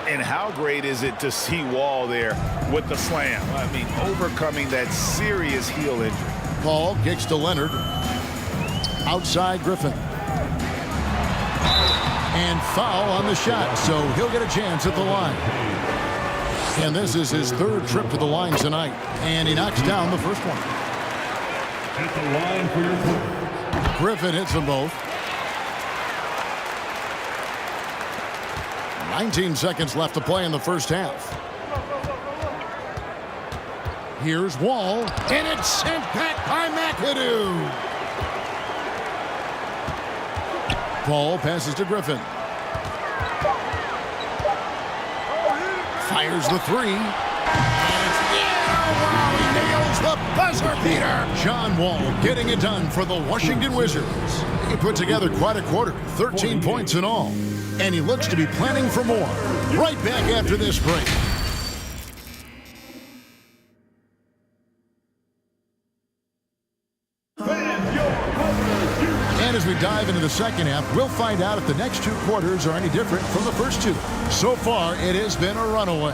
And how great is it to see Wall there with the slam? I mean, overcoming that serious heel injury. Paul kicks to Leonard. Outside Griffin. And foul on the shot, so he'll get a chance at the line. And this is his third trip to the line tonight. And he knocks down the first one. At the line for your point. Griffin hits them both. 19 seconds left to play in the first half. Here's Wall, and it's sent back by McAdoo. Paul passes to Griffin. Fires the three. And it's, wow, he nails the buzzer beater. John Wall getting it done for the Washington Wizards. He put together quite a quarter, 13 points in all. And he looks to be planning for more. Right back after this break. And as we dive into the second half, we'll find out if the next two quarters are any different from the first two. So far, it has been a runaway.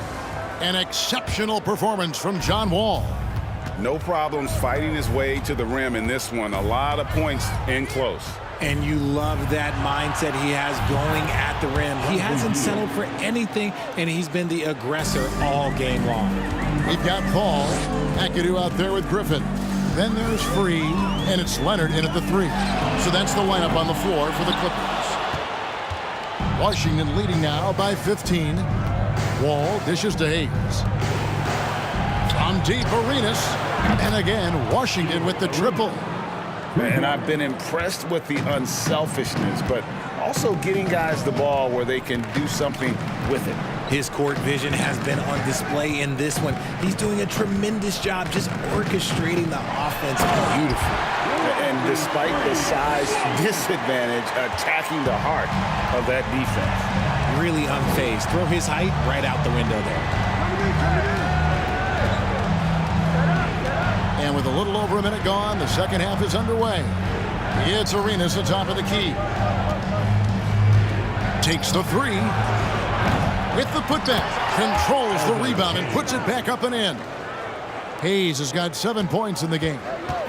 An exceptional performance from John Wall. No problems fighting his way to the rim in this one. A lot of points in close. And you love that mindset he has going at the rim. He hasn't settled for anything, and he's been the aggressor all game long. We've got Paul. McAdoo out there with Griffin. Then there's Free, and it's Leonard in at the three. So that's the lineup on the floor for the Clippers. Washington leading now by 15. Wall dishes to Hayes. From deep, Arenas. And again, Washington with the triple. And I've been impressed with the unselfishness, but also getting guys the ball where they can do something with it. His court vision has been on display in this one. He's doing a tremendous job just orchestrating the offense beautifully. And despite the size disadvantage, attacking the heart of that defense. Really unfazed. Throw his height right out the window there. And with a little over a minute gone, the second half is underway. It's Arenas at top of the key. Takes the three. With the putback. Controls the rebound and puts it back up and in. Hayes has got 7 points in the game.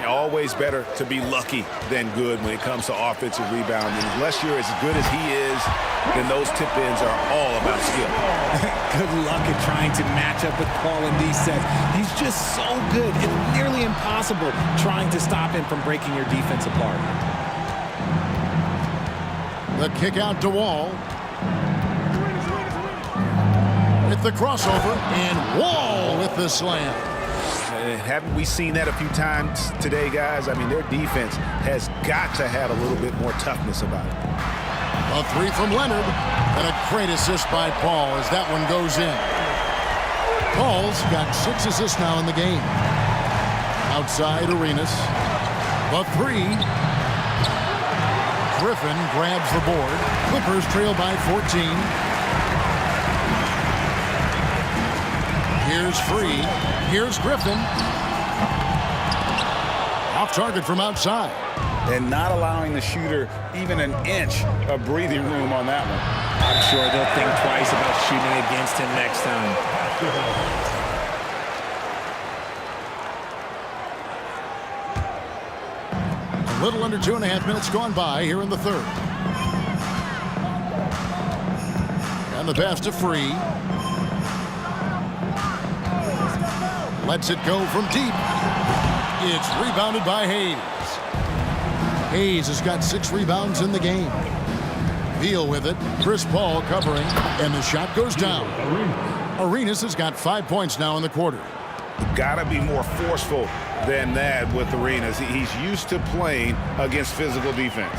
Always better to be lucky than good when it comes to offensive rebounding. Unless you're as good as he is, then those tip-ins are all about skill. Good luck at trying to match up with Paul in these sets. He's just so good. It's nearly impossible trying to stop him from breaking your defense apart. The kick out to Wall. With the crossover, and Wall with the slam. Haven't we seen that a few times today, guys? I mean, their defense has got to have a little bit more toughness about it. A three from Leonard, and a great assist by Paul as that one goes in. Paul's got 6 assists now in the game. Outside Arenas. The three. Griffin grabs the board. Clippers trail by 14. Here's Free. Here's Griffin. Off target from outside. And not allowing the shooter even an inch of breathing room on that one. I'm sure they'll think twice about shooting against him next time. A little under 2.5 minutes gone by here in the third. And the pass to Free. Lets it go from deep. It's rebounded by Hayes. Hayes has got 6 rebounds in the game. Beal with it. Chris Paul covering. And the shot goes down. Arenas has got 5 points now in the quarter. You've got to be more forceful than that with Arenas. He's used to playing against physical defense.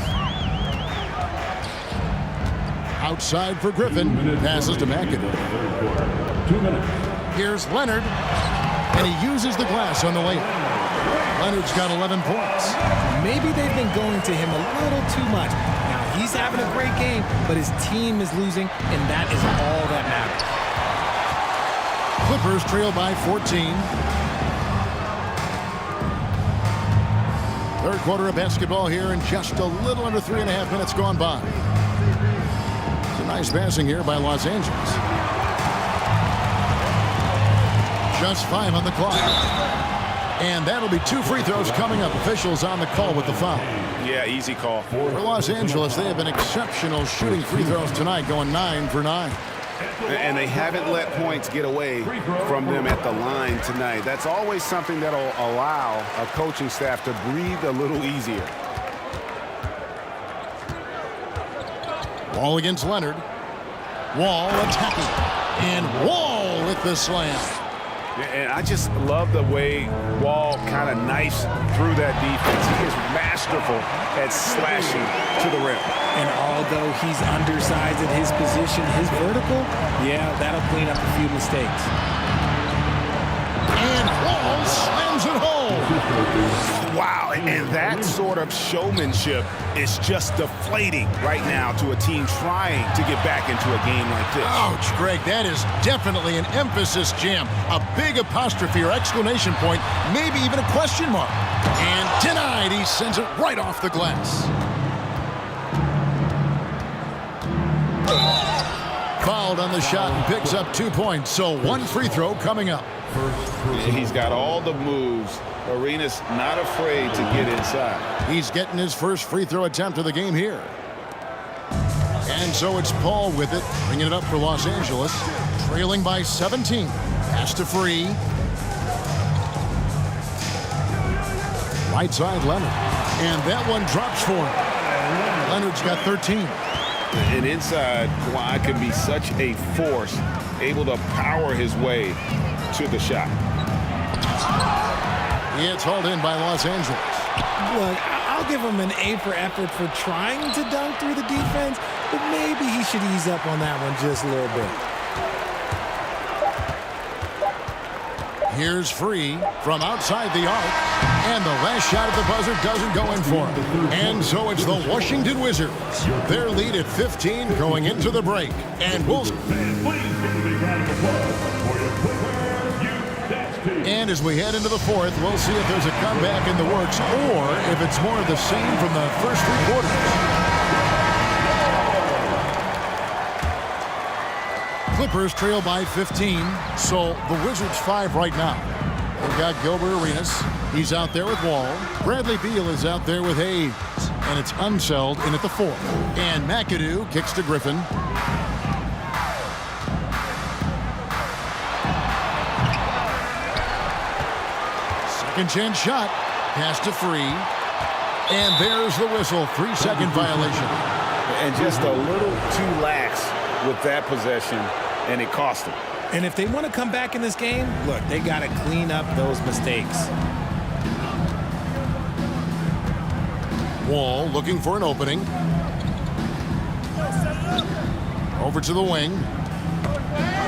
Outside for Griffin. Passes to McAdoo. 2 minutes. Here's Leonard. And he uses the glass on the layup. Leonard's got 11 points. Maybe they've been going to him a little too much. Now, he's having a great game, but his team is losing, and that is all that matters. Clippers trail by 14. Third quarter of basketball here, and just a little under 3.5 minutes gone by. It's a nice passing here by Los Angeles. Just 5 on the clock. And that'll be 2 free throws coming up. Officials on the call with the foul. Yeah, easy call. For Los Angeles, they have been exceptional shooting free throws tonight, going 9 for 9. And they haven't let points get away from them at the line tonight. That's always something that'll allow a coaching staff to breathe a little easier. Wall against Leonard. Wall attacking. And Wall with the slam. And I just love the way Wall kind of knifes through that defense. He is masterful at slashing to the rim. And although he's undersized at his position, his vertical, yeah, that'll clean up a few mistakes. And Wall slams it home. Wow, and that sort of showmanship is just deflating right now to a team trying to get back into a game like this. Ouch, Greg, that is definitely an emphasis jam. A big apostrophe or exclamation point, maybe even a question mark. And denied, he sends it right off the glass. Fouled on the shot and picks up 2 points, so 1 free throw coming up. He's got all the moves. Arenas not afraid to get inside. He's getting his first free throw attempt of the game here. And so it's Paul with it, bringing it up for Los Angeles, trailing by 17. Pass to Free. Right side, Leonard. And that one drops for him. Leonard's got 13. And inside, Kawhi can be such a force, able to power his way to the shot. It's hauled in by Los Angeles. Look, I'll give him an A for effort for trying to dunk through the defense, but maybe he should ease up on that one just a little bit. Here's Free from outside the arc. And the last shot at the buzzer doesn't go in for him. And so it's the Washington Wizards. Their lead at 15 going into the break. And And as we head into the fourth, we'll see if there's a comeback in the works or if it's more of the same from the first 3 quarters. Clippers trail by 15, so the Wizards 5 right now. They've got Gilbert Arenas. He's out there with Wall. Bradley Beal is out there with Hayes. And it's Unseld in at the 4th. And McAdoo kicks to Griffin. Second chance shot. Pass to Free. And there's the whistle. 3-second violation. And just a little too lax with that possession, and it cost them. And if they want to come back in this game, look, they got to clean up those mistakes. Wall looking for an opening. Over to the wing.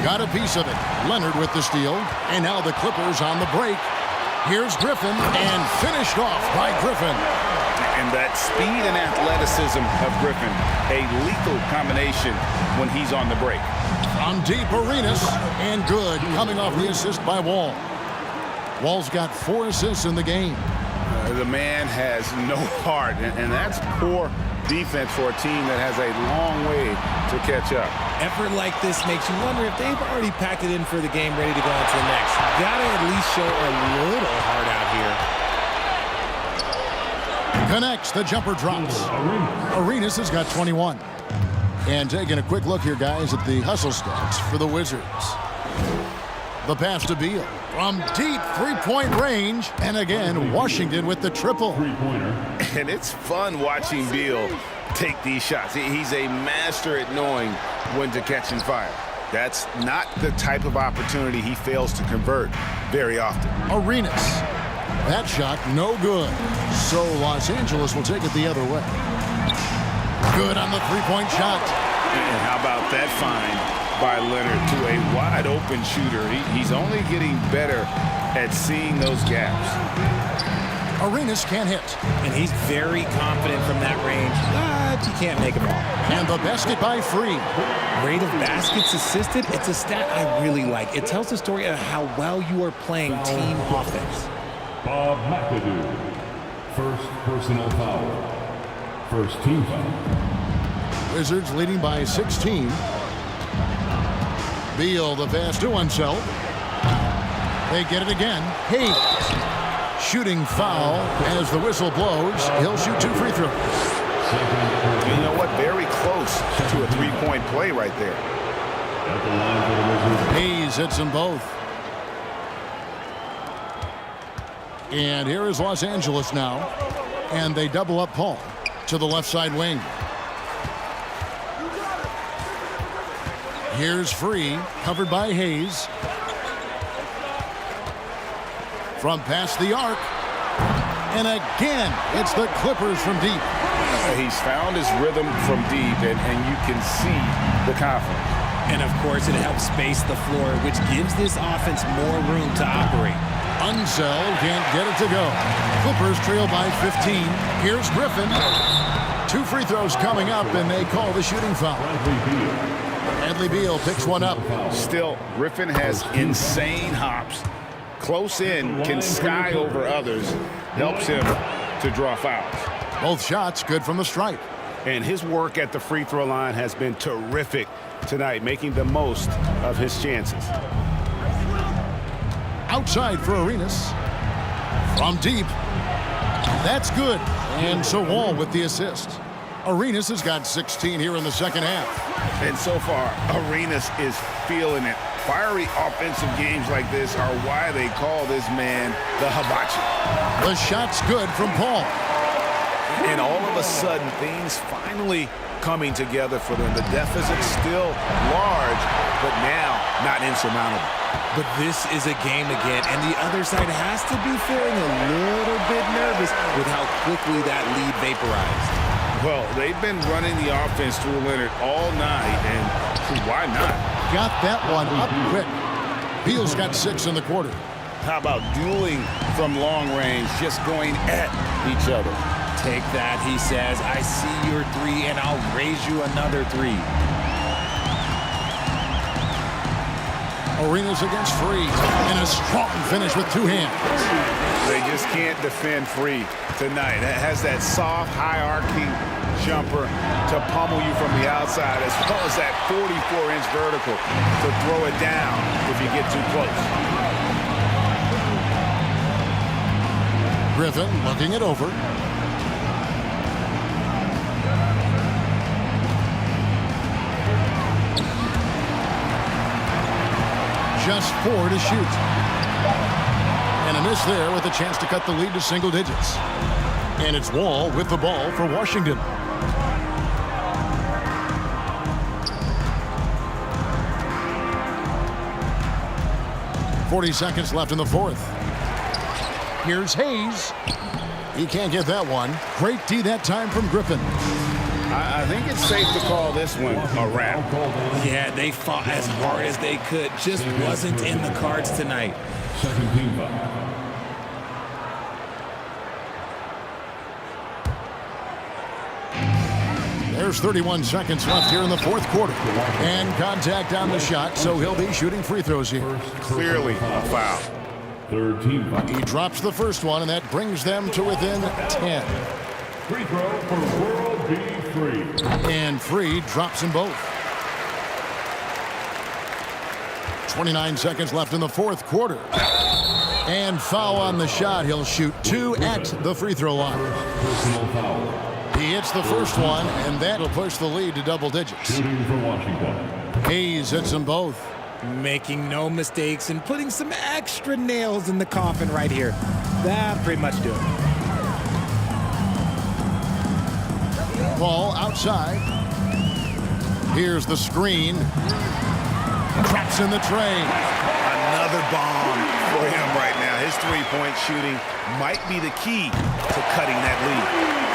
Got a piece of it. Leonard with the steal. And now the Clippers on the break. Here's Griffin, and finished off by Griffin. And that speed and athleticism of Griffin, a lethal combination when he's on the break. From deep, Arenas, and good, coming off the assist by Wall. Wall's got 4 assists in the game. The man has no heart, and that's poor defense for a team that has a long way to catch up. Effort like this makes you wonder if they've already packed it in for the game, ready to go on to the next. Gotta at least show a little heart out here. Connects, the jumper drops. Arenas has got 21. And taking a quick look here, guys, at the hustle stats for the Wizards. The pass to Beal from deep 3-point range. And again, Washington with the triple. And it's fun watching Beal take these shots. He's a master at knowing when to catch and fire. That's not the type of opportunity he fails to convert very often. Arenas That shot, no good. So Los Angeles will take it the other way. Good on the three-point shot. And how about that find by Leonard to a wide-open shooter? He's only getting better at seeing those gaps. Arenas can't hit. And he's very confident from that range, but he can't make them all. And the basket by Free. Rate of baskets assisted, it's a stat I really like. It tells the story of how well you are playing team offense. Bob McAdoo, first personal foul. First team foul. Wizards leading by 16. Beal the pass to Unseld. They get it again. Hayes. Shooting foul as the whistle blows. He'll shoot 2 free throws. You know what? Very close to a three-point play right there. Hayes hits them both. And here is Los Angeles now. And they double up Paul to the left side wing. Here's Free, covered by Hayes. From past the arc. And again, it's the Clippers from deep. He's found his rhythm from deep, and you can see the confidence. And of course, it helps space the floor, which gives this offense more room to operate. Unseld can't get it to go. Clippers trail by 15. Here's Griffin. 2 free throws coming up, and they call the shooting foul. Bradley Beal picks one up. Still, Griffin has insane hops. Close in, can sky over others, helps him to draw fouls. Both shots good from the stripe. And his work at the free throw line has been terrific tonight, making the most of his chances. Outside for Arenas. From deep. That's good. And so Wall with the assist. Arenas has got 16 here in the second half. And so far, Arenas is feeling it. Fiery offensive games like this are why they call this man the hibachi. The shot's good from Paul. And all of a sudden, things finally coming together for them. The deficit's still large, but now not insurmountable. But this is a game again, and the other side has to be feeling a little bit nervous with how quickly that lead vaporized. Well, they've been running the offense through Leonard all night, and why not? Got that one up quick. Beal's got 6 in the quarter. How about dueling from long range, just going at each other? Take that, he says. I see your 3, and I'll raise you another 3. Arenas against Free. And a strong finish with 2 hands. They just can't defend Free tonight. It has that soft, high-arcing jumper to pummel you from the outside, as well as that 44-inch vertical to throw it down if you get too close. Griffin looking it over. Just 4 to shoot. And a miss there with a chance to cut the lead to single digits. And it's Wall with the ball for Washington. .40 seconds left in the fourth. Here's Hayes. He can't get that one. Great D that time from Griffin. I think it's safe to call this one a wrap. Yeah, they fought as hard as they could. Just wasn't in the cards tonight. Second team foul. There's 31 seconds left here in the fourth quarter. And contact on the shot, so he'll be shooting free throws here. Clearly a foul. Third team foul. He drops the first one, and that brings them to within 10. Free throw for World B. Free. And Free drops them both. 29 seconds left in the fourth quarter. And foul on the shot. He'll shoot 2 at the free throw line. Personal foul. He hits the first one, and that'll push the lead to double digits. Shooting for Washington. Hayes hits them both. Making no mistakes and putting some extra nails in the coffin right here. That pretty much do it. Ball outside. Here's the screen. Drops in the tray. Another bomb for him right now. His three-point shooting might be the key to cutting that lead.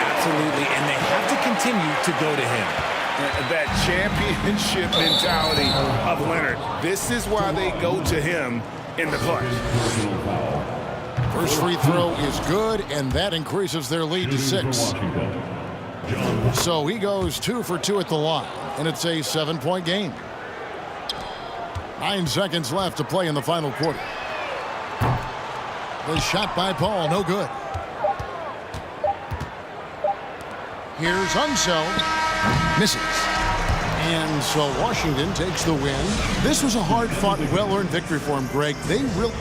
Absolutely, and they have to continue to go to him. That championship mentality of Leonard. This is why they go to him in the clutch. First free throw is good, and that increases their lead to 6. So he goes 2 for 2 at the line, and it's a 7-point game. 9 seconds left to play in the final quarter. The shot by Paul, no good. Here's Unseld. Misses. And so Washington takes the win. This was a hard-fought, well-earned victory for him, Greg. They really...